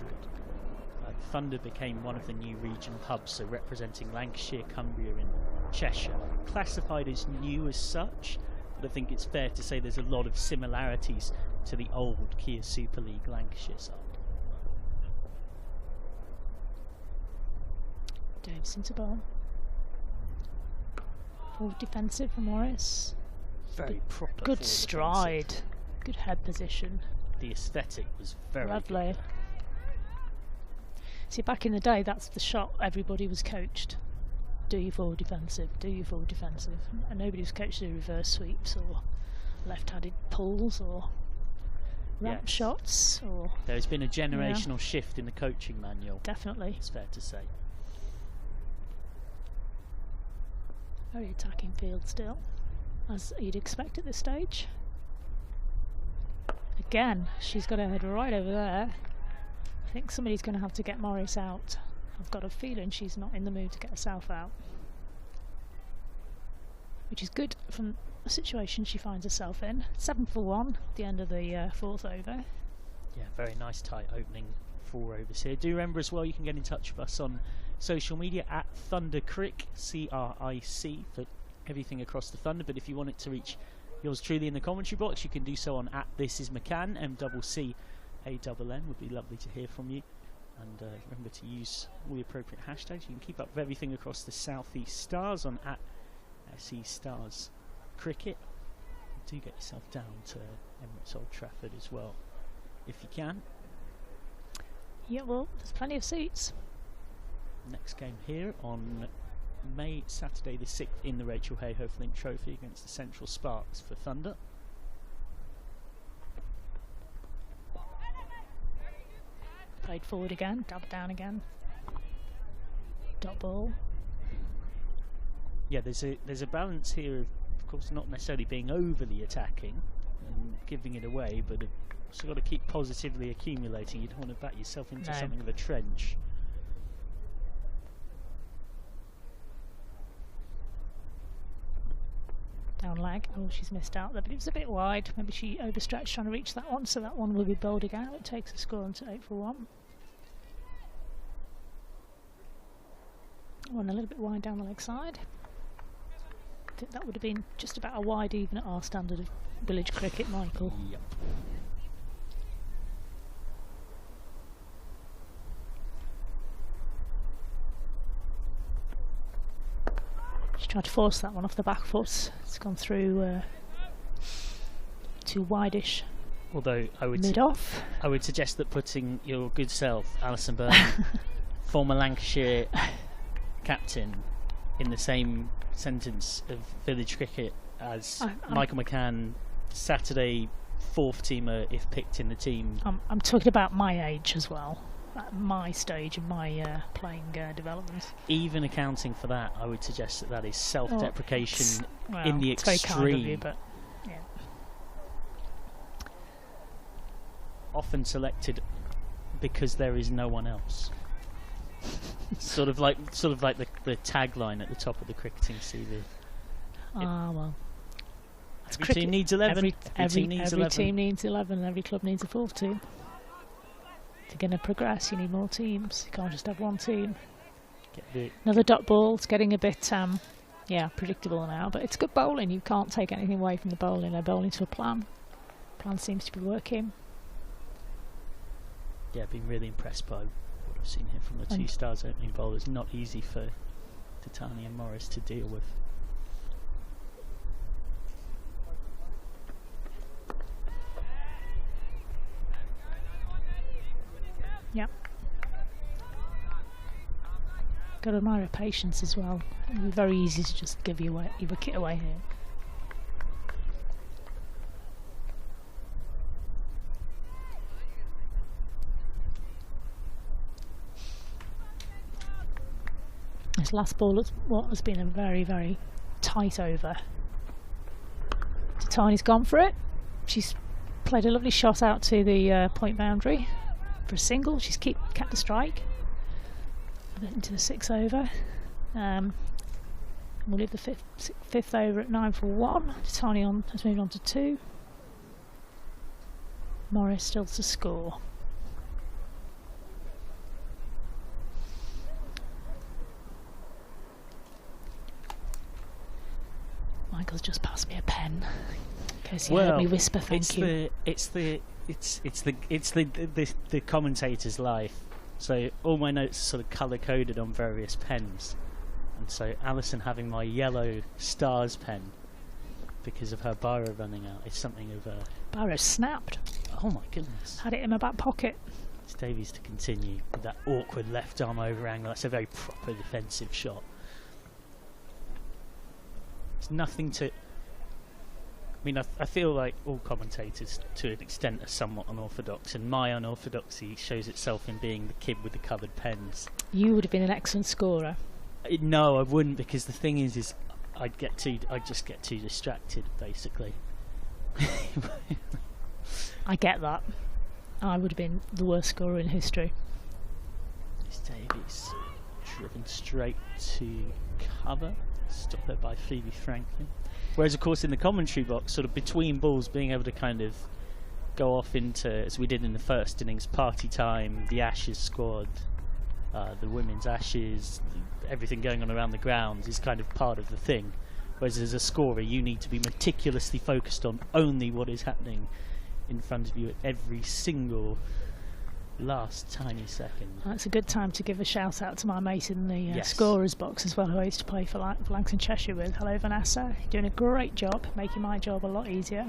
[SPEAKER 1] Thunder became one of the new regional hubs, so representing Lancashire, Cumbria and Cheshire. Classified as new as such, but I think it's fair to say there's a lot of similarities to the old Kia Super League Lancashire side.
[SPEAKER 2] Davison to bowl. Forward defensive for Morris.
[SPEAKER 1] Very proper.
[SPEAKER 2] Good stride. Defensive. Good head position.
[SPEAKER 1] The aesthetic was very
[SPEAKER 2] lovely.
[SPEAKER 1] Good.
[SPEAKER 2] See, back in the day, that's the shot everybody was coached. Do your forward defensive, do your forward defensive. And nobody was coached to do reverse sweeps or left-handed pulls or ramp shots. Or
[SPEAKER 1] there's been a generational shift in the coaching manual.
[SPEAKER 2] Definitely.
[SPEAKER 1] It's fair to say.
[SPEAKER 2] Very attacking field still, as you'd expect at this stage. Again, she's got her head right over there. I think somebody's going to have to get Morris out. I've got a feeling she's not in the mood to get herself out, which is good from the situation she finds herself in. 7 for 1 at the end of the fourth over.
[SPEAKER 1] Yeah, very nice tight opening 4 overs here. Do remember as well, you can get in touch with us on social media at ThunderCrick, CRIC, for everything across the Thunder. But if you want it to reach yours truly in the commentary box, you can do so on at @ThisIsMcCann, MCCANN. Would be lovely to hear from you. And remember to use all the appropriate hashtags. You can keep up with everything across the South East Stars on at SE Stars Cricket. Do get yourself down to Emirates Old Trafford as well, if you can.
[SPEAKER 2] Yeah, well, there's plenty of seats.
[SPEAKER 1] Next game here on Saturday the 6th in the Rachael Heyhoe-Fint Trophy against the Central Sparks for Thunder.
[SPEAKER 2] Played forward again, dubbed down again. Dot ball.
[SPEAKER 1] Yeah, there's a balance here of course, not necessarily being overly attacking and giving it away, but you've also got to keep positively accumulating. You don't want to back yourself into something of a trench.
[SPEAKER 2] Down leg. Oh, she's missed out there, but it was a bit wide. Maybe she overstretched trying to reach that one, so that one will be bowled again. It takes the score onto 8 for 1. One a little bit wide down the leg side. I think that would have been just about a wide even at our standard of village cricket, Michael.
[SPEAKER 1] Yep.
[SPEAKER 2] She tried to force that one off the back foot. It's gone through too wideish.
[SPEAKER 1] Although I would
[SPEAKER 2] mid-off.
[SPEAKER 1] I would suggest that putting your good self, Alison Byrne, former Lancashire captain, in the same sentence of village cricket as Michael McCann, Saturday 4th teamer if picked in the team.
[SPEAKER 2] I'm talking about my age as well. At my stage of my playing development.
[SPEAKER 1] Even accounting for that, I would suggest that that is self-deprecation in the
[SPEAKER 2] extreme.
[SPEAKER 1] It's
[SPEAKER 2] very kind of you, but yeah.
[SPEAKER 1] Often selected because there is no one else. sort of like the tagline at the top of the cricketing CV.
[SPEAKER 2] Ah, well.
[SPEAKER 1] Every team needs 11.
[SPEAKER 2] Every team needs 11. Every club needs a fourth team. If you're going to progress, you need more teams. You can't just have one team. Another dot ball. It's getting a bit, predictable now. But it's good bowling. You can't take anything away from the bowling. They're bowling to a plan. Plan seems to be working.
[SPEAKER 1] Yeah, been really impressed by what I've seen here from the two stars opening bowlers. Not easy for Titania and Morris to deal with.
[SPEAKER 2] Yep. Got to admire her patience as well. It would be very easy to just give your wicket away here. This last ball is what has been a very, very tight over. Titania's gone for it. She's played a lovely shot out to the point boundary for a single. She's kept the strike into the 6 over. We'll leave the fifth over at 9 for 1. Titania has moved on to 2. Morris still to score. Michael's just passed me a pen. In case you heard me whisper, thank you.
[SPEAKER 1] It's the commentator's life. So all my notes are sort of colour coded on various pens, and so Alison having my yellow stars pen because of her biro running out is something of a.
[SPEAKER 2] Biro snapped.
[SPEAKER 1] Oh my goodness!
[SPEAKER 2] Had it in my back pocket.
[SPEAKER 1] It's Davies to continue with that awkward left arm over angle. That's a very proper defensive shot. It's nothing to. I mean, I feel like all commentators, to an extent, are somewhat unorthodox, and my unorthodoxy shows itself in being the kid with the coloured pens.
[SPEAKER 2] You would have been an excellent scorer.
[SPEAKER 1] No, I wouldn't, because the thing is I'd just get too distracted, basically.
[SPEAKER 2] I get that. I would have been the worst scorer in history.
[SPEAKER 1] It's Davies driven straight to cover, stopped there by Phoebe Franklin. Whereas, of course, in the commentary box, sort of between balls, being able to kind of go off into, as we did in the first innings, party time, the Ashes squad, the women's Ashes, everything going on around the grounds is kind of part of the thing. Whereas as a scorer, you need to be meticulously focused on only what is happening in front of you at every single last tiny second.
[SPEAKER 2] That's a good time to give a shout out to my mate in the scorers box as well, who I used to play for Lancashire Cheshire with. Hello Vanessa, you're doing a great job, making my job a lot easier.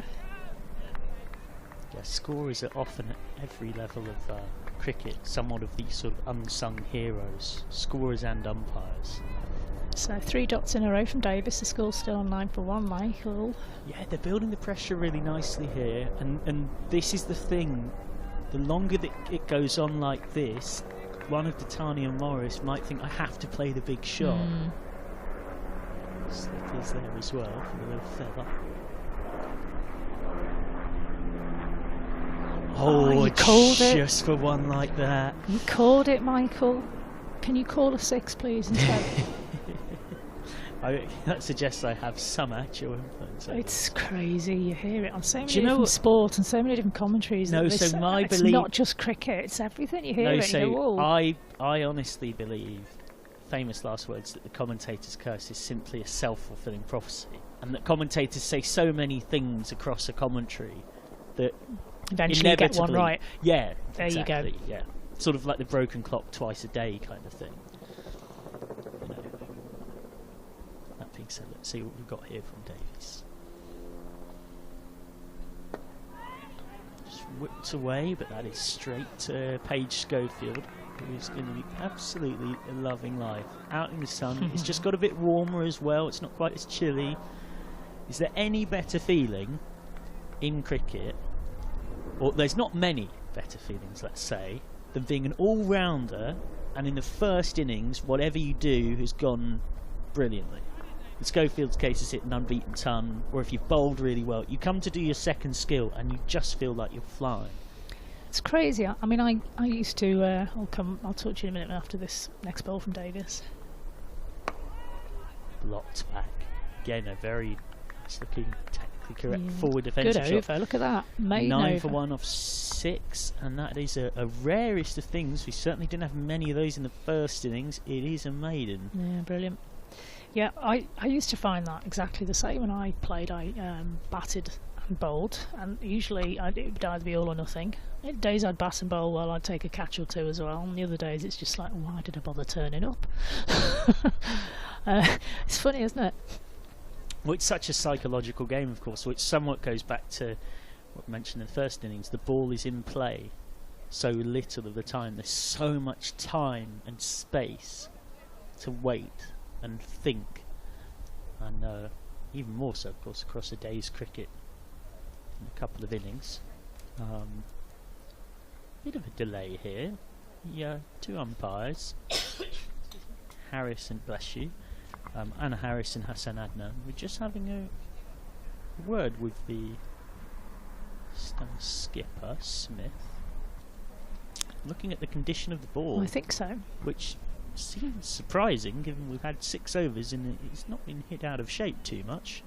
[SPEAKER 1] Yeah, scorers are often at every level of cricket somewhat of these sort of unsung heroes, scorers and umpires.
[SPEAKER 2] So 3 dots in a row from Davis. The score's still on 9 for 1, Michael.
[SPEAKER 1] Yeah, they're building the pressure really nicely here, and this is the thing. The longer that it goes on like this, one of Titania and Morris might think, I have to play the big shot. Slip is there as well for the little feather. Oh,
[SPEAKER 2] you called it.
[SPEAKER 1] Just for one like that.
[SPEAKER 2] You called it, Michael. Can you call a 6, please, instead?
[SPEAKER 1] That suggests I have some actual influence.
[SPEAKER 2] It's crazy. You hear it on so many different sports and so many different commentaries.
[SPEAKER 1] No, so my
[SPEAKER 2] it's
[SPEAKER 1] belief,
[SPEAKER 2] not just cricket. It's everything. You hear it.
[SPEAKER 1] So
[SPEAKER 2] you go, whoa.
[SPEAKER 1] I honestly believe, famous last words, that the commentator's curse is simply a self-fulfilling prophecy, and that commentators say so many things across a commentary that
[SPEAKER 2] eventually you get one right.
[SPEAKER 1] Yeah,
[SPEAKER 2] there
[SPEAKER 1] exactly,
[SPEAKER 2] you go.
[SPEAKER 1] Yeah, sort of like the broken clock twice a day kind of thing. Being said, let's see what we've got here from Davies. Just whipped away, but that is straight to Paige Schofield, who's going to be absolutely loving life. Out in the sun. It's just got a bit warmer as well. It's not quite as chilly. Is there any better feeling in cricket, or there's not many better feelings, let's say, than being an all-rounder, and in the first innings, whatever you do has gone brilliantly. In Schofield's case, it's hit an unbeaten ton, or if you've bowled really well, you come to do your second skill and you just feel like you're flying.
[SPEAKER 2] It's crazy. I mean, I used to. I'll talk to you in a minute after this next ball from Davis.
[SPEAKER 1] Blocked back. Again, a very nice looking, technically correct forward defensive
[SPEAKER 2] Good
[SPEAKER 1] shot.
[SPEAKER 2] over. Look at that. Maiden
[SPEAKER 1] 9
[SPEAKER 2] over.
[SPEAKER 1] for 1 off 6, and that is a rarest of things. We certainly didn't have many of those in the first innings. It is a maiden.
[SPEAKER 2] Yeah, brilliant. Yeah, I used to find that exactly the same when I played. I batted and bowled, and usually it would either be all or nothing. Days I'd bat and bowl, well, I'd take a catch or two as well, and the other days it's just like, why did I bother turning up? It's funny, isn't it?
[SPEAKER 1] Well, it's such a psychological game, of course, which somewhat goes back to what we mentioned in the first innings. The ball is in play so little of the time. There's so much time and space to wait and think, and even more so, of course, across a day's cricket in a couple of innings. Bit of a delay here. Yeah, 2 umpires, Harris and bless you, Anna Harris and Hassan Adnan. We're just having a word with the star skipper Smith, looking at the condition of the ball.
[SPEAKER 2] I think so.
[SPEAKER 1] Which seems surprising, given we've had 6 overs and it's not been hit out of shape too much.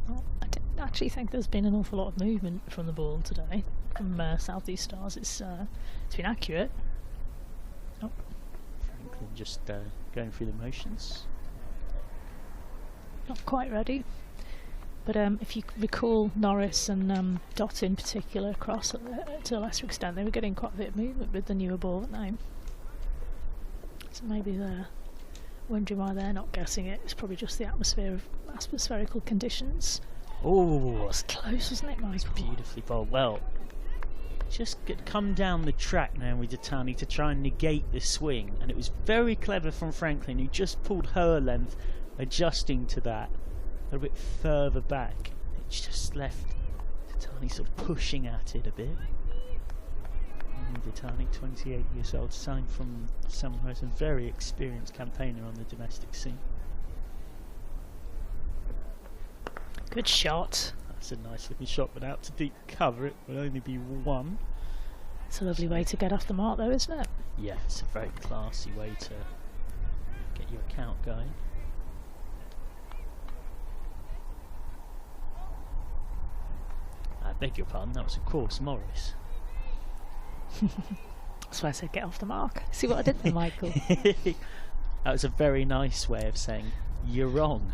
[SPEAKER 2] Well, I don't actually think there's been an awful lot of movement from the ball today, from Southeast Stars. It's been accurate. Oh.
[SPEAKER 1] Franklin just going through the motions.
[SPEAKER 2] Not quite ready. But if you recall, Norris and Dot in particular, across to a lesser extent, they were getting quite a bit of movement with the newer ball, weren't they? So maybe they're wondering why they're not getting it. It's probably just the atmospherical conditions.
[SPEAKER 1] Oh,
[SPEAKER 2] it was close, wasn't it, Michael?
[SPEAKER 1] Beautifully bowled. Well, just come down the track now with Datani to try and negate the swing, and it was very clever from Franklin, who just pulled her length, adjusting to that a little bit further back. It just left Datani sort of pushing at it a bit. Datani, 28 years old, signed from someone who's a very experienced campaigner on the domestic scene.
[SPEAKER 2] Good shot.
[SPEAKER 1] That's a nice looking shot, but out to deep cover. It will only be 1.
[SPEAKER 2] It's a lovely way to get off the mark, though, isn't it?
[SPEAKER 1] Yeah, it's a very classy way to get your account going. I beg your pardon, that was of course Morris.
[SPEAKER 2] That's why I said get off the mark. See what I did there, Michael?
[SPEAKER 1] That was a very nice way of saying you're wrong.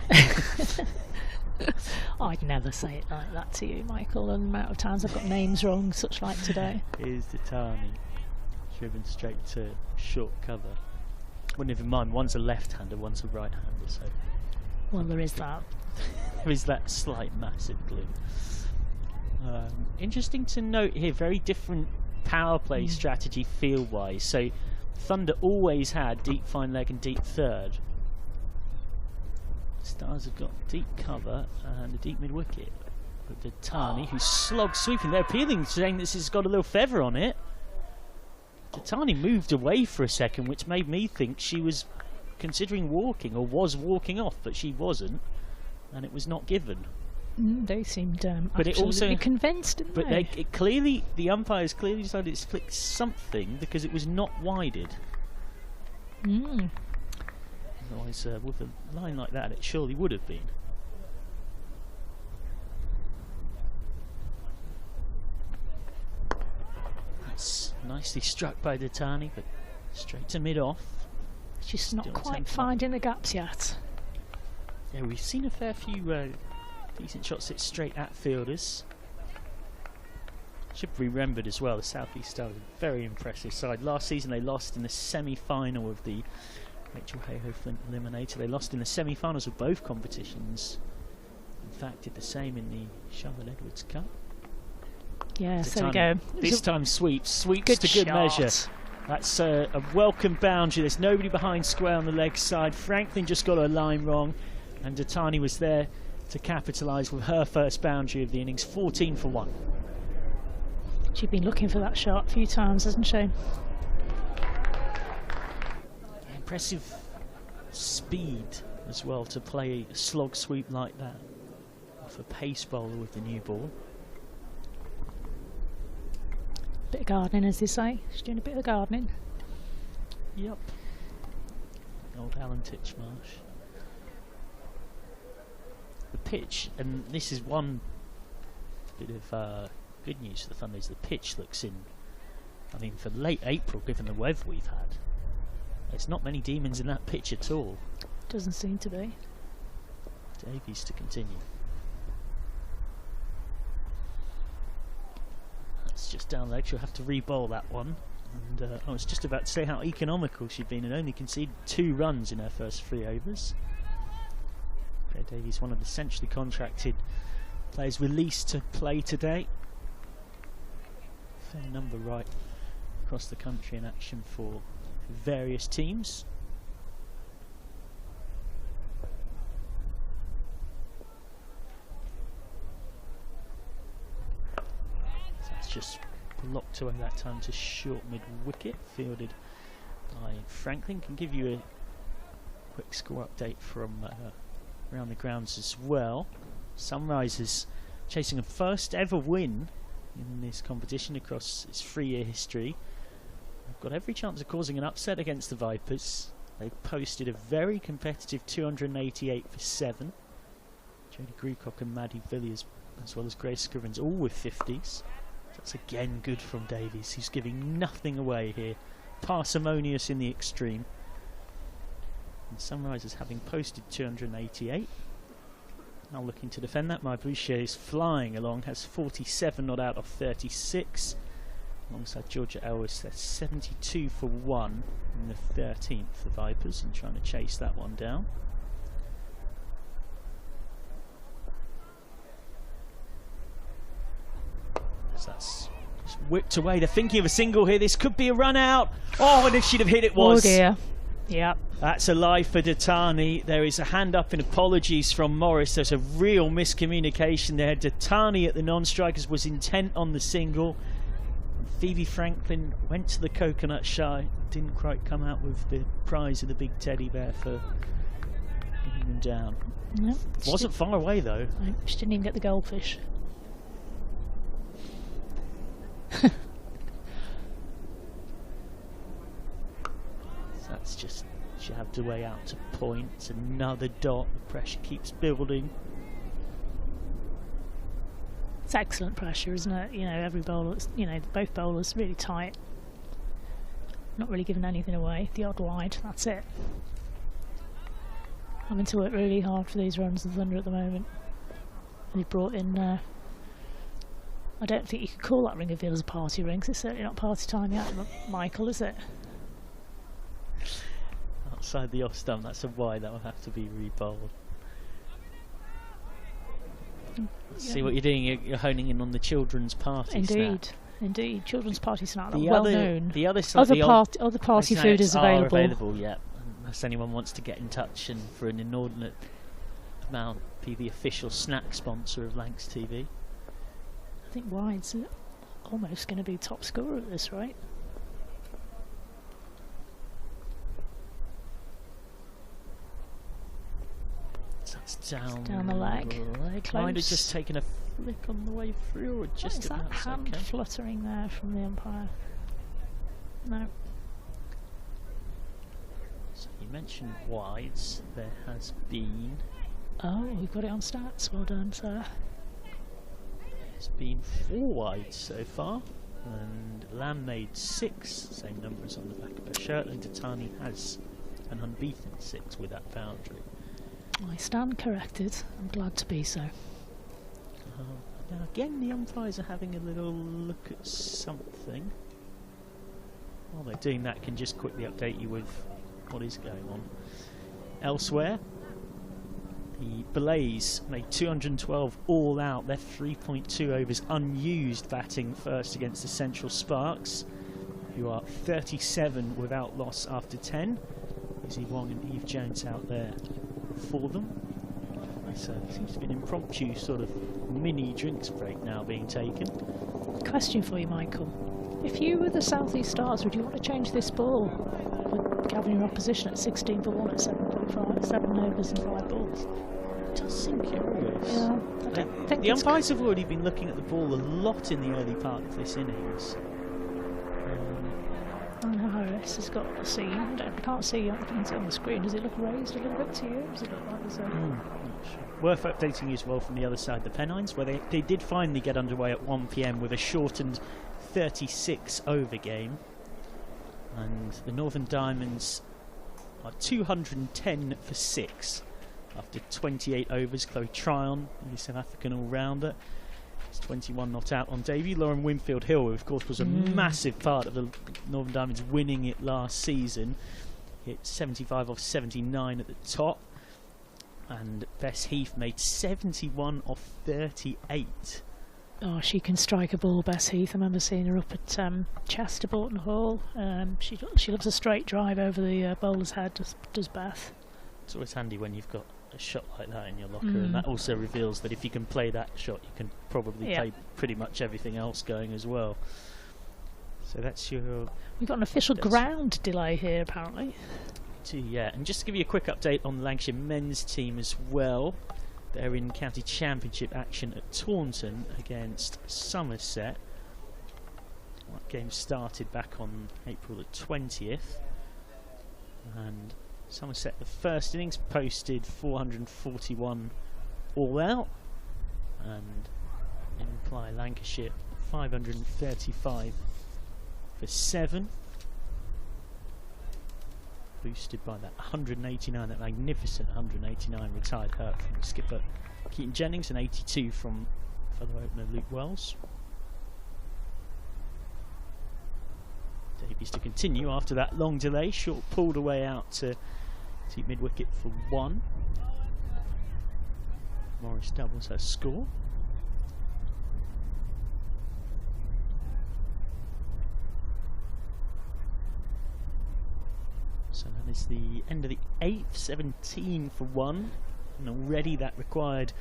[SPEAKER 2] I'd never say it like that to you, Michael, and the amount of times I've got names wrong, such like today.
[SPEAKER 1] Here's Datani, driven straight to short cover. Wouldn't even mind, one's a left-hander, one's a right-hander, so...
[SPEAKER 2] Well, there is that.
[SPEAKER 1] There is that slight massive glue. Interesting to note here, very different power play strategy field-wise. So Thunder always had deep fine leg and deep third. Stars have got deep cover and a deep mid-wicket. But Datani, who's slog sweeping, they're appealing, saying this has got a little feather on it. Datani moved away for a second, which made me think she was considering walking, or was walking off, but she wasn't, and it was not given.
[SPEAKER 2] They seemed
[SPEAKER 1] but it also
[SPEAKER 2] convinced, didn't
[SPEAKER 1] but
[SPEAKER 2] they?
[SPEAKER 1] It clearly, the umpires clearly decided it's flicked something because it was not wided. Otherwise, with a line like that, it surely would have been. That's nicely struck by Datani, but straight to mid-off.
[SPEAKER 2] She's not quite finding the gaps yet.
[SPEAKER 1] Yeah, we've seen a fair few decent shots hit straight at fielders. Should be remembered as well, the South East Stars, a very impressive side. Last season they lost in the semi-final of the Rachael Heyhoe-Flint Eliminator. They lost in the semi-finals of both competitions. In fact, did the same in the Charlotte Edwards Cup.
[SPEAKER 2] Yeah, so we go.
[SPEAKER 1] This time sweeps to good measure. That's a welcome boundary. There's nobody behind square on the leg side. Franklin just got a line wrong, and Datani was there to capitalise with her first boundary of the innings, 14 for 1.
[SPEAKER 2] She's been looking for that shot a few times, hasn't she?
[SPEAKER 1] Impressive speed as well to play a slog sweep like that off a pace bowler with the new ball.
[SPEAKER 2] Bit of gardening, as they say. She's doing a bit of gardening.
[SPEAKER 1] Yep. Old Alan Titchmarsh. The pitch, and this is one bit of good news for the Thunderbirds. The pitch looks in, I mean, for late April, given the weather we've had, there's not many demons in that pitch at all.
[SPEAKER 2] Doesn't seem to be.
[SPEAKER 1] Davies to continue. That's just down leg. She'll have to re-bowl that one. And I was just about to say how economical she'd been and only conceded 2 runs in her first 3 overs. Claire Davies, one of the centrally contracted players released to play today. Fair number right across the country in action for various teams. So that's just blocked away that time to short mid-wicket, fielded by Franklin. Can give you a quick score update from around the grounds as well. Sunrisers chasing a first ever win in this competition across its 3-year history. They've got every chance of causing an upset against the Vipers. They've posted a very competitive 288 for 7. Jodie Grecock and Maddie Villiers, as well as Grace Scrivens, all with 50s. That's again good from Davies, who's giving nothing away here. Parsimonious in the extreme. And Sunrisers, having posted 288, now looking to defend that. My Boucher is flying along, has 47 not out of 36. Alongside Georgia Ellis, that's 72 for 1 in the 13th for Vipers, and trying to chase that one down. So that's just whipped away. They're thinking of a single here. This could be a run out. Oh, and if she'd have hit it was.
[SPEAKER 2] Oh dear. Yep.
[SPEAKER 1] That's a life for Datani. There is a hand up in apologies from Morris. There's a real miscommunication there. Datani at the non-strikers was intent on the single. Phoebe Franklin went to the coconut shy. Didn't quite come out with the prize of the big teddy bear for getting them down.
[SPEAKER 2] Nope,
[SPEAKER 1] wasn't far away though.
[SPEAKER 2] She didn't even get the goldfish.
[SPEAKER 1] That's just jabbed away out to point. Another dot. The pressure keeps building.
[SPEAKER 2] It's excellent pressure, isn't it? You know, every bowler, both bowlers really tight. Not really giving anything away. The odd wide, that's it. Having to work really hard for these runs, the Thunder at the moment. And he brought in. I don't think you could call that ring of Veal as a party ring, 'cause it's certainly not party time yet, Michael, is it?
[SPEAKER 1] Outside the off stump, that's a wide. That will have to be re-bowled. See what you're doing. You're honing in on the children's party.
[SPEAKER 2] Indeed,
[SPEAKER 1] snack.
[SPEAKER 2] Indeed. Children's party snack.
[SPEAKER 1] The
[SPEAKER 2] well
[SPEAKER 1] other,
[SPEAKER 2] known.
[SPEAKER 1] The other
[SPEAKER 2] party food is available.
[SPEAKER 1] Yeah. Unless anyone wants to get in touch and for an inordinate amount, be the official snack sponsor of Lancs TV.
[SPEAKER 2] I think Wide's almost going to be top scorer at this rate.
[SPEAKER 1] That's down
[SPEAKER 2] the leg.
[SPEAKER 1] Might have just taken a flick on the way through, or just about.
[SPEAKER 2] Is that hand fluttering there from the umpire? No.
[SPEAKER 1] So you mentioned wides. There has been.
[SPEAKER 2] Oh, we've got it on stats. Well done, sir.
[SPEAKER 1] There's been 4 wides so far, and Lamb made 6. Same numbers on the back of her shirt, and Datani has an unbeaten 6 with that boundary.
[SPEAKER 2] I stand corrected. I'm glad to be so.
[SPEAKER 1] Now again, the umpires are having a little look at something. While they're doing that, can just quickly update you with what is going on. Elsewhere, the Blaze made 212 all out. They're 3.2 overs unused batting first against the Central Sparks, who are 37 without loss after 10. Izzy Wong and Eve Jones out there for them. So it seems to be an impromptu sort of mini drinks break now being taken.
[SPEAKER 2] Question for you, Michael. If you were the South East Stars, would you want to change this ball with Gavin your opposition at 16 for 1 at 7.5, 7 overs and 5 balls?
[SPEAKER 1] It does seem curious.
[SPEAKER 2] Yeah,
[SPEAKER 1] The umpires have already been looking at the ball a lot in the early part of this innings.
[SPEAKER 2] Bess has got a seam. I can't see on the screen. Does it look raised a little bit to you? Does it look like there's a...
[SPEAKER 1] Worth updating as well from the other side, the Pennines, where they did finally get underway at 1 p.m. with a shortened 36 over game. And the Northern Diamonds are 210 for 6 after 28 overs. Chloe Tryon, the South African all-rounder, is 21 not out on debut. Lauren Winfield-Hill, who of course was a massive part of the Northern Diamonds winning it last season, hit 75 off 79 at the top. And Bess Heath made 71 off 38.
[SPEAKER 2] Oh, she can strike a ball, Bess Heath. I remember seeing her up at Chester Boughton Hall. She loves a straight drive over the bowler's head, does Beth.
[SPEAKER 1] It's always handy when you've got a shot like that in your locker, and that also reveals that if you can play that shot, you can probably play pretty much everything else going as well. So that's your...
[SPEAKER 2] We've got an official ground delay here, apparently.
[SPEAKER 1] Yeah, and just to give you a quick update on the Lancashire men's team as well, they're in county championship action at Taunton against Somerset. That game started back on April the 20th, and Somerset, the first innings, posted 441 all out, and imply Lancashire 535 for 7. Boosted by that 189, that magnificent 189 retired hurt from skipper Keaton Jennings, and 82 from fellow opener Luke Wells. Davies to continue after that long delay. Short pulled away out to deep mid wicket for 1. Morris doubles her score. So that is the end of the 8th, 17 for 1, and already that required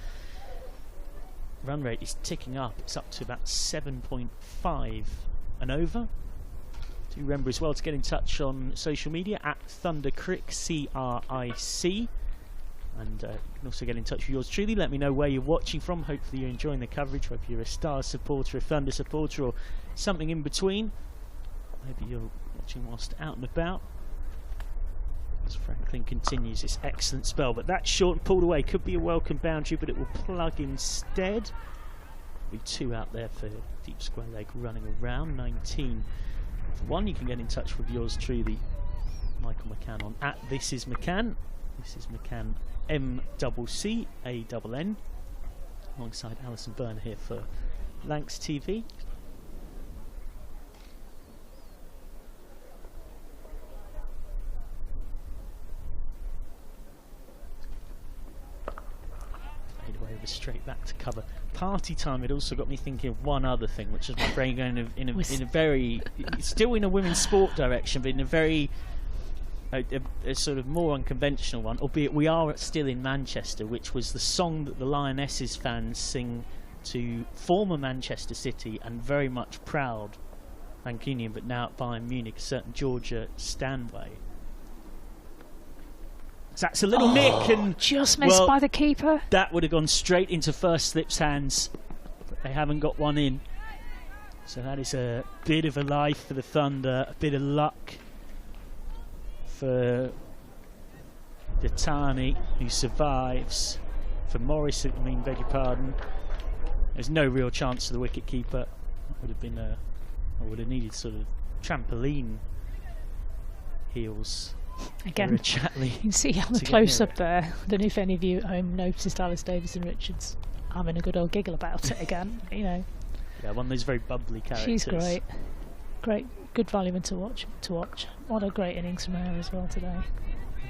[SPEAKER 1] run rate is ticking up. It's up to about 7.5 and over. Do remember as well to get in touch on social media at ThunderCrick, CRIC, and you can also get in touch with yours truly. Let me know where you're watching from. Hopefully you're enjoying the coverage, whether you're a Stars supporter, a Thunder supporter, or something in between. Maybe you're watching whilst out and about. As Franklin continues this excellent spell, but that short and pulled away could be a welcome boundary, but it will plug instead. There'll be 2 out there for deep square leg running around. 19 for 1. You can get in touch with yours truly, Michael McCann, on at This Is McCann. This is McCann, MCCANN, alongside Alison Byrne here for Lancs TV. Straight back to cover. Party time. It also got me thinking of one other thing, which is my brain going in a very, still in a women's sport direction, but in a very a sort of more unconventional one. Albeit we are still in Manchester, which was the song that the Lionesses fans sing to former Manchester City and very much proud Mancunian, but now at Bayern Munich, a certain Georgia Stanway. So that's a little nick, and
[SPEAKER 2] just missed by the keeper.
[SPEAKER 1] That would have gone straight into first slip's hands, but they haven't got one in. So that is a bit of a life for the Thunder, a bit of luck for Datani, who survives. For Morris, beg your pardon. There's no real chance for the wicket keeper. That would have been I would have needed sort of trampoline heels.
[SPEAKER 2] Again, you can see on the close-up there. I don't know if any of you at home noticed Alice Davison-Richards having a good old giggle about it again. You know,
[SPEAKER 1] yeah, one of those very bubbly characters.
[SPEAKER 2] She's great, good volume to watch. What a great innings from her as well today.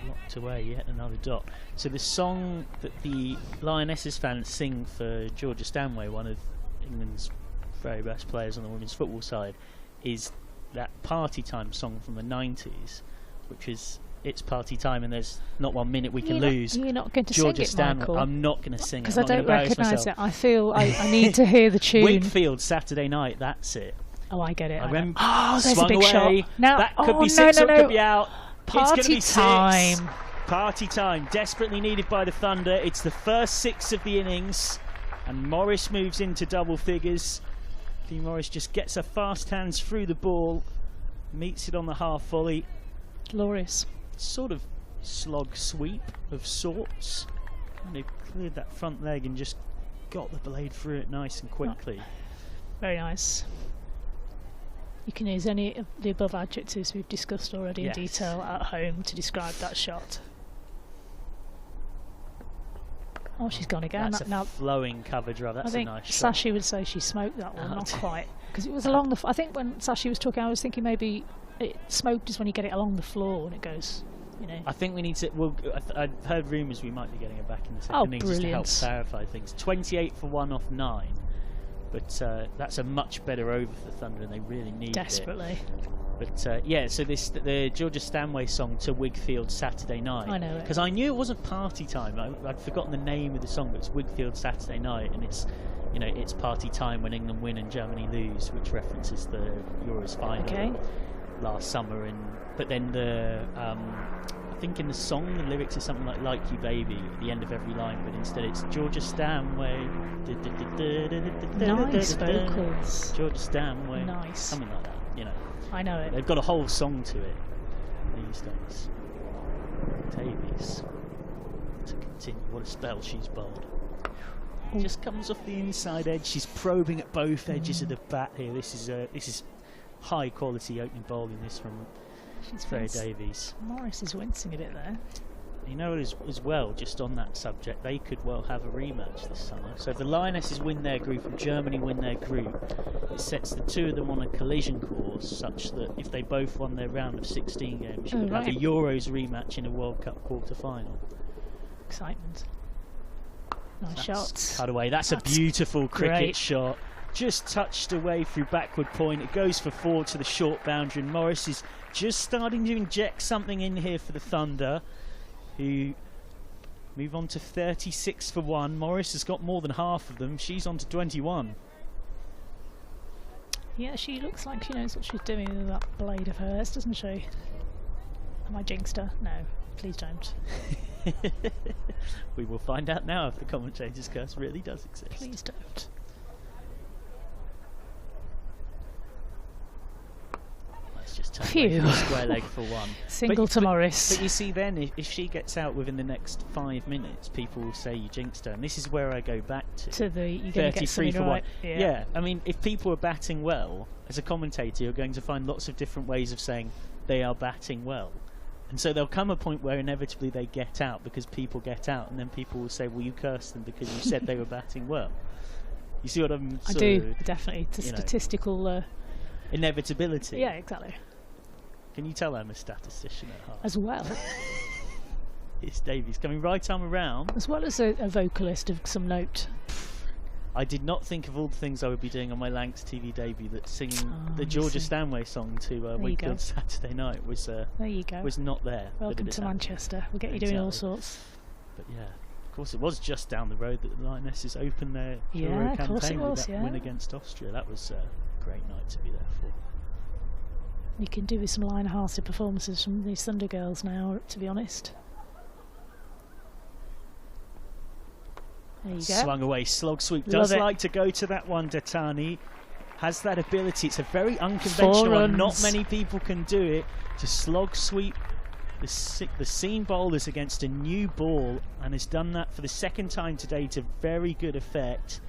[SPEAKER 1] Locked away, yet another dot. So the song that the Lionesses fans sing for Georgia Stanway, one of England's very best players on the women's football side, is that Party Time song from the 90s. Which is, it's party time and there's not 1 minute we can lose.
[SPEAKER 2] You're not going to
[SPEAKER 1] Georgia
[SPEAKER 2] sing it, Michael?
[SPEAKER 1] I'm not going to sing it.
[SPEAKER 2] Because I don't recognise it. I feel I need to hear the tune.
[SPEAKER 1] Wakefield, Saturday night, that's it.
[SPEAKER 2] Oh, I get it.
[SPEAKER 1] I remember.
[SPEAKER 2] Oh, there's
[SPEAKER 1] swung
[SPEAKER 2] a big
[SPEAKER 1] away.
[SPEAKER 2] shot. Now,
[SPEAKER 1] that could be 6 or it could be out.
[SPEAKER 2] Party
[SPEAKER 1] it's going to be
[SPEAKER 2] time.
[SPEAKER 1] 6. Party time. Desperately needed by the Thunder. It's the first 6 of the innings. And Morris moves into double figures. Lee Morris just gets her fast hands through the ball. meets it on the half volley.
[SPEAKER 2] Glorious.
[SPEAKER 1] Sort of slog sweep of sorts. And they've cleared that front leg and just got the blade through it nice and quickly.
[SPEAKER 2] Very nice. You can use any of the above adjectives we've discussed already in detail at home to describe that shot. Oh, she's gone again.
[SPEAKER 1] That's a flowing cover drive. That's a nice shot.
[SPEAKER 2] Sashi would say she smoked that one, not quite. Because it was along the... I think when Sashi was talking, I was thinking maybe it smoked is when you get it along the floor and it goes, you know.
[SPEAKER 1] I think we need to... Well, I've heard rumours we might be getting it back in the second innings just to help clarify things. 28 for 1 off 9. But that's a much better over for Thunder, and they really need it.
[SPEAKER 2] Desperately.
[SPEAKER 1] But yeah, so the Georgia Stanway song "To Wigfield Saturday Night."
[SPEAKER 2] I know it.
[SPEAKER 1] Because I knew it wasn't party time. I'd forgotten the name of the song, but it's Wigfield Saturday Night, and it's, you know, it's party time when England win and Germany lose, which references the Euros final last summer. But then I think in the song the lyrics are something like "You Baby" at the end of every line, but instead it's Georgia Stanway.
[SPEAKER 2] Nice vocals.
[SPEAKER 1] Georgia Stanway.
[SPEAKER 2] Nice.
[SPEAKER 1] Something like that, you know.
[SPEAKER 2] I know it.
[SPEAKER 1] They've got a whole song to it these days. Davies to continue. What a spell she's bowled. Just comes off the inside edge. She's probing at both edges of the bat here. This is high quality opening bowling. This from Freya Davies.
[SPEAKER 2] Morris is wincing a bit there.
[SPEAKER 1] You know, as well, just on that subject, they could well have a rematch this summer. So if the Lionesses win their group and Germany win their group, it sets the two of them on a collision course, such that if they both won their round of 16 games, you could have a Euros rematch in a World Cup quarter-final.
[SPEAKER 2] Excitement. Nice shots.
[SPEAKER 1] Cut away. That's a beautiful cricket shot. Just touched away through backward point. It goes for 4 to the short boundary, and Morris is just starting to inject something in here for the Thunder, who move on to 36 for 1. Morris has got more than half of them. She's on to 21.
[SPEAKER 2] Yeah, she looks like she knows what she's doing with that blade of hers, doesn't she? Am I jinxed her? No, please don't.
[SPEAKER 1] We will find out now if the commentator's curse really does exist.
[SPEAKER 2] Please don't.
[SPEAKER 1] Just turn away square leg for 1.
[SPEAKER 2] Single to Morris.
[SPEAKER 1] But you see then, if she gets out within the next 5 minutes, people will say you jinxed her, and this is where I go back to
[SPEAKER 2] the you're
[SPEAKER 1] 33 for 1.
[SPEAKER 2] Right.
[SPEAKER 1] Yeah, I mean, if people are batting well, as a commentator, you're going to find lots of different ways of saying they are batting well. And so there'll come a point where inevitably they get out because people get out, and then people will say, well, you cursed them because you said they were batting well. You see what I'm
[SPEAKER 2] I do, definitely. It's a statistical...
[SPEAKER 1] inevitability.
[SPEAKER 2] Yeah, exactly.
[SPEAKER 1] Can you tell I'm a statistician at heart?
[SPEAKER 2] As well.
[SPEAKER 1] It's Davies coming right arm around.
[SPEAKER 2] As well as a vocalist of some note.
[SPEAKER 1] I did not think of all the things I would be doing on my Lancs TV debut that singing the Georgia Stanway song to Wigfield Saturday Night was there you go. Was not there.
[SPEAKER 2] Welcome to Manchester. We'll get you doing all sorts.
[SPEAKER 1] But yeah, of course it was just down the road that the Lionesses opened their Euro campaign with that win against Austria. That was a great night to be there for.
[SPEAKER 2] You can do with some line-hearted performances from these Thunder girls now, to be honest. There you go.
[SPEAKER 1] Swung away, slog sweep. Does like to go to that one, Datani. Has that ability. It's a very unconventional one. Not many people can do it. To slog sweep the seam bowlers against a new ball, and has done that for the second time today to very good effect.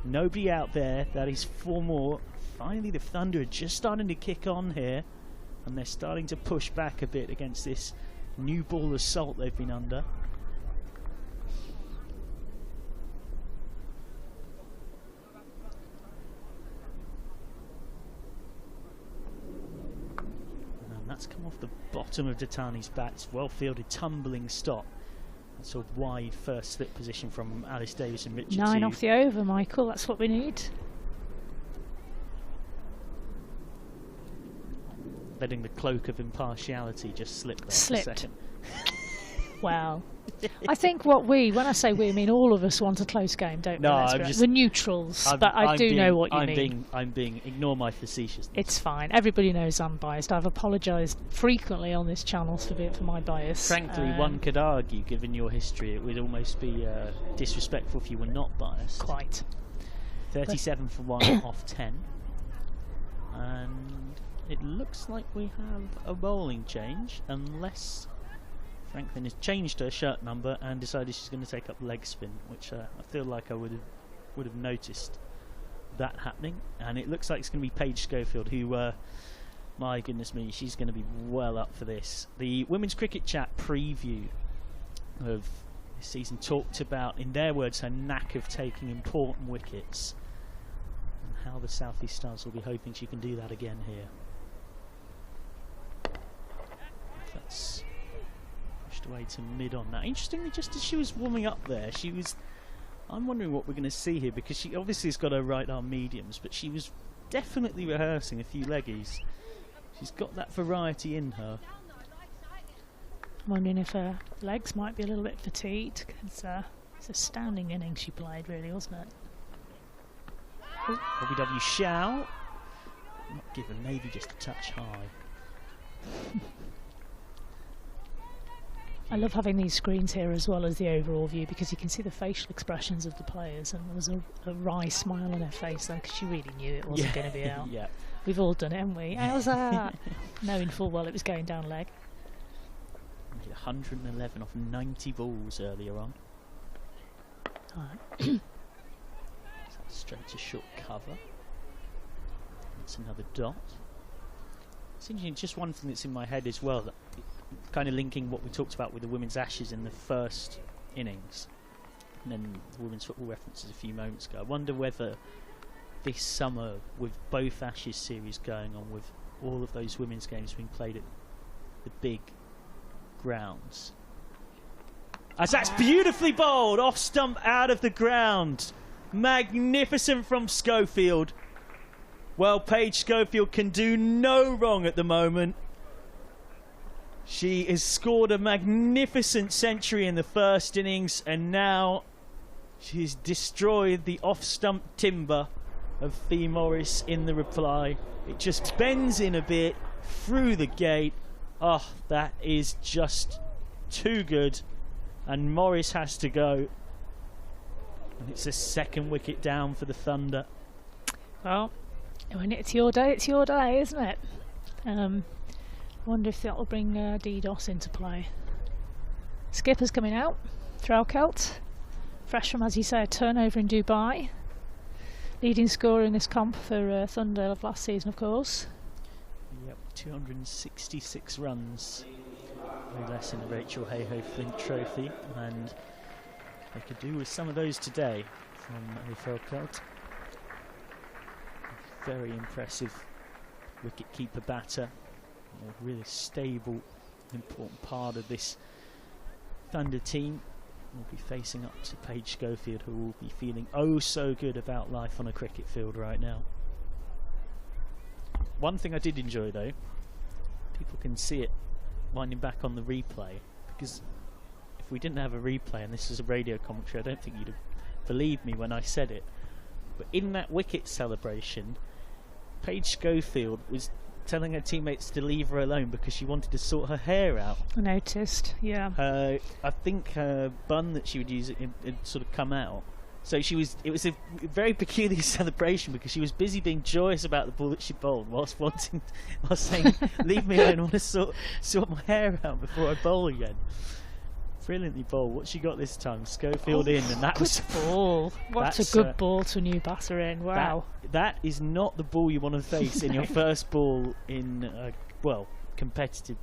[SPEAKER 1] Nobody out there. That is 4 more. Finally, the Thunder are just starting to kick on here, and they're starting to push back a bit against this new ball assault they've been under. And that's come off the bottom of Datani's bat. It's well fielded, tumbling stop. That sort of wide first slip position from Alice Davis and Richard
[SPEAKER 2] 9 off the over, Michael. That's what we need.
[SPEAKER 1] Letting the cloak of impartiality just slip there for a second.
[SPEAKER 2] Well, I think when I say we, I mean all of us want a close game, don't we?
[SPEAKER 1] I'm just,
[SPEAKER 2] the neutrals, but I do know what you mean.
[SPEAKER 1] Ignore my facetiousness.
[SPEAKER 2] It's fine. Everybody knows I'm biased. I've apologised frequently on this channel for my bias.
[SPEAKER 1] Frankly, one could argue, given your history, it would almost be disrespectful if you were not biased.
[SPEAKER 2] Quite.
[SPEAKER 1] 37 for 1 off 10. And it looks like we have a bowling change, unless Franklin has changed her shirt number and decided she's going to take up leg spin, which I feel like I would have noticed that happening. And it looks like it's going to be Paige Schofield, who, my goodness me, she's going to be well up for this. The Women's Cricket Chat preview of this season talked about, in their words, her knack of taking important wickets, and how the South East Stars will be hoping she can do that again here. That's pushed away to mid on that. Interestingly, just as she was warming up there, I'm wondering what we're going to see here, because she obviously has got her right arm mediums, but she was definitely rehearsing a few leggies. She's got that variety in her.
[SPEAKER 2] I'm wondering if her legs might be a little bit fatigued, because it's a astounding innings she played, really, wasn't it?
[SPEAKER 1] LBW Shao, not given, maybe just a touch high.
[SPEAKER 2] I love having these screens here as well as the overall view, because you can see the facial expressions of the players, and there was a wry smile on her face there, because she really knew it wasn't going to be out.
[SPEAKER 1] Yeah.
[SPEAKER 2] We've all done it, haven't we? How's that? Knowing full well it was going down leg.
[SPEAKER 1] 111 off 90 balls earlier on.
[SPEAKER 2] Right.
[SPEAKER 1] Straight to short cover. That's another dot. It's interesting, just one thing that's in my head as well, that kind of linking what we talked about with the Women's Ashes in the first innings, and then the Women's Football references a few moments ago. I wonder whether this summer, with both Ashes series going on, with all of those women's games being played at the big grounds, as that's beautifully bowled off stump out of the ground, magnificent from Schofield. Well, Paige Schofield can do no wrong at the moment. She has scored a magnificent century in the first innings, and now she's destroyed the off-stump timber of Fee Morris in the reply. It just bends in a bit through the gate. Oh, that is just too good. And Morris has to go. And it's a second wicket down for the Thunder.
[SPEAKER 2] Well, when it's your day, isn't it? Wonder if that will bring DDoS into play. Skipper's coming out. Threlkeld, fresh from, as you say, a turnover in Dubai. Leading scorer in this comp for Thunder of last season, of course.
[SPEAKER 1] Yep, 266 runs. No less in the Rachael Heyhoe-Flint Trophy, and they could do with some of those today from Threlkeld. Very impressive wicket-keeper batter. A really stable, important part of this Thunder team. Will be facing up to Paige Schofield, who will be feeling oh so good about life on a cricket field right now. One thing I did enjoy, though, people can see it winding back on the replay, because if we didn't have a replay and this was a radio commentary, I don't think you'd have believed me when I said it, but in that wicket celebration, Paige Schofield was telling her teammates to leave her alone because she wanted to sort her hair out.
[SPEAKER 2] I noticed, yeah.
[SPEAKER 1] I think her bun that she would use it sort of come out. So it was a very peculiar celebration, because she was busy being joyous about the ball that she bowled whilst saying, leave me alone, I want to sort my hair out before I bowl again. Brilliantly bowled. What she got this time? Schofield in, and that was
[SPEAKER 2] ball. What a good ball to a new batter in. Wow.
[SPEAKER 1] That is not the ball you want to face in your first ball in competitive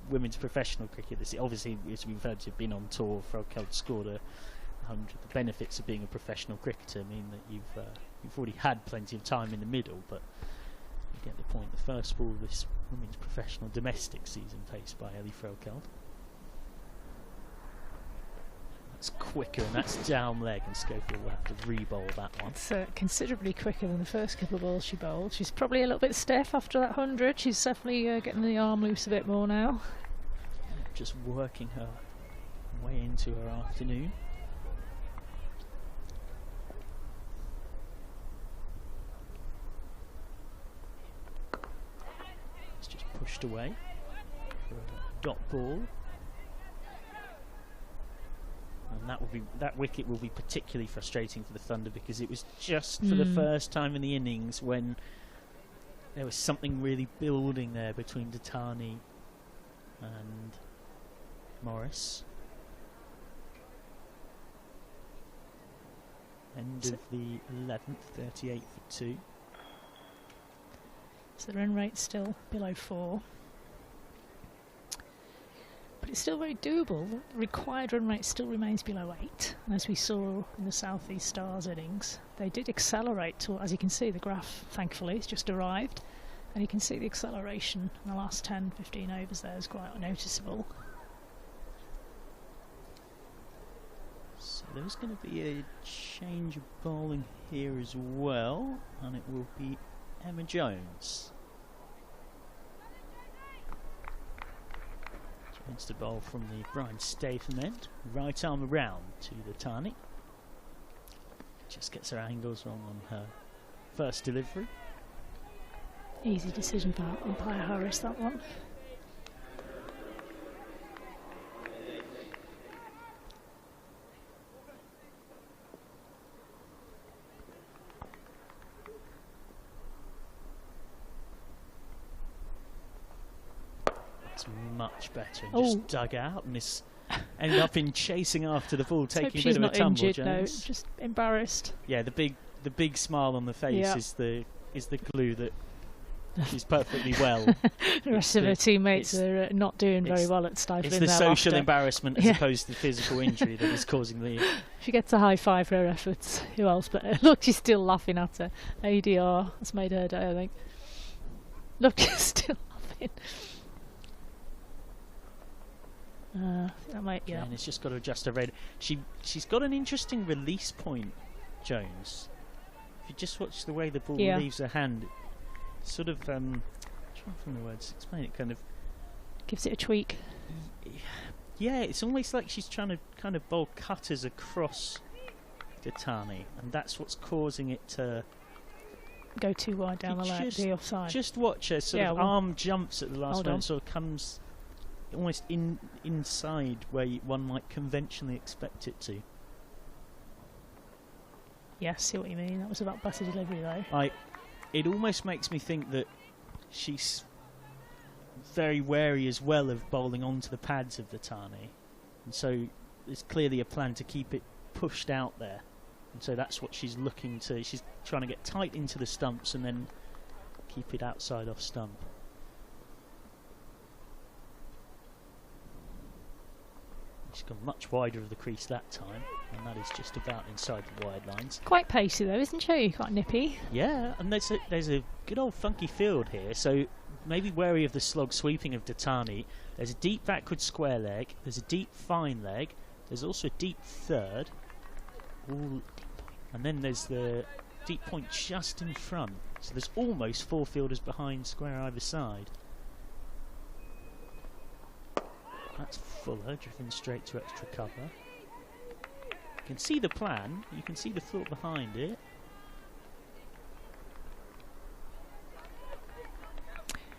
[SPEAKER 1] women's professional cricket. This obviously, as we've heard, you've been on tour. Threlkeld scored 100. The benefits of being a professional cricketer mean that you've already had plenty of time in the middle, but you get the point. The first ball of this women's professional domestic season faced by Ellie Threlkeld. That's quicker, and that's down leg, and Schofield will have to re-bowl that one.
[SPEAKER 2] It's considerably quicker than the first couple of balls she bowled. She's probably a little bit stiff after that 100. She's definitely getting the arm loose a bit more now.
[SPEAKER 1] Just working her way into her afternoon. It's just pushed away for a dot ball. And that wicket will be particularly frustrating for the Thunder, because it was just for the first time in the innings when there was something really building there between Datani and Morris. End of the 11th, 38 for 2.
[SPEAKER 2] So the run rate's still below 4. But it's still very doable. The required run rate still remains below 8. And as we saw in the South East Stars innings, they did accelerate to, as you can see, the graph, thankfully, has just arrived. And you can see the acceleration in the last 10, 15 overs there is quite noticeable.
[SPEAKER 1] So there's going to be a change of bowling here as well, and it will be Emma Jones. Jones to bowl from the Brian Statham end. Right arm around to the Tani. Just gets her angles wrong on her first delivery.
[SPEAKER 2] Easy decision for umpire Harris, that one.
[SPEAKER 1] Much better, and just dug out and this ended up in chasing after the ball, taking a bit of a tumble.
[SPEAKER 2] Injured,
[SPEAKER 1] Jones.
[SPEAKER 2] No, just embarrassed.
[SPEAKER 1] Yeah, the big smile on the face is the clue that she's perfectly well.
[SPEAKER 2] The rest of her teammates are not doing very well at stifling.
[SPEAKER 1] It's the social embarrassment as opposed to the physical injury that is causing the.
[SPEAKER 2] She gets a high five for her efforts. Who else but her? Look, she's still laughing at her. ADR has made her day, I think. Look, she's still laughing. That might, yeah.
[SPEAKER 1] And it's just got to adjust her rate. She's got an interesting release point, Jones. If you just watch the way the ball leaves her hand, sort of trying from the words explain it, kind of
[SPEAKER 2] gives it a tweak.
[SPEAKER 1] Yeah, it's almost like she's trying to kind of bowl cutters across Datani, and that's what's causing it to
[SPEAKER 2] go too wide down the offside.
[SPEAKER 1] Just watch her sort of arm jumps at the last moment, sort of comes almost inside where one might conventionally expect it to.
[SPEAKER 2] Yes, see what you mean. That was about better delivery though.
[SPEAKER 1] It almost makes me think that she's very wary as well of bowling onto the pads of the Tani, and so there's clearly a plan to keep it pushed out there, and so that's what she's looking to. She's trying to get tight into the stumps and then keep it outside off stump. She's gone much wider of the crease that time, and that is just about inside the wide lines.
[SPEAKER 2] Quite pacey though, isn't she? Quite nippy.
[SPEAKER 1] Yeah, and there's a good old funky field here, so maybe wary of the slog sweeping of Datani. There's a deep backward square leg, there's a deep fine leg, there's also a deep third, and then there's the deep point just in front. So there's almost 4 fielders behind square either side. That's Fuller, driven straight to extra cover. You can see the plan, you can see the thought behind it.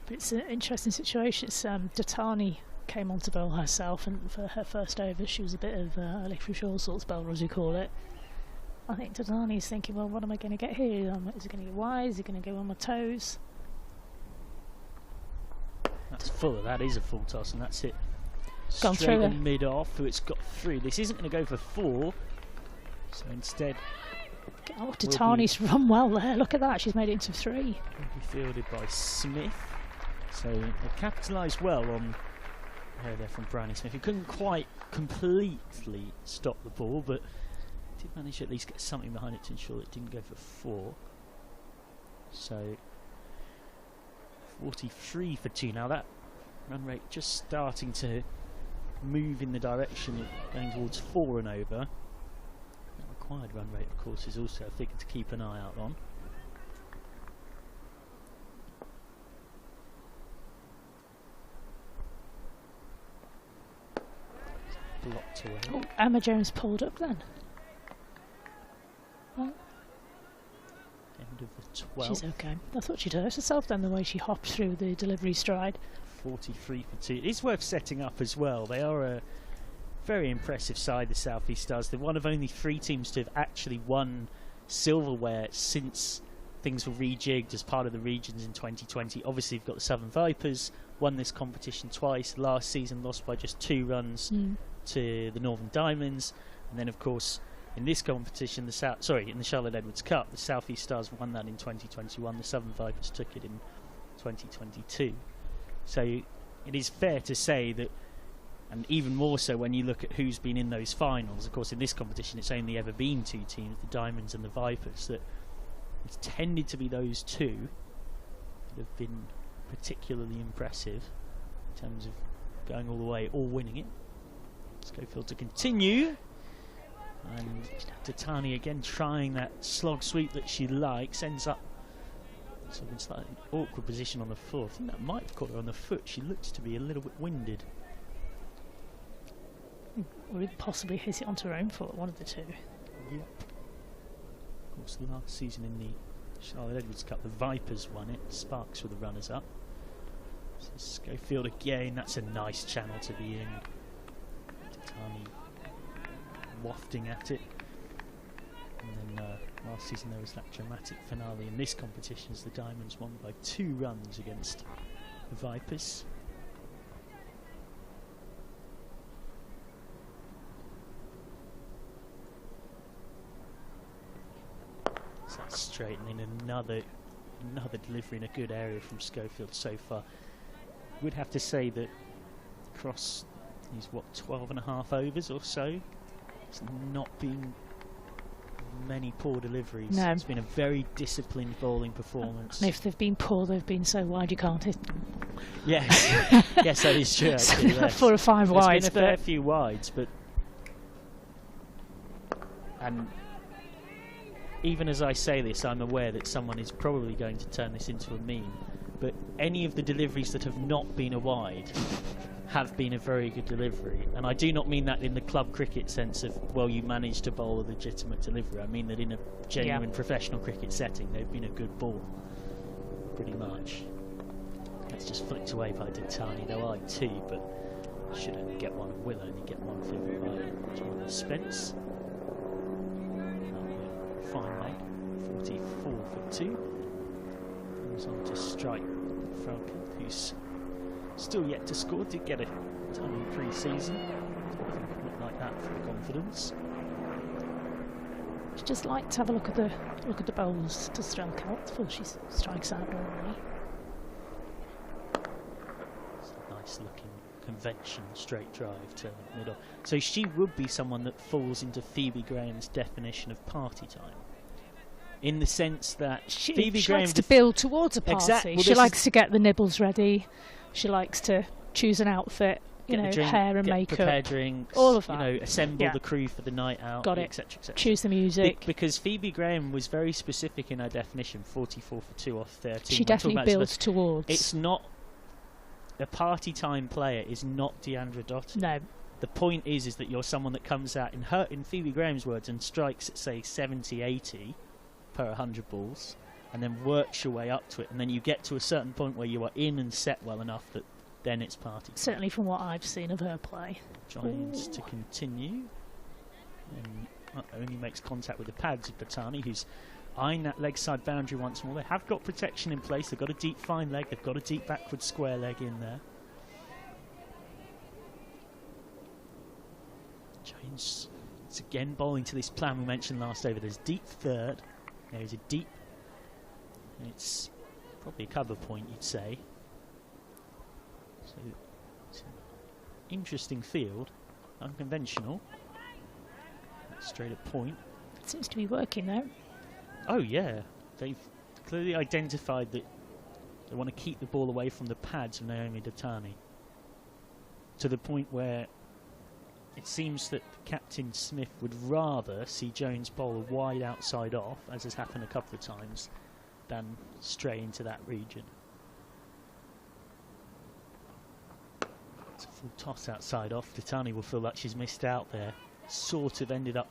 [SPEAKER 2] But it's an interesting situation. It's Datani came on to bowl herself, and for her first over she was a bit of electric all sorts bowler, as you call it. I think Datani's thinking, well, what am I going to get here? Is it going to get wide? Is it going to go on my toes?
[SPEAKER 1] That's Fuller, that is a full toss, and that's it.
[SPEAKER 2] Gone
[SPEAKER 1] Straight
[SPEAKER 2] through
[SPEAKER 1] and mid off, so it's got through. This isn't going to go for 4, so instead.
[SPEAKER 2] Oh, Datani's run well there. Look at that, she's made it into 3.
[SPEAKER 1] Will be fielded by Smith. So they capitalised well on there from Brownie Smith. He couldn't quite completely stop the ball, but did manage to at least get something behind it to ensure it didn't go for 4. So 43 for 2. Now that run rate just starting to move in the direction of going towards 4 and over. That required run rate, of course, is also a figure to keep an eye out on. Blocked away.
[SPEAKER 2] Oh, Emma Jones pulled up then. Well,
[SPEAKER 1] end of the 12th.
[SPEAKER 2] She's okay. I thought she'd hurt herself then, the way she hopped through the delivery stride.
[SPEAKER 1] 43 for 2. It's worth setting up as well. They are a very impressive side, the South East Stars. They're one of only 3 teams to have actually won silverware since things were rejigged as part of the regions in 2020. Obviously, you've got the Southern Vipers, won this competition twice. Last season, lost by just 2 runs to the Northern Diamonds. And then, of course, in this competition, in the Charlotte Edwards Cup, the South East Stars won that in 2021. The Southern Vipers took it in 2022. So it is fair to say that, and even more so when you look at who's been in those finals. Of course, in this competition, it's only ever been 2 teams, the Diamonds and the Vipers, that it's tended to be those 2 that have been particularly impressive in terms of going all the way or winning it. Schofield to continue, and Titani again trying that slog sweep that she likes, ends up sort of in slightly awkward position on the floor. I think that might have caught her on the foot. She looks to be a little bit winded.
[SPEAKER 2] Or possibly hit it onto her own foot, one of the 2.
[SPEAKER 1] Yep. Of course, the last season in the Charlotte Edwards Cup, the Vipers won it. Sparks were the runners-up. So Schofield again, that's a nice channel to be in. Titani wafting at it. And then last season there was that dramatic finale in this competition as the Diamonds won by 2 runs against the Vipers. So that's straightening another delivery in a good area from Schofield so far. Would have to say that across these 12.5 overs or so, it's not been many poor deliveries.
[SPEAKER 2] No.
[SPEAKER 1] It's been a very disciplined bowling performance.
[SPEAKER 2] And if they've been poor, they've been so wide you can't hit.
[SPEAKER 1] Yes, yes, that is true. Actually, yes.
[SPEAKER 2] 4 or 5 wides.
[SPEAKER 1] There's been a fair few wides, but and even as I say this, I'm aware that someone is probably going to turn this into a meme. But any of the deliveries that have not been a wide have been a very good delivery, and I do not mean that in the club cricket sense of, well, you managed to bowl a legitimate delivery. I mean that in a genuine professional cricket setting, they've been a good ball, pretty much. That's just flicked away by Titani. They'll eye 2, but should only get 1 and will only get 1 flick by Jonathan Spence. Fine leg, 44 for 2. Goes on to strike Falcon, who's still yet to score. Did get a ton in pre-season. I think it looked like that for confidence.
[SPEAKER 2] She'd just like to have a look at the bowls to strike out before she strikes out normally.
[SPEAKER 1] It's a nice looking conventional straight drive to the middle. So she would be someone that falls into Phoebe Graham's definition of party time. In the sense that
[SPEAKER 2] she
[SPEAKER 1] Graham
[SPEAKER 2] likes to build towards a party.
[SPEAKER 1] Exactly. Well,
[SPEAKER 2] she likes to get the nibbles ready. She likes to choose an outfit, drink, hair and makeup,
[SPEAKER 1] prepare drinks,
[SPEAKER 2] all of that.
[SPEAKER 1] Assemble the crew for the night out, etc., etc.
[SPEAKER 2] Choose the music.
[SPEAKER 1] Because Phoebe Graham was very specific in her definition, 44 for 2 off 13.
[SPEAKER 2] She definitely builds towards.
[SPEAKER 1] It's not a party time player. Is not Deandra Dotty.
[SPEAKER 2] No.
[SPEAKER 1] The point is that you're someone that comes out in Phoebe Graham's words and strikes at say 70, 80 per 100 balls, and then works your way up to it, and then you get to a certain point where you are in and set well enough that then it's party.
[SPEAKER 2] Certainly from what I've seen of her play.
[SPEAKER 1] Giants to continue, and only makes contact with the pads of Titani, who's eyeing that leg side boundary once more. They have got protection in place. They've got a deep fine leg. They've got a deep backward square leg in there. Giants, it's again bowling to this plan we mentioned last over. There's deep third. There's a deep, it's probably a cover point, you'd say. So it's an interesting field, unconventional. Straight at point.
[SPEAKER 2] It seems to be working though.
[SPEAKER 1] Oh yeah, they've clearly identified that they want to keep the ball away from the pads of Naomi Titani, to the point where it seems that Captain Smith would rather see Jones bowl a wide outside off, as has happened a couple of times, than stray into that region. It's a full toss outside off. Titani will feel like she's missed out there. Sort of ended up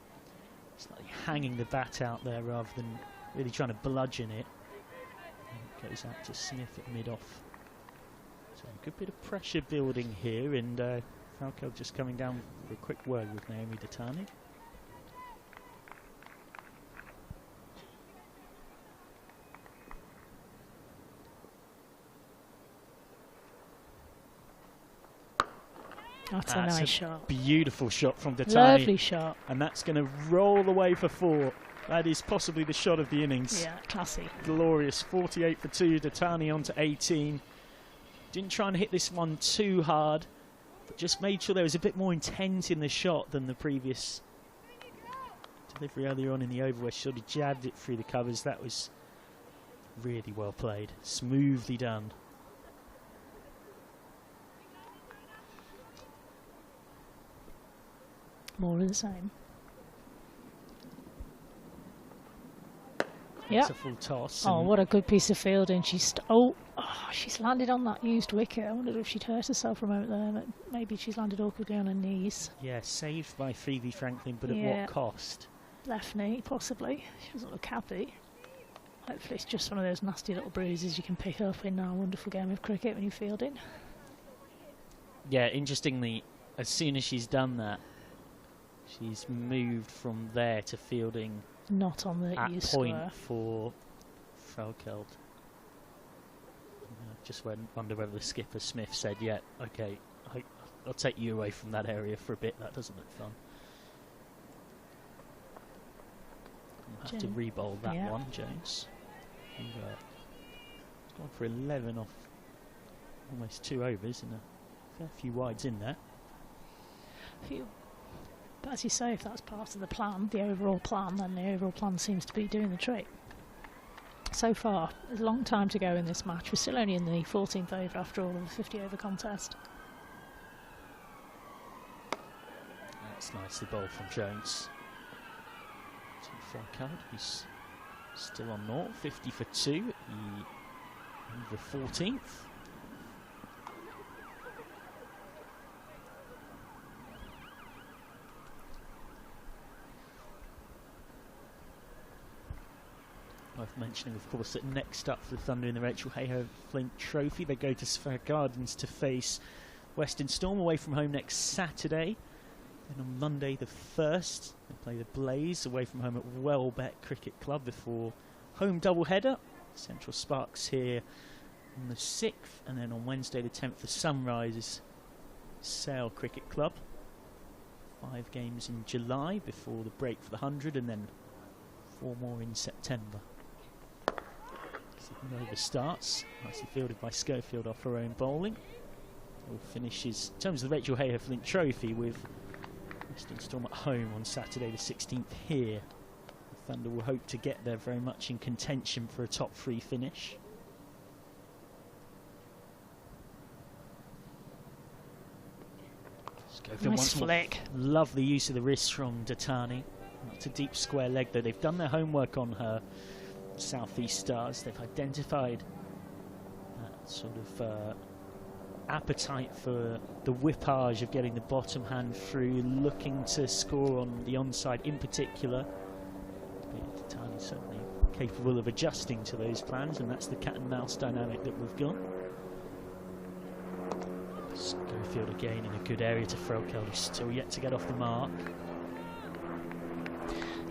[SPEAKER 1] slightly hanging the bat out there rather than really trying to bludgeon it. And it goes out to Smith at mid-off. So a good bit of pressure building here, and Falco just coming down for a quick word with Naomi Titani.
[SPEAKER 2] That's a nice shot.
[SPEAKER 1] Beautiful shot from Datani.
[SPEAKER 2] Lovely shot.
[SPEAKER 1] And that's going to roll away for 4. That is possibly the shot of the innings.
[SPEAKER 2] Yeah, classy.
[SPEAKER 1] Glorious. 48 for 2. Datani on to 18. Didn't try and hit this one too hard, but just made sure there was a bit more intent in the shot than the previous delivery earlier on in the over where she sort of jabbed it through the covers. That was really well played. Smoothly done.
[SPEAKER 2] More of the same.
[SPEAKER 1] It's a full toss.
[SPEAKER 2] Oh, what a good piece of fielding. She's she's landed on that used wicket. I wondered if she'd hurt herself for a moment there. But maybe she's landed awkwardly on her knees.
[SPEAKER 1] Yeah, saved by Phoebe Franklin, but at what cost?
[SPEAKER 2] Left knee, possibly. She doesn't look happy. Hopefully it's just one of those nasty little bruises you can pick up in a wonderful game of cricket when you're fielding.
[SPEAKER 1] Yeah, interestingly, as soon as she's done that, she's moved from there to fielding
[SPEAKER 2] not on the
[SPEAKER 1] at
[SPEAKER 2] east
[SPEAKER 1] point
[SPEAKER 2] square
[SPEAKER 1] for Frelkeld. Just wonder whether the skipper Smith said, yeah, okay, I'll take you away from that area for a bit. That doesn't look fun. We'll have to re-bowl that one, Jones. He's gone for 11 off almost 2 overs and a fair few wides in there.
[SPEAKER 2] But as you say, if that's part of the plan, the overall plan, then the overall plan seems to be doing the trick. So far, there's a long time to go in this match. We're still only in the 14th over after all of the 50 over contest.
[SPEAKER 1] That's nicely bowled from Jones. Frelkeld, he's still on naught, 50 for 2 at the 14th. Worth mentioning, of course, that next up for the Thunder in the Rachael Heyhoe-Flint Trophy, they go to Sphere Gardens to face Western Storm away from home next Saturday. Then on Monday the 1st, they play the Blaze away from home at Welbeck Cricket Club before home doubleheader. Central Sparks here on the 6th, and then on Wednesday the 10th, the Sunrisers Sale Cricket Club. 5 games in July before the break for the 100, and then 4 more in September. Over starts, nicely fielded by Schofield off her own bowling. All finishes in terms of the Rachael Heyhoe-Flint Trophy with Western Storm at home on Saturday the 16th here. The Thunder will hope to get there very much in contention for a top 3 finish. Schofield
[SPEAKER 2] nice flick.
[SPEAKER 1] Lovely use of the wrist from Datani. Not a deep square leg though. They've done their homework on her. Southeast Stars, they've identified that sort of appetite for the whippage of getting the bottom hand through, looking to score on the onside in particular. Datani's certainly capable of adjusting to those plans, and that's the cat and mouse dynamic that we've got. Schofield again in a good area to Frelkeld, who's still yet to get off the mark.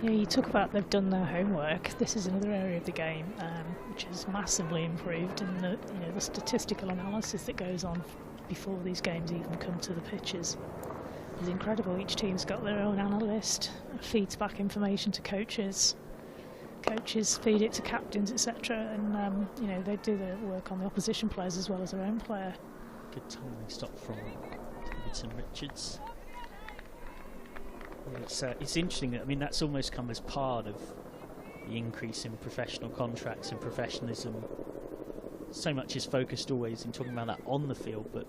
[SPEAKER 2] Yeah, you talk about they've done their homework. This is another area of the game which has massively improved in the the statistical analysis that goes on before these games even come to the pitches. It's incredible. Each team's got their own analyst, feeds back information to coaches. Coaches feed it to captains, etc. And they do their work on the opposition players as well as their own player.
[SPEAKER 1] Good timing stop from Davidson Richards. It's interesting that, that's almost come as part of the increase in professional contracts and professionalism. So much is focused always in talking about that on the field, but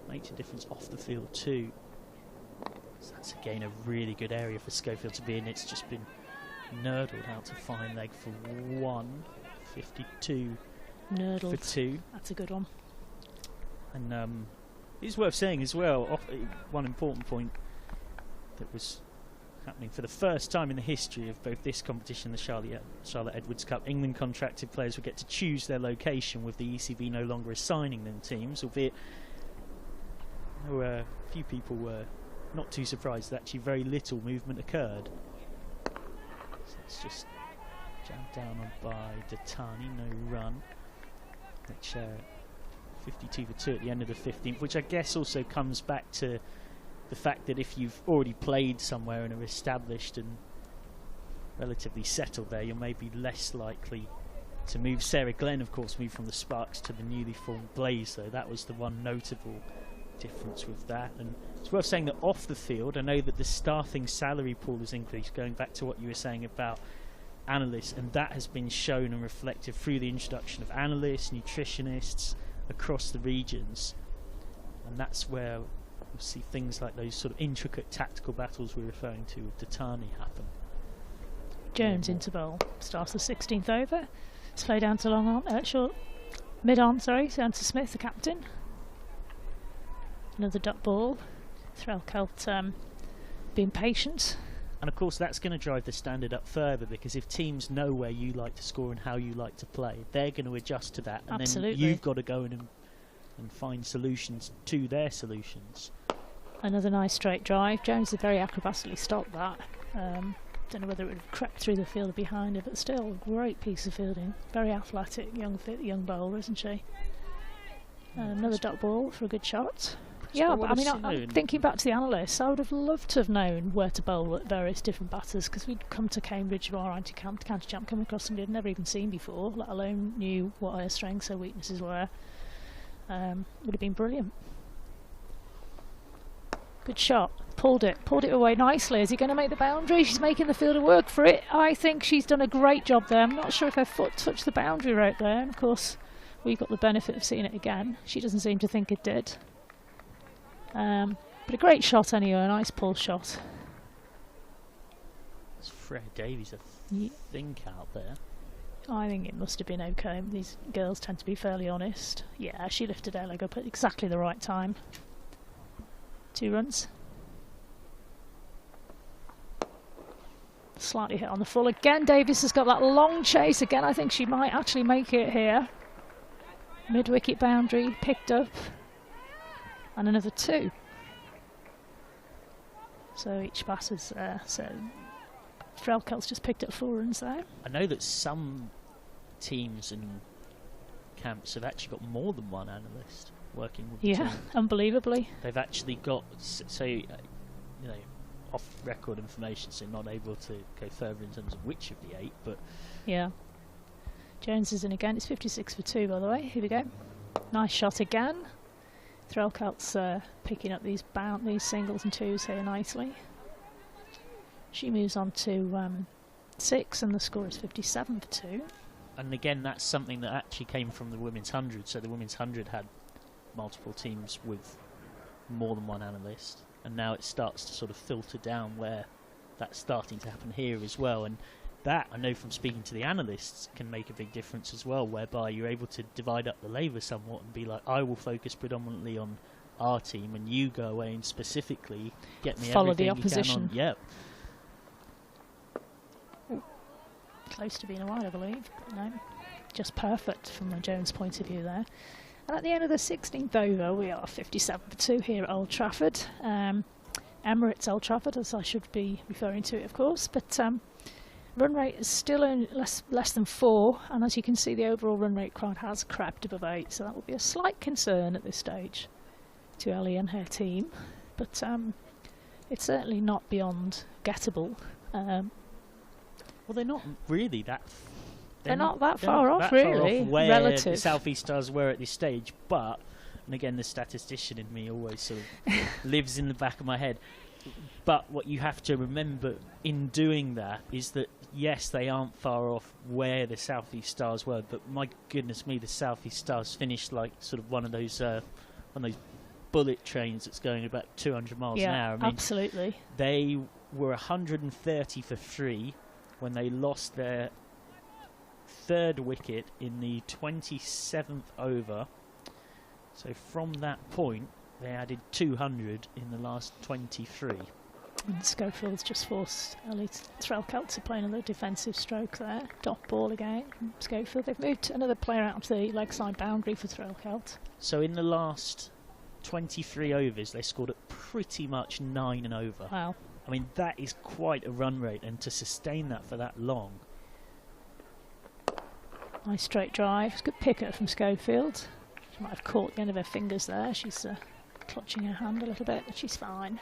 [SPEAKER 1] makes a difference off the field too. So that's again a really good area for Schofield to be in. It's just been nurdled out to fine leg for 1, 52
[SPEAKER 2] nurdled
[SPEAKER 1] for 2.
[SPEAKER 2] That's a good one.
[SPEAKER 1] And it's worth saying as well, one important point that was happening for the first time in the history of both this competition and the Charlotte Edwards Cup. England contracted players will get to choose their location, with the ECB no longer assigning them teams, albeit a few people were not too surprised that actually very little movement occurred. So it's just jammed down on by Datani, no run, which 52 for 2 at the end of the 15th, which I guess also comes back to the fact that if you've already played somewhere and are established and relatively settled there, you're maybe less likely to move. Sarah Glenn, of course, moved from the Sparks to the newly formed Blaze, though. That was the one notable difference with that. And it's worth saying that off the field, I know that the staffing salary pool has increased, going back to what you were saying about analysts, and that has been shown and reflected through the introduction of analysts, nutritionists across the regions. And that's where we'll see things like those sort of intricate tactical battles we're referring to with Datani happen.
[SPEAKER 2] Jones into bowl, starts the 16th over. It's played down to long on, short, mid on, sorry, down to Smith, the captain. Another duck ball. Threlkeld being patient.
[SPEAKER 1] And of course that's going to drive the standard up further, because if teams know where you like to score and how you like to play, they're going to adjust to that, and then you've got to go in and find solutions to their solutions.
[SPEAKER 2] Another nice straight drive. Jones had very acrobatically stopped that. Don't know whether it would have crept through the field behind her, but still a great piece of fielding. Very athletic, young bowler, isn't she? Another duck ball for a good shot. Yeah, but I mean, I'm thinking back to the analysts, I would have loved to have known where to bowl at various different batters, because we'd come to Cambridge, our county champ, come across somebody I'd never even seen before, let alone knew what her strengths, her weaknesses were. Would have been brilliant. Good shot. Pulled it away nicely. Is he going to make the boundary? She's making the fielder work for it. I think she's done a great job there. I'm not sure if her foot touched the boundary right there, and of course we got the benefit of seeing it again. She doesn't seem to think it did. But a great shot anyway, a nice pull shot.
[SPEAKER 1] It's Freya Davies, I think, out there.
[SPEAKER 2] I think it must have been okay. These girls tend to be fairly honest. Yeah, she lifted her leg up at exactly the right time. 2 runs. Slightly hit on the full. Again, Davies has got that long chase. Again, I think she might actually make it here. Mid-wicket boundary, picked up. And another 2. So each batter's so Threlkeld's just picked up 4 runs there.
[SPEAKER 1] I know that some teams and camps have actually got more than one analyst working with the team.
[SPEAKER 2] Unbelievably.
[SPEAKER 1] They've actually got, so you know, off-record information, so not able to go further in terms of which of the 8, but
[SPEAKER 2] yeah. Jones is in again. It's 56 for 2, by the way. Here we go. Nice shot again. Threlkeld's picking up these singles and 2s here nicely. She moves on to 6, and the score is 57 for 2.
[SPEAKER 1] And again, that's something that actually came from the Women's 100. So the Women's 100 had multiple teams with more than one analyst, and now it starts to sort of filter down where that's starting to happen here as well. And that, I know from speaking to the analysts, can make a big difference as well, whereby you're able to divide up the labour somewhat and be like, I will focus predominantly on our team, and you go away and specifically get me
[SPEAKER 2] follow
[SPEAKER 1] everything
[SPEAKER 2] the opposition.
[SPEAKER 1] You can on. Yep.
[SPEAKER 2] Close to being a wide, I believe. No, just perfect from a Jones point of view there. And at the end of the 16th over, we are 57 for 2 here at Old Trafford. Emirates Old Trafford, as I should be referring to it, of course. But run rate is still only less than 4, and as you can see, the overall run rate crowd has crept above 8, so that will be a slight concern at this stage to Ellie and her team. But it's certainly not beyond gettable.
[SPEAKER 1] Well, they're not really that.
[SPEAKER 2] They're not that far off, really,
[SPEAKER 1] where
[SPEAKER 2] relative.
[SPEAKER 1] The South East Stars were at this stage, but, and again, the statistician in me always sort of lives in the back of my head. But what you have to remember in doing that is that, yes, they aren't far off where the South East Stars were, but my goodness me, the South East Stars finished like sort of one of those bullet trains that's going about 200 miles an hour. I mean,
[SPEAKER 2] absolutely.
[SPEAKER 1] They were 130 for 3 when they lost their 3rd wicket in the 27th over. So from that point, they added 200 in the last 23.
[SPEAKER 2] And Schofield's just forced Ellie Threlkeld to play another defensive stroke there. Dot ball again from Schofield. They've moved another player out to the leg side boundary for Threlkeld.
[SPEAKER 1] So in the last 23 overs, they scored at pretty much 9 and over.
[SPEAKER 2] Wow.
[SPEAKER 1] I mean, that is quite a run rate, and to sustain that for that long.
[SPEAKER 2] Nice straight drive. It's a good picker from Schofield. She might have caught the end of her fingers there. She's clutching her hand a little bit, but she's fine.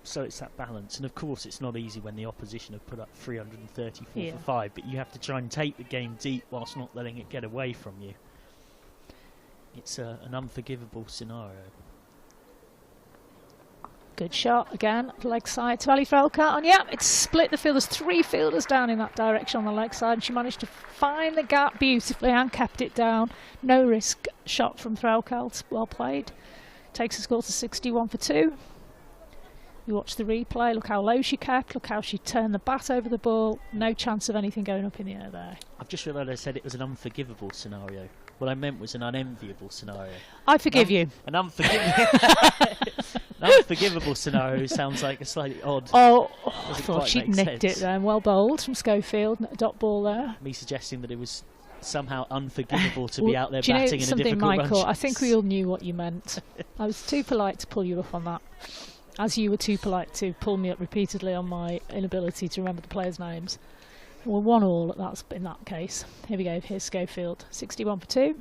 [SPEAKER 1] So it's that balance, and of course it's not easy when the opposition have put up 334 for 5, but you have to try and take the game deep whilst not letting it get away from you. It's an unforgivable scenario.
[SPEAKER 2] Good shot again, leg side to Ali Threlkeld, and yeah, it's split the field. There's 3 fielders down in that direction on the leg side, and she managed to find the gap beautifully and kept it down. No risk shot from Threlkeld, well played. Takes the score to 61 for 2. You watch the replay, look how low she kept, look how she turned the bat over the ball. No chance of anything going up in the air there.
[SPEAKER 1] I've just realised I said it was an unforgivable scenario. What I meant was an unenviable scenario.
[SPEAKER 2] I forgive you.
[SPEAKER 1] An unforgivable scenario sounds like a slightly odd.
[SPEAKER 2] Oh, I thought she'd nicked it then. Well bowled from Schofield, dot ball there.
[SPEAKER 1] Me suggesting that it was somehow unforgivable to be out there batting in a difficult
[SPEAKER 2] Michael,
[SPEAKER 1] run.
[SPEAKER 2] I think we all knew what you meant. I was too polite to pull you up on that, as you were too polite to pull me up repeatedly on my inability to remember the players' names. Well, 1-1 in that case. Here we go. Here's Schofield. 61 for 2.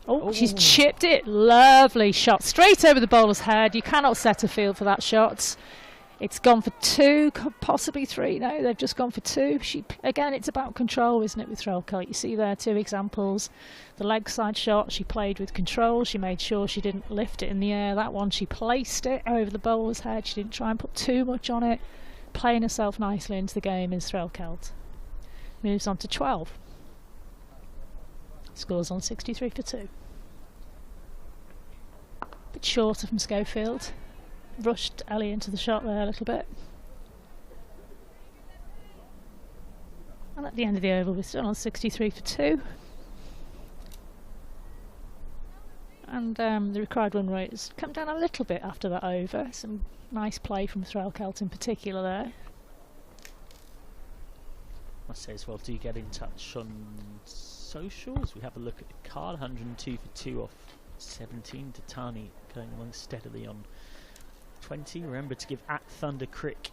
[SPEAKER 2] Oh, she's chipped it. Lovely shot. Straight over the bowler's head. You cannot set a field for that shot. It's gone for 2, possibly 3. No, they've just gone for 2. Again, it's about control, isn't it, with Threlkeld? You see there 2 examples. The leg side shot, she played with control. She made sure she didn't lift it in the air. That one, she placed it over the bowler's head. She didn't try and put too much on it. Playing herself nicely into the game is Threlkeld. Moves on to 12. Scores on 63 for 2. Bit shorter from Schofield. Rushed Ellie into the shot there a little bit. And at the end of the over, we're still on 63 for 2. And the required run rate has come down a little bit after that over. Some nice play from Threlkeld in particular there.
[SPEAKER 1] I say as well, do get in touch on socials. We have a look at the card. 102 for 2 off 17. Titani going along steadily on 20. Remember to give @ThunderCrick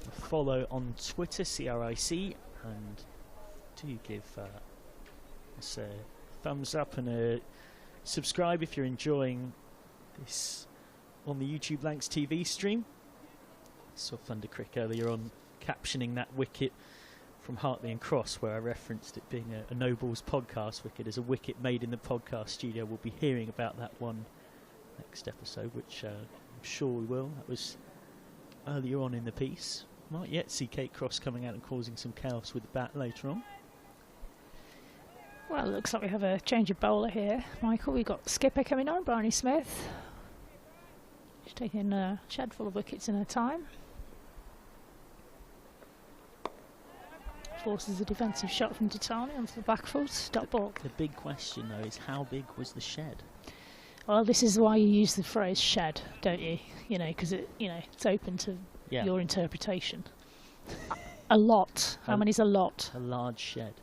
[SPEAKER 1] a follow on Twitter, CRIC, and do give us a thumbs up and a subscribe if you're enjoying this on the YouTube Lancs TV stream. Saw ThunderCrick earlier on captioning that wicket from Hartley and Cross, where I referenced it being a No Balls podcast wicket as a wicket made in the podcast studio. We'll be hearing about that one next episode, which I'm sure we will. That was earlier on in the piece. Might yet see Kate Cross coming out and causing some chaos with the bat later on.
[SPEAKER 2] Well, it looks like we have a change of bowler here, Michael. We've got skipper coming on, Bryony Smith. She's taking a shed full of wickets in her time. Forces a defensive shot from Titani onto the back foot. Dot ball.
[SPEAKER 1] The big question, though, is how big was the shed?
[SPEAKER 2] Well, this is why you use the phrase shed, don't you? You know, because it's open to your interpretation. A lot. How many's a lot?
[SPEAKER 1] A large shed.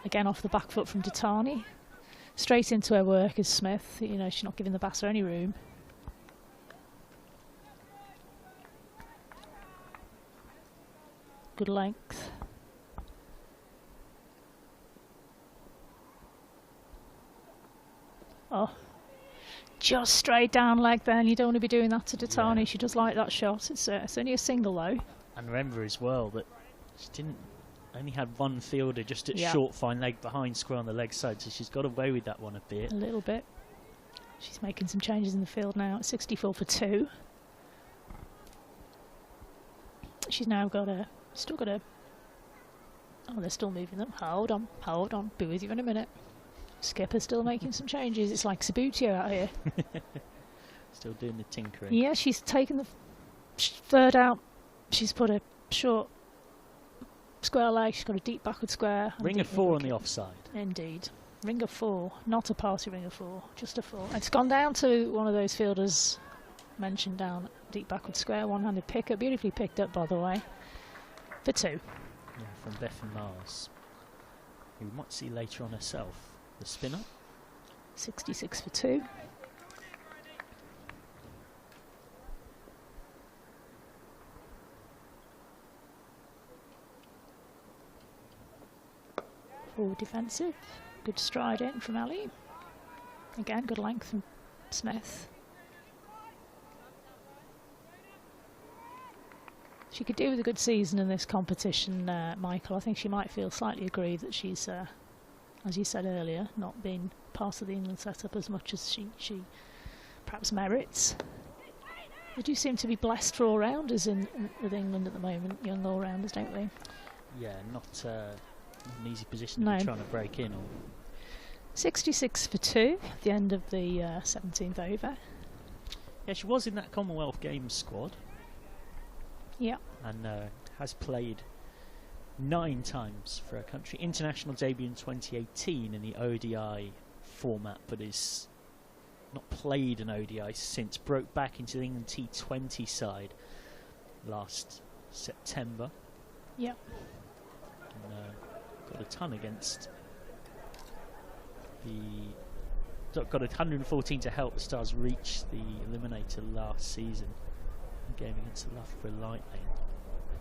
[SPEAKER 2] Again, off the back foot from Titani. Straight into her work as Smith. You know, she's not giving the basser any room. Good length. Oh, just straight down leg there, and you don't want to be doing that to Titani. Yeah. She does like that shot. It's only a single though.
[SPEAKER 1] And remember as well that she only had one fielder just at short fine leg behind square on the leg side, so she's got away with that one a bit.
[SPEAKER 2] A little bit. She's making some changes in the field now at 64 for 2. She's now still got a. Oh, they're still moving them. Hold on. Be with you in a minute. Skipper's still making some changes. It's like Sabutio out here.
[SPEAKER 1] Still doing the tinkering.
[SPEAKER 2] Yeah, she's taken the third out. She's put a short square leg. She's got a deep backward square.
[SPEAKER 1] Ring of 4 on the offside.
[SPEAKER 2] Indeed. Ring of 4. Not a party ring of 4. Just a 4. It's gone down to one of those fielders mentioned down deep backward square. One-handed picker. Beautifully picked up, by the way. For 2.
[SPEAKER 1] Yeah, from Bethan Mars. Who we might see later on herself. The spinner.
[SPEAKER 2] 66 for 2. Forward defensive. Good stride in from Ali. Again, good length from Smith. She could do with a good season in this competition, Michael. I think she might feel slightly aggrieved that she's, as you said earlier, not been part of the England setup as much as she perhaps merits. They do seem to be blessed for all-rounders with England at the moment, young all-rounders, don't they?
[SPEAKER 1] Yeah, not an easy position to be trying to break in.
[SPEAKER 2] 66 for 2 at the end of the 17th over.
[SPEAKER 1] Yeah, she was in that Commonwealth Games squad.
[SPEAKER 2] Yeah.
[SPEAKER 1] And has played 9 times for her country. International debut in 2018 in the ODI format, but is not played an ODI since. Broke back into the England T20 side last September.
[SPEAKER 2] Yep.
[SPEAKER 1] And got a ton against got 114 to help the Stars reach the eliminator last season. Game against the Loughborough Lightning.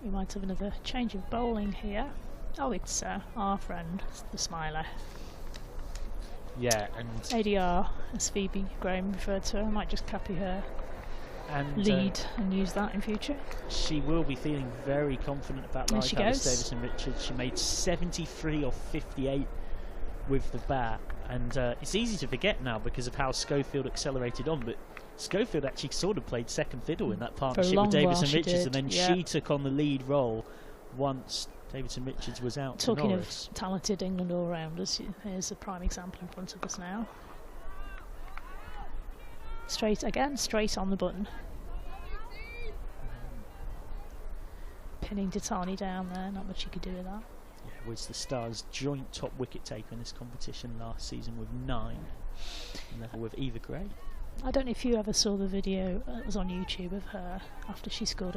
[SPEAKER 2] We might have another change of bowling here. Oh, it's our friend, the Smiler.
[SPEAKER 1] Yeah, and
[SPEAKER 2] ADR, as Phoebe Graham referred to her. I might just copy her
[SPEAKER 1] and
[SPEAKER 2] lead and use that in future.
[SPEAKER 1] She will be feeling very confident about life out of Davison-Richards. She made 73 off 58 with the bat, and it's easy to forget now because of how Schofield accelerated on, but Schofield actually sort of played second fiddle in that partnership with Davison-Richards, and then she took on the lead role once Davison-Richards was out.
[SPEAKER 2] Talking of talented England all-rounders, here's a prime example in front of us now. Straight on the button. Pinning Ditani down there, not much you could do with that.
[SPEAKER 1] Yeah, was the Stars' joint top wicket taker in this competition last season with 9, level with Eva Gray.
[SPEAKER 2] I don't know if you ever saw the video that was on YouTube of her after she scored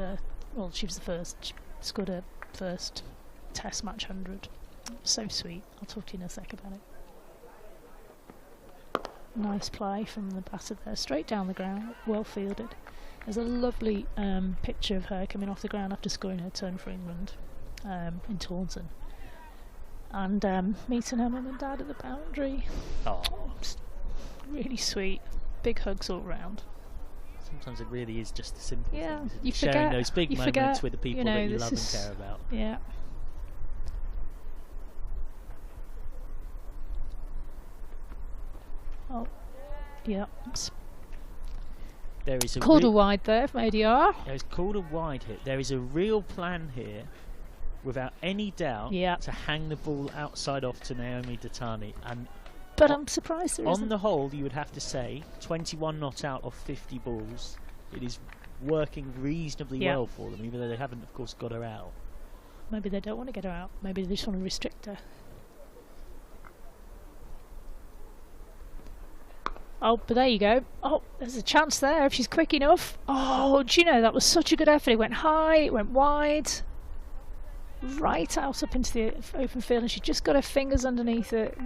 [SPEAKER 2] she was the first, she scored her first Test match 100. So sweet. I'll talk to you in a sec about it. Nice play from the batter there, straight down the ground, well fielded. There's a lovely picture of her coming off the ground after scoring her turn for England in Taunton. And meeting her mum and dad at the boundary.
[SPEAKER 1] Oh.
[SPEAKER 2] Really sweet. Big hugs all round.
[SPEAKER 1] Sometimes it really is just the simple things.
[SPEAKER 2] You
[SPEAKER 1] sharing those big moments
[SPEAKER 2] forget,
[SPEAKER 1] with the people that you love and care about.
[SPEAKER 2] Yeah. Oh, yeah.
[SPEAKER 1] There is
[SPEAKER 2] called a wide there from ADR.
[SPEAKER 1] There's called a wide hit. There is a real plan here, without any doubt, to hang the ball outside off to Naomi Ditani.
[SPEAKER 2] But I'm surprised there isn't.
[SPEAKER 1] On the whole, you would have to say 21 not out of 50 balls. It is working reasonably well for them, even though they haven't, of course, got her out.
[SPEAKER 2] Maybe they don't want to get her out. Maybe they just want to restrict her. Oh, but there you go. Oh, there's a chance there if she's quick enough. Oh, do you know, that was such a good effort. It went high, it went wide, right out up into the open field, and she just got her fingers underneath it.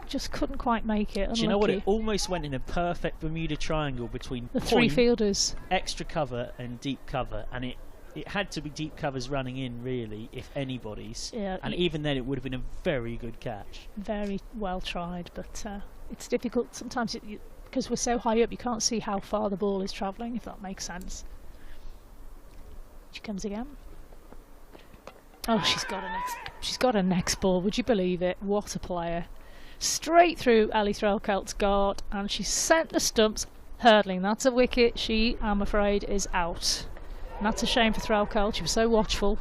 [SPEAKER 2] Just couldn't quite make it. Unlucky.
[SPEAKER 1] Do you know what? It almost went in a perfect Bermuda triangle between
[SPEAKER 2] the 3 fielders,
[SPEAKER 1] extra cover and deep cover, and it had to be deep covers running in, really, if anybody's.
[SPEAKER 2] Yeah,
[SPEAKER 1] and even then, it would have been a very good catch.
[SPEAKER 2] Very well tried, but it's difficult sometimes because we're so high up. You can't see how far the ball is travelling, if that makes sense. She comes again. Oh, she's got a next ball. Would you believe it? What a player! Straight through Ali Threlkelt's guard, and she sent the stumps hurtling. That's a wicket. She, I'm afraid, is out. And that's a shame for Threlkelt. She was so watchful.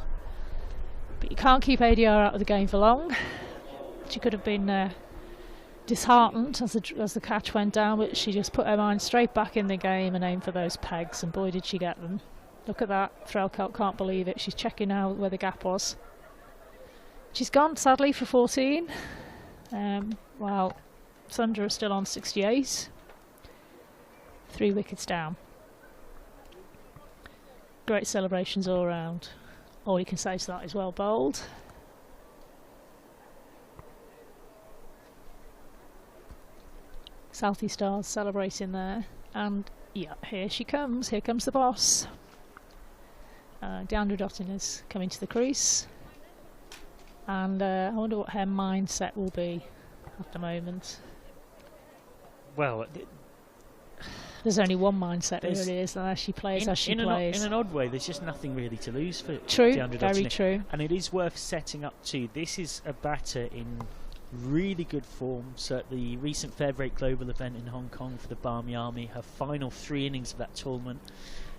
[SPEAKER 2] But you can't keep ADR out of the game for long. She could have been disheartened as the catch went down, but she just put her mind straight back in the game and aimed for those pegs, and boy did she get them. Look at that. Threlkelt can't believe it. She's checking now where the gap was. She's gone, sadly, for 14. While Thunder are still on 68. 3 wickets down. Great celebrations all round. All you can say to that is well bowled. Southie Stars celebrating there, and yeah, here she comes. Here comes the boss. Deandra Dottin is coming to the crease, and I wonder what her mindset will be at the moment.
[SPEAKER 1] Well,
[SPEAKER 2] There's only one mindset, really, is that she plays as she plays.
[SPEAKER 1] In an odd way, there's just nothing really to lose for
[SPEAKER 2] True,
[SPEAKER 1] DeAndra
[SPEAKER 2] very
[SPEAKER 1] Dottin.
[SPEAKER 2] true.
[SPEAKER 1] And it is worth setting up to. This is a batter in really good form. So at the recent Fairbreak Global event in Hong Kong for the Barmy Army, her final 3 innings of that tournament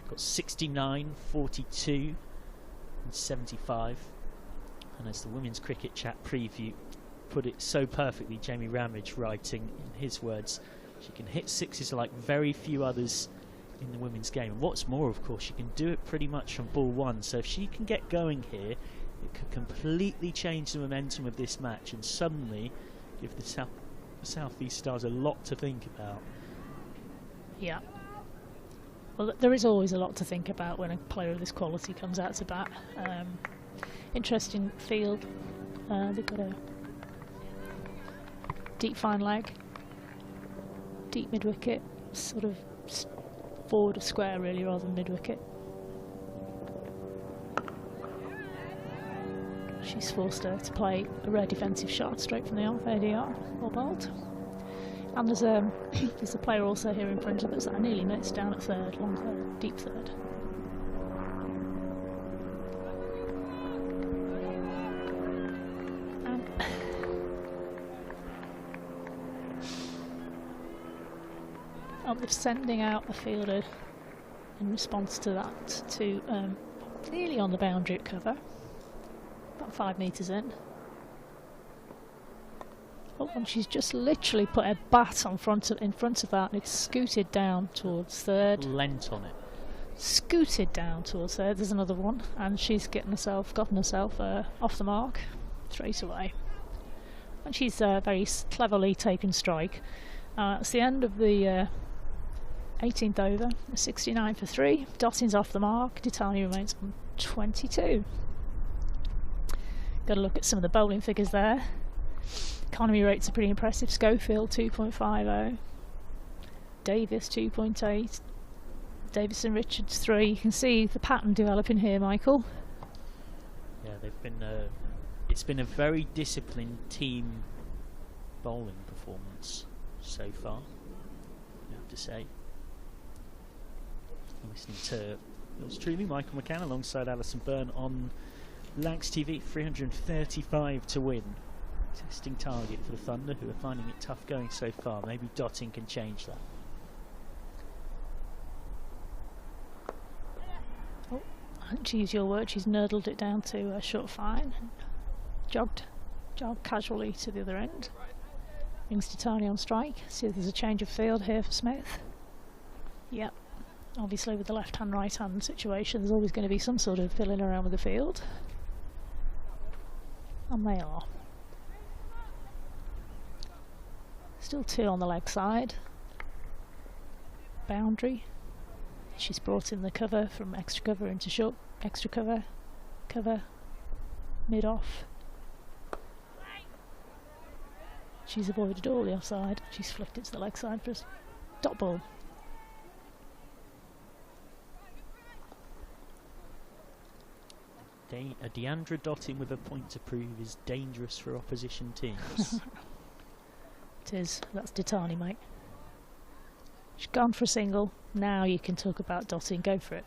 [SPEAKER 1] got 69, 42 and 75. And as the Women's Cricket Chat preview put it so perfectly, Jamie Ramage writing in his words, she can hit sixes like very few others in the women's game. And what's more, of course, she can do it pretty much from ball 1. So if she can get going here, it could completely change the momentum of this match and suddenly give the South East Stars a lot to think about.
[SPEAKER 2] Yeah. Well, there is always a lot to think about when a player of this quality comes out to bat. Interesting field. They've got a deep fine leg, deep mid-wicket, sort of forward of square really rather than mid-wicket. She's forced her to play a rare defensive shot straight from the off, ADR or bowled. And there's a player also here in front of us that I nearly missed down at third, long third, deep third. They're sending out a fielder in response to that to nearly on the boundary at cover, about 5 metres in. Oh, and she's just literally put her bat in front of that, and it's scooted down towards third.
[SPEAKER 1] Lent on it.
[SPEAKER 2] Scooted down towards third. There's another one, and she's gotten herself off the mark straight away. And she's very cleverly taken strike. It's the end of the 18th over, 69 for 3. Dottin's off the mark. Ditani remains on 22. Got to look at some of the bowling figures there. Economy rates are pretty impressive. Schofield 2.50, Davis 2.8, Davison Richards 3. You can see the pattern developing here, Michael.
[SPEAKER 1] Yeah, they've been. It's been a very disciplined team bowling performance so far, I have to say. Listening to yours truly, Michael McCann, alongside Alison Byrne on Lancs TV. 335 to win. Testing target for the Thunder, who are finding it tough going so far. Maybe Dottin can change that.
[SPEAKER 2] Oh, to use your word, she's nurdled it down to a short fine and jogged casually to the other end. Brings Ditani on strike. See if there's a change of field here for Smith. Yep. Obviously with the left-hand, right-hand situation, there's always going to be some sort of filling around with the field. And they are. Still 2 on the leg side. Boundary. She's brought in the cover from extra cover into short, extra cover, mid-off. She's avoided all the offside. She's flicked it to the leg side for a dot ball.
[SPEAKER 1] A DeAndra Dottin with a point to prove is dangerous for opposition teams.
[SPEAKER 2] It is. That's Ditani, mate. She's gone for a single. Now you can talk about Dottin. Go for it.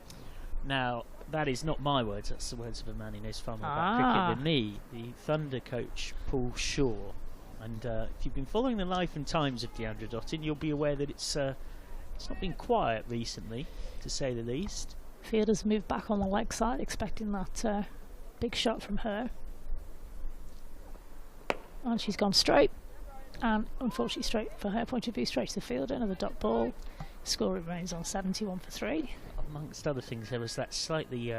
[SPEAKER 1] Now, that is not my words. That's the words of a man who knows far more about cricket than me, the Thunder coach, Paul Shaw. And if you've been following the life and times of DeAndra Dottin, you'll be aware that it's not been quiet recently, to say the least.
[SPEAKER 2] Fielders moved back on the leg side, expecting that big shot from her. And she's gone straight. And unfortunately, straight for her point of view, straight to the fielder. Another dot ball. Score remains on 71 for 3.
[SPEAKER 1] Amongst other things, there was that slightly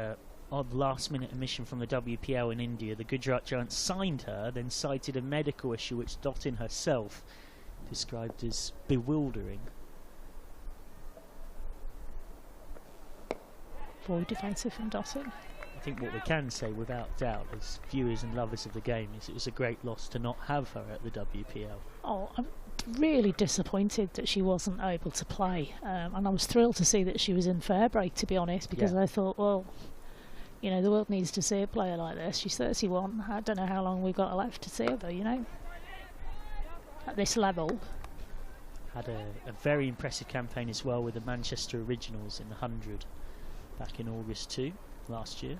[SPEAKER 1] odd last-minute omission from the WPL in India. The Gujarat Giants signed her, then cited a medical issue which Dottin herself described as bewildering.
[SPEAKER 2] Forward defensive from Dottin.
[SPEAKER 1] I think what we can say without doubt as viewers and lovers of the game is it was a great loss to not have her at the WPL.
[SPEAKER 2] Oh, I'm really disappointed that she wasn't able to play, and I was thrilled to see that she was in Fairbreak, to be honest, because I thought, well, you know, the world needs to see a player like this. She's 31. I don't know how long we've got left to see her, though, you know, at this level.
[SPEAKER 1] had a very impressive campaign as well with the Manchester Originals in the 100 back in August too, last year.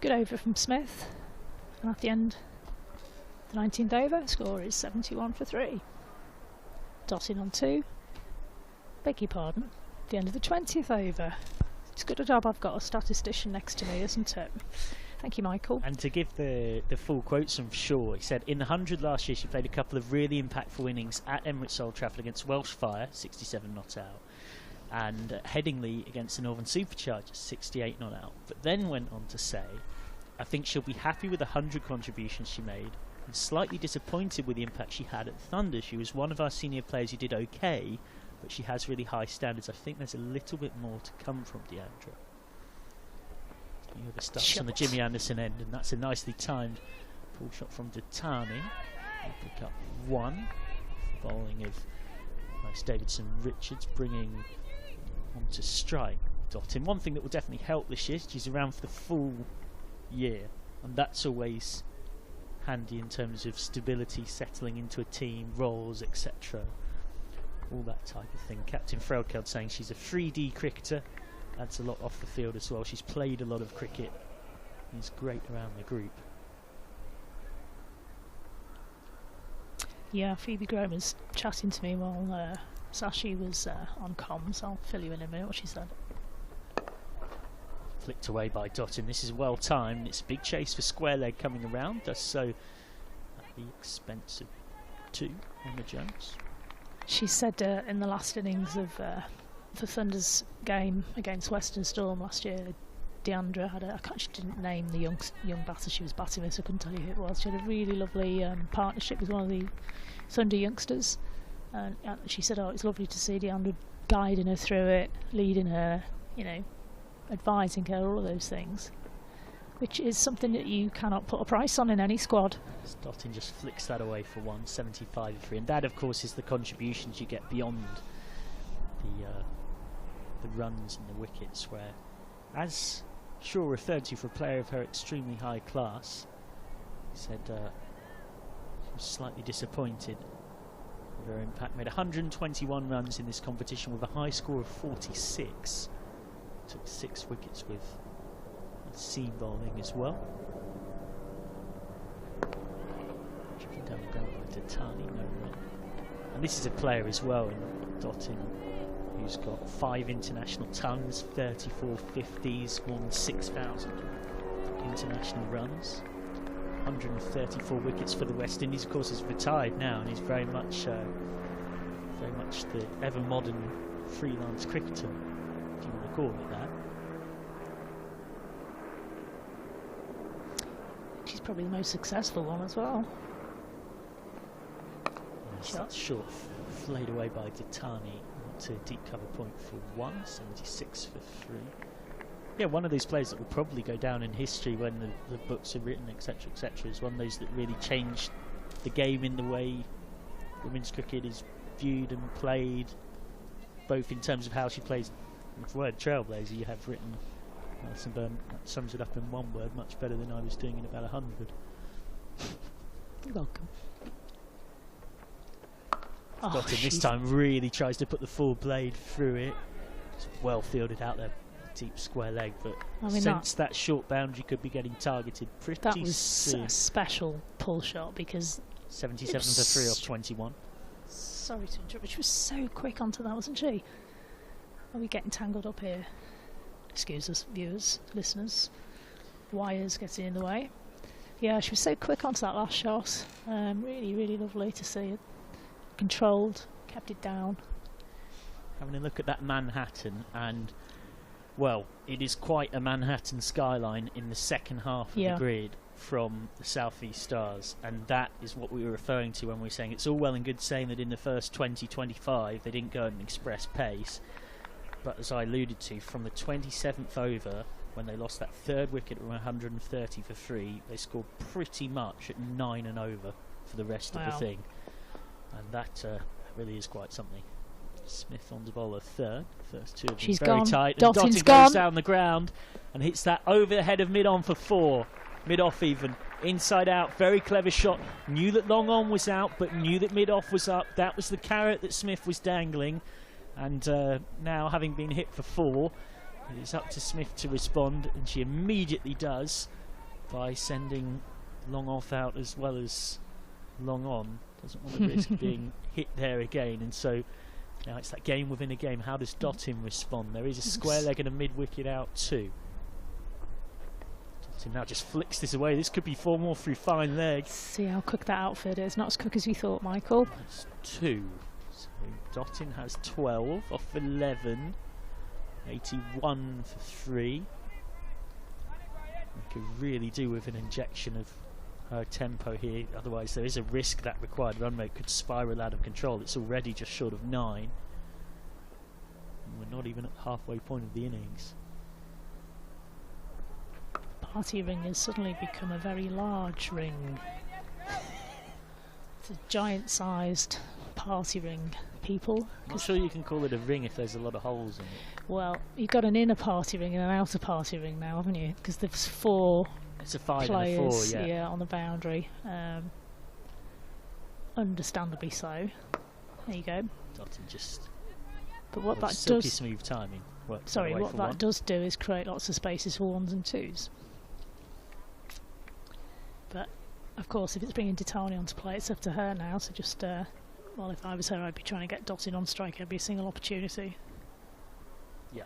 [SPEAKER 2] Good over from Smith, and at the end, the 19th over, score is 71 for 3. Dotting on 2. Beg your pardon. The end of the 20th over. It's good a job I've got a statistician next to me, isn't it? Thank you, Michael.
[SPEAKER 1] And to give the full quotes from Shaw, he said, in the 100 last year she played a couple of really impactful innings at Emirates Old Trafford against Welsh Fire, 67 not out, and Headingley against the Northern Superchargers, 68 not out. But then went on to say, I think she'll be happy with the 100 contributions she made and slightly disappointed with the impact she had at Thunder. She was one of our senior players who did okay, but she has really high standards. I think there's a little bit more to come from Deandra. Whoever starts on the Jimmy Anderson end, and that's a nicely timed pull shot from Datani. He'll pick up 1. Bowling of Rice Davidson Richards, bringing on to strike. Dottin. One thing that will definitely help this year, she's around for the full year, and that's always handy in terms of stability, settling into a team, roles, etc. All that type of thing. Captain Freldkeld saying she's a 3D cricketer. Adds a lot off the field as well. She's played a lot of cricket. He's great around the group.
[SPEAKER 2] Yeah, Phoebe Graham was chatting to me while Sashi was on comms. I'll fill you in a minute what she said.
[SPEAKER 1] Flicked away by Dottin. This is well timed. It's a big chase for square leg coming around. Does so at the expense of 2 on the Jones.
[SPEAKER 2] She said in the last innings of the Thunder's game against Western Storm last year, Deandra had she didn't name the young batter she was batting with, so I couldn't tell you who it was. She had a really lovely partnership with one of the Thunder youngsters, and she said, oh, it's lovely to see Deandra guiding her through it, leading her, you know, advising her, all of those things, which is something that you cannot put a price on in any squad.
[SPEAKER 1] Dottin just flicks that away for 1, 75 for 3, and that of course is the contributions you get beyond the runs and the wickets, where, as Shaw referred to, for a player of her extremely high class, he said she was slightly disappointed with her impact. Made 121 runs in this competition with a high score of 46. Took 6 wickets with seam bowling as well. Driven down the ground by Datani, no run. And this is a player as well in Dottin who's got 5 international tons, 34 50s, more than 6,000 international runs, 134 wickets for the West Indies. Of course, he's retired now, and he's very much the ever modern freelance cricketer, if you want to call it that.
[SPEAKER 2] She's probably the most successful one as well.
[SPEAKER 1] Yes, that's short, flayed away by Datani to deep cover point for 1, 76 for 3. Yeah, one of those players that will probably go down in history when the books are written, etc., etc., is one of those that really changed the game in the way women's cricket is viewed and played, both in terms of how she plays. The word trailblazer you have written, Alison Byrne, that sums it up in one word much better than I was doing in about 100.
[SPEAKER 2] You're welcome.
[SPEAKER 1] Dottin this time really tries to put the full blade through it. It's well fielded out there, deep square leg, but I mean, since that short boundary could be getting targeted pretty soon.
[SPEAKER 2] That was a special pull shot, because
[SPEAKER 1] 77 for 3 off 21.
[SPEAKER 2] Sorry to interrupt, but she was so quick onto that, wasn't she? Are we getting tangled up here? Excuse us, viewers, listeners. Wires getting in the way. Yeah, she was so quick onto that last shot. Really, really lovely to see it. Controlled, kept it down.
[SPEAKER 1] Having a look at that Manhattan, and well, it is quite a Manhattan skyline in the second half of the grid from the Southeast Stars, and that is what we were referring to when we were saying it's all well and good saying that in the first 20-25 they didn't go at an express pace, but as I alluded to, from the 27th over, when they lost that 3rd wicket at 130 for 3, they scored pretty much at 9 and over for the rest of the thing. And that really is quite something. Smith on the bowler 3rd. First 2 of them very tight. And Dottin goes down the ground and hits that over the head of mid-on for 4. Mid-off even. inside out, very clever shot. Knew that long on was out, but knew that mid off was up. That was the carrot that Smith was dangling. And now, having been hit for 4, it is up to Smith to respond, and she immediately does by sending long off out as well as long on. Doesn't want to risk being hit there again, and so now it's that game within a game. How does Dottin respond? There is a square leg and a mid wicket out too. Dottin now just flicks this away. This could be 4 more through fine leg.
[SPEAKER 2] See how quick that outfit is. Not as quick as we thought, Michael.
[SPEAKER 1] That's 2. So Dottin has 12 off 11. 81 for 3. We could really do with an injection of her tempo here, otherwise there is a risk that required run rate could spiral out of control. It's already just short of 9. And we're not even at the halfway point of the innings.
[SPEAKER 2] Party ring has suddenly become a very large ring. It's a giant-sized party ring, people.
[SPEAKER 1] Not sure you can call it a ring if there's a lot of holes in it.
[SPEAKER 2] Well, you've got an inner party ring and an outer party ring now, haven't you? Because there's 4
[SPEAKER 1] It's a 5
[SPEAKER 2] players
[SPEAKER 1] and a 4, yeah.
[SPEAKER 2] On the boundary. Understandably so. There you go.
[SPEAKER 1] Dottin just.
[SPEAKER 2] But what that
[SPEAKER 1] silky
[SPEAKER 2] does.
[SPEAKER 1] smooth timing.
[SPEAKER 2] Sorry, what that does do is create lots of spaces for 1s and 2s. But of course, if it's bringing Ditani onto play, it's up to her now. So just, well, if I was her, I'd be trying to get Dottin on strike every single opportunity.
[SPEAKER 1] Yeah.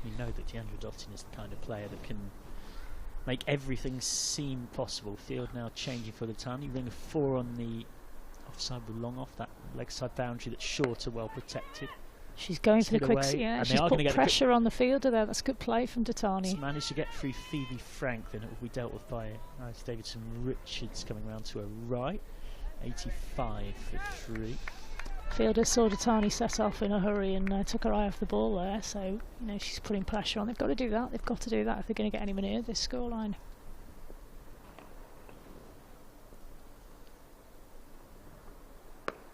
[SPEAKER 1] You know that Deandra Dottin is the kind of player that can make everything seem possible. Field now changing for Ditani. Ring of 4 on the offside with long off, that leg side boundary that's shorter, well protected.
[SPEAKER 2] She's going for the quick, yeah, she's put pressure on the fielder there. That's good play from Ditani.
[SPEAKER 1] She's managed to get through Phoebe Frank, then it will be dealt with by Alice Davidson Richards coming round to her right. 85 for 3.
[SPEAKER 2] Fielder saw Ditani set off in a hurry and took her eye off the ball there, so you know she's putting pressure on. They've got to do that. They've got to do that if they're going to get anywhere near this scoreline.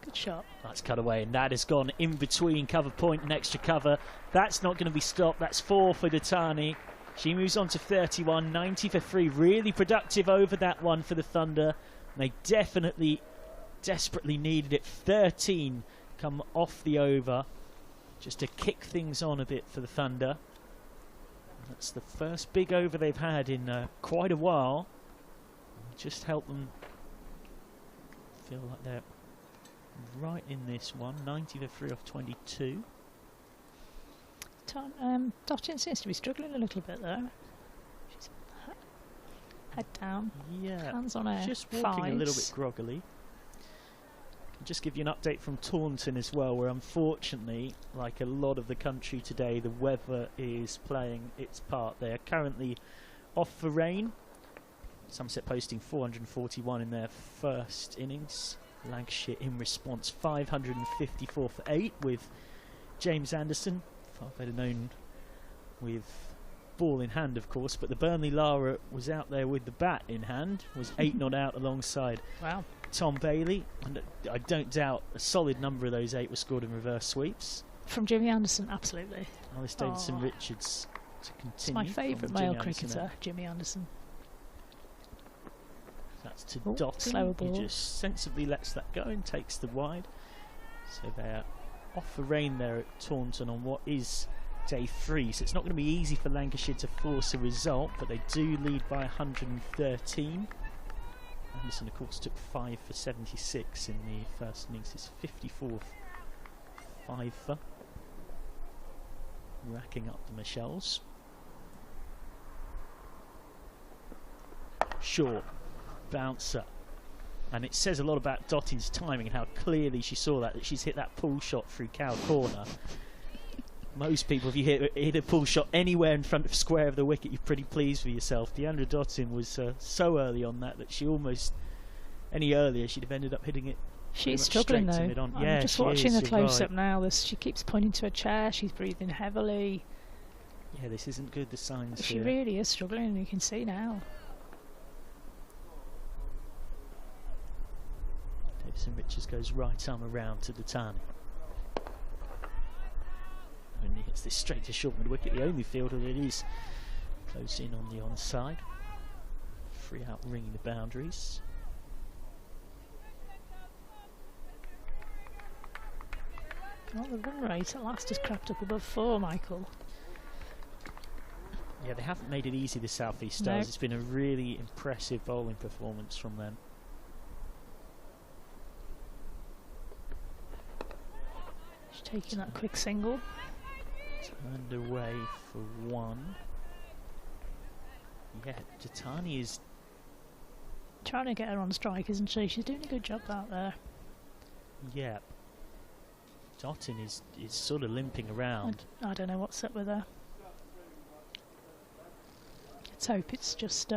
[SPEAKER 2] Good shot.
[SPEAKER 1] That's cut away, and that has gone in between cover point and extra cover. That's not going to be stopped. That's 4 for Ditani. She moves on to 31, 90 for 3. Really productive over that one for the Thunder. And they definitely, desperately needed it. 13 come off the over just to kick things on a bit for the Thunder. That's the first big over they've had in quite a while. Just help them feel like they're right in this one. 90 for 3 off 22.
[SPEAKER 2] Dottin seems to be struggling a little bit though. She's head down, hands on her
[SPEAKER 1] just walking a little bit groggily. Just give you an update from Taunton as well, where unfortunately, like a lot of the country today, the weather is playing its part. They are currently off for rain. Somerset posting 441 in their first innings. Lancashire in response 554 for 8 with James Anderson, far better known with ball in hand of course, but the Burnley Lara was out there with the bat in hand, was 8 not out alongside Tom Bailey, and I don't doubt a solid number of those 8 were scored in reverse sweeps.
[SPEAKER 2] From Jimmy Anderson, absolutely.
[SPEAKER 1] Alice Davidson Richards to continue.
[SPEAKER 2] It's my favourite male cricketer, Jimmy Anderson.
[SPEAKER 1] That's to Dottin. He just sensibly lets that go and takes the wide. So they're off the rain there at Taunton on what is day 3. So it's not going to be easy for Lancashire to force a result, but they do lead by 113. Anderson, of course, took 5 for 76 in the first innings. His 54th 5-fer. Racking up the Michelles. Short. Bouncer, and it says a lot about Dottin's timing and how clearly she saw that she's hit that pull shot through cow corner. Most people, if you hit a pull shot anywhere in front of square of the wicket, you're pretty pleased with yourself. Deandra Dottin was so early on that she almost, any earlier she'd have ended up hitting it.
[SPEAKER 2] She's struggling though. I'm just watching the close up now. She keeps pointing to her chair. She's breathing heavily.
[SPEAKER 1] Yeah, this isn't good. The signs.
[SPEAKER 2] She really is struggling. You can see now.
[SPEAKER 1] Davidson Richards goes right arm around to Ditani. And he hits this straight to short mid wicket. The only fielder that is close in on the onside. Free out ringing the boundaries.
[SPEAKER 2] Well, the run rate at last has crept up above 4, Michael.
[SPEAKER 1] Yeah, they haven't made it easy, the South East Stars.
[SPEAKER 2] No.
[SPEAKER 1] It's been a really impressive bowling performance from them.
[SPEAKER 2] She's taking that quick single.
[SPEAKER 1] Turned away for 1. Yeah, Jatani is
[SPEAKER 2] Trying to get her on strike, isn't she? She's doing a good job out there.
[SPEAKER 1] Yeah. Dottin is sort of limping around.
[SPEAKER 2] I don't know what's up with her. Let's hope it's just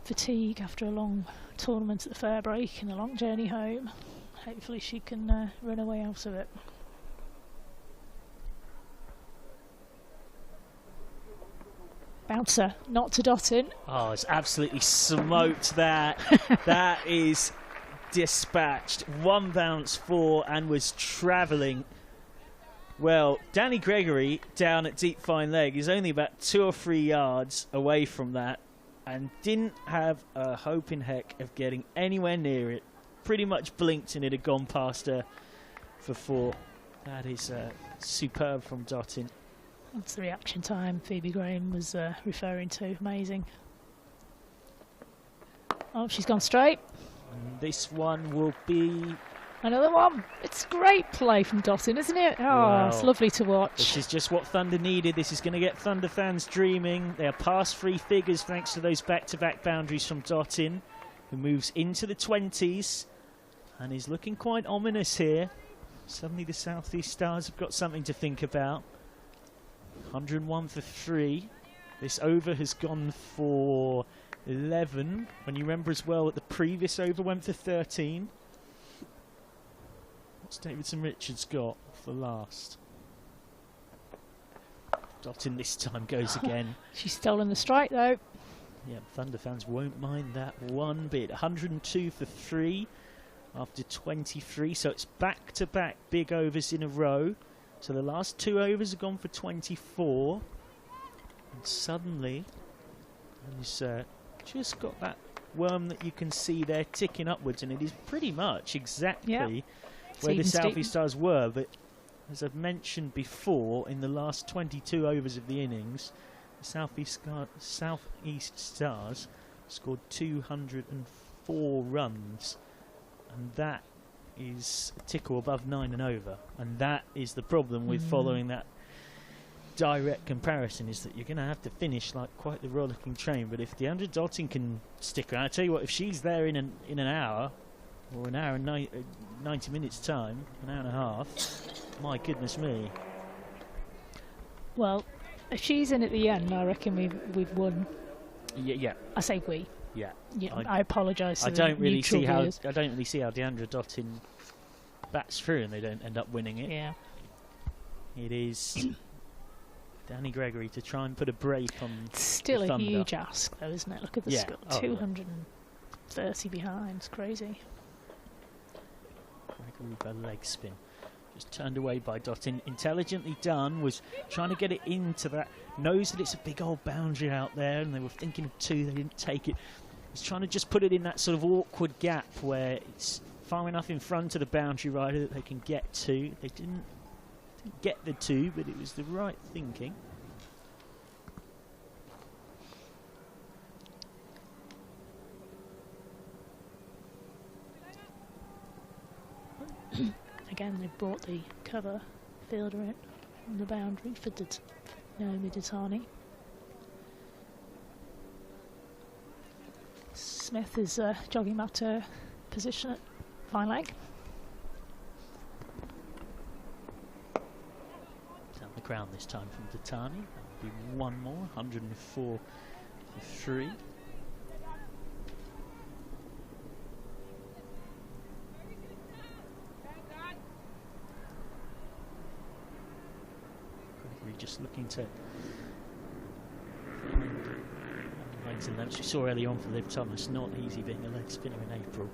[SPEAKER 2] fatigue after a long tournament at the fair break and a long journey home. Hopefully she can run away out of it. Bouncer, not to Dottin.
[SPEAKER 1] Oh, it's absolutely smoked that. That is dispatched. 1 bounce 4 and was travelling. Well, Danny Gregory down at deep fine leg is only about 2 or 3 yards away from that and didn't have a hope in heck of getting anywhere near it. Pretty much blinked and it had gone past her for 4. That is superb from Dottin.
[SPEAKER 2] That's the reaction time Phoebe Graham was referring to. Amazing. Oh, she's gone straight.
[SPEAKER 1] And this one will be
[SPEAKER 2] another one. It's great play from Dottin, isn't it? Oh,
[SPEAKER 1] wow.
[SPEAKER 2] It's lovely to watch.
[SPEAKER 1] This is just what Thunder needed. This is going to get Thunder fans dreaming. They are past 3 figures thanks to those back-to-back boundaries from Dottin, who moves into the 20s and is looking quite ominous here. Suddenly the South East Stars have got something to think about. 101 for 3. This over has gone for 11. When you remember as well that the previous over went for 13. What's Davidson Richards got for last? Dottin this time goes again.
[SPEAKER 2] She's stolen the strike though.
[SPEAKER 1] Yeah, Thunder fans won't mind that one bit. 102 for 3 after 23. So it's back-to-back big overs in a row. So the last 2 overs have gone for 24. And suddenly, he's just got that worm that you can see there ticking upwards. And it is pretty much exactly where the South East Stars were. But as I've mentioned before, in the last 22 overs of the innings, the South East Stars scored 204 runs. And that is a tickle above 9 and over, and that is the problem with following that direct comparison, is that you're going to have to finish like quite the rollicking train. But if DeAndre Dottin can stick around, I tell you what, if she's there in an hour or an hour and 90 minutes time, an hour and a half, my goodness me.
[SPEAKER 2] Well, if she's in at the end, I reckon we've won.
[SPEAKER 1] Yeah.
[SPEAKER 2] I say we.
[SPEAKER 1] Yeah,
[SPEAKER 2] I apologise.
[SPEAKER 1] I don't really see how DeAndre Dottin bats through and they don't end up winning it.
[SPEAKER 2] Yeah,
[SPEAKER 1] it is Danny Gregory to try and put a break on.
[SPEAKER 2] Still
[SPEAKER 1] the
[SPEAKER 2] a
[SPEAKER 1] Thunder.
[SPEAKER 2] huge ask, though, isn't it? Look at the score, 230 behind. It's crazy.
[SPEAKER 1] Gregory by leg spin. Just turned away by Dottin. Intelligently done, was trying to get it into that. Knows that it's a big old boundary out there and they were thinking of 2, they didn't take it. Was trying to just put it in that sort of awkward gap where it's far enough in front of the boundary rider that they can get to. They didn't get the 2, but it was the right thinking.
[SPEAKER 2] Again, they brought the cover fielder in on the boundary for Naomi Datani. Smith is jogging back to her position at fine leg.
[SPEAKER 1] Down the ground this time from Datani. That'll be 1 more, 104 for 3. Just looking to legs and lengths. We saw earlier on for Liv Thomas, not easy being a leg spinner in April.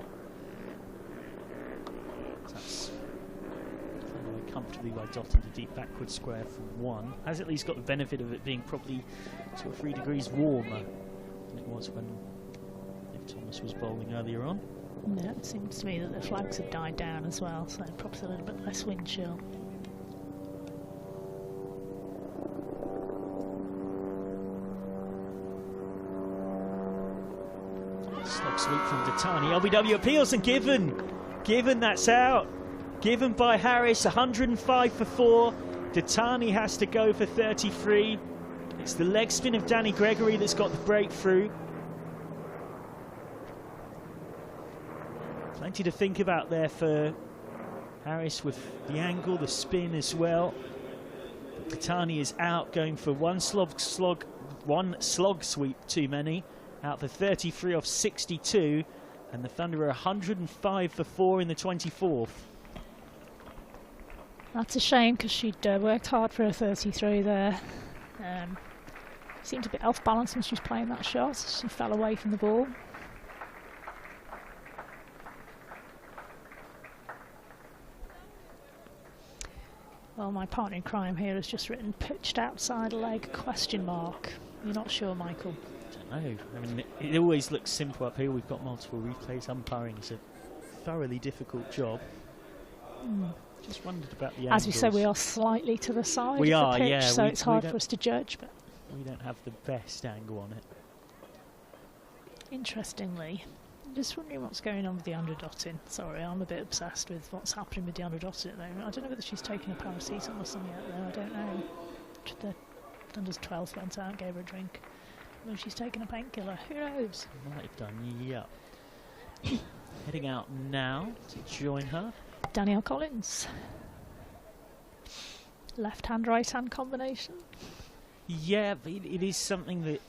[SPEAKER 1] That's followed comfortably by Dottin to deep backward square for 1. Has at least got the benefit of it being probably 2 or 3 degrees warmer than it was when Thomas was bowling earlier on.
[SPEAKER 2] Yeah, it seems to me that the flags have died down as well, so perhaps a little bit less wind chill.
[SPEAKER 1] Slog sweep from Datani. LBW appeals and given. Given, that's out. Given by Harris, 105 for 4. Datani has to go for 33. It's the leg spin of Danny Gregory that's got the breakthrough. Plenty to think about there for Harris with the angle, the spin as well. But Datani is out, going for one slog sweep too many. Out for 33 off 62, and the Thunder are 105 for 4 in the 24th.
[SPEAKER 2] That's a shame, because she'd worked hard for her 33 there. Seemed a bit off balance when she was playing that shot. She fell away from the ball. Well, my partner in crime here has just written pitched outside leg ? You're not sure, Michael?
[SPEAKER 1] I don't know. I mean, it always looks simple up here. We've got multiple replays. Umpiring is a thoroughly difficult job. Just wondered about the angles.
[SPEAKER 2] As we say, we are slightly to the side of the pitch, so it's hard for us to judge. But
[SPEAKER 1] we don't have the best angle on it.
[SPEAKER 2] Interestingly, I'm just wondering what's going on with the underdotting. Sorry, I'm a bit obsessed with what's happening with the underdotting at the moment. I don't know whether she's taken a paracetamol or something yet, though. I don't know. The Thunder's 12th went out, gave her a drink. Well, she's taken a painkiller. Who knows?
[SPEAKER 1] Might have done, yeah. Heading out now to join her.
[SPEAKER 2] Danielle Collins. Left-hand, right-hand combination.
[SPEAKER 1] Yeah, but it is something that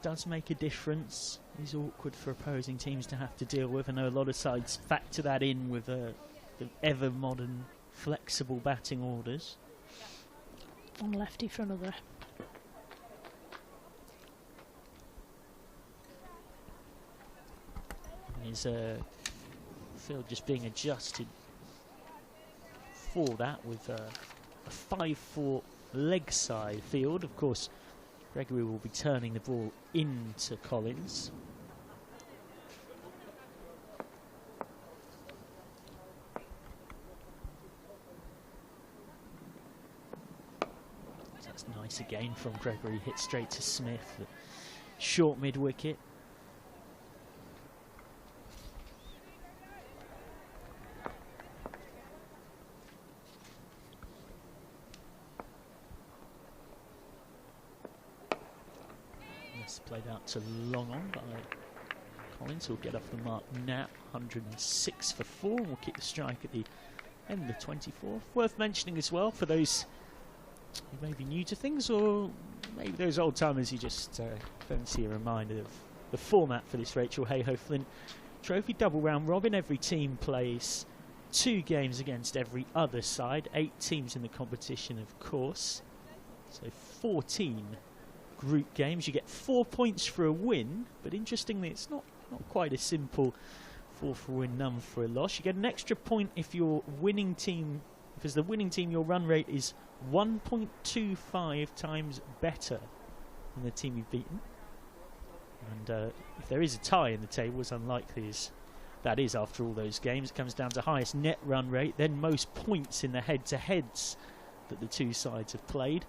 [SPEAKER 1] does make a difference. It's awkward for opposing teams to have to deal with. I know a lot of sides factor that in with the ever-modern, flexible batting orders.
[SPEAKER 2] One lefty for another.
[SPEAKER 1] Is field just being adjusted for that with a 5-4 leg side field. Of course, Gregory will be turning the ball into Collins. That's nice again from Gregory, hit straight to Smith. Short mid-wicket. Played out to long on by Collins, who'll get off the mark now. 106 for 4. We'll keep the strike at the end of the 24th. Worth mentioning as well for those who may be new to things, or maybe those old timers who just fancy a reminder of the format for this Rachael Heyhoe-Flint Trophy. Double round robin. Every team plays 2 games against every other side. 8 teams in the competition, of course. So 14 group games. You get 4 points for a win, but interestingly it's not quite a simple 4 for a win, none for a loss. You get an extra point if your winning team, if as the winning team your run rate is 1.25 times better than the team you've beaten. And if there is a tie in the table, as unlikely as that is after all those games, it comes down to highest net run rate, then most points in the head-to-heads that the two sides have played.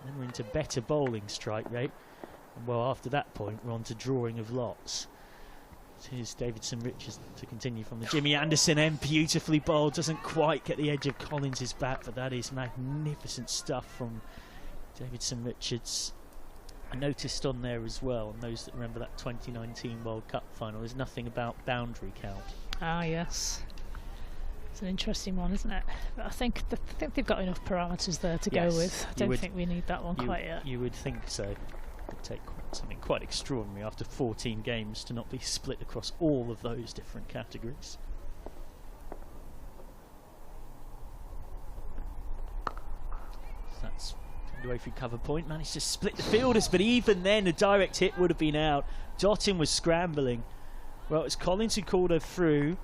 [SPEAKER 1] Then we're into better bowling strike rate. And well, after that point, we're on to drawing of lots. So here's Davidson Richards to continue from the Jimmy Anderson end. Beautifully bowled. Doesn't quite get the edge of Collins' bat, but that is magnificent stuff from Davidson Richards. I noticed on there as well, and those that remember that 2019 World Cup final, there's nothing about boundary count.
[SPEAKER 2] Ah, yes. It's an interesting one, isn't it? But I think they've got enough parameters there to go with. I don't think we need that one quite yet.
[SPEAKER 1] You would think so. It would take something quite extraordinary after 14 games to not be split across all of those different categories. So that's away through cover point, managed to split the fielders, but even then a direct hit would have been out. Dottin was scrambling. Well, it was Collins who called her through.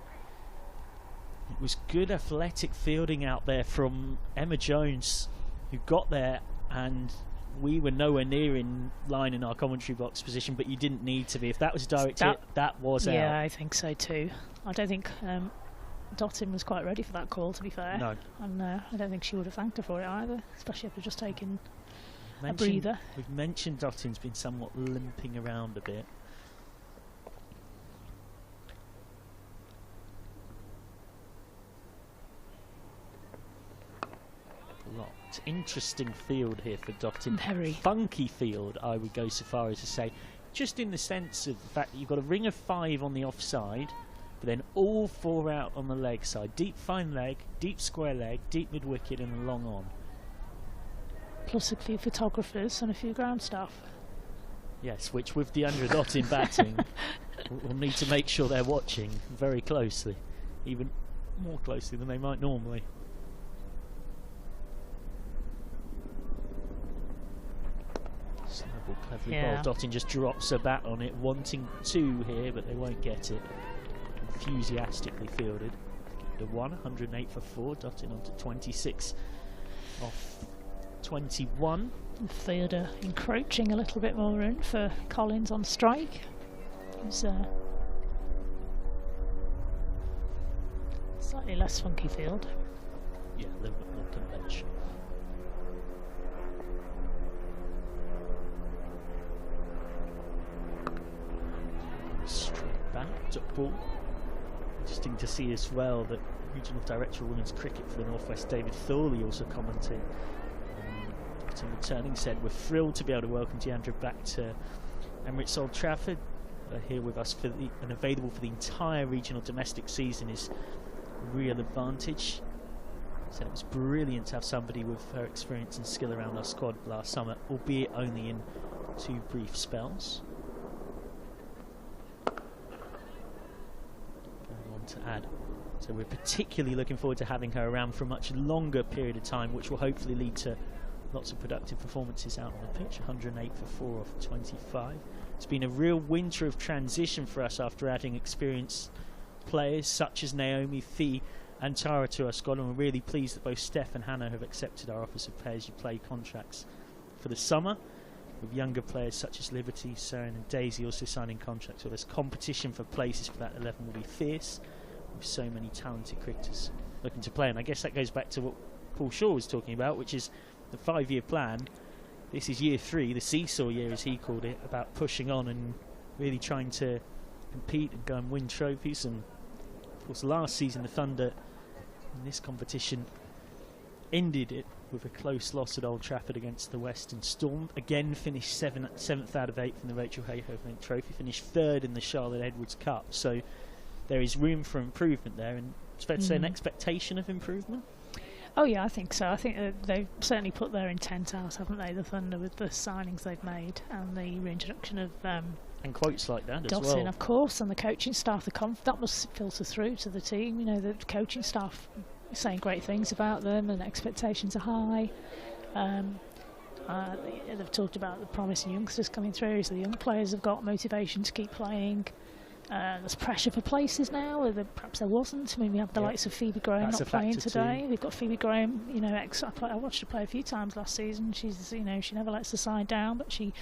[SPEAKER 1] It was good athletic fielding out there from Emma Jones, who got there and we were nowhere near in line in our commentary box position, but you didn't need to be. If that was a direct hit, that was out.
[SPEAKER 2] Yeah, I think so too. I don't think Dottin was quite ready for that call, to be fair.
[SPEAKER 1] No.
[SPEAKER 2] And I don't think she would have thanked her for it either, especially after just taking a breather.
[SPEAKER 1] We've mentioned Dottin's been somewhat limping around a bit. Interesting field here for Dottin.
[SPEAKER 2] Very
[SPEAKER 1] funky field, I would go so far as to say, just in the sense of the fact that you've got a ring of 5 on the offside, but then all 4 out on the leg side. Deep fine leg, deep square leg, deep mid wicket, and a long on.
[SPEAKER 2] Plus a few photographers and a few ground staff.
[SPEAKER 1] Yes, which with the under Dottin batting, we'll need to make sure they're watching very closely, even more closely than they might normally. Cleverly bowled. Dottin just drops a bat on it, wanting 2 here, but they won't get it. Enthusiastically fielded. The 108 for 4. Dottin on to 26 off 21.
[SPEAKER 2] The fielder encroaching a little bit more in for Collins on strike. It's slightly less funky field.
[SPEAKER 1] Yeah, a little bit more conventional. Straight back, top ball. Interesting to see as well that Regional Director of Women's Cricket for the North West, David Thorley, also commenting. Returning said, "We're thrilled to be able to welcome Deandra back to Emirates Old Trafford. Here with us for and available for the entire regional domestic season is a real advantage." Said it was brilliant to have somebody with her experience and skill around our squad last summer, albeit only in 2 brief spells. To add, so we're particularly looking forward to having her around for a much longer period of time, which will hopefully lead to lots of productive performances out on the pitch. 108 for 4 off 25. It's been a real winter of transition for us after adding experienced players such as Naomi, Fee and Tara to our squad, and we're really pleased that both Steph and Hannah have accepted our offers of pay-as-you-play contracts for the summer, with younger players such as Liberty, Saren and Daisy also signing contracts. So there's competition for places for that 11 will be fierce, with so many talented cricketers looking to play. And I guess that goes back to what Paul Shaw was talking about, which is the 5-year plan. This is year 3, the seesaw year as he called it, about pushing on and really trying to compete and go and win trophies. And of course last season the Thunder in this competition ended it with a close loss at Old Trafford against the Western Storm. Again finished 7th out of 8 from the Rachael Heyhoe-Fint Trophy, finished 3rd in the Charlotte Edwards Cup. So there is room for improvement there, and it's fair to say an expectation of improvement.
[SPEAKER 2] Oh yeah, I think so. I think they've certainly put their intent out, haven't they, the Thunder, with the signings they've made and the reintroduction of
[SPEAKER 1] and quotes like that
[SPEAKER 2] Dottin,
[SPEAKER 1] as well,
[SPEAKER 2] of course, and the coaching staff. That must filter through to the team. You know, the coaching staff saying great things about them, and expectations are high. They've talked about the promising youngsters coming through, so the young players have got motivation to keep playing. There's pressure for places now that perhaps there wasn't. I mean, we have the likes of Phoebe Graham not playing today. We've got Phoebe Graham, you know, I watched her play a few times last season. She's, you know, she never lets the side down, but she,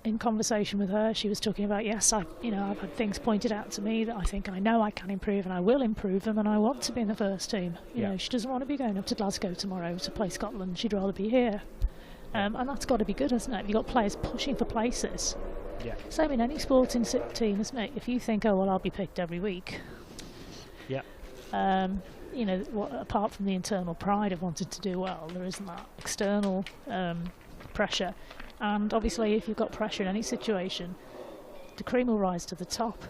[SPEAKER 2] in conversation with her, she was talking about, yes, I've had things pointed out to me that I think I know I can improve, and I will improve them, and I want to be in the first team. You know, she doesn't want to be going up to Glasgow tomorrow to play Scotland. She'd rather be here. And that's got to be good, hasn't it? You've got players pushing for places.
[SPEAKER 1] Yeah.
[SPEAKER 2] Same in any sporting team, isn't it? If you think, oh well, I'll be picked every week.
[SPEAKER 1] Yeah.
[SPEAKER 2] You know, apart from the internal pride of wanting to do well, there isn't that external pressure. And obviously, if you've got pressure in any situation, the cream will rise to the top.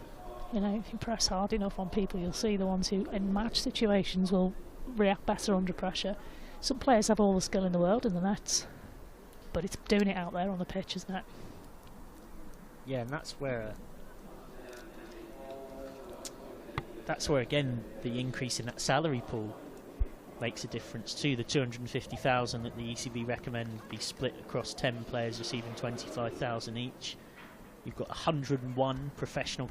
[SPEAKER 2] You know, if you press hard enough on people, you'll see the ones who, in match situations, will react better under pressure. Some players have all the skill in the world in the nets, but it's doing it out there on the pitch, isn't it?
[SPEAKER 1] Yeah, and that's where again the increase in that salary pool makes a difference too. The 250,000 that the ECB recommend be split across 10 players receiving 25,000 each. You've got 101 professional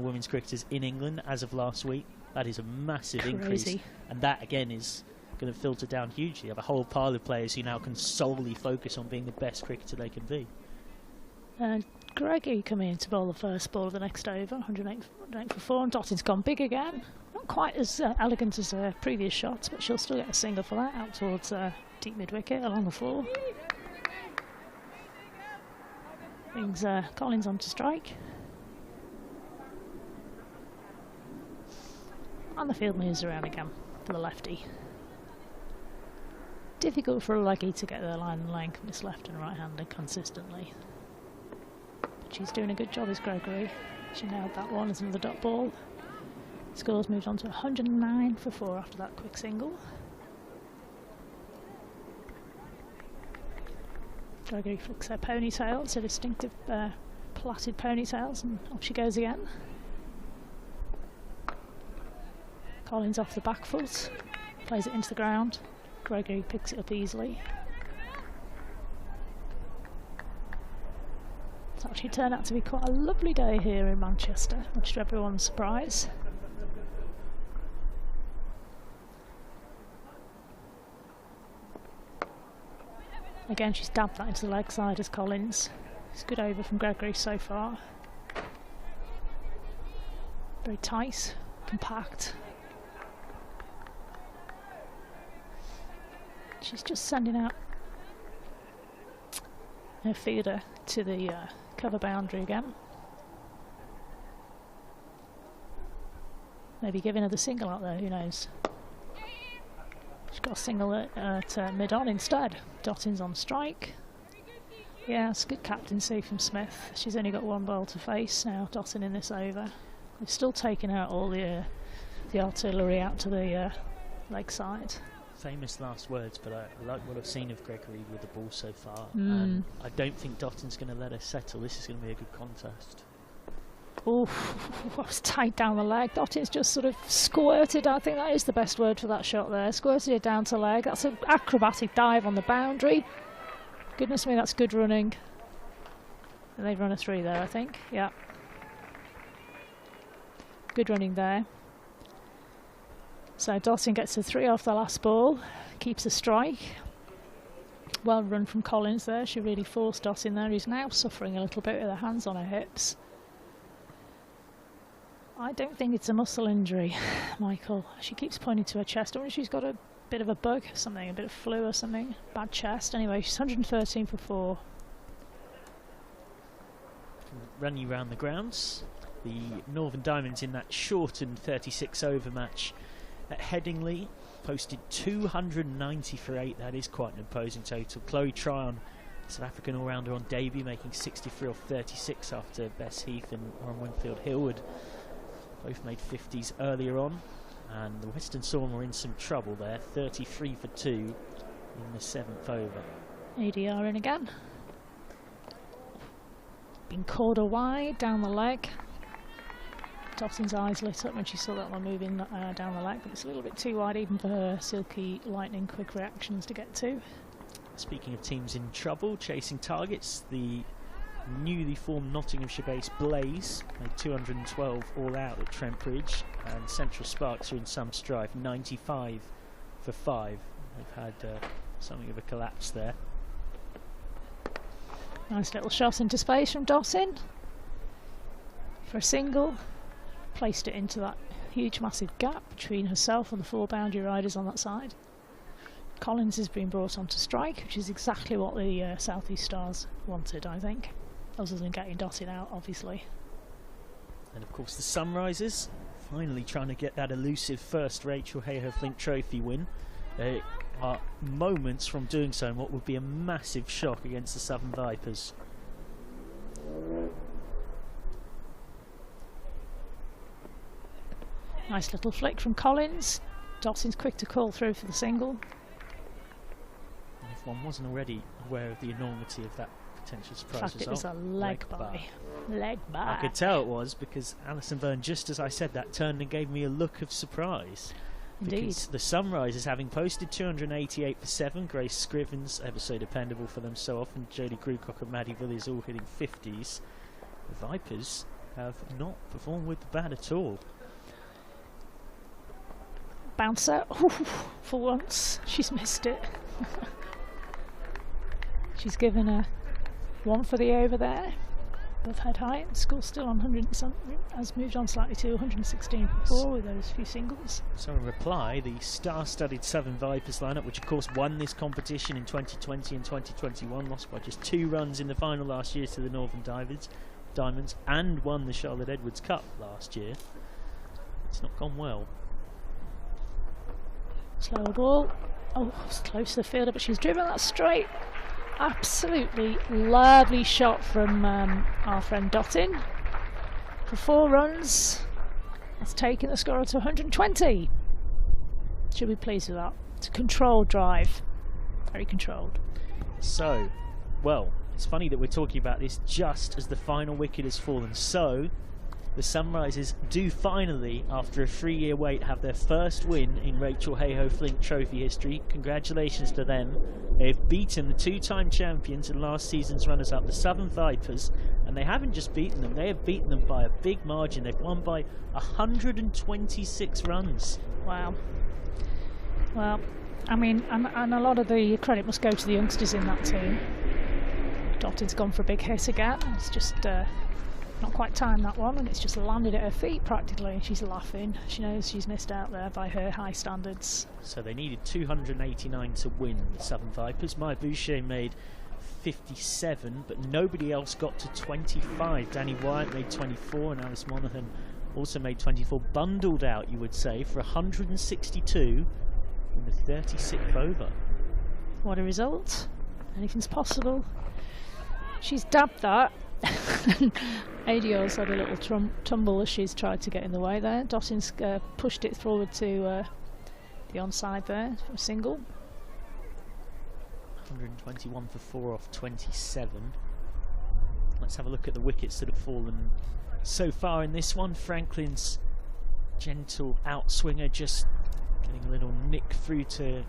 [SPEAKER 1] women's cricketers in England as of last week. That is a massive increase, and that again is going to filter down hugely. You have a whole pile of players who now can solely focus on being the best cricketer they can be.
[SPEAKER 2] Gregory coming in to bowl the first ball of the next over, 108 for 4, and Dottin's gone big again. Not quite as elegant as her previous shots, but she'll still get a single for that, out towards deep mid-wicket along the floor. Brings Collins on to strike. And the field moves around again for the lefty. Difficult for a leggy to get their line and length from this left and right hander consistently. She's doing a good job as Gregory. She nailed that one as another dot ball. Scores moved on to 109 for 4 after that quick single. Gregory flicks her ponytail. It's a distinctive plaited ponytails, and off she goes again. Collins off the back foot, plays it into the ground. Gregory picks it up easily. It's actually turned out to be quite a lovely day here in Manchester, much to everyone's surprise. Again, she's dabbed that into the leg side as Collins. It's a good over from Gregory so far. Very tight, compact. She's just sending out her feeder to the cover boundary again. Maybe giving her the single out there, who knows. She's got a single at mid-on instead. Dottin's on strike. Yeah, it's good captaincy from Smith. She's only got one ball to face now, Dottin in this over. We've still taken out all the artillery out to the leg side.
[SPEAKER 1] Famous last words, but I like what I've seen of Gregory with the ball so far. And I don't think Dottin's going to let her settle. This is going to be a good contest.
[SPEAKER 2] Oh, that was tight down the leg. Dottin's just sort of squirted. I think that is the best word for that shot there. Squirted it down to leg. That's an acrobatic dive on the boundary. Goodness me, that's good running. And they've run a 3 there, I think. Yeah. Good running there. So Dottin gets a 3 off the last ball. Keeps a strike. Well run from Collins there. She really forced Dottin there. He's now suffering a little bit with her hands on her hips. I don't think it's a muscle injury, Michael. She keeps pointing to her chest. I wonder if she's got a bit of a bug or something, a bit of flu or something. Bad chest. Anyway, she's 113 for 4.
[SPEAKER 1] Run you round the grounds. The Northern Diamonds in that shortened 36 over match at Headingley posted 290 for 8. That is quite an imposing total. Chloe Tryon, South African all-rounder on debut, making 63 off 36 after Bess Heath and Warren Winfield Hillwood both made 50s earlier on. And the Western Sawn were in some trouble there, 33 for 2 in the 7th over.
[SPEAKER 2] ADR in again. Been caught wide down the leg. Dottin's eyes lit up when she saw that one moving down the leg, but it's a little bit too wide even for her silky, lightning quick reactions to get to.
[SPEAKER 1] Speaking of teams in trouble, chasing targets, the newly formed Nottinghamshire-based Blaze made 212 all out at Trent Bridge, and Central Sparks are in some strife, 95 for 5. They've had something of a collapse there.
[SPEAKER 2] Nice little shot into space from Dottin for a single. Placed it into that huge massive gap between herself and the 4 boundary riders on that side. Collins has been brought on to strike, which is exactly what the South East Stars wanted, I think, other than getting Dottin out, obviously.
[SPEAKER 1] And of course the Sunrisers finally trying to get that elusive first Rachael Heyhoe-Fint Trophy win. They are moments from doing so in what would be a massive shock against the Southern Vipers.
[SPEAKER 2] Nice little flick from Collins. Dottin's quick to call through for the single.
[SPEAKER 1] And if one wasn't already aware of the enormity of that potential surprise
[SPEAKER 2] In fact, it was a leg bye. Leg bye.
[SPEAKER 1] I could tell it was, because Alison Byrne, just as I said that, turned and gave me a look of surprise.
[SPEAKER 2] Indeed.
[SPEAKER 1] Because the Sunrisers, having posted 288 for 7, Grace Scrivens, ever so dependable for them so often, Jodie Grewcock and Maddie Villiers all hitting 50s. The Vipers have not performed with the bat at all.
[SPEAKER 2] bouncer. Ooh, for once, she's missed it. She's given a 1 for the over there, above head height. The score's still on 100 and something, has moved on slightly to 116 before with those few singles.
[SPEAKER 1] So in reply, the star-studded Southern Vipers lineup, which of course won this competition in 2020 and 2021, lost by just 2 runs in the final last year to the Northern Diamonds, and won the Charlotte Edwards Cup last year. It's not gone well.
[SPEAKER 2] Slow ball. Oh, it's close to the fielder, but she's driven that straight. Absolutely lovely shot from our friend Dottin. For 4 runs, that's taken the score to 120. Should be pleased with that. It's a controlled drive. Very controlled.
[SPEAKER 1] So, well, it's funny that we're talking about this just as the final wicket has fallen. So, the Sunrisers do finally, after a 3-year wait, have their first win in Rachael Heyhoe-Flint Trophy history. Congratulations to them. They have beaten the 2-time champions and last season's runners-up, the Southern Vipers, and they haven't just beaten them, they have beaten them by a big margin. They've won by 126 runs.
[SPEAKER 2] Wow. Well, I mean, and a lot of the credit must go to the youngsters in that team. Dottin's gone for a big hit again. It's just not quite timed that one, and it's just landed at her feet practically. She's laughing. She knows she's missed out there by her high standards.
[SPEAKER 1] So they needed 289 to win, the Southern Vipers. Maya Boucher made 57, but nobody else got to 25. Danny Wyatt made 24, and Alice Monaghan also made 24. Bundled out, you would say, for 162 in the 36th over.
[SPEAKER 2] What a result. Anything's possible. She's dabbed that. Adios had a little tumble as she's tried to get in the way there. Dottin's pushed it forward to the onside there for a single.
[SPEAKER 1] 121 for 4 off 27. Let's have a look at the wickets that have fallen so far in this one. Franklin's gentle outswinger just getting a little nick through to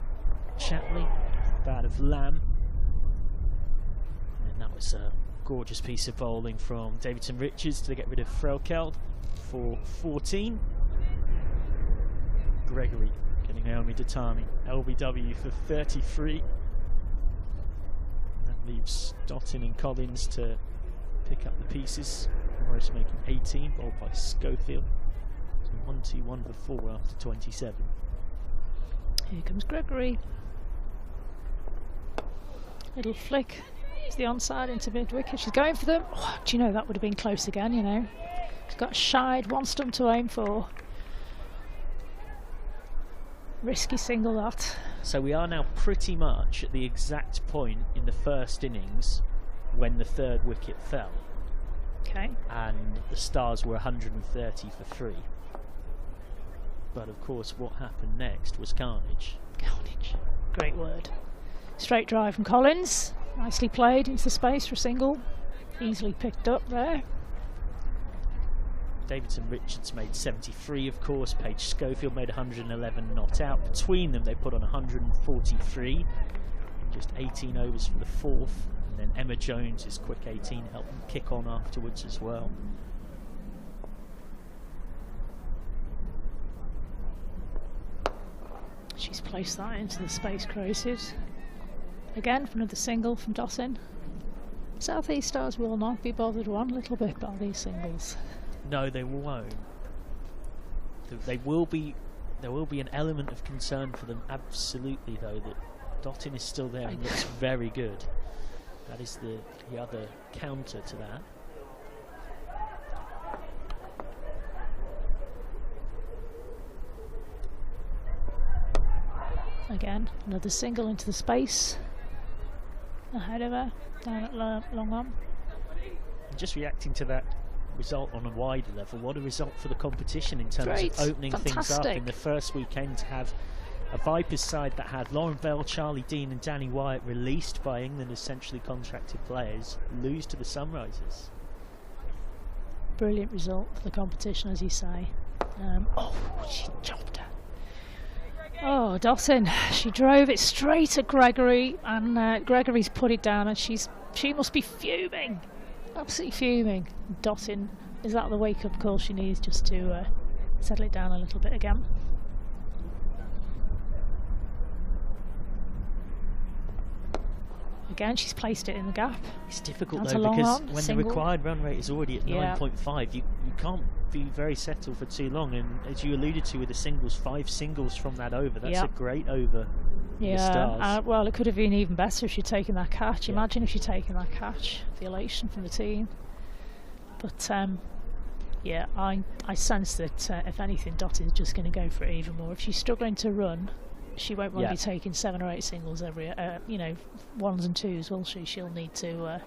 [SPEAKER 1] Shatley. Bat of Lamb. And that was a gorgeous piece of bowling from Davidson Richards to get rid of Frelkeld for 14. Gregory getting Naomi Datani LBW for 33. That leaves Dottin and Collins to pick up the pieces. Morris making 18, bowled by Schofield. So 1-2-1 for 4 after 27.
[SPEAKER 2] Here comes Gregory. Little flick. It's the onside into mid wicket. She's going for them. Oh, do you know that would have been close again, you know. She's got shied, 1 stump to aim for. Risky single that.
[SPEAKER 1] So we are now pretty much at the exact point in the first innings when the 3rd wicket fell.
[SPEAKER 2] Okay.
[SPEAKER 1] And the Stars were 130 for 3. But of course what happened next was carnage.
[SPEAKER 2] Carnage. Great word. Straight drive from Collins. Nicely played into space for a single. Easily picked up there.
[SPEAKER 1] Davidson Richards made 73, of course. Paige Schofield made 111, not out. Between them, they put on 143. Just 18 overs for the 4th. And then Emma Jones' quick 18 helped them kick on afterwards as well.
[SPEAKER 2] She's placed that into the space created. Again, for another single from Dottin. South East Stars will not be bothered one little bit by these singles.
[SPEAKER 1] No, they won't. There will be an element of concern for them, absolutely, though, that Dottin is still there and looks very good. That is the other counter to that.
[SPEAKER 2] Again, another single into the space. Ahead of her, down at long on.
[SPEAKER 1] Just reacting to that result on a wider level, what a result for the competition in terms of opening things up in the first weekend, to have a Vipers side that had Lauren Bell, Charlie Dean and Danny Wyatt released by England as centrally contracted players, lose to the Sunrisers.
[SPEAKER 2] Brilliant result for the competition, as you say. Oh, she chopped her. Oh, Dottin, she drove it straight at Gregory, and Gregory's put it down, and she must be fuming, absolutely fuming. Dottin, is that the wake-up call she needs just to settle it down a little bit again? Again, she's placed it in the gap.
[SPEAKER 1] It's difficult
[SPEAKER 2] Down to
[SPEAKER 1] though,
[SPEAKER 2] long
[SPEAKER 1] because
[SPEAKER 2] on,
[SPEAKER 1] when
[SPEAKER 2] single.
[SPEAKER 1] the required run rate is already at
[SPEAKER 2] Yeah.
[SPEAKER 1] 9.5, you can't be very settled for too long. And as you alluded to with the singles, 5 singles from that over, that's a great over. The Stars.
[SPEAKER 2] Well, it could have been even better if she'd taken that catch. Imagine if she'd taken that catch. The elation from the team. But yeah, I sense that if anything, Dottin's just going to go for it even more. If she's struggling to run, she won't want to be taking 7 or 8 singles every, you know, 1s and 2s, will she? She'll need to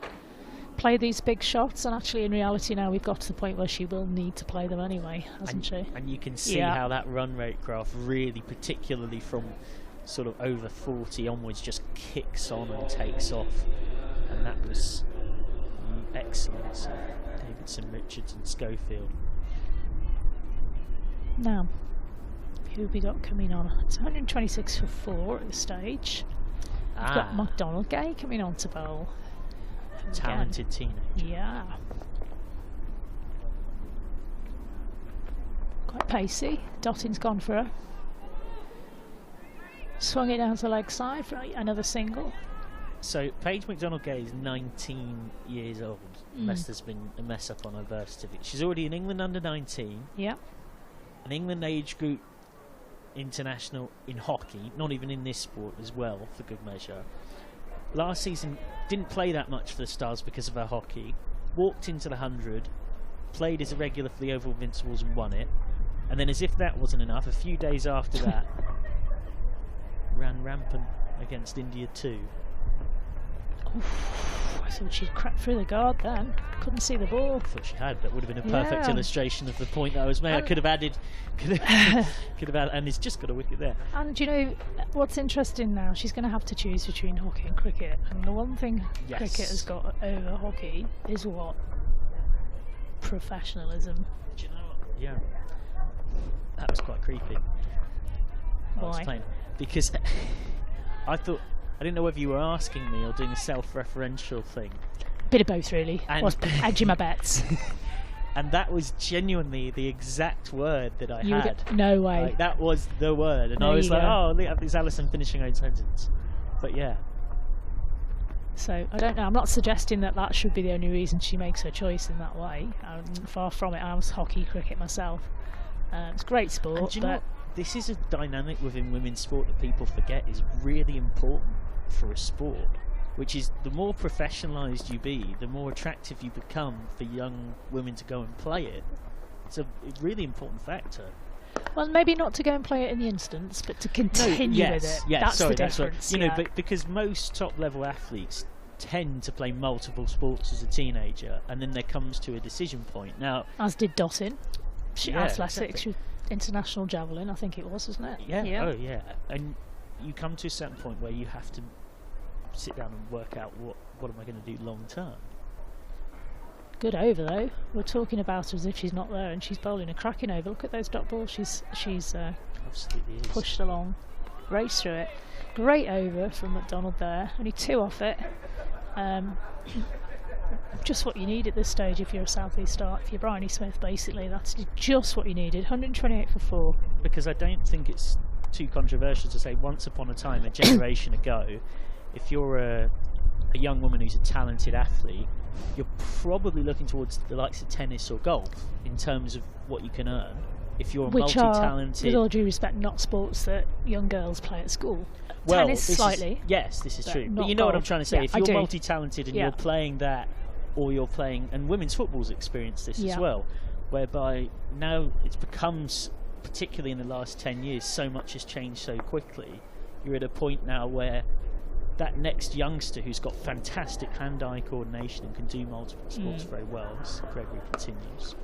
[SPEAKER 2] play these big shots, and actually in reality now we've got to the point where she will need to play them anyway, hasn't she?
[SPEAKER 1] And you can see how that run rate graph really, particularly from sort of over 40 onwards, just kicks on and takes off. And that was excellent. Davidson, Richardson, Schofield.
[SPEAKER 2] Now, who have we got coming on? It's 126 for 4 at this stage. We've got McDonald Gay coming on to bowl.
[SPEAKER 1] Talented teenager.
[SPEAKER 2] Yeah. Quite pacey. Dottin's gone for her. Swung it down to the leg side for another single.
[SPEAKER 1] So Paige McDonald-Gay is 19 years old, unless there's been a mess up on her birth certificate. She's already in England under 19.
[SPEAKER 2] Yeah.
[SPEAKER 1] An England age group international in hockey, not even in this sport as well, for good measure. Last season didn't play that much for the Stars because of her hockey. Walked into the 100, played as a regular for the Oval Invincibles and won it. And then, as if that wasn't enough, a few days after that, ran rampant against India 2.
[SPEAKER 2] Oof, I thought she'd cracked through the guard then. Couldn't see the ball.
[SPEAKER 1] I thought she had. That would have been a perfect illustration of the point that I was making. I could have added, and it's just got a wicket there.
[SPEAKER 2] And you know what's interesting now? She's going to have to choose between hockey and cricket. And the one thing cricket has got over hockey is what? Professionalism.
[SPEAKER 1] Do you know what? Yeah. That was quite creepy.
[SPEAKER 2] Why?
[SPEAKER 1] Because I didn't know whether you were asking me or doing a self-referential thing.
[SPEAKER 2] Bit of both, really. I was edging my bets.
[SPEAKER 1] And that was genuinely the exact word that I had.
[SPEAKER 2] No way.
[SPEAKER 1] Like, that was the word. And I was like, oh, look at this Alison finishing her own sentence. But yeah.
[SPEAKER 2] So, I don't know. I'm not suggesting that that should be the only reason she makes her choice in that way. Far from it. I was hockey, cricket myself. It's great sport.
[SPEAKER 1] And do you know what? This is a dynamic within women's sport that people forget is really important for a sport, which is the more professionalised you be, the more attractive you become for young women to go and play it. It's a really important factor.
[SPEAKER 2] Well, maybe not to go and play it in the instance, but to continue with it.
[SPEAKER 1] Yes,
[SPEAKER 2] that's the difference.
[SPEAKER 1] You know, but because most top-level athletes tend to play multiple sports as a teenager, and then there comes to a decision point. Now,
[SPEAKER 2] as did Dottin. Athletics,
[SPEAKER 1] exactly.
[SPEAKER 2] International javelin, I think it was, wasn't it?
[SPEAKER 1] Yeah. Oh, yeah. And you come to a certain point where you have to sit down and work out what am I going to do long term.
[SPEAKER 2] Good over though. We're talking about her as if she's not there, and she's bowling a cracking over. Look at those dot balls. She's
[SPEAKER 1] absolutely
[SPEAKER 2] pushed along, raced through it. Great over from McDonald there. Only 2 off it. Just what you need at this stage if you're a South East start. If you're Bryony Smith, basically, that's just what you needed. 128 for 4.
[SPEAKER 1] Because I don't think it's too controversial to say once upon a time, a generation ago, if you're a young woman who's a talented athlete, you're probably looking towards the likes of tennis or golf in terms of what you can earn. If you're multi-talented...
[SPEAKER 2] With all due respect, not sports that young girls play at school.
[SPEAKER 1] Well,
[SPEAKER 2] tennis, slightly.
[SPEAKER 1] Yes, this is true. But you know what I'm trying to say.
[SPEAKER 2] Yeah,
[SPEAKER 1] if you're multi-talented and you're playing that, or you're playing... And women's football's experienced this as well, whereby now it becomes, particularly in the last 10 years, so much has changed so quickly. You're at a point now where that next youngster who's got fantastic hand-eye coordination and can do multiple sports very well, as Gregory continues.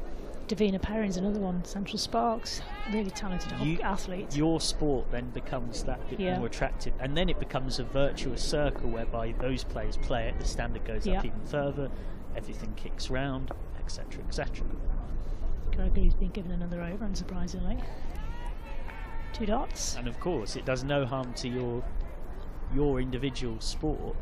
[SPEAKER 2] Davina Perrin's another one, Central Sparks, really talented athlete.
[SPEAKER 1] Your sport then becomes that bit more attractive, and then it becomes a virtuous circle whereby those players play it, the standard goes up even further, everything kicks round, etc, etc.
[SPEAKER 2] Gregory's been given another over, unsurprisingly. 2 dots.
[SPEAKER 1] And of course, it does no harm to your individual sport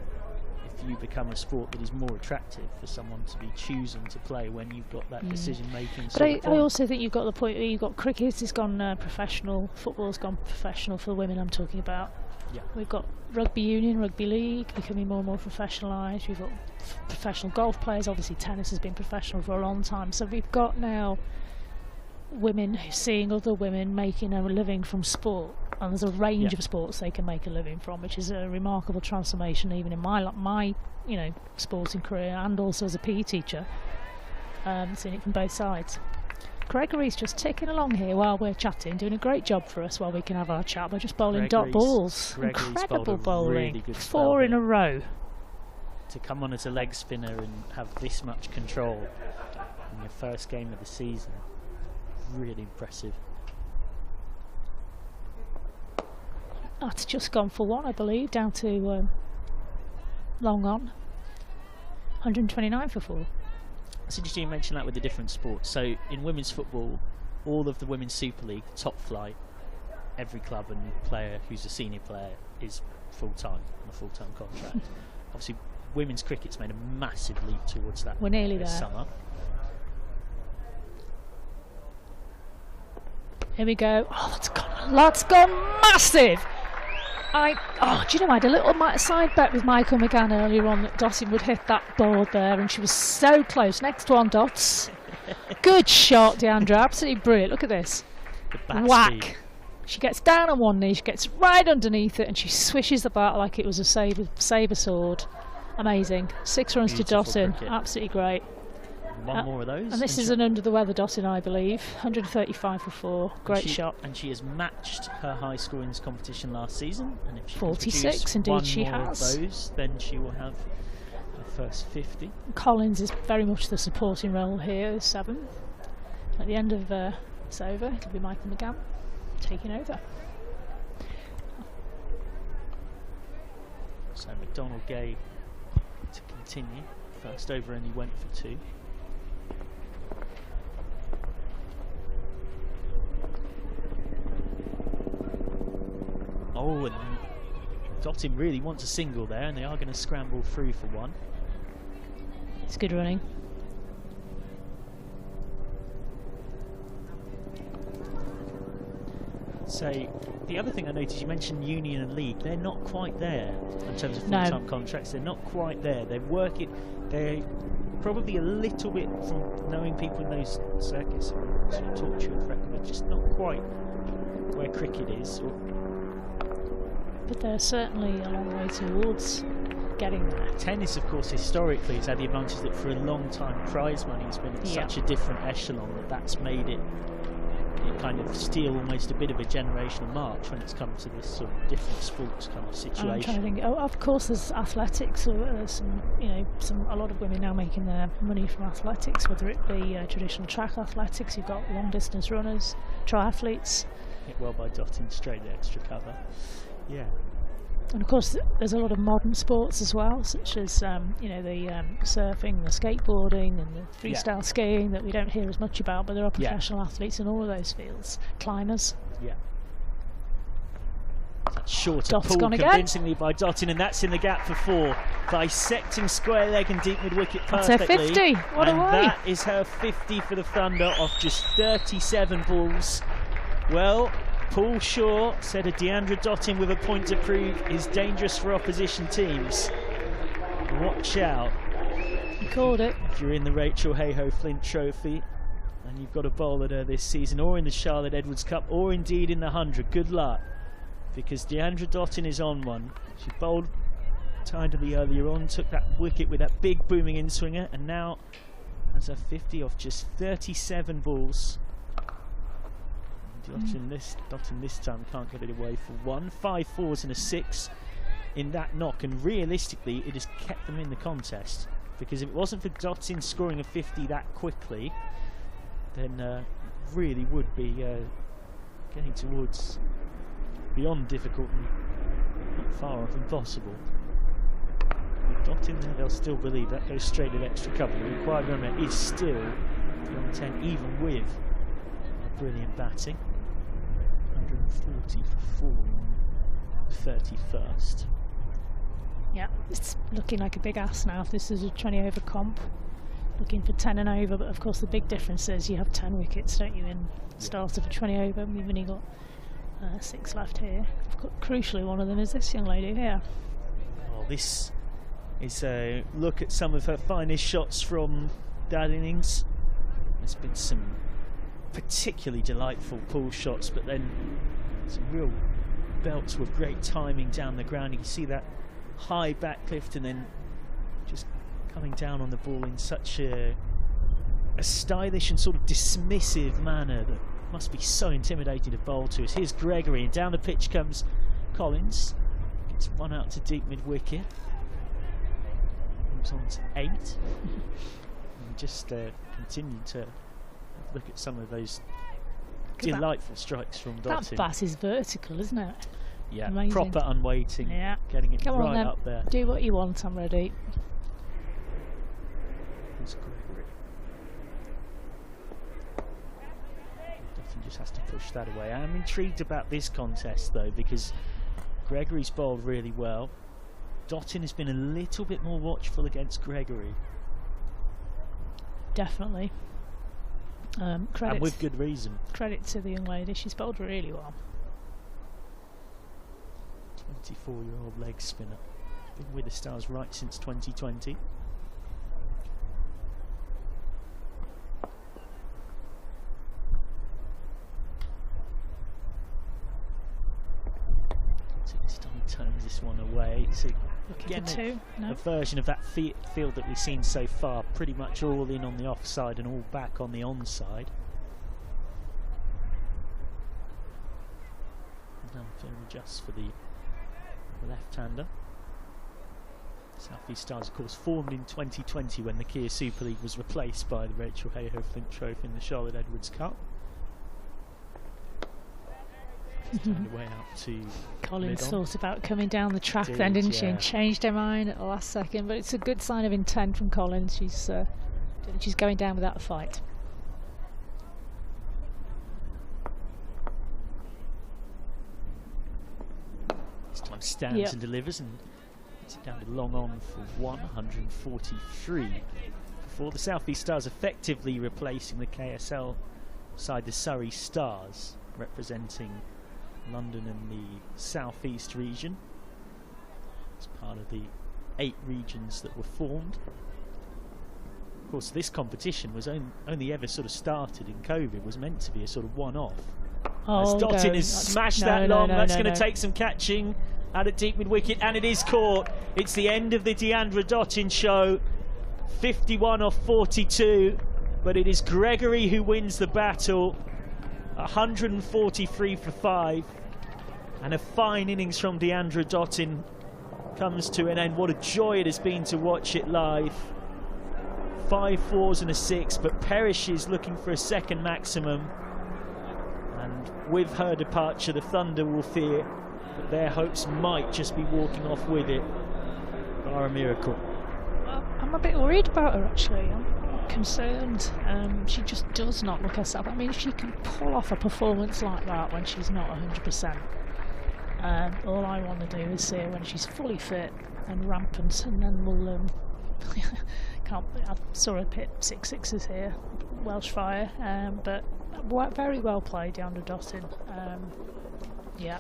[SPEAKER 1] if you become a sport that is more attractive for someone to be choosing to play when you've got that decision making.
[SPEAKER 2] But I also think you've got the point where you've got cricket has gone professional, football's gone professional for the women I'm talking about.
[SPEAKER 1] Yeah.
[SPEAKER 2] We've got rugby union, rugby league becoming more and more professionalised. We've got professional golf players. Obviously, tennis has been professional for a long time. So we've got now women seeing other women making a living from sport, and there's a range of sports they can make a living from, which is a remarkable transformation, even in my sporting career, and also as a PE teacher, seeing it from both sides. Gregory's just ticking along here while we're chatting, doing a great job for us while we can have our chat. We're just bowling dot balls. Incredible bowling. Really 4 in a row.
[SPEAKER 1] To come on as a leg spinner and have this much control in your first game of the season, really impressive.
[SPEAKER 2] That's just gone for 1, I believe, down to long on. 129 for 4.
[SPEAKER 1] So just you mention that with the different sports. So in women's football, all of the Women's Super League, top flight, every club and player who's a senior player is full-time, on a full-time contract. Obviously, women's cricket's made a massive leap towards that.
[SPEAKER 2] We're nearly
[SPEAKER 1] this
[SPEAKER 2] there.
[SPEAKER 1] Summer.
[SPEAKER 2] Here we go. Oh, that's gone massive. Do you know, I had a little side bet with Michael McGann earlier on that Dottin would hit that board there, and she was so close. Next one, Dots. Good shot, Deandra. Absolutely brilliant. Look at this. Whack.
[SPEAKER 1] Speed.
[SPEAKER 2] She gets down on one knee, she gets right underneath it, and she swishes the bat like it was a saber sword. Amazing. 6 runs
[SPEAKER 1] Beautiful
[SPEAKER 2] to Dottin.
[SPEAKER 1] cricket.
[SPEAKER 2] Absolutely great.
[SPEAKER 1] One more of those.
[SPEAKER 2] And this is an under the weather Dottin, I believe. 135 for 4. Great shot.
[SPEAKER 1] And she has matched her high score in this competition last season. And if she
[SPEAKER 2] 46, indeed she has.
[SPEAKER 1] Of those, then she will have her first 50.
[SPEAKER 2] Collins is very much the supporting role here, 7. At the end of it's over, it'll be Michael McGann taking over.
[SPEAKER 1] So McDonald Gay to continue. First over only went for 2. Oh, and Dottin really wants a single there, and they are going to scramble through for 1.
[SPEAKER 2] It's good running.
[SPEAKER 1] So the other thing I noticed, you mentioned Union and League, they're not quite there in terms of full-time contracts. They're not quite there. They're probably a little bit, from knowing people in those circuits, sort of talk to you off record, they're just not quite where cricket is.
[SPEAKER 2] But they're certainly a long way towards getting there.
[SPEAKER 1] Tennis, of course, historically has had the advantage that for a long time prize money has been at such a different echelon that's made it kind of steal almost a bit of a generational march when it's come to this sort of different sports kind of situation.
[SPEAKER 2] I'm trying to think. Oh, of course, there's athletics. There's a lot of women now making their money from athletics, whether it be traditional track athletics. You've got long distance runners, triathletes.
[SPEAKER 1] Hit well by Dottin, straight the extra cover. Yeah.
[SPEAKER 2] And of course, there's a lot of modern sports as well, such as the surfing, the skateboarding, and the freestyle skiing that we don't hear as much about. But there are professional athletes in all of those fields. Climbers.
[SPEAKER 1] Yeah. Short
[SPEAKER 2] Dot's
[SPEAKER 1] pull
[SPEAKER 2] gone
[SPEAKER 1] convincingly
[SPEAKER 2] again.
[SPEAKER 1] by Dottin, and that's in the gap for 4. Dissecting square leg and deep mid wicket
[SPEAKER 2] That's
[SPEAKER 1] perfectly.
[SPEAKER 2] her 50. What
[SPEAKER 1] and
[SPEAKER 2] a way!
[SPEAKER 1] That is her 50 for the Thunder off just 37 balls. Well, Paul Shaw said a Deandra Dottin with a point to prove is dangerous for opposition teams. Watch out.
[SPEAKER 2] You called it.
[SPEAKER 1] If you're in the Rachael Heyhoe-Flint Trophy and you've got a bowl at her this season, or in the Charlotte Edwards Cup, or indeed in the 100, good luck. Because Deandra Dottin is on one. She bowled tidily earlier on, took that wicket with that big booming in-swinger, and now has a 50 off just 37 balls. Dottin this time can't get it away for 1. 5 4s and a 6 in that knock, and realistically it has kept them in the contest, because if it wasn't for Dottin scoring a 50 that quickly, then really would be getting towards beyond difficult and not far off impossible. With Dottin there, they'll still believe that goes straight to extra cover. The required run rate is still beyond 10, even with brilliant batting. 140 for 4 on 31st.
[SPEAKER 2] Yeah, it's looking like a big ask now if this is a 20 over comp. Looking for 10 and over, but of course the big difference is you have 10 wickets, don't you, in start of a 20 over. We've only got 6 left here. Crucially, one of them is this young lady here.
[SPEAKER 1] Oh, this is a look at some of her finest shots from that innings. There's been some particularly delightful pull shots, but then some real belts with great timing down the ground. You can see that high back lift and then just coming down on the ball in such a stylish and sort of dismissive manner that must be so intimidating to bowl to us. Here's Gregory, and down the pitch comes Collins. Gets one out to deep mid-wicket. Moves on to 8. And just continue to look at some of those delightful strikes from Dottin.
[SPEAKER 2] That bat is vertical, isn't it?
[SPEAKER 1] Yeah,
[SPEAKER 2] amazing.
[SPEAKER 1] Proper unweighting.
[SPEAKER 2] Yeah.
[SPEAKER 1] Getting it
[SPEAKER 2] Come
[SPEAKER 1] right
[SPEAKER 2] on, then.
[SPEAKER 1] up there.
[SPEAKER 2] Do what you want, I'm ready.
[SPEAKER 1] Here's Gregory. Dottin just has to push that away. I'm intrigued about this contest though, because Gregory's bowled really well. Dottin has been a little bit more watchful against Gregory.
[SPEAKER 2] Definitely. Credit,
[SPEAKER 1] and with good reason.
[SPEAKER 2] Credit to the young lady, she's bowled really well.
[SPEAKER 1] 24-year-old leg spinner. Been with the Stars right since 2020. So this time he turns this one away. So again, a version of that field that we've seen so far, pretty much all in on the offside and all back on the onside. Now fair adjust for the left-hander. South East Stars, of course, formed in 2020 when the Kia Super League was replaced by the Rachael Heyhoe-Fint Trophy in the Charlotte Edwards Cup. Turned away out to
[SPEAKER 2] Collins
[SPEAKER 1] mid-on.
[SPEAKER 2] thought about coming down the track then, didn't she? And changed her mind at the last second, but it's a good sign of intent from Collins. She's going down without a fight.
[SPEAKER 1] This time stands and delivers and gets it down to long on for 143. Before the South East Stars effectively replacing the KSL side, the Surrey Stars, representing London and the South East region. It's part of the 8 regions that were formed. Of course, this competition was only ever sort of started in COVID, was meant to be a sort of one-off. As Dottin has smashed that long, that's going to take some catching out at deep mid-wicket, and it is caught. It's the end of the Deandra Dottin show. 51 off 42, but it is Gregory who wins the battle. 143 for 5, and a fine innings from Deandra Dottin comes to an end. What a joy it has been to watch it live. 5 4s and a 6, but perishes looking for a second maximum. And with her departure, the Thunder will fear that their hopes might just be walking off with it. Bar a miracle.
[SPEAKER 2] Well, I'm a bit worried about her actually. I'm concerned. She just does not look herself. I mean, if she can pull off a performance like that when she's not 100%, all I want to do is see her when she's fully fit and rampant, and then we'll I saw her hit 6 6s here, Welsh Fire, but very well played, Deandra Dottin. Yeah.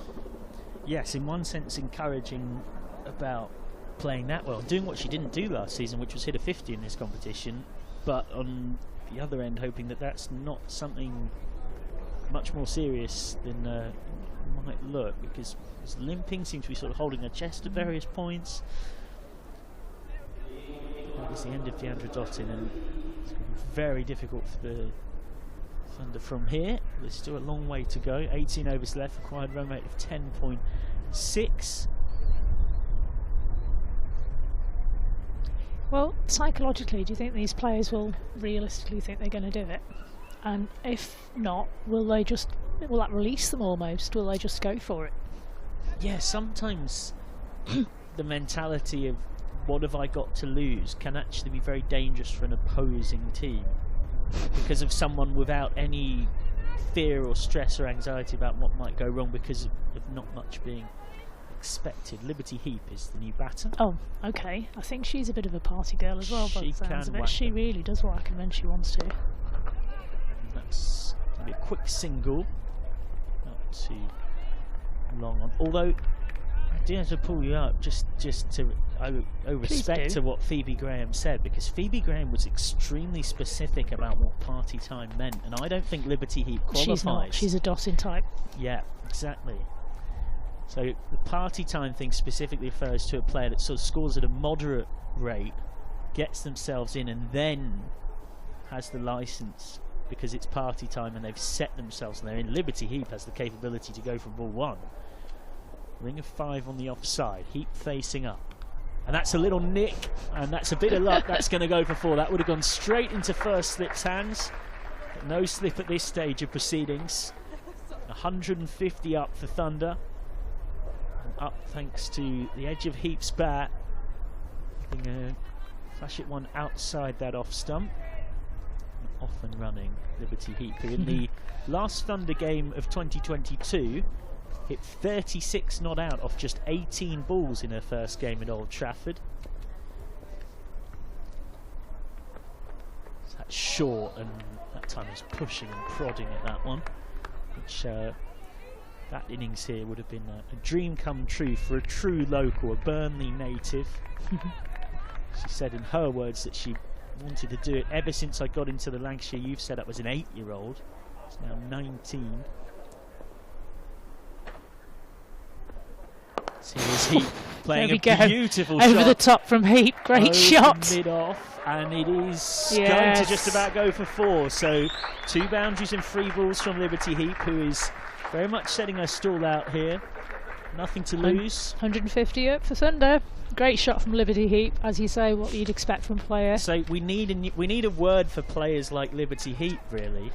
[SPEAKER 1] Yes, in one sense encouraging about playing that well, doing what she didn't do last season, which was hit a 50 in this competition, but on the other end hoping that that's not something much more serious than might look, because limping, seems to be sort of holding her chest at various points. That was the end of Deandra Dottin, and it's going to be very difficult for the Thunder from here. There's still a long way to go. 18 overs left, required run rate of 10.6.
[SPEAKER 2] Well, psychologically, do you think these players will realistically think they're going to do it? And if not, will that release them almost? Will they just go for it?
[SPEAKER 1] Yeah, sometimes the mentality of what have I got to lose can actually be very dangerous for an opposing team, because of someone without any fear or stress or anxiety about what might go wrong because of not much being expected. Liberty Heap is the new batter.
[SPEAKER 2] Oh, okay. I think she's a bit of a party girl as well, but she really does whack them when she wants to.
[SPEAKER 1] And that's going to be a quick single out to long on. Although, I do have to pull you up just to owe respect to what Phoebe Graham said, because Phoebe Graham was extremely specific about what party time meant, and I don't think Liberty Heap qualifies.
[SPEAKER 2] She's not. She's a dotting type.
[SPEAKER 1] Yeah, exactly. So the party time thing specifically refers to a player that sort of scores at a moderate rate, gets themselves in, and then has the license because it's party time and they've set themselves and they're in. Liberty Heap has the capability to go from ball 1. Ring of 5 on the offside. Heap facing up. And that's a little nick, and that's a bit of luck. That's going to go for 4. That would have gone straight into first slip's hands. But no slip at this stage of proceedings. 150 up for Thunder. And up thanks to the edge of Heap's bat. Flash it one outside that off stump. Off and running Liberty Heap, who in the last Thunder game of 2022 hit 36 not out off just 18 balls in her first game at Old Trafford. So that's short, and that time was pushing and prodding at that one, which that innings here would have been a dream come true for a true local, a Burnley native. She said in her words that she wanted to do it ever since I got into the Lancashire youth setup as an 8-year-old. She's now 19. So here's Heap playing a beautiful shot.
[SPEAKER 2] Over the top from Heap, great shot.
[SPEAKER 1] Mid-off, and it is going to just about go for 4. So 2 boundaries and 3 balls from Liberty Heap, who is very much setting her stall out here. Nothing to lose.
[SPEAKER 2] 150 up for Thunder. Great shot from Liberty Heap, as you say, what you'd expect from a player.
[SPEAKER 1] So we need a word for players like Liberty Heap, really.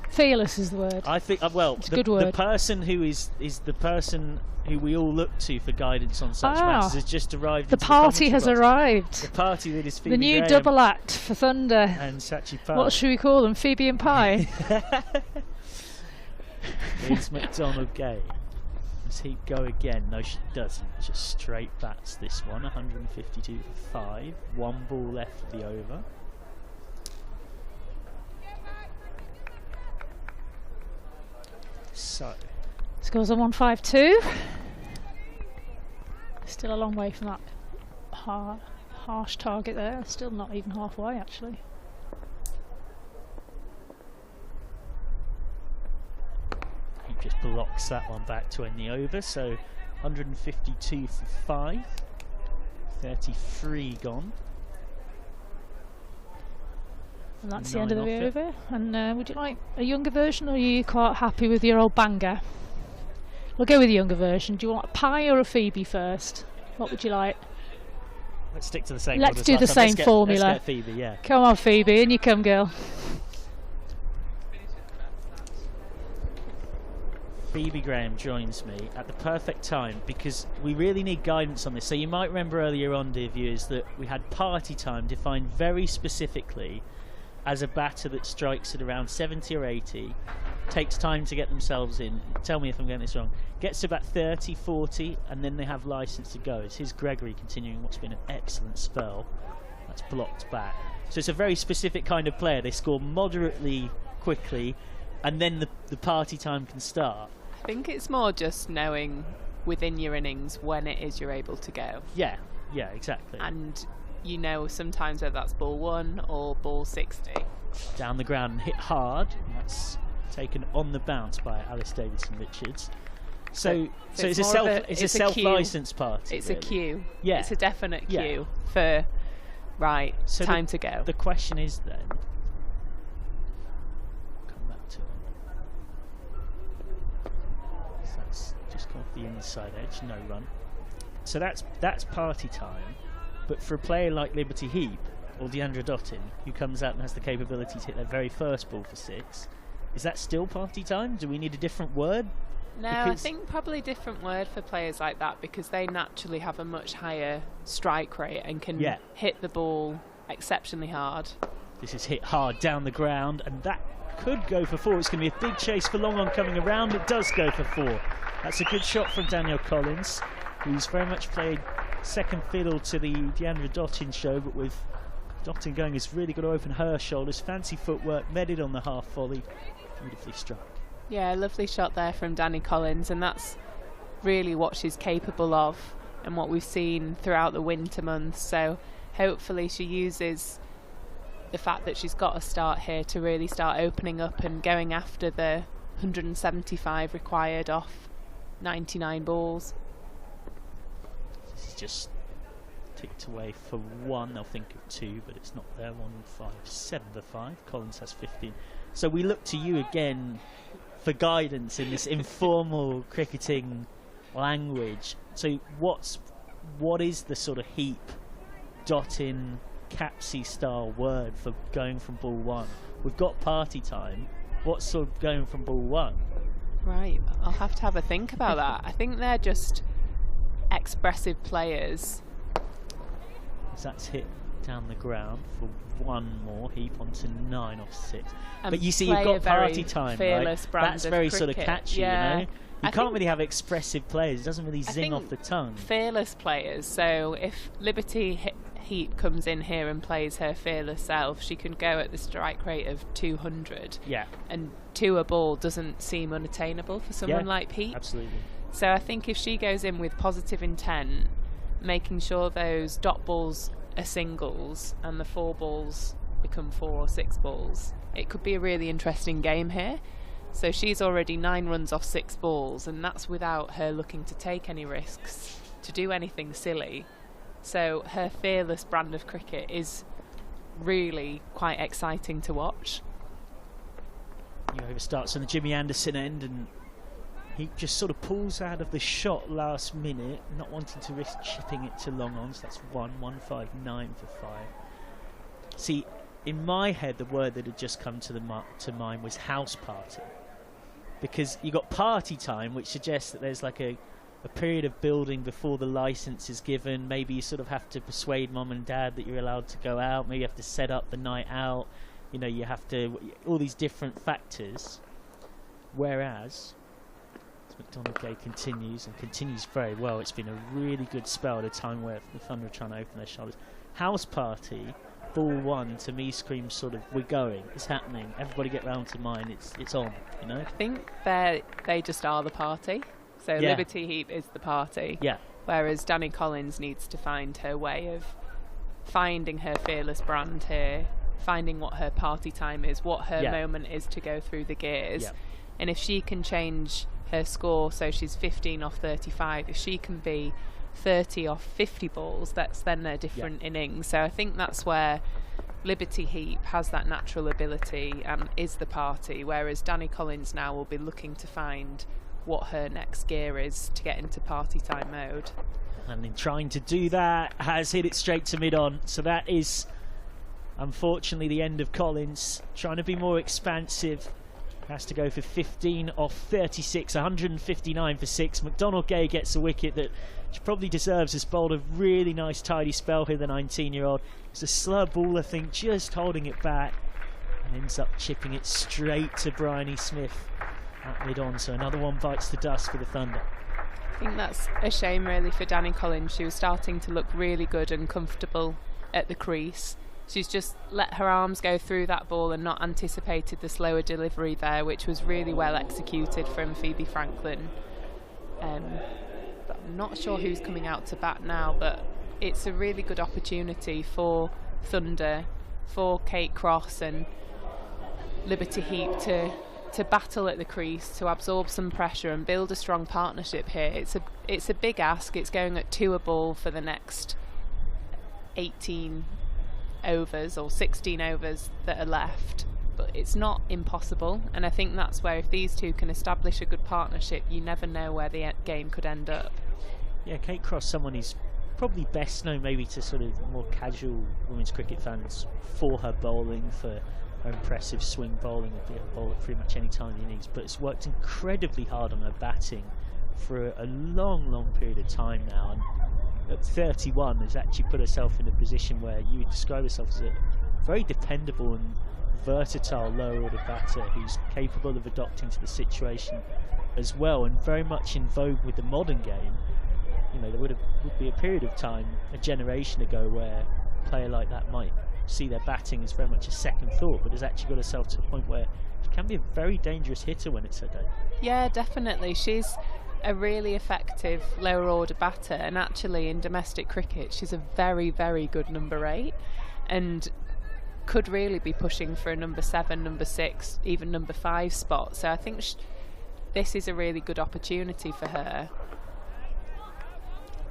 [SPEAKER 2] Fearless is the word.
[SPEAKER 1] I think well,
[SPEAKER 2] it's a good word.
[SPEAKER 1] The person who is the person who we all look to for guidance on such matters has just arrived.
[SPEAKER 2] The party has arrived.
[SPEAKER 1] The party that is Phoebe
[SPEAKER 2] The new
[SPEAKER 1] Graham
[SPEAKER 2] double act for Thunder.
[SPEAKER 1] And Sachi Pie.
[SPEAKER 2] What should we call them? Phoebe and Pie.
[SPEAKER 1] It's McDonald Gay. Does he go again? No, she doesn't. Just straight bats this one. 152 for 5. 1 ball left for the over. So
[SPEAKER 2] scores on 152. Still a long way from that harsh target there. Still not even halfway, actually.
[SPEAKER 1] He just blocks that one back to end the over. So 152 for 5. 33 gone.
[SPEAKER 2] And that's the end of the over. And would you like a younger version, or are you quite happy with your old banger? We'll go with the younger version. Do you want a Pie or a Phoebe first? What would you like?
[SPEAKER 1] Let's stick to the same.
[SPEAKER 2] Let's do the same formula.
[SPEAKER 1] Let's get Phoebe, yeah.
[SPEAKER 2] Come on, Phoebe, in you come, girl.
[SPEAKER 1] Phoebe Graham joins me at the perfect time, because we really need guidance on this. So you might remember earlier on, dear viewers, that we had party time defined very specifically as a batter that strikes at around 70 or 80, takes time to get themselves in, tell me if I'm getting this wrong, gets to about 30, 40, and then they have license to go. It's his Gregory continuing what's been an excellent spell. That's blocked back. So it's a very specific kind of player. They score moderately quickly, and then the party time can start.
[SPEAKER 3] I think it's more just knowing within your innings when it is you're able to go.
[SPEAKER 1] Yeah, exactly.
[SPEAKER 3] And you know sometimes whether that's ball 1 or ball 60.
[SPEAKER 1] Down the ground and hit hard. That's taken on the bounce by Alice Davidson-Richards. So it's a self-licensed party.
[SPEAKER 3] It's
[SPEAKER 1] really.
[SPEAKER 3] a cue.
[SPEAKER 1] Yeah.
[SPEAKER 3] It's a definite cue for
[SPEAKER 1] so
[SPEAKER 3] time to go.
[SPEAKER 1] The question is then, come back to it. So that's just gone off the inside edge, no run. So that's party time. But for a player like Liberty Heap or Deandra Dottin, who comes out and has the capability to hit their very first ball for 6, is that still party time? Do we need a different word?
[SPEAKER 3] No, I think probably a different word for players like that, because they naturally have a much higher strike rate and can hit the ball exceptionally hard.
[SPEAKER 1] This is hit hard down the ground, and that could go for 4. It's going to be a big chase for long on coming around. It does go for 4. That's a good shot from Danielle Collins, who's very much played second fiddle to the Deandra Dottin show, but with Dottin going, has really got to open her shoulders. Fancy footwork, met it on the half volley. Beautifully struck.
[SPEAKER 3] Yeah, lovely shot there from Danny Collins, and that's really what she's capable of and what we've seen throughout the winter months. So hopefully she uses the fact that she's got a start here to really start opening up and going after the 175 required off 99 balls.
[SPEAKER 1] This is just ticked away for 1. They'll think of 2, but it's not there. 1, 5, 7 for 5. Collins has 15. So we look to you again for guidance in this informal cricketing language. So what is the sort of heap, dotting, capsy style word for going from ball 1? We've got party time. What's sort of going from ball 1?
[SPEAKER 3] Right, I'll have to have a think about that. I think they're just expressive players.
[SPEAKER 1] So that's hit down the ground for 1 more. Heap onto 9 off 6.
[SPEAKER 3] And
[SPEAKER 1] but you see, you've got party time, right? That's very
[SPEAKER 3] cricket.
[SPEAKER 1] sort of catchy,
[SPEAKER 3] yeah.
[SPEAKER 1] you know? You can't really have expressive players. It doesn't really zing off the tongue.
[SPEAKER 3] Fearless players. So if Liberty Heap comes in here and plays her fearless self, she can go at the strike rate of 200.
[SPEAKER 1] Yeah.
[SPEAKER 3] And 2 a ball doesn't seem unattainable for someone like Heap.
[SPEAKER 1] Absolutely.
[SPEAKER 3] So I think if she goes in with positive intent, making sure those dot balls are singles and the 4 balls become 4 or 6 balls, it could be a really interesting game here. So she's already 9 runs off 6 balls, and that's without her looking to take any risks, to do anything silly. So her fearless brand of cricket is really quite exciting to watch.
[SPEAKER 1] New over starts on the Jimmy Anderson end, and he just sort of pulls out of the shot last minute, not wanting to risk chipping it to long on. So that's 1-1-5-9 for 5. See, in my head, the word that had just come to mind was house party, because you got party time, which suggests that there's like a period of building before the license is given. Maybe you sort of have to persuade mum and dad that you're allowed to go out. Maybe you have to set up the night out. You know, you have to, all these different factors. Whereas McDonald-Gay continues very well. It's been a really good spell at a time where the Thunder are trying to open their shoulders. House party, ball 1 to me screams sort of, we're going, it's happening, everybody get round to mine, it's on, you know?
[SPEAKER 3] I think they just are the party. So
[SPEAKER 1] Yeah.
[SPEAKER 3] Liberty Heap is the party.
[SPEAKER 1] Yeah.
[SPEAKER 3] Whereas Danny Collins needs to find her way of finding her fearless brand here, finding what her party time is, what her moment is to go through the gears.
[SPEAKER 1] Yeah.
[SPEAKER 3] And if she can change her score, so she's 15 off 35, if she can be 30 off 50 balls, that's then a different innings. So I think that's where Liberty Heap has that natural ability and is the party, whereas Danny Collins now will be looking to find what her next gear is to get into party time mode.
[SPEAKER 1] And in trying to do that, has hit it straight to mid-on. So that is, unfortunately, the end of Collins. Trying to be more expansive. Has to go for 15 off 36, 159 for 6. McDonald-Gay gets a wicket that she probably deserves. Has bowled a really nice tidy spell here, the 19-year-old. It's a slow ball, I think, just holding it back. And ends up chipping it straight to Bryony Smith at mid-on. So another one bites the dust for the Thunder.
[SPEAKER 3] I think that's a shame really for Danny Collins. She was starting to look really good and comfortable at the crease. She's just let her arms go through that ball and not anticipated the slower delivery there, which was really well executed from Phoebe Franklin. But I'm not sure who's coming out to bat now, but it's a really good opportunity for Thunder, for Kate Cross and Liberty Heap to battle at the crease, to absorb some pressure and build a strong partnership here. It's a big ask. It's going at 2 a ball for the next 18 overs or 16 overs that are left, but it's not impossible, and I think that's where if these two can establish a good partnership, you never know where the game could end up.
[SPEAKER 1] Yeah, Kate Cross, someone who's probably best known maybe to sort of more casual women's cricket fans for her bowling, for her impressive swing bowling, a bowl at pretty much any time of the innings, but has worked incredibly hard on her batting for a long period of time now, and at 31 has actually put herself in a position where you would describe herself as a very dependable and versatile lower order batter who's capable of adapting to the situation as well, and very much in vogue with the modern game. You know, there would be a period of time, a generation ago, where a player like that might see their batting as very much a second thought, but has actually got herself to a point where she can be a very dangerous hitter when it's her day.
[SPEAKER 3] Yeah, definitely. She's a really effective lower order batter, and actually in domestic cricket she's a very, very good number 8 and could really be pushing for a number 7, number 6, even number 5 spot. So I think this is a really good opportunity for her.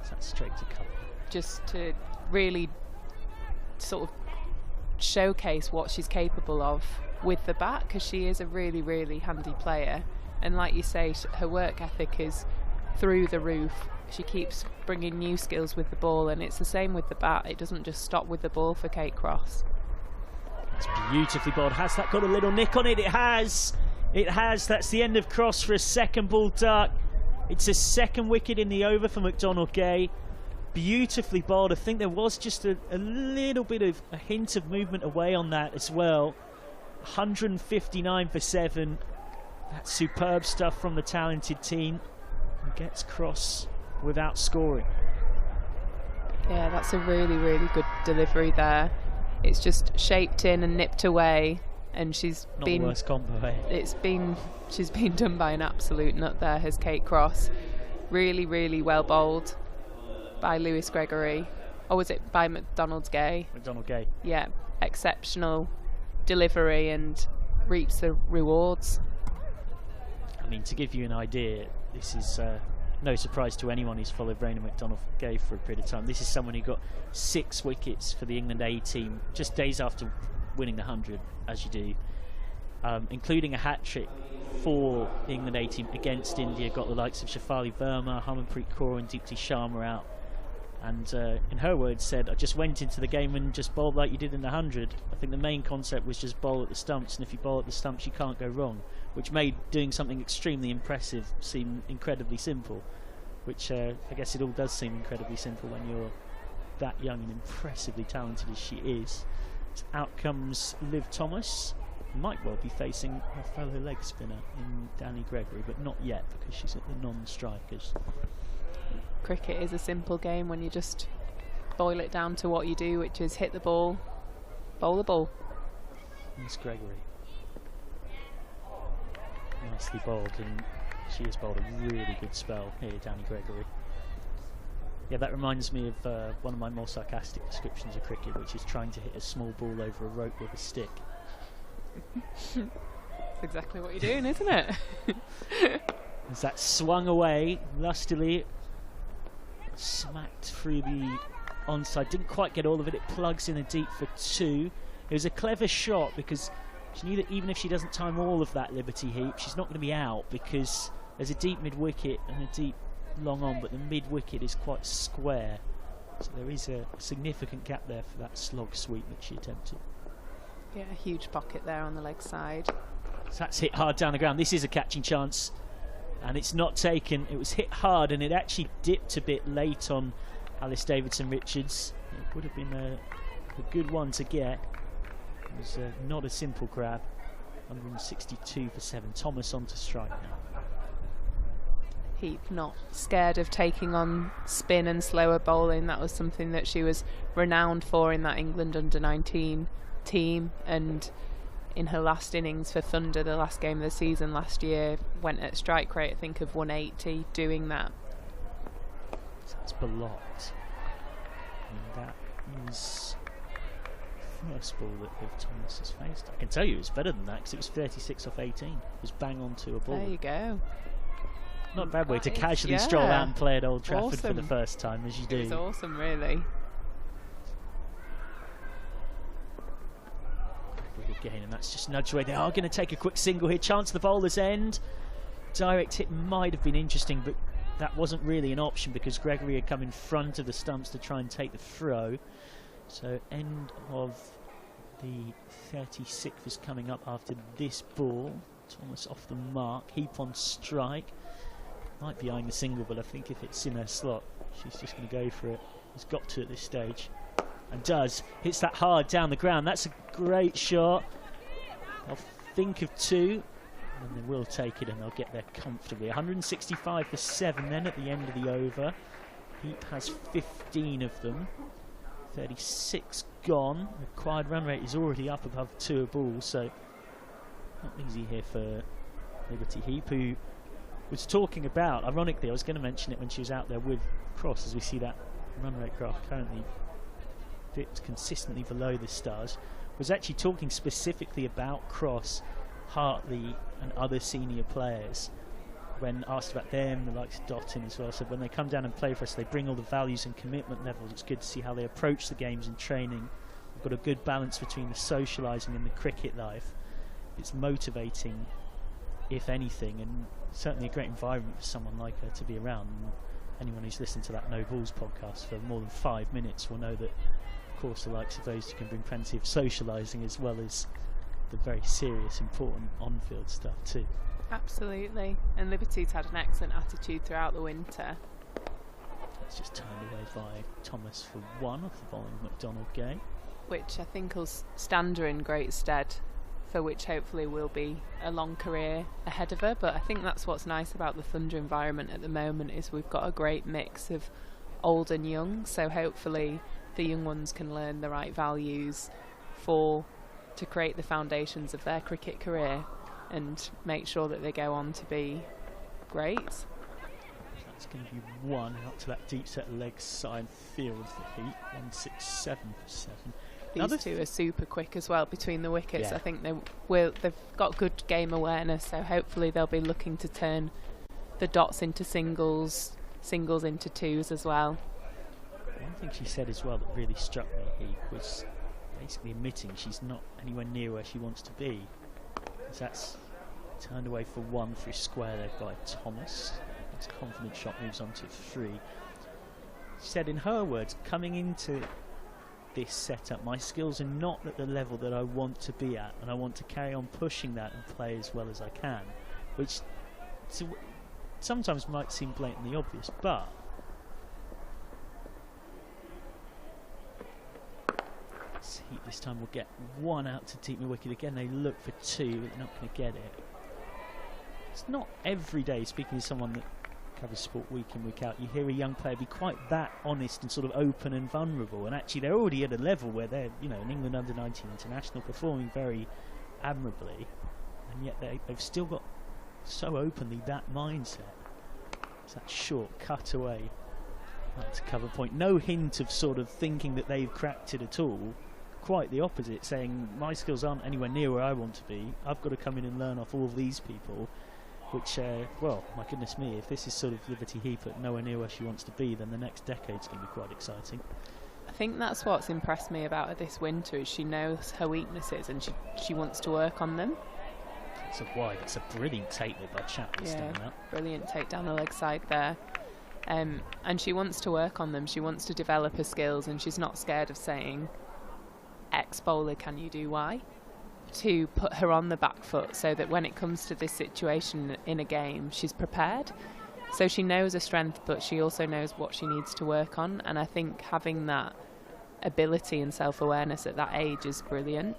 [SPEAKER 1] So that's straight to cover.
[SPEAKER 3] Just to really sort of showcase what she's capable of with the bat, because she is a really, really handy player. And like you say, her work ethic is through the roof. She keeps bringing new skills with the ball, and it's the same with the bat. It doesn't just stop with the ball for Kate Cross.
[SPEAKER 1] That's beautifully bowled. Has that got a little nick on it? It has. It has. That's the end of Cross for a second ball duck. It's a second wicket in the over for McDonald Gay. Beautifully bowled. I think there was just a little bit of a hint of movement away on that as well. 159 for 7. That's superb stuff from the talented team. And gets Cross without scoring.
[SPEAKER 3] Yeah, that's a really, really good delivery there. It's just shaped in and nipped away, and she's
[SPEAKER 1] Not
[SPEAKER 3] been
[SPEAKER 1] the worst combo, eh?
[SPEAKER 3] She's been done by an absolute nut there, has Kate Cross. Really, really well bowled by Lewis Gregory. Or was it by McDonald Gay?
[SPEAKER 1] McDonald Gay.
[SPEAKER 3] Yeah, exceptional delivery and reaps the rewards.
[SPEAKER 1] I mean, to give you an idea, this is no surprise to anyone who's followed Raina McDonald-Gay for a period of time. This is someone who got 6 wickets for the England A team just days after winning the 100, as you do, including a hat-trick for the England A team against India. Got the likes of Shafali Verma, Harmanpreet Kaur and Deepti Sharma out. And in her words said, I just went into the game and just bowled like you did in the 100. I think the main concept was just bowl at the stumps, and if you bowl at the stumps you can't go wrong, which made doing something extremely impressive seem incredibly simple, which I guess it all does seem incredibly simple when you're that young and impressively talented as she is. So out comes Liv Thomas, might well be facing her fellow leg spinner in Danny Gregory, but not yet because she's at the non-strikers.
[SPEAKER 3] Cricket is a simple game when you just boil it down to what you do, which is hit the ball, bowl the ball.
[SPEAKER 1] Miss Gregory. Nicely bowled, and she has bowled a really good spell here, Danny Gregory. Yeah, that reminds me of one of my more sarcastic descriptions of cricket, which is trying to hit a small ball over a rope with a stick.
[SPEAKER 3] That's exactly what you're doing, isn't it?
[SPEAKER 1] As that swung away lustily, smacked through the onside, didn't quite get all of it. It plugs in a deep for 2. It was a clever shot because she knew that even if she doesn't time all of that Liberty heap, she's not going to be out because there's a deep mid-wicket and a deep long on, but the mid-wicket is quite square, so there is a significant gap there for that slog sweep that she attempted.
[SPEAKER 3] Yeah, a huge pocket there on the leg side.
[SPEAKER 1] So that's hit hard down the ground. This is a catching chance, and it's not taken. It was hit hard, and it actually dipped a bit late on Alice Davidson-Richards. It would have been a good one to get. It was not a simple grab. 162 for 7. Thomas on to strike now.
[SPEAKER 3] Heap not scared of taking on spin and slower bowling. That was something that she was renowned for in that England under-19 team, and in her last innings for Thunder, the last game of the season last year, went at strike rate I think of 180 doing that.
[SPEAKER 1] So that's blocked, and that is the first ball that Liv Thomas has faced. I can tell you it's better than that because it was 36 off 18. It was bang on to a ball.
[SPEAKER 3] There you go.
[SPEAKER 1] Not a bad way to casually stroll out and play at Old Trafford for the first time, as you do.
[SPEAKER 3] It was awesome, really.
[SPEAKER 1] Again, and that's just nudged away. They are going to take a quick single here. Chance of the bowler's end. Direct hit might have been interesting, but that wasn't really an option because Gregory had come in front of the stumps to try and take the throw. So end of the 36th is coming up after this ball. Thomas off the mark. Heap on strike. Might be eyeing the single, but I think if it's in her slot, she's just going to go for it. Has got to at this stage. And does. Hits that hard down the ground. That's a great shot. I'll think of 2. And they will take it and they'll get there comfortably. 165 for 7 then at the end of the over. Heap has 15 of them. 36 gone. The required run rate is already up above 2 a ball, so not easy here for Liberty Heap, who was talking about, ironically, I was going to mention it when she was out there with Cross, as we see that run rate graph currently dipped consistently below the stars, was actually talking specifically about Cross, Hartley and other senior players when asked about them, the likes of Dottin as well. So when they come down and play for us, they bring all the values and commitment levels. It's good to see how they approach the games and training. We've got a good balance between the socialising and the cricket life. It's motivating, if anything, and certainly a great environment for someone like her to be around. And anyone who's listened to that No Balls podcast for more than 5 minutes will know that, of course, the likes of those can bring plenty of socialising as well as the very serious, important on-field stuff too.
[SPEAKER 3] Absolutely. And Liberty's had an excellent attitude throughout the winter.
[SPEAKER 1] It's just turned away by Thomas for 1 off the bowling of McDonald-Gay,
[SPEAKER 3] which I think will stand her in great stead, for which hopefully will be a long career ahead of her. But I think that's what's nice about the Thunder environment at the moment, is we've got a great mix of old and young, so hopefully the young ones can learn the right values to create the foundations of their cricket career and make sure that they go on to be great.
[SPEAKER 1] That's going to be 1 out to that deep set leg side field for Heat, 167 for 7.
[SPEAKER 3] These two are super quick as well between the wickets.
[SPEAKER 1] Yeah.
[SPEAKER 3] I think they've got good game awareness, so hopefully they'll be looking to turn the dots into singles into twos as well.
[SPEAKER 1] One thing she said as well that really struck me, Heath, was basically admitting she's not anywhere near where she wants to be. That's turned away for 1 through square there by Thomas. It's a confident shot, moves on to 3. She said in her words, coming into this setup, my skills are not at the level that I want to be at, and I want to carry on pushing that and play as well as I can, which sometimes might seem blatantly obvious, but Heat this time will get 1 out to deep mid-wicket. Again, they look for 2, but they're not going to get it. It's not every day, speaking to someone that covers sport week in, week out, you hear a young player be quite that honest and sort of open and vulnerable, and actually they're already at a level where they're, an England under-19 international, performing very admirably, and yet they've still got so openly that mindset. It's that short cut away to cover point. No hint of sort of thinking that they've cracked it at all. Quite the opposite, saying my skills aren't anywhere near where I want to be. I've got to come in and learn off all of these people, which, well, my goodness me, if this is sort of Liberty Heap at nowhere near where she wants to be, then the next decade's going to be quite exciting.
[SPEAKER 3] I think that's what's impressed me about her this winter, is she knows her weaknesses and she wants to work on them.
[SPEAKER 1] It's a wide, it's a brilliant take there by Chapman standing up.
[SPEAKER 3] Brilliant take down the leg side there. And she wants to work on them, she wants to develop her skills, and she's not scared of saying, X bowler, can you do Y? To put her on the back foot so that when it comes to this situation in a game, she's prepared. So she knows her strength, but she also knows what she needs to work on, and I think having that ability and self-awareness at that age is brilliant.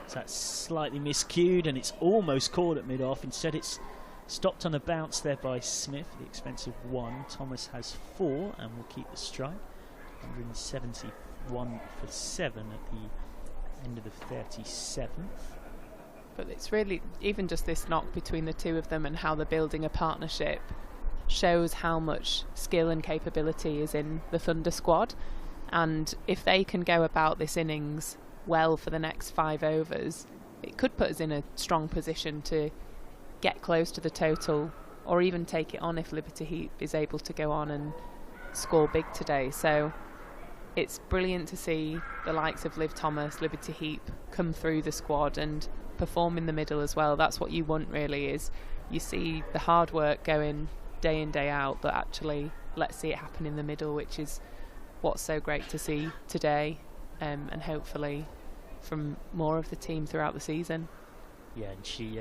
[SPEAKER 1] So that's slightly miscued, and it's almost caught at mid-off. Instead it's stopped on a bounce there by Smith at the expense of 1. Thomas has 4 and will keep the strike. 171 for 7 at the end of the 37th.
[SPEAKER 3] But it's really, even just this knock between the two of them and how they're building a partnership shows how much skill and capability is in the Thunder squad. And if they can go about this innings well for the next 5 overs, it could put us in a strong position to get close to the total, or even take it on if Liberty Heap is able to go on and score big today. So it's brilliant to see the likes of Liv Thomas, Liberty Heap come through the squad and perform in the middle as well. That's what you want, really, is you see the hard work going day in, day out, but actually let's see it happen in the middle, which is what's so great to see today, and hopefully from more of the team throughout the season.
[SPEAKER 1] Yeah, and she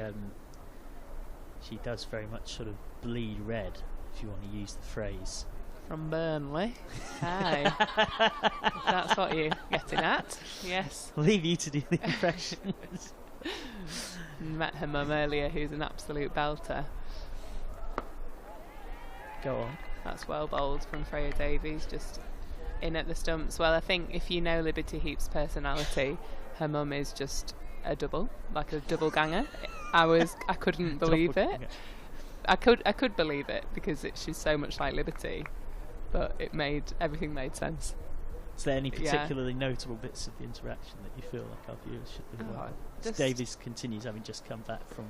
[SPEAKER 1] does very much sort of bleed red, if you want to use the phrase.
[SPEAKER 3] From Burnley. Hi. If that's what you're getting at. Yes.
[SPEAKER 1] I'll leave you to do the impressions.
[SPEAKER 3] Met her mum earlier, who's an absolute belter.
[SPEAKER 1] Go on.
[SPEAKER 3] That's well bowled from Freya Davies, just in at the stumps. Well, I think if you know Liberty Heap's personality, her mum is just a double, like a double ganger. I couldn't believe it. I could believe it because she's so much like Liberty, but everything made sense.
[SPEAKER 1] Is there any particularly notable bits of the interaction that you feel like our viewers should be aware of? Davies continues, having just come back from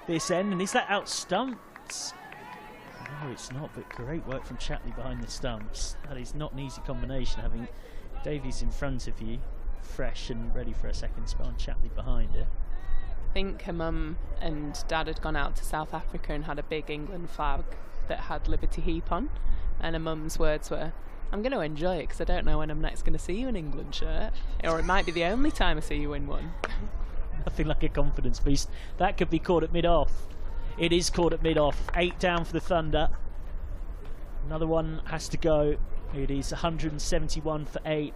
[SPEAKER 1] this end, and is that out stumps? No, it's not, but great work from Chapley behind the stumps. That is not an easy combination, having Davies in front of you, fresh and ready for a second spell, and Chapley behind it.
[SPEAKER 3] I think her mum and dad had gone out to South Africa and had a big England flag that had Liberty Heap on, and her mum's words were, "I'm going to enjoy it because I don't know when I'm next going to see you in England shirt, or it might be the only time I see you in one."
[SPEAKER 1] Nothing like a confidence boost. That could be caught at mid-off. It is caught at mid-off. 8 down for the Thunder. Another one has to go. It is 171 for 8.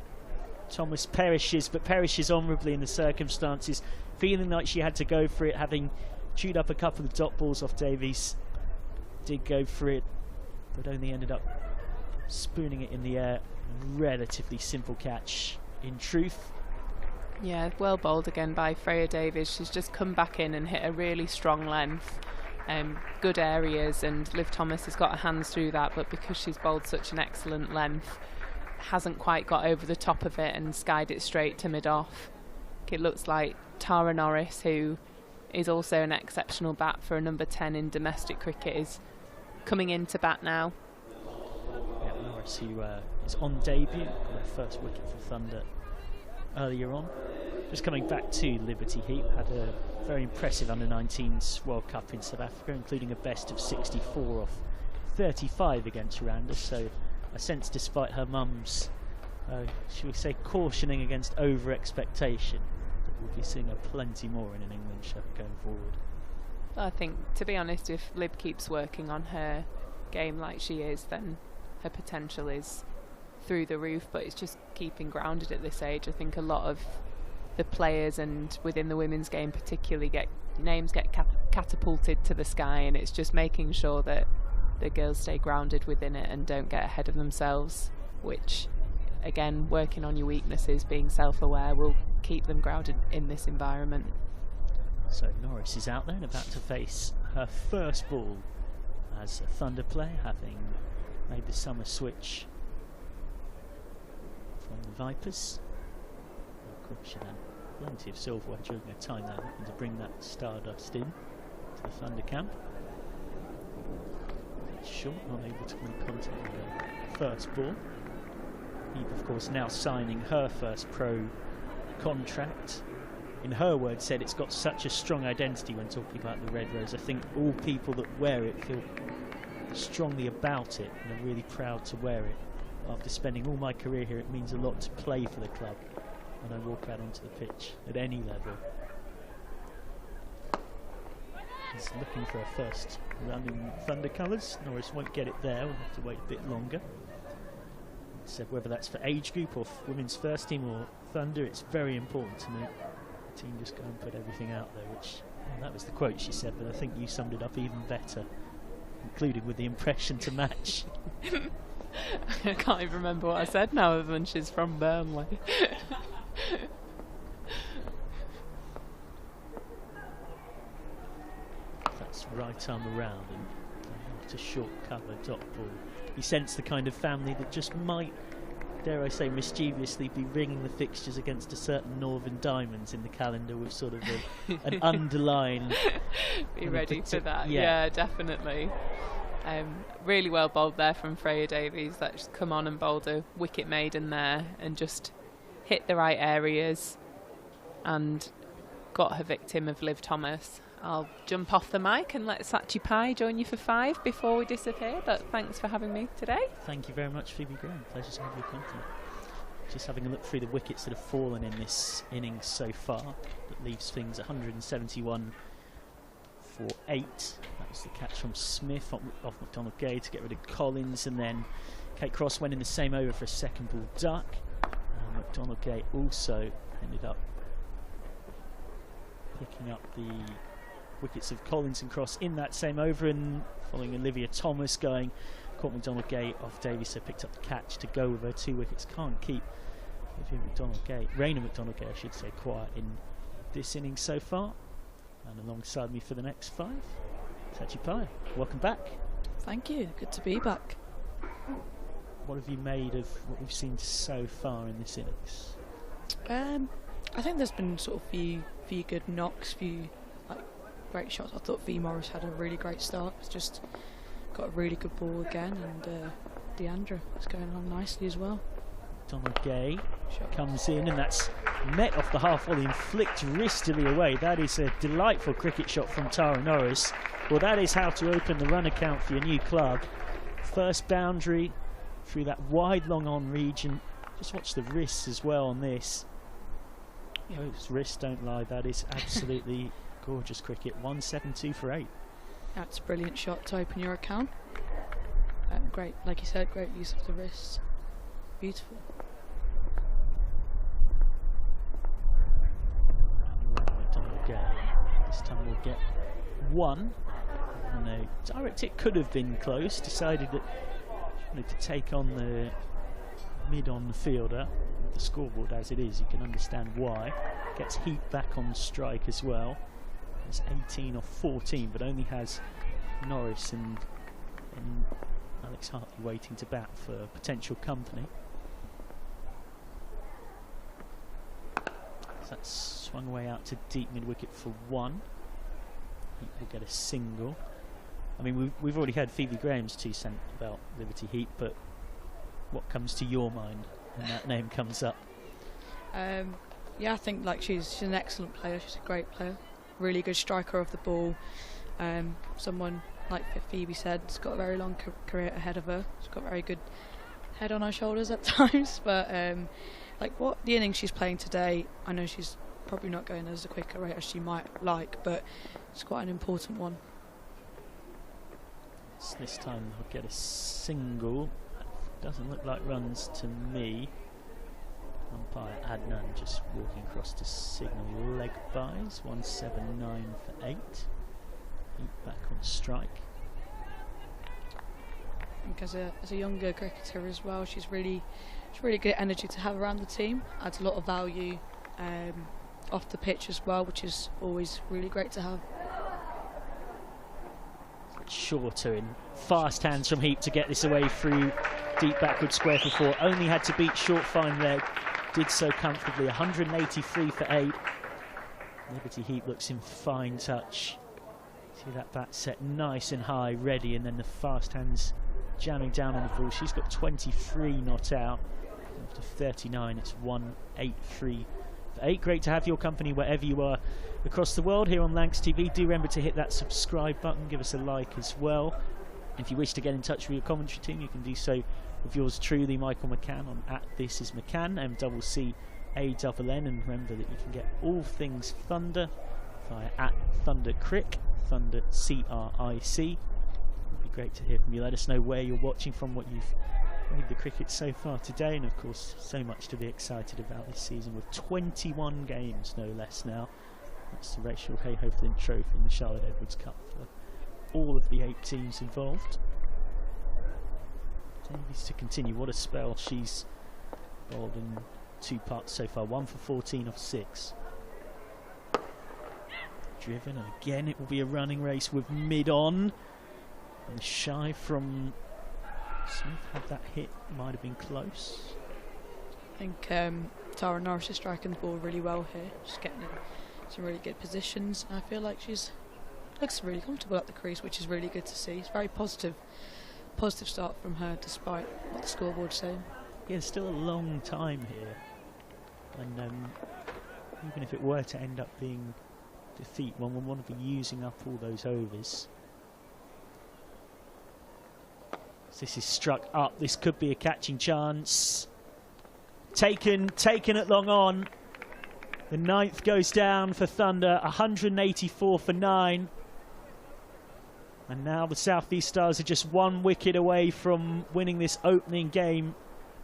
[SPEAKER 1] Thomas perishes, but perishes honourably in the circumstances, feeling like she had to go for it, having chewed up a couple of dot balls off Davies. Did go for it, but only ended up spooning it in the air. Relatively simple catch, in truth.
[SPEAKER 3] Yeah, well bowled again by Freya Davies. She's just come back in and hit a really strong length. Good areas, and Liv Thomas has got her hands through that, but because she's bowled such an excellent length, hasn't quite got over the top of it and skied it straight to mid-off. It looks like Tara Norris, who is also an exceptional bat for a number 10 in domestic cricket, is coming in to bat now.
[SPEAKER 1] Yeah, Norris, who is on debut, got her first wicket for Thunder earlier on. Just coming back to Liberty Heap, had a very impressive under-19s World Cup in South Africa, including a best of 64 off 35 against Rwanda, so I sense despite her mum's, shall we say, cautioning against over-expectation, that we'll be seeing her plenty more in an England shirt going forward.
[SPEAKER 3] Well, I think, to be honest, if Lib keeps working on her game like she is, then her potential is through the roof, but it's just keeping grounded at this age. I think a lot of the players, and within the women's game particularly, names get catapulted to the sky, and it's just making sure that the girls stay grounded within it and don't get ahead of themselves, which, again, working on your weaknesses, being self-aware, will keep them grounded in this environment.
[SPEAKER 1] So Norris is out there and about to face her first ball as a Thunder player, having made the summer switch from the Vipers. Of course, she had plenty of silverware during her time there, looking to bring that stardust in to the Thunder camp. Short, not able to make contact with her first ball. Heap, of course, now signing her first pro contract. In her words, said it's got such a strong identity when talking about the Red Rose. I think all people that wear it feel strongly about it and are really proud to wear it. After spending all my career here, it means a lot to play for the club when I walk out onto the pitch at any level. He's looking for a first run in Thunder colours. Norris won't get it there, we'll have to wait a bit longer. So whether that's for age group or women's first team or Thunder, it's very important to me. The team just go and put everything out there, which, well, that was the quote she said, but I think you summed it up even better, including with the impression to match.
[SPEAKER 3] I can't even remember what I said now, other than she's from Burnley.
[SPEAKER 1] That's right arm around and not a short cover dot ball. You sense the kind of family that just might, dare I say, mischievously be ringing the fixtures against a certain Northern Diamonds in the calendar with sort of an underline.
[SPEAKER 3] Be ready for that. Yeah, definitely. Really well bowled there from Freya Davies. That's come on and bowled a wicket maiden there and just hit the right areas and got her victim of Liv Thomas. I'll jump off the mic and let Sachi Pai join you for 5 before we disappear, but thanks for having me today.
[SPEAKER 1] Thank you very much, Phoebe Graham. Pleasure to have your company. Just having a look through the wickets that have fallen in this innings so far, that leaves things 171 for 8. That was the catch from Smith off McDonald Gay to get rid of Collins, and then Kate Cross went in the same over for a second ball duck. McDonald Gay also ended up picking up the wickets of Collins and Cross in that same over, and following Olivia Thomas going caught McDonald Gate off Davies, so picked up the catch to go with her 2 wickets. Can't keep Raina McDonald Gate, I should say, quiet in this innings so far. And alongside me for the next 5, Sachi Pai. Welcome back.
[SPEAKER 4] Thank you. Good to be back.
[SPEAKER 1] What have you made of what we've seen so far in this innings?
[SPEAKER 4] I think there's been sort of few good knocks, few like great shots. I thought V Morris had a really great start. It's just got a really good ball again, and Deandra is going on nicely as well.
[SPEAKER 1] Donald Gay comes in, and that's met off the half volley and flicked wristily away. That is a delightful cricket shot from Tara Norris. Well, that is how to open the run account for your new club. First boundary through that wide long on region. Just watch the wrists as well on this. Those wrists don't lie. That is absolutely gorgeous cricket. 172 for 8.
[SPEAKER 4] That's a brilliant shot to open your account. Great, like you said, great use of the wrists. Beautiful.
[SPEAKER 1] This time we'll get 1. No, direct hit could have been close. Decided that she wanted to take on the mid-on fielder. With the scoreboard as it is, you can understand why. Gets Heat back on strike as well. It's 18 off 14, but only has Norris and Alex Hartley waiting to bat for potential company. So that's swung away out to deep mid-wicket for 1. Heat will get a single. I mean, we've already had Phoebe Graham's 2 cents about Liberty Heat, but what comes to your mind when that name comes up?
[SPEAKER 4] Yeah, I think like she's an excellent player. She's a great player, really good striker of the ball. Someone like Phoebe said, has got a very long career ahead of her. She's got a very good head on her shoulders at times, but like what the innings she's playing today, I know she's probably not going as a quicker rate as she might like, but it's quite an important one.
[SPEAKER 1] So this time I'll get a single. Doesn't look like runs to me. Umpire Adnan just walking across to signal leg byes. 179 for 8. Heat back on strike.
[SPEAKER 4] I think as a younger cricketer as well, she's really good energy to have around the team. Adds a lot of value off the pitch as well, which is always really great to have.
[SPEAKER 1] Shorter in fast hands from Heat to get this away through deep backward square for 4. Only had to beat short fine leg. Did so comfortably. 183 for 8. Liberty Heat looks in fine touch. See that bat set nice and high, ready, and then the fast hands jamming down on the ball. She's got 23 not out. After 39, it's 183 for 8. Great to have your company wherever you are across the world here on Lancs TV. Do remember to hit that subscribe button, give us a like as well. If you wish to get in touch with your commentary team, you can do so with yours truly, Michael McCann, on @ThisIsMcCann, MCCANN, and remember that you can get all things Thunder via @ThunderCrick, Thunder CRIC. It'd be great to hear from you. Let us know where you're watching from, what you've made the cricket so far today, and of course so much to be excited about this season with 21 games no less now. That's the Rachael Heyhoe-Fint Trophy in the Charlotte Edwards Cup for all of the 8 teams involved. Davies to continue. What a spell. She's bowled in 2 parts so far. 1 for 14 off 6. Driven, and again it will be a running race with mid on. And shy from Smith had that hit, might have been close.
[SPEAKER 4] I think Tara Norris is striking the ball really well here. She's getting in some really good positions. I feel like she's looks really comfortable at the crease, which is really good to see. It's very positive start from her, despite what the scoreboard's saying.
[SPEAKER 1] Yeah, still a long time here, and even if it were to end up being defeat, one would want to be using up all those overs. So this is struck up. This could be a catching chance. Taken at long on. The 9th goes down for Thunder. 184 for 9. And now the South East Stars are just 1 wicket away from winning this opening game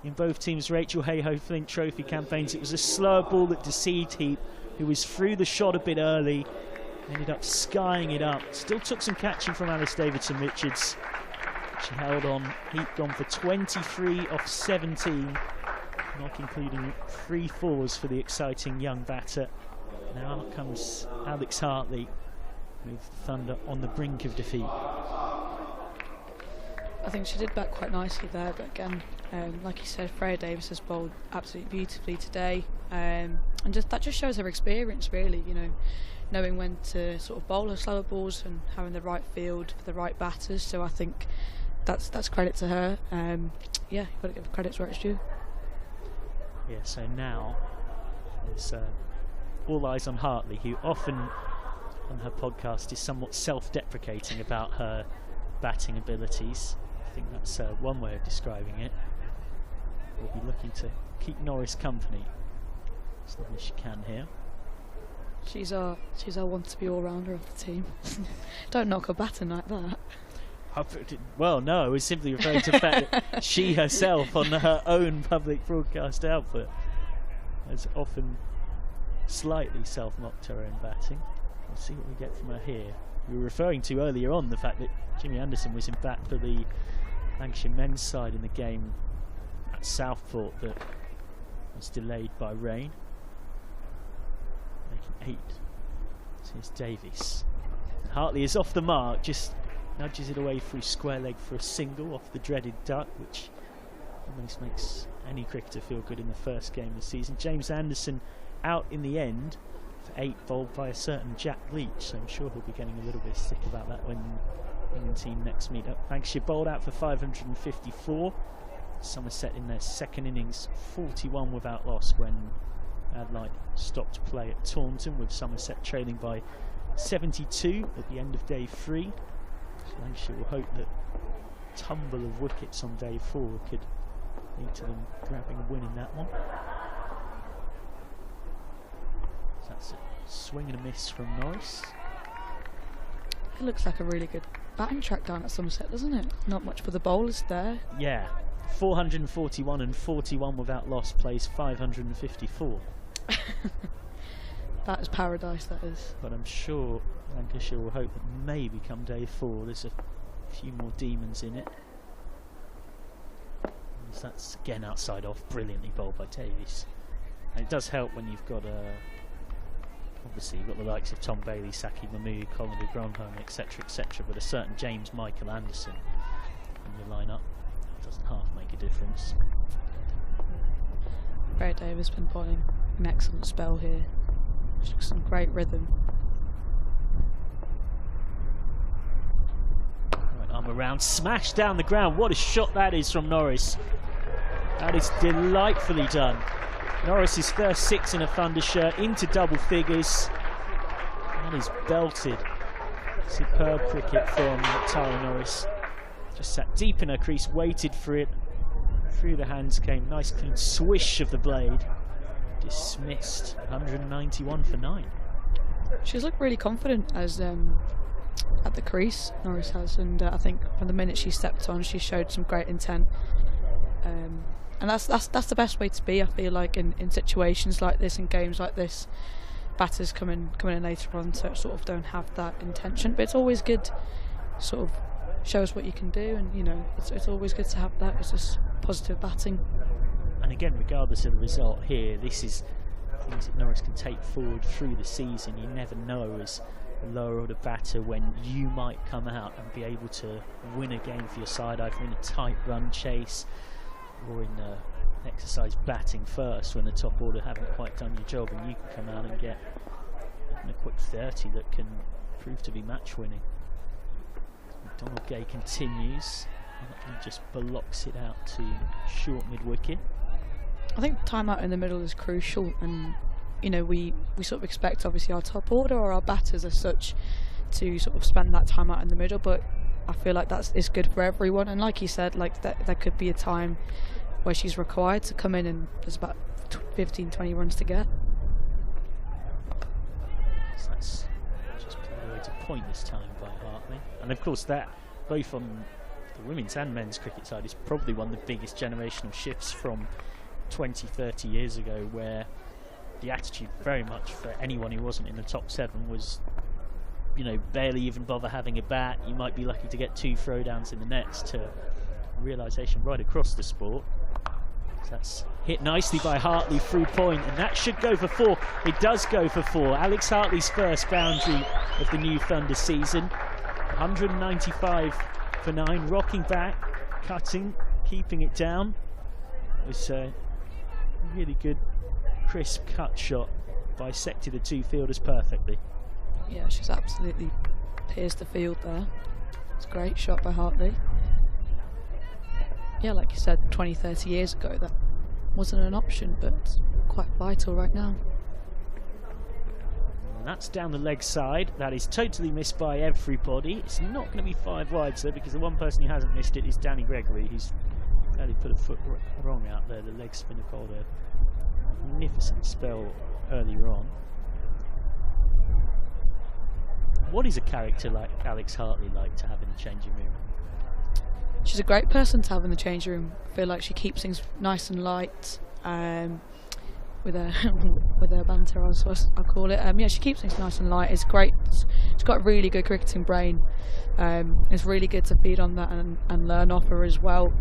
[SPEAKER 1] in both teams' Rachael Heyhoe-Fint Trophy campaigns. It was a slower ball that deceived Heat, who was through the shot a bit early. Ended up skying it up. Still took some catching from Alice Davidson-Richards. She held on, gone for 23 off 17, not including 3 fours for the exciting young batter. Now comes Alex Hartley with Thunder on the brink of defeat.
[SPEAKER 4] I think she did bat quite nicely there, but again, like you said, Freya Davis has bowled absolutely beautifully today, and that just shows her experience, really. You know, knowing when to sort of bowl her slower balls and having the right field for the right batters. So I think that's credit to her. Yeah, you've got to give credit where it's due.
[SPEAKER 1] Yeah. So now there's all eyes on Hartley, who often on her podcast is somewhat self-deprecating about her batting abilities. I think that's one way of describing it. We'll be looking to keep Norris company as long as she can here.
[SPEAKER 4] She's our want-to-be all-rounder of the team. Don't knock her batting like that.
[SPEAKER 1] Well, no, I was simply referring to the fact that she herself, on her own public broadcast output, has often slightly self-mocked her own batting. We'll see what we get from her here. We were referring to earlier on the fact that Jimmy Anderson was in bat for the Lancashire men's side in the game at Southport that was delayed by rain, making 8. So here's Davies. And Hartley is off the mark, just nudges it away through square leg for a single off the dreaded duck, which almost makes any cricketer feel good in the first game of the season. James Anderson out in the end for 8, bowled by a certain Jack Leach, so I'm sure he'll be getting a little bit sick about that when the England team next meet up. Lancashire bowled out for 554. Somerset in their second innings, 41 without loss when Adelaide stopped play at Taunton, with Somerset trailing by 72 at the end of day 3. So Lancashire will hope that tumble of wickets on day 4 could lead to them grabbing a win in that one. So that's a swing and a miss from Norris.
[SPEAKER 4] It looks like a really good batting track down at Somerset, doesn't it? Not much for the bowlers there.
[SPEAKER 1] Yeah, 441 and 41 without loss plays 554.
[SPEAKER 4] That is paradise, that is.
[SPEAKER 1] But I'm sure Lancashire will hope that maybe come day 4 there's a few more demons in it. So that's again outside off, brilliantly bowled by Davies. And it does help when you've got obviously you've got the likes of Tom Bailey, Saki Mahmood, Colin de Grandhomme, etc, but a certain James Michael Anderson in your lineup doesn't half make a difference.
[SPEAKER 4] Freya Davis has been bowling an excellent spell here. Some great rhythm.
[SPEAKER 1] Right arm around, smash down the ground. What a shot that is from Norris. That is delightfully done. Norris's first 6 in a Thunder shirt into double figures. That is belted. Superb cricket from Tara Norris. Just sat deep in her crease, waited for it. Through the hands came, nice clean swish of the blade. Dismissed. 191 for 9.
[SPEAKER 4] She's looked really confident as at the crease, Norris has, and I think from the minute she stepped on, she showed some great intent. And that's the best way to be, I feel like, in situations like this, in games like this. Batters come in later on, so sort of don't have that intention, but it's always good, sort of shows what you can do, and you know, it's always good to have that. It's just positive batting.
[SPEAKER 1] And again, regardless of the result here, this is things that Norris can take forward through the season. You never know as a lower order batter when you might come out and be able to win a game for your side, either in a tight run chase or in an exercise batting first when the top order haven't quite done your job, and you can come out and get a quick 30 that can prove to be match winning. Donald Gay continues, and he just blocks it out to short mid wicket.
[SPEAKER 4] I think time out in the middle is crucial, and you know, we sort of expect obviously our top order or our batters as such to sort of spend that time out in the middle, but I feel like is good for everyone. And like you said, like there could be a time where she's required to come in and there's about 15-20 runs to get.
[SPEAKER 1] So that's just put away to pointless time by Hartley. And of course that, both on the women's and men's cricket side, is probably one of the biggest generational shifts from 20-30 years ago, where the attitude very much for anyone who wasn't in the top 7 was barely even bother having a bat. You might be lucky to get 2 throwdowns in the nets, to realisation right across the sport. So that's hit nicely by Hartley through point, and that should go for 4. It does go for 4. Alex Hartley's first boundary of the new Thunder season. 195 for 9, rocking back, cutting, keeping it down. It was a really good, crisp cut shot, bisected the 2 fielders perfectly.
[SPEAKER 4] Yeah, she's absolutely pierced the field there. It's a great shot by Hartley. Yeah, like you said, 20, 30 years ago, that wasn't an option, but it's quite vital right now.
[SPEAKER 1] And that's down the leg side. That is totally missed by everybody. It's not going to be 5 wides though, because the one person who hasn't missed it is Danny Gregory, who's barely put a foot wrong out there. The leg spinner called a magnificent spell earlier on. What is a character like Alex Hartley like to have in the changing room?
[SPEAKER 4] She's a great person to have in the changing room. I feel like she keeps things nice and light. With her banter, I'll call it. Yeah, she keeps things nice and light. It's great. She's got a really good cricketing brain. It's really good to feed on that and learn off her as well.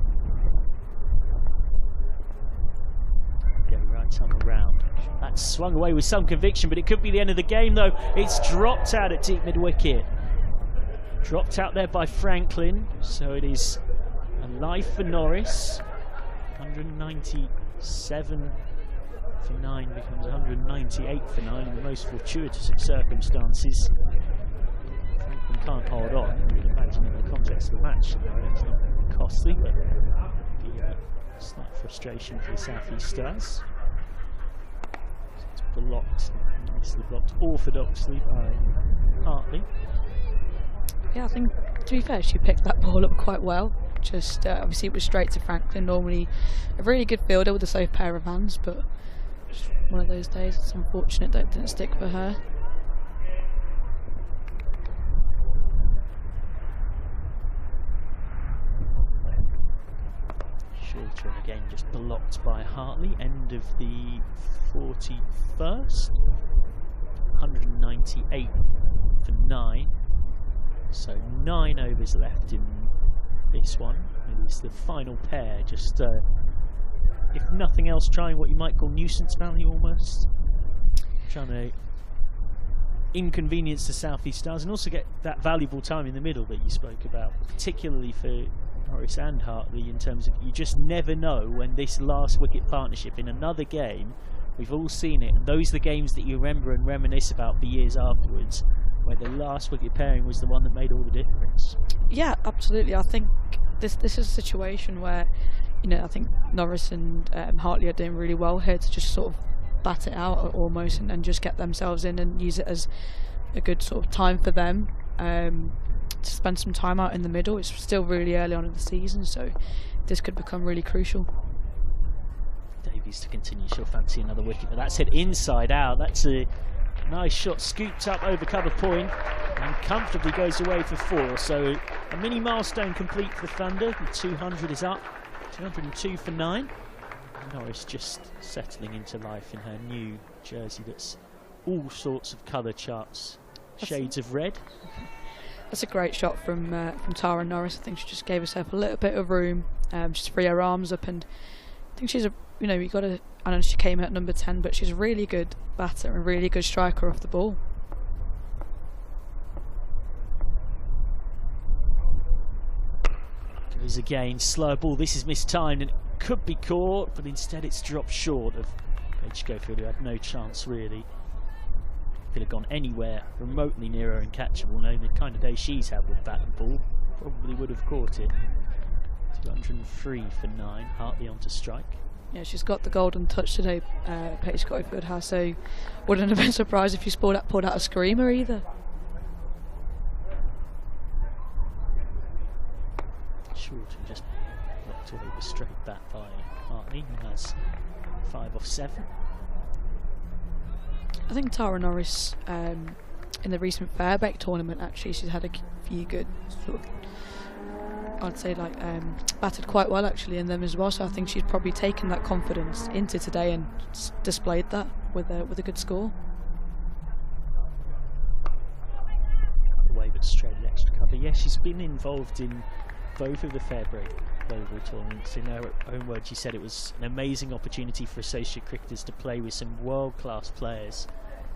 [SPEAKER 1] Get right time around. That's swung away with some conviction, but it could be the end of the game though. It's dropped out at deep mid-wicket. Dropped out there by Franklin, so it is a life for Norris. 197 for 9 becomes 198 for 9 in the most fortuitous of circumstances. Franklin can't hold on, you'd imagine, in the context of the match. It's not costly, but be a slight frustration for the South East Stars. It's blocked, nicely blocked orthodoxly by Hartley.
[SPEAKER 4] Yeah, I think, to be fair, she picked that ball up quite well. Just obviously it was straight to Franklin. Normally a really good fielder with a safe pair of hands, but just one of those days. It's unfortunate that it didn't stick for her.
[SPEAKER 1] Shorter again, just blocked by Hartley. End of the 41st. 198 for 9. So 9 overs left in this one. It is the final pair, just if nothing else, trying what you might call nuisance value almost. Trying to inconvenience the South East Stars and also get that valuable time in the middle that you spoke about, particularly for Norris and Hartley, in terms of you just never know when this last wicket partnership in another game, we've all seen it, and those are the games that you remember and reminisce about for years afterwards, where the last wicket pairing was the one that made all the difference.
[SPEAKER 4] Yeah, absolutely. I think this is a situation where, I think Norris and Hartley are doing really well here to just sort of bat it out almost and just get themselves in and use it as a good sort of time for them to spend some time out in the middle. It's still really early on in the season, so this could become really crucial.
[SPEAKER 1] Davies to continue. She'll fancy another wicket, but that's hit inside out. That's a nice shot, scooped up over cover point and comfortably goes away for 4. So a mini milestone complete for the Thunder. The 200 is up, 202 for 9. Norris just settling into life in her new jersey that's all sorts of colour charts, shades of red.
[SPEAKER 4] That's a great shot from Tara Norris. I think she just gave herself a little bit of room, just to free her arms up, and I think she's I know she came at number 10, but she's a really good batter and really good striker off the ball.
[SPEAKER 1] Goes again, slow ball. This is mistimed and it could be caught, but instead it's dropped short of Paige Schofield, who had no chance really. Could have gone anywhere remotely near her and catchable, knowing the kind of day she's had with bat and ball. Probably would have caught it. 203 for 9. Hartley on to strike.
[SPEAKER 4] Yeah, she's got the golden touch today, Paige Schofield has, so wouldn't have been surprised if she pulled out a screamer either.
[SPEAKER 1] Shorten just knocked away the straight bat by Hartley, who has 5 off 7.
[SPEAKER 4] I think Tara Norris, in the recent Fairbeck tournament, actually, she's had a few good sort of, I'd say, batted quite well actually in them as well. So I think she's probably taken that confidence into today and displayed that with a good score.
[SPEAKER 1] away but straight extra cover. Yeah, she's been involved in both of the Fairbreak Global tournaments. In her own words, she said it was an amazing opportunity for associate cricketers to play with some world-class players.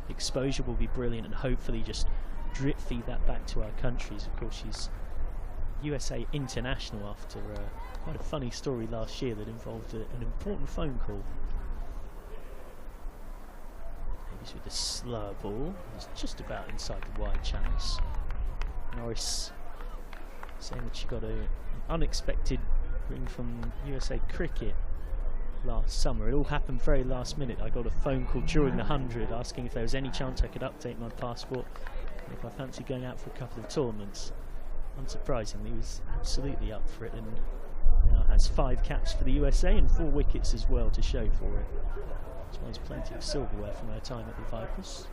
[SPEAKER 1] The exposure will be brilliant, and hopefully just drip feed that back to our countries. Of course, she's USA international after quite a funny story last year that involved an important phone call. Davies with a slow ball. It's just about inside the wide channels. Norris saying that she got an unexpected ring from USA Cricket last summer. It all happened very last minute. I got a phone call during the 100 asking if there was any chance I could update my passport and if I fancy going out for a couple of tournaments. Unsurprisingly, he was absolutely up for it, and now has 5 caps for the USA and 4 wickets as well to show for it, as well as plenty of silverware from her time at the Vipers.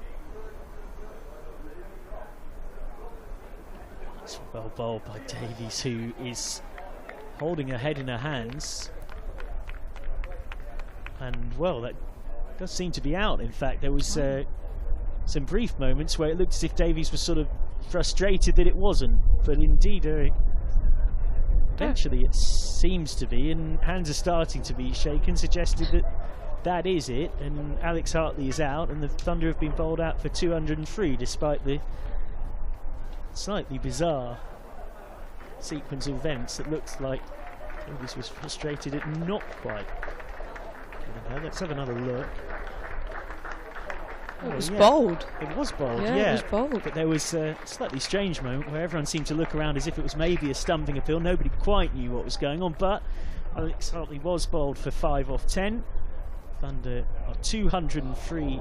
[SPEAKER 1] That's well bowled by Davies, who is holding her head in her hands, and well, that does seem to be out. In fact, there was some brief moments where it looked as if Davies was sort of frustrated that it wasn't, but indeed eventually it seems to be, and hands are starting to be shaken, suggested that that is it, and Alex Hartley is out, and the Thunder have been bowled out for 203 despite the slightly bizarre sequence of events that looks like Davies was frustrated at not quite. Let's have another look.
[SPEAKER 4] It was bold.
[SPEAKER 1] It was bold,
[SPEAKER 4] yeah. It was bold.
[SPEAKER 1] But there was a slightly strange moment where everyone seemed to look around as if it was maybe a stumping appeal. Nobody quite knew what was going on, but Alex Hartley was bowled for 5 off 10. Thunder are 203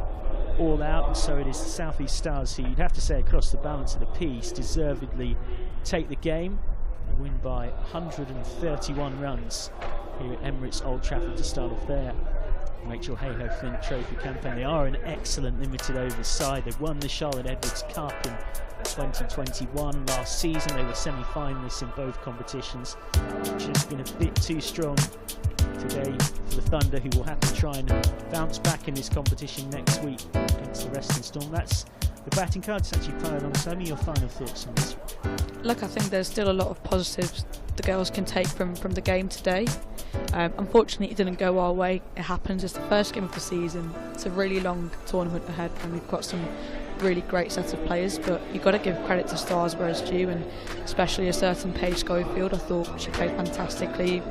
[SPEAKER 1] all out, and so it is the South East Stars who, you'd have to say, across the balance of the piece, deservedly take the game and win by 131 runs here at Emirates Old Trafford to start off their Rachael Heyhoe-Fint Trophy campaign. They are an excellent limited overs side. They've won the Charlotte Edwards Cup in 2021. Last season they were semi-finalists in both competitions. Just been a bit too strong today for the Thunder, who will have to try and bounce back in this competition next week against the Western Storm. That's the batting card. Sachi Pai alongside me. Your final thoughts on this?
[SPEAKER 4] Look, I think there's still a lot of positives the girls can take from the game today. Unfortunately, it didn't go our way. It happens. It's the first game of the season. It's a really long tournament ahead, and we've got some really great sets of players. But you've got to give credit to Stars where it's due, and especially a certain Paige Schofield. I thought she played fantastically.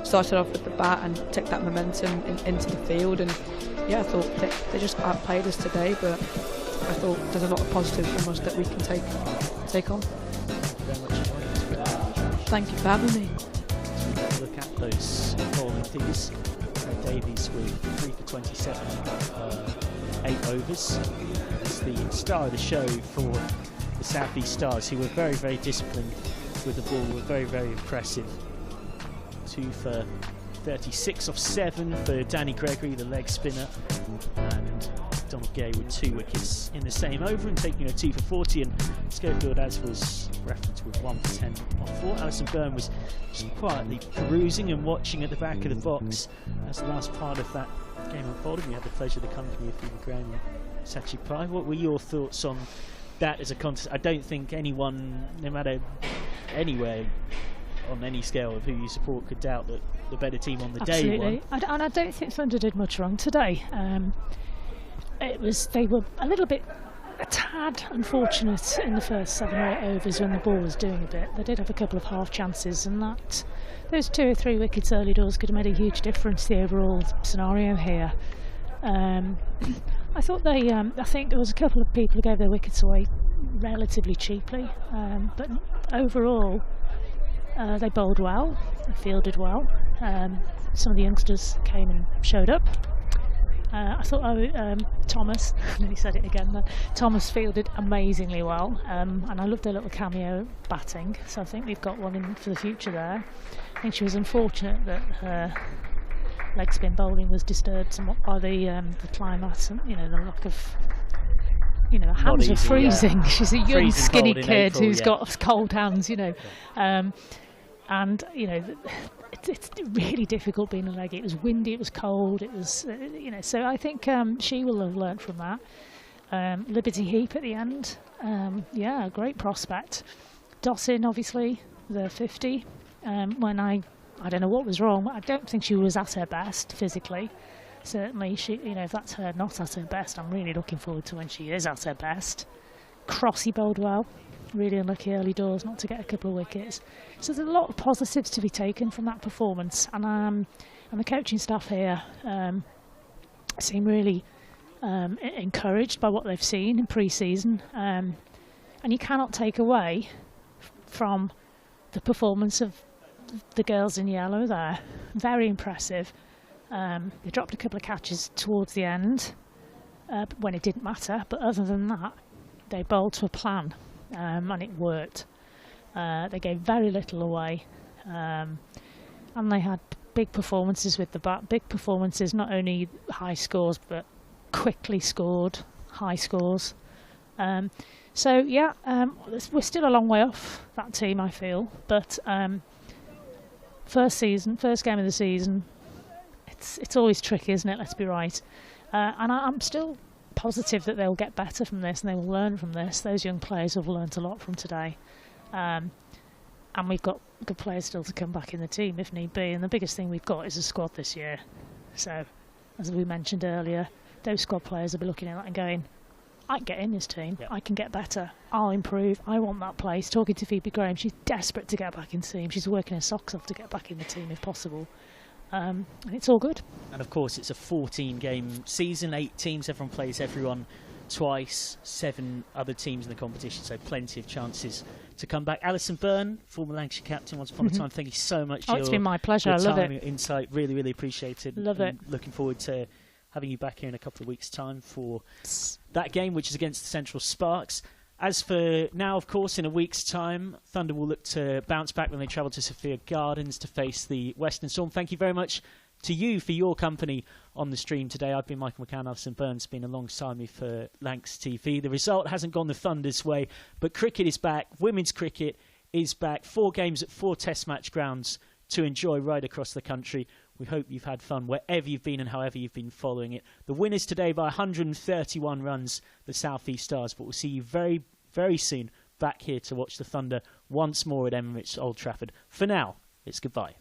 [SPEAKER 4] Started off with the bat and took that momentum into the field, and yeah, I thought they just outplayed us today. But I thought there's a lot of positives from us that we can take on. Thank you for having me.
[SPEAKER 1] Look at those bowling figures. Davies with 3 for 27, 8 overs. It's the star of the show for the South East Stars, who were very, very disciplined with the ball, were very, very impressive. 2 for 36 off 7 for Danny Gregory, the leg spinner, and Donald Gay with 2 wickets in the same over and taking a 2 for 40, and Schofield, as was referenced, with 1 for 10 off 4. Alison Byrne was just quietly perusing and watching at the back of the box as the last part of that game unfolded. We had the pleasure of the company of Phoebe Graham and Sachi Pai. What were your thoughts on that as a contest? I don't think anyone, no matter anywhere on any scale of who you support, could doubt that the better team on the day won.
[SPEAKER 2] And I don't think Thunder did much wrong today. They were a tad unfortunate in the first 7 or 8 overs when the ball was doing a bit. They did have a couple of half chances, and those 2 or 3 wickets early doors could have made a huge difference to the overall scenario here. I thought I think there was a couple of people who gave their wickets away relatively cheaply, but overall they bowled well, they fielded well. Some of the youngsters came and showed up. I thought Thomas, he said it again, Thomas fielded amazingly well, and I loved their little cameo batting, so I think we've got one in for the future there. I think she was unfortunate that her leg spin bowling was disturbed somewhat by the climate, and the lack of, her hands are freezing. Yeah. She's a young skinny kid who's got cold hands, and it's really difficult being a leggy. It was windy, it was cold, it was so I think she will have learnt from that. Liberty Heap at the end. Yeah, a great prospect. Dossin, obviously, the 50. When I don't know what was wrong. I don't think she was at her best physically. Certainly, she, if that's her not at her best, I'm really looking forward to when she is at her best. Crossy bowled well. Really unlucky early doors not to get a couple of wickets. So there's a lot of positives to be taken from that performance. And the coaching staff here seem really encouraged by what they've seen in pre-season. And you cannot take away from the performance of the girls in yellow there. Very impressive. They dropped a couple of catches towards the end when it didn't matter, but other than that, they bowled to a plan and it worked. They gave very little away, and they had big performances with the bat. Big performances, not only high scores, but quickly scored high scores. So yeah, we're still a long way off that team, I feel, but first game of the season, it's always tricky, isn't it? Let's be right. And I'm still positive that they'll get better from this and they will learn from this. Those young players have learnt a lot from today. And we've got good players still to come back in the team if need be. And the biggest thing we've got is a squad this year. So, as we mentioned earlier, those squad players will be looking at that and going, I can get in this team. Yep. I can get better. I'll improve. I want that place. Talking to Phoebe Graham, she's desperate to get back in the team. She's working her socks off to get back in the team if possible. And it's all good.
[SPEAKER 1] And of course, it's a 14-game season, 8 teams. Everyone plays everyone twice, 7 other teams in the competition, so plenty of chances to come back. Alison Byrne, former Lancashire captain once upon a time, thank you so much.
[SPEAKER 2] It's been my pleasure. I love it.
[SPEAKER 1] Your insight, really, really appreciated.
[SPEAKER 2] Love it.
[SPEAKER 1] Looking forward to having you back here in a couple of weeks' time for that game, which is against the Central Sparks. As for now, of course, in a week's time, Thunder will look to bounce back when they travel to Sophia Gardens to face the Western Storm. Thank you very much to you for your company on the stream today. I've been Michael McCann. Alison Byrne's been alongside me for Lancs TV. The result hasn't gone the Thunder's way, but cricket is back. Women's cricket is back. 4 games at 4 Test match grounds to enjoy right across the country. We hope you've had fun wherever you've been and however you've been following it. The winners today by 131 runs, the South East Stars, but we'll see you very, very soon back here to watch the Thunder once more at Emirates Old Trafford. For now, it's goodbye.